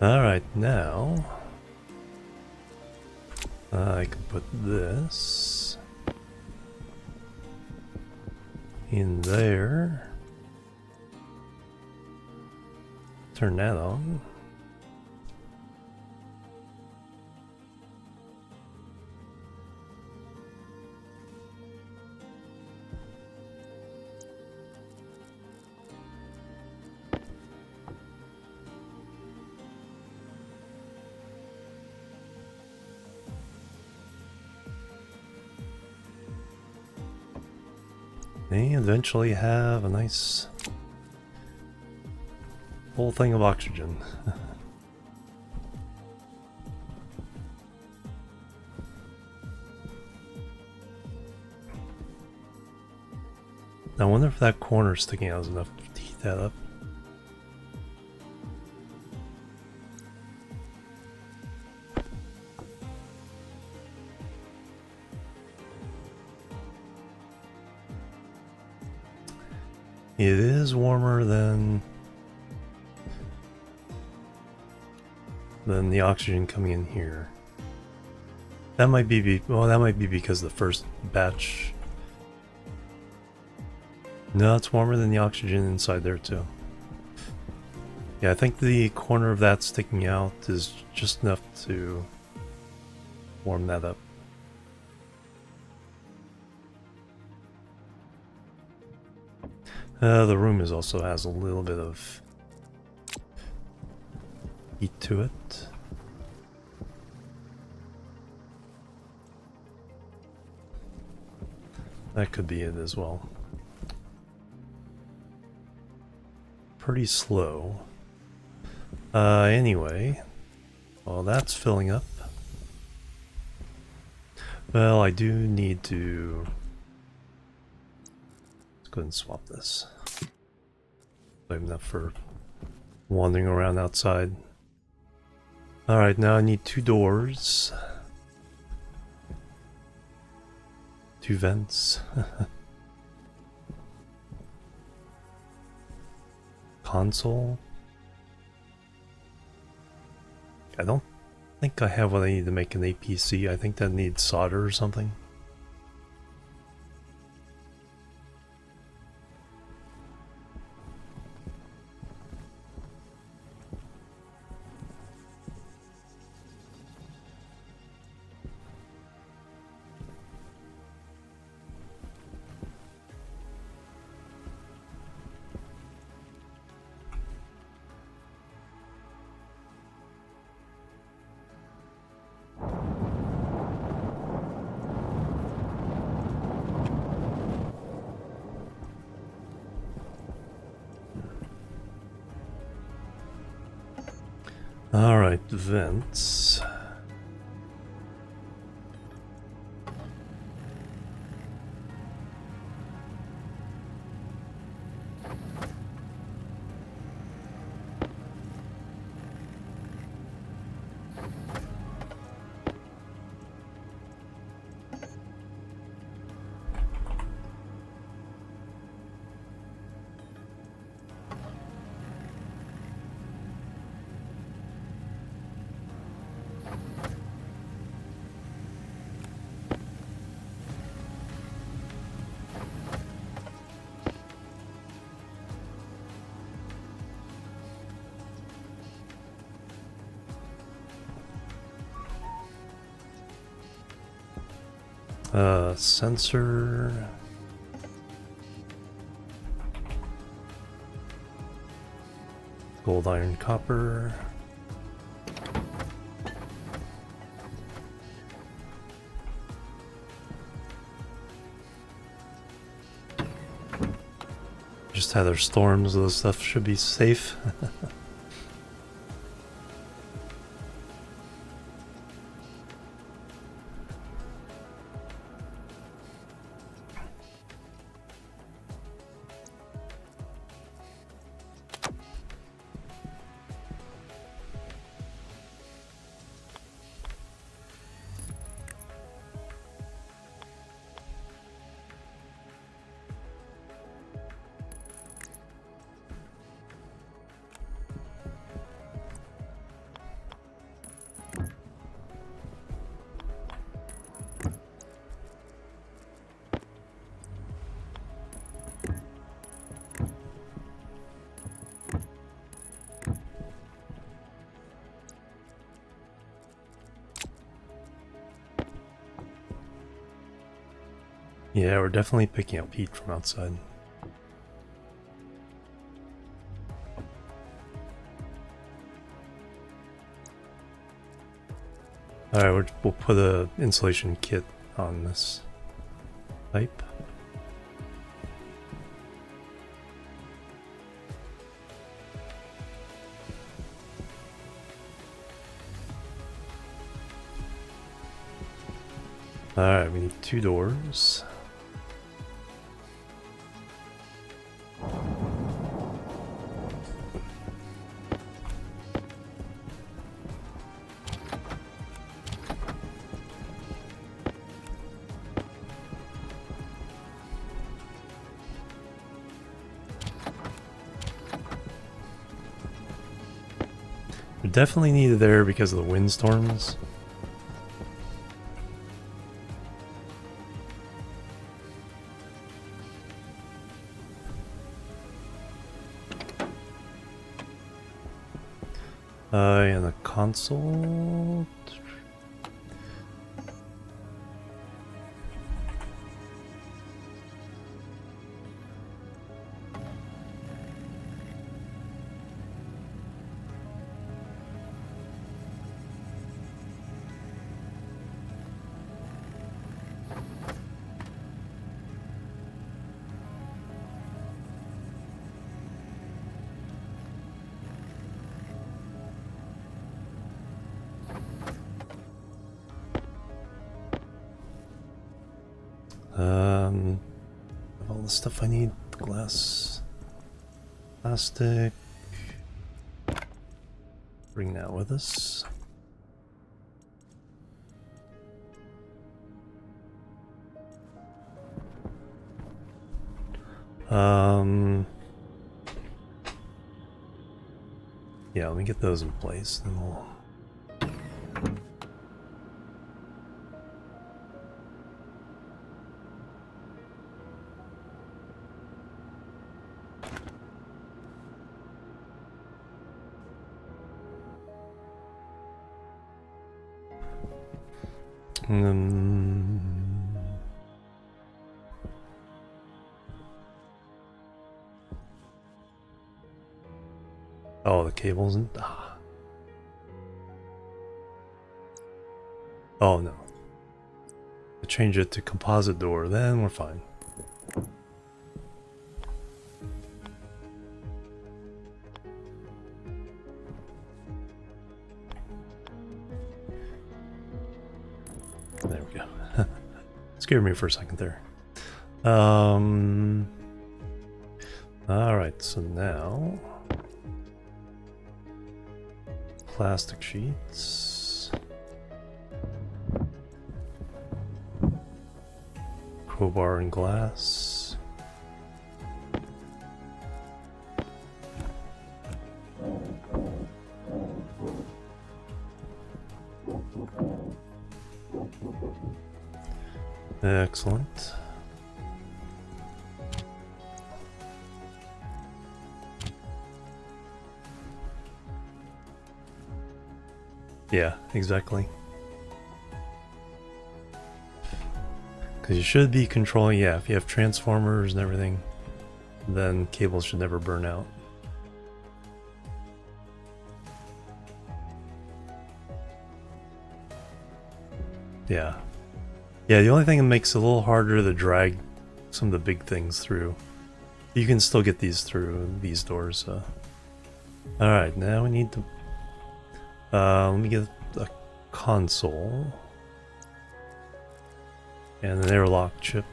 Alright, now I can put this in there. Turn that on. And eventually have a nice whole thing of oxygen. I wonder if that corner sticking out is enough to heat that up. It is warmer than the oxygen coming in here. That might be well, that might be because the first batch. No, it's warmer than the oxygen inside there too. Yeah, I think the corner of that sticking out is just enough to warm that up. The room also has a little bit of heat to it. That could be it as well. Pretty slow. Anyway, while that's filling up, well, I do need to. Let's go ahead and swap this. Save enough for wandering around outside. Alright, now I need 2 doors. 2 vents. Console. I don't think I have what I need to make an APC. I think that needs solder or something. Alright, vents. Sensor. Gold, iron, copper. Just had their storms, those stuff should be safe. Yeah, we're definitely picking up heat from outside. Alright, we'll put a insulation kit on this pipe. Alright, we need 2 doors. We definitely need it there because of the windstorms. And the console. All the stuff I need, glass, plastic. Bring that with us. Yeah, let me get those in place, then we'll... Oh, the cables and... Oh no. I change it to composite door, then we're fine. There we go. Scared me for a second there. Alright, so now... Plastic sheets. Crowbar and glass. Excellent. Yeah, exactly. Because you should be controlling, yeah, if you have transformers and everything, then cables should never burn out. Yeah. Yeah, the only thing that makes it a little harder to drag some of the big things through. You can still get these through these doors. Alright, now we need to... let me get a console. And an airlock chip.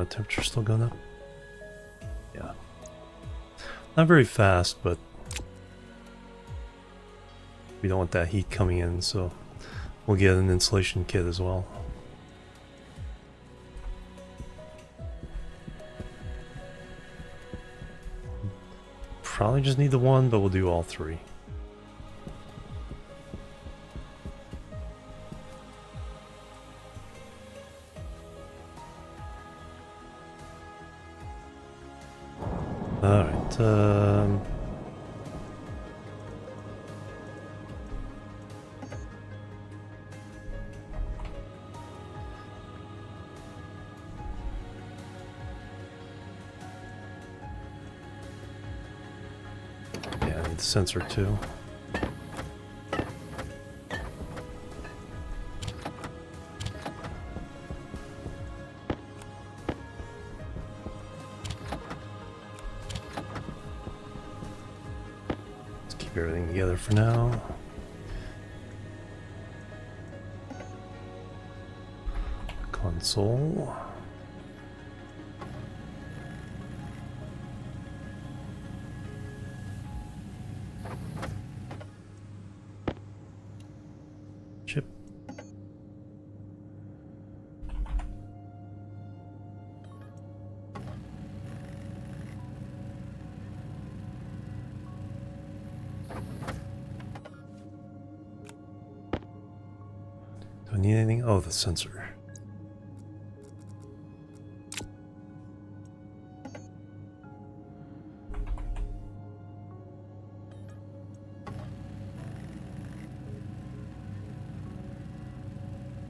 Temperature still going up? Yeah. Not very fast, but we don't want that heat coming in, so we'll get an insulation kit as well. Probably just need the one, but we'll do all 3. Yeah, I need the sensor too. Let's keep everything together for now. Console. Chip. Do I need anything? Oh, the sensor.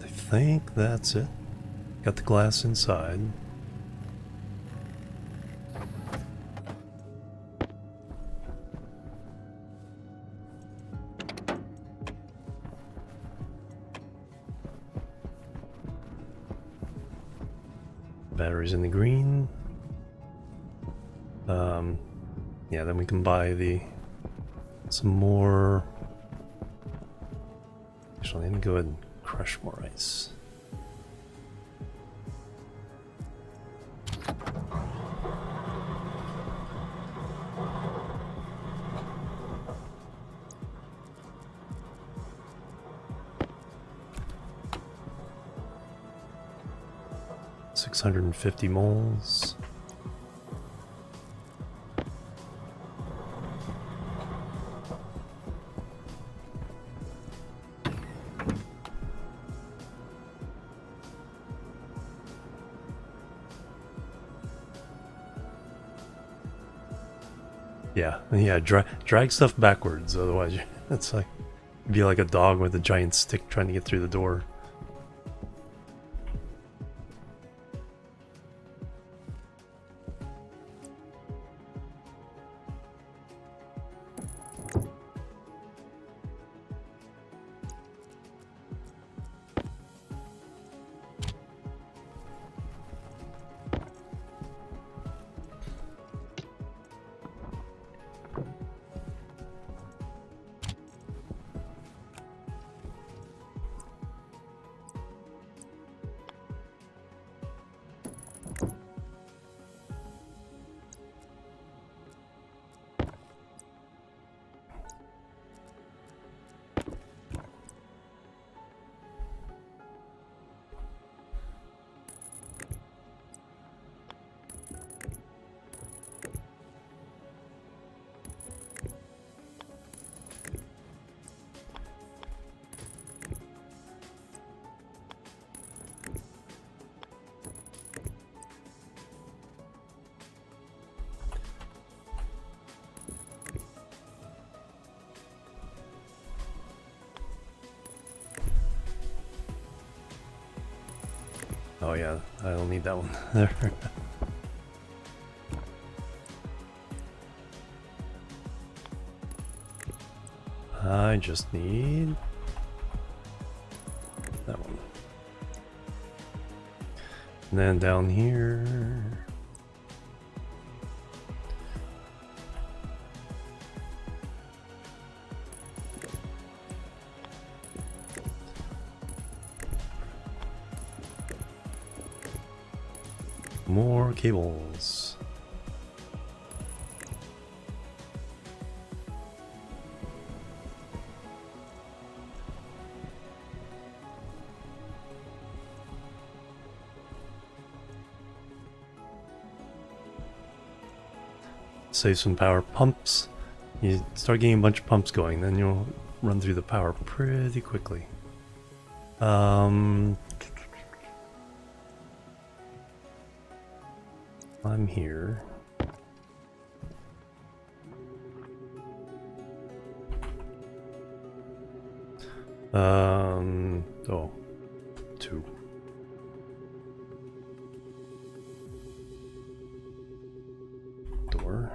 I think that's it. Got the glass inside. Batteries in the green. Yeah, then we can buy some more. Actually, let me go ahead and crush more ice. $650 moles. Yeah, drag stuff backwards, otherwise it's like, it'd be like a dog with a giant stick trying to get through the door. Oh yeah, I don't need that one there. I just need that one. And then down here, more cables. Save some power. Pumps. You start getting a bunch of pumps going, then you'll run through the power pretty quickly. I'm here. Oh, 2. Door.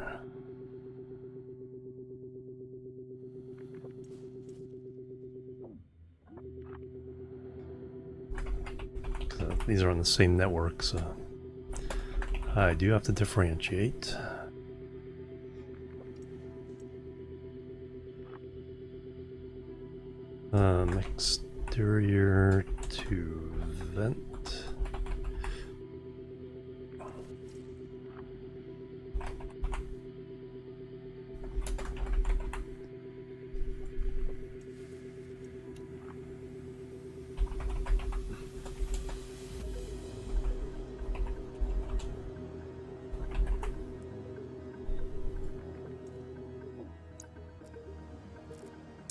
These are on the same network, so I do have to differentiate. Exterior to vent.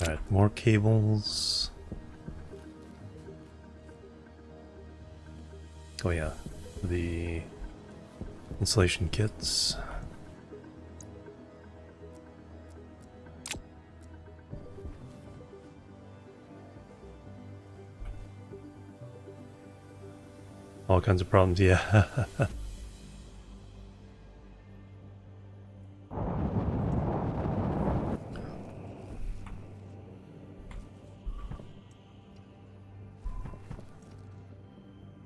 Alright, more cables. Oh yeah, the installation kits. All kinds of problems, yeah.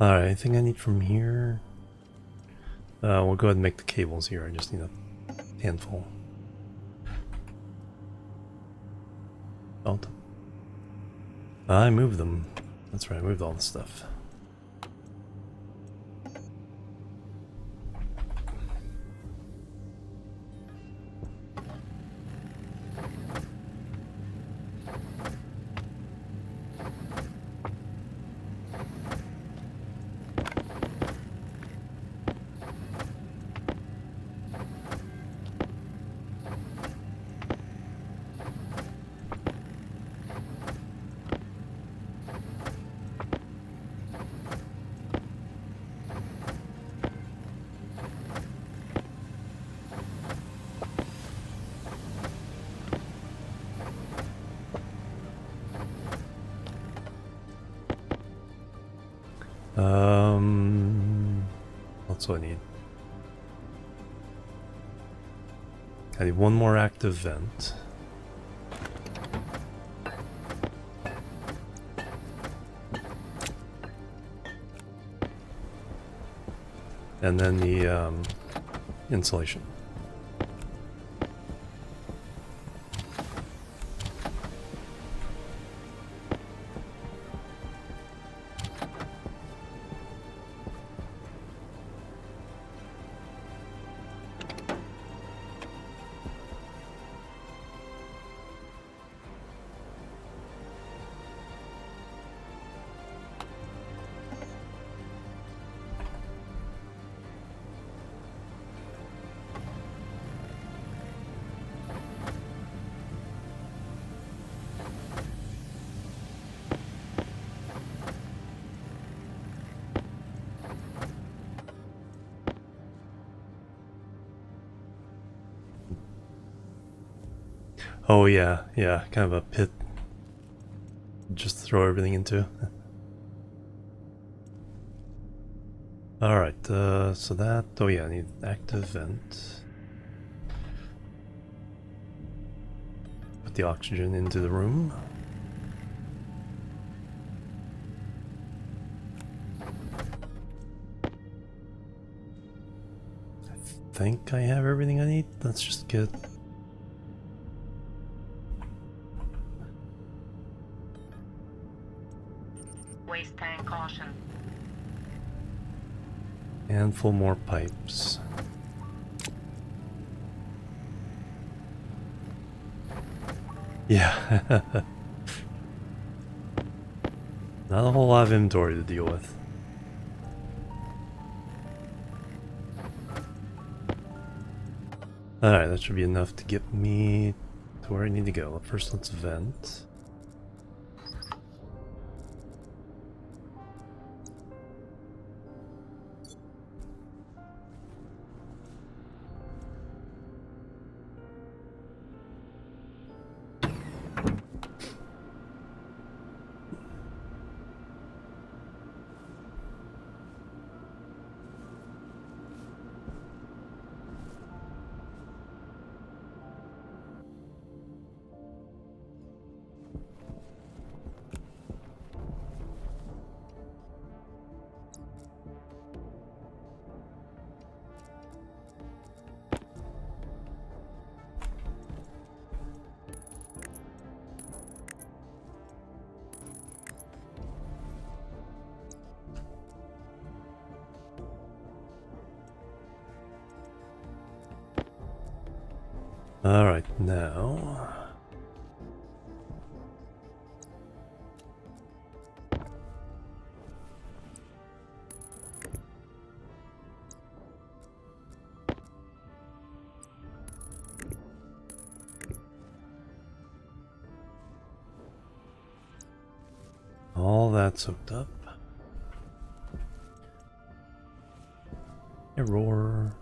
Alright, anything I need from here? We'll go ahead and make the cables here. I just need a handful. Oh, I moved them. That's right, I moved all the stuff. That's what I need. I need one more active vent. And then the insulation. Oh yeah, yeah, kind of a pit. Just throw everything into. Alright, so that... Oh yeah, I need active vent. Put the oxygen into the room. I think I have everything I need. Let's just get... Waste tank caution. handful more pipes. Yeah. Not a whole lot of inventory to deal with. Alright, that should be enough to get me to where I need to go. First, let's vent. Alright, now... all that soaked up. Error.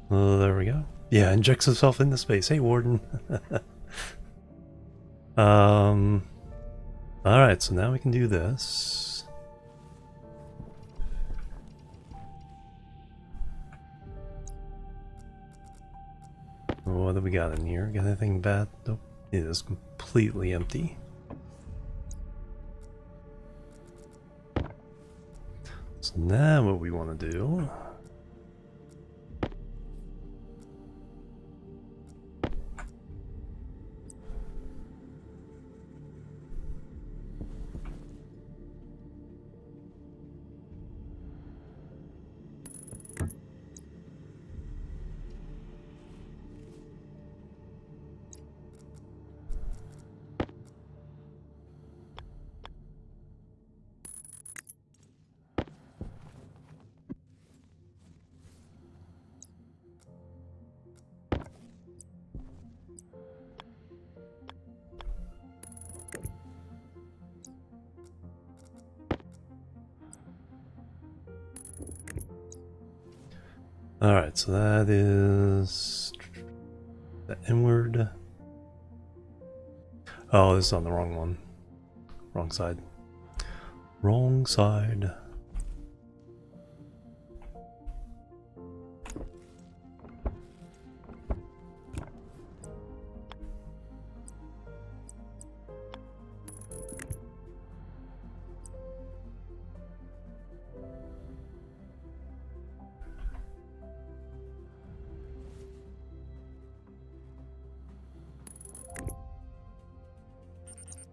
Oh, there we go. Yeah, injects himself into space. Hey, Warden. Alright, so now we can do this. What do we got in here? Got anything bad? Nope. It is completely empty. So now what we want to do... Alright, so that is... the inward... oh, this is on the wrong one. Wrong side. Wrong side.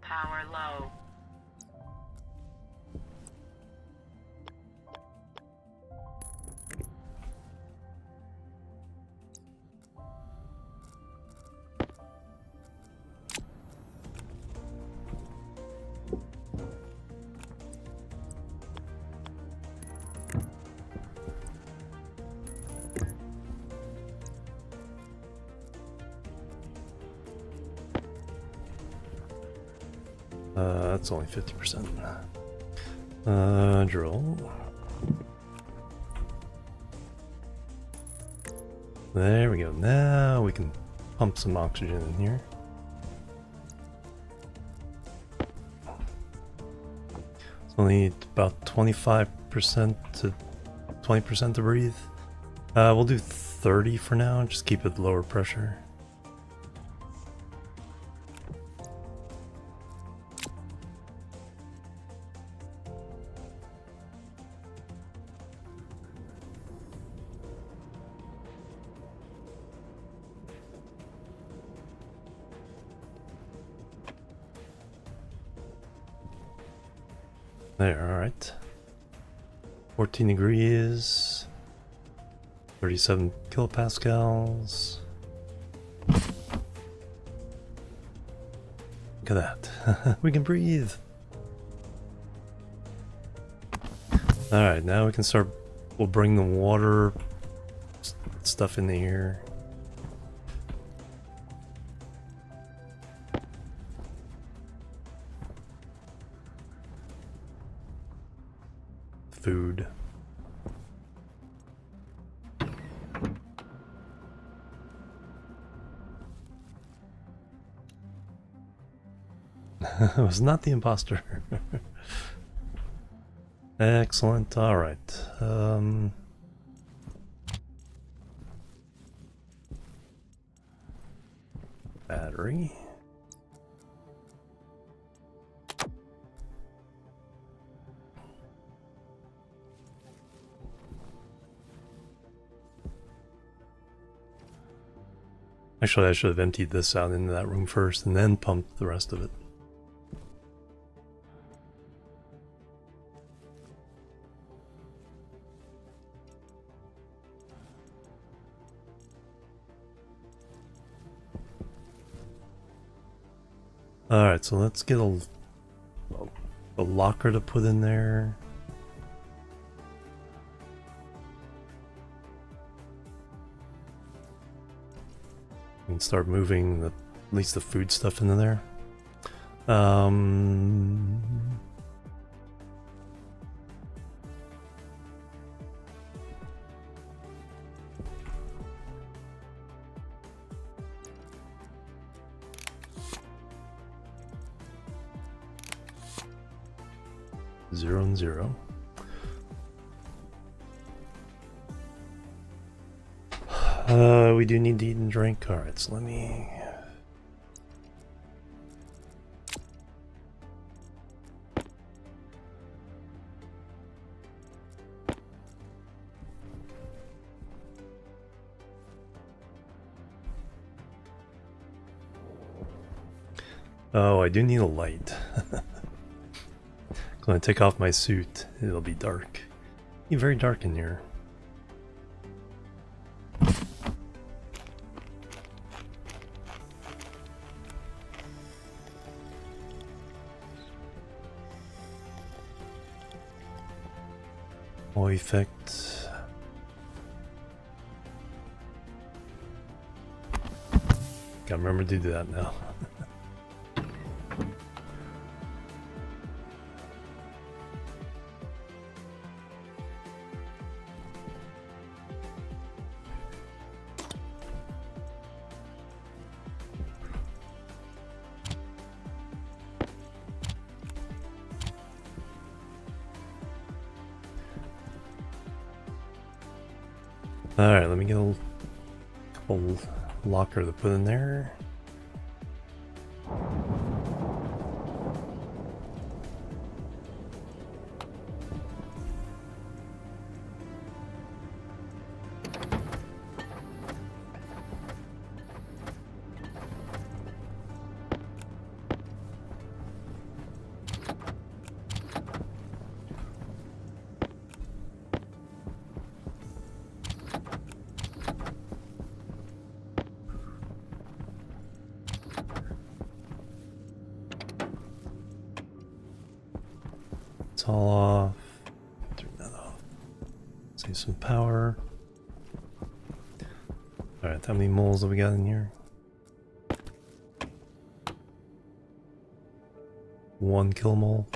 Power low. That's only 50%. Drill. There we go. Now we can pump some oxygen in here. It's only about 25% to 20% to breathe. We'll do 30 for now, just keep it lower pressure. There, alright. 14 degrees. 37 kilopascals. Look at that. We can breathe. Alright, now we can start. We'll bring the water stuff into here. Food. It was not the imposter. Excellent. All right. Battery. Actually, I should have emptied this out into that room first and then pumped the rest of it. Alright, so let's get a locker to put in there. We can start moving at least the food stuff into there. Zero and zero. We do need to eat and drink. Alright, so let me... Oh, I do need a light. When I take off my suit, it'll be dark. It'll be very dark in here. Effect. Gotta remember to do that now. Alright, let me get a couple locker to put in there. It's all off. Turn that off. Save some power. Alright, how many moles have we got in here? 1 kill mole.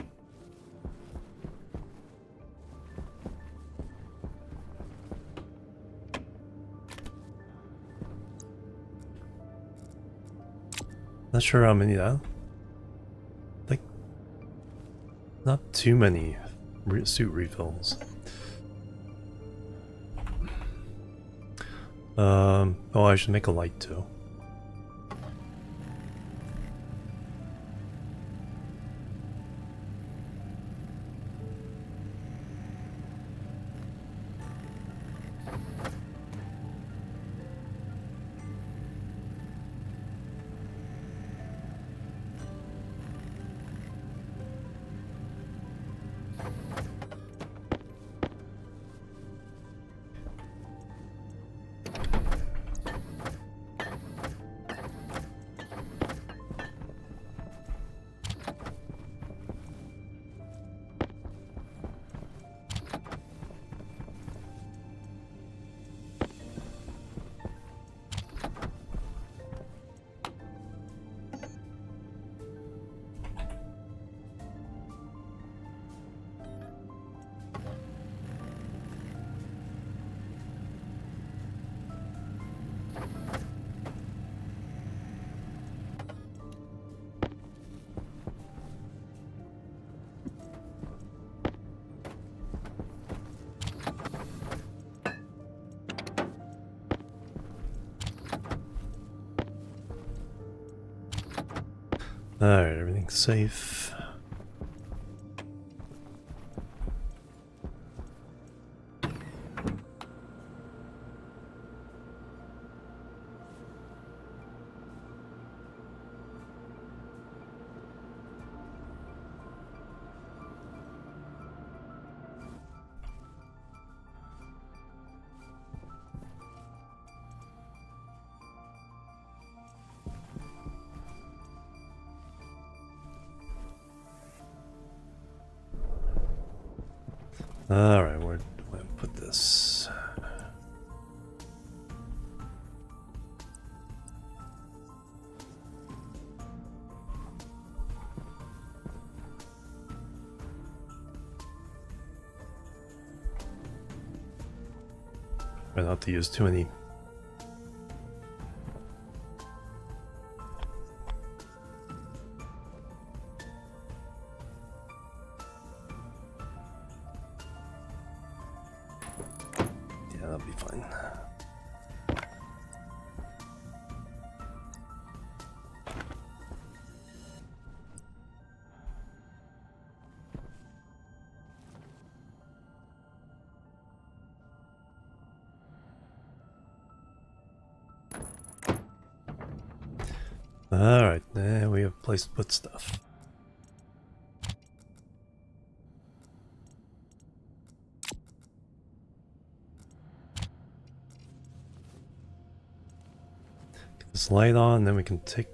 Not sure how many that. Like, not too many suit refills. Oh, I should make a light too. Alright, everything's safe. Alright, where do I put this? Try not to use too many. Yeah, that'll be fine. Alright, now we have a place to put stuff. Get this light on, then we can take.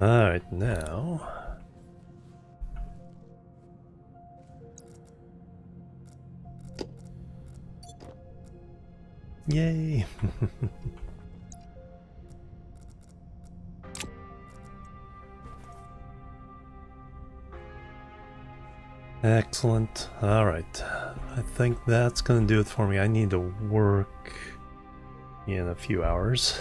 Alright, now. Yay! Excellent. Alright. I think that's gonna do it for me. I need to work in a few hours.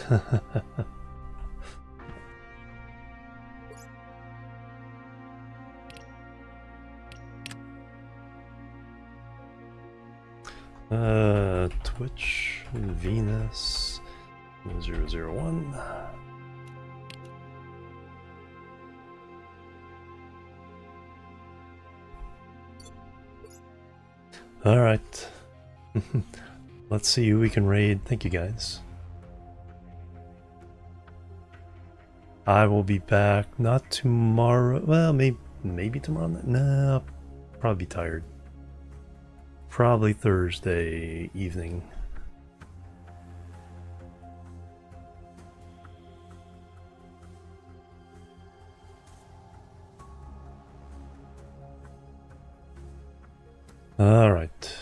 Twitch, Venus, 001. Alright. Let's see who we can raid. Thank you guys. I will be back, not tomorrow. Well, maybe tomorrow night. No, probably be tired. Probably Thursday evening. All right.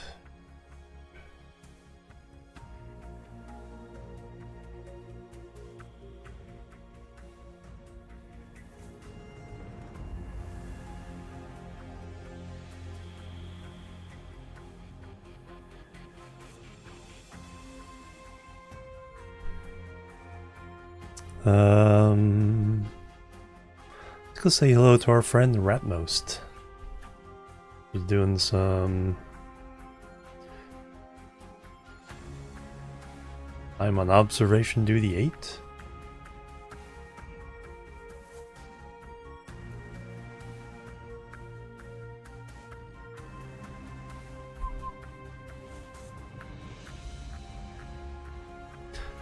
Let's go say hello to our friend Ratmost. He's doing some. I'm on observation duty 8.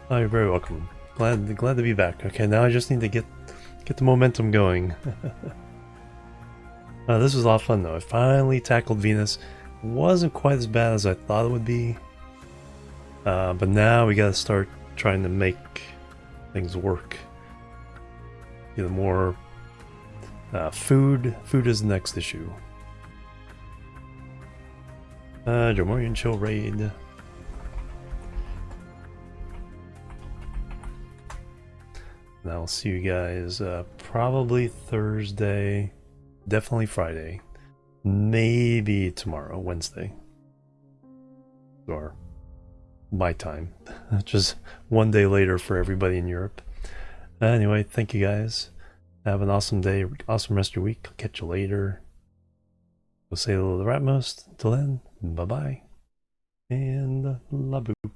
Oh, you're very welcome. Glad to be back. Okay, now I just need to get the momentum going. This was a lot of fun though. I finally tackled Venus. Wasn't quite as bad as I thought it would be. But now we gotta start trying to make things work. Get more food. Food is the next issue. Jimorian chill raid. And I'll see you guys probably Thursday, definitely Friday, maybe tomorrow, Wednesday, or my time, just one day later for everybody in Europe. Anyway, thank you guys. Have an awesome day, awesome rest of your week. I'll catch you later. We'll say a little the Ratmost. Until then, bye bye. And la boop.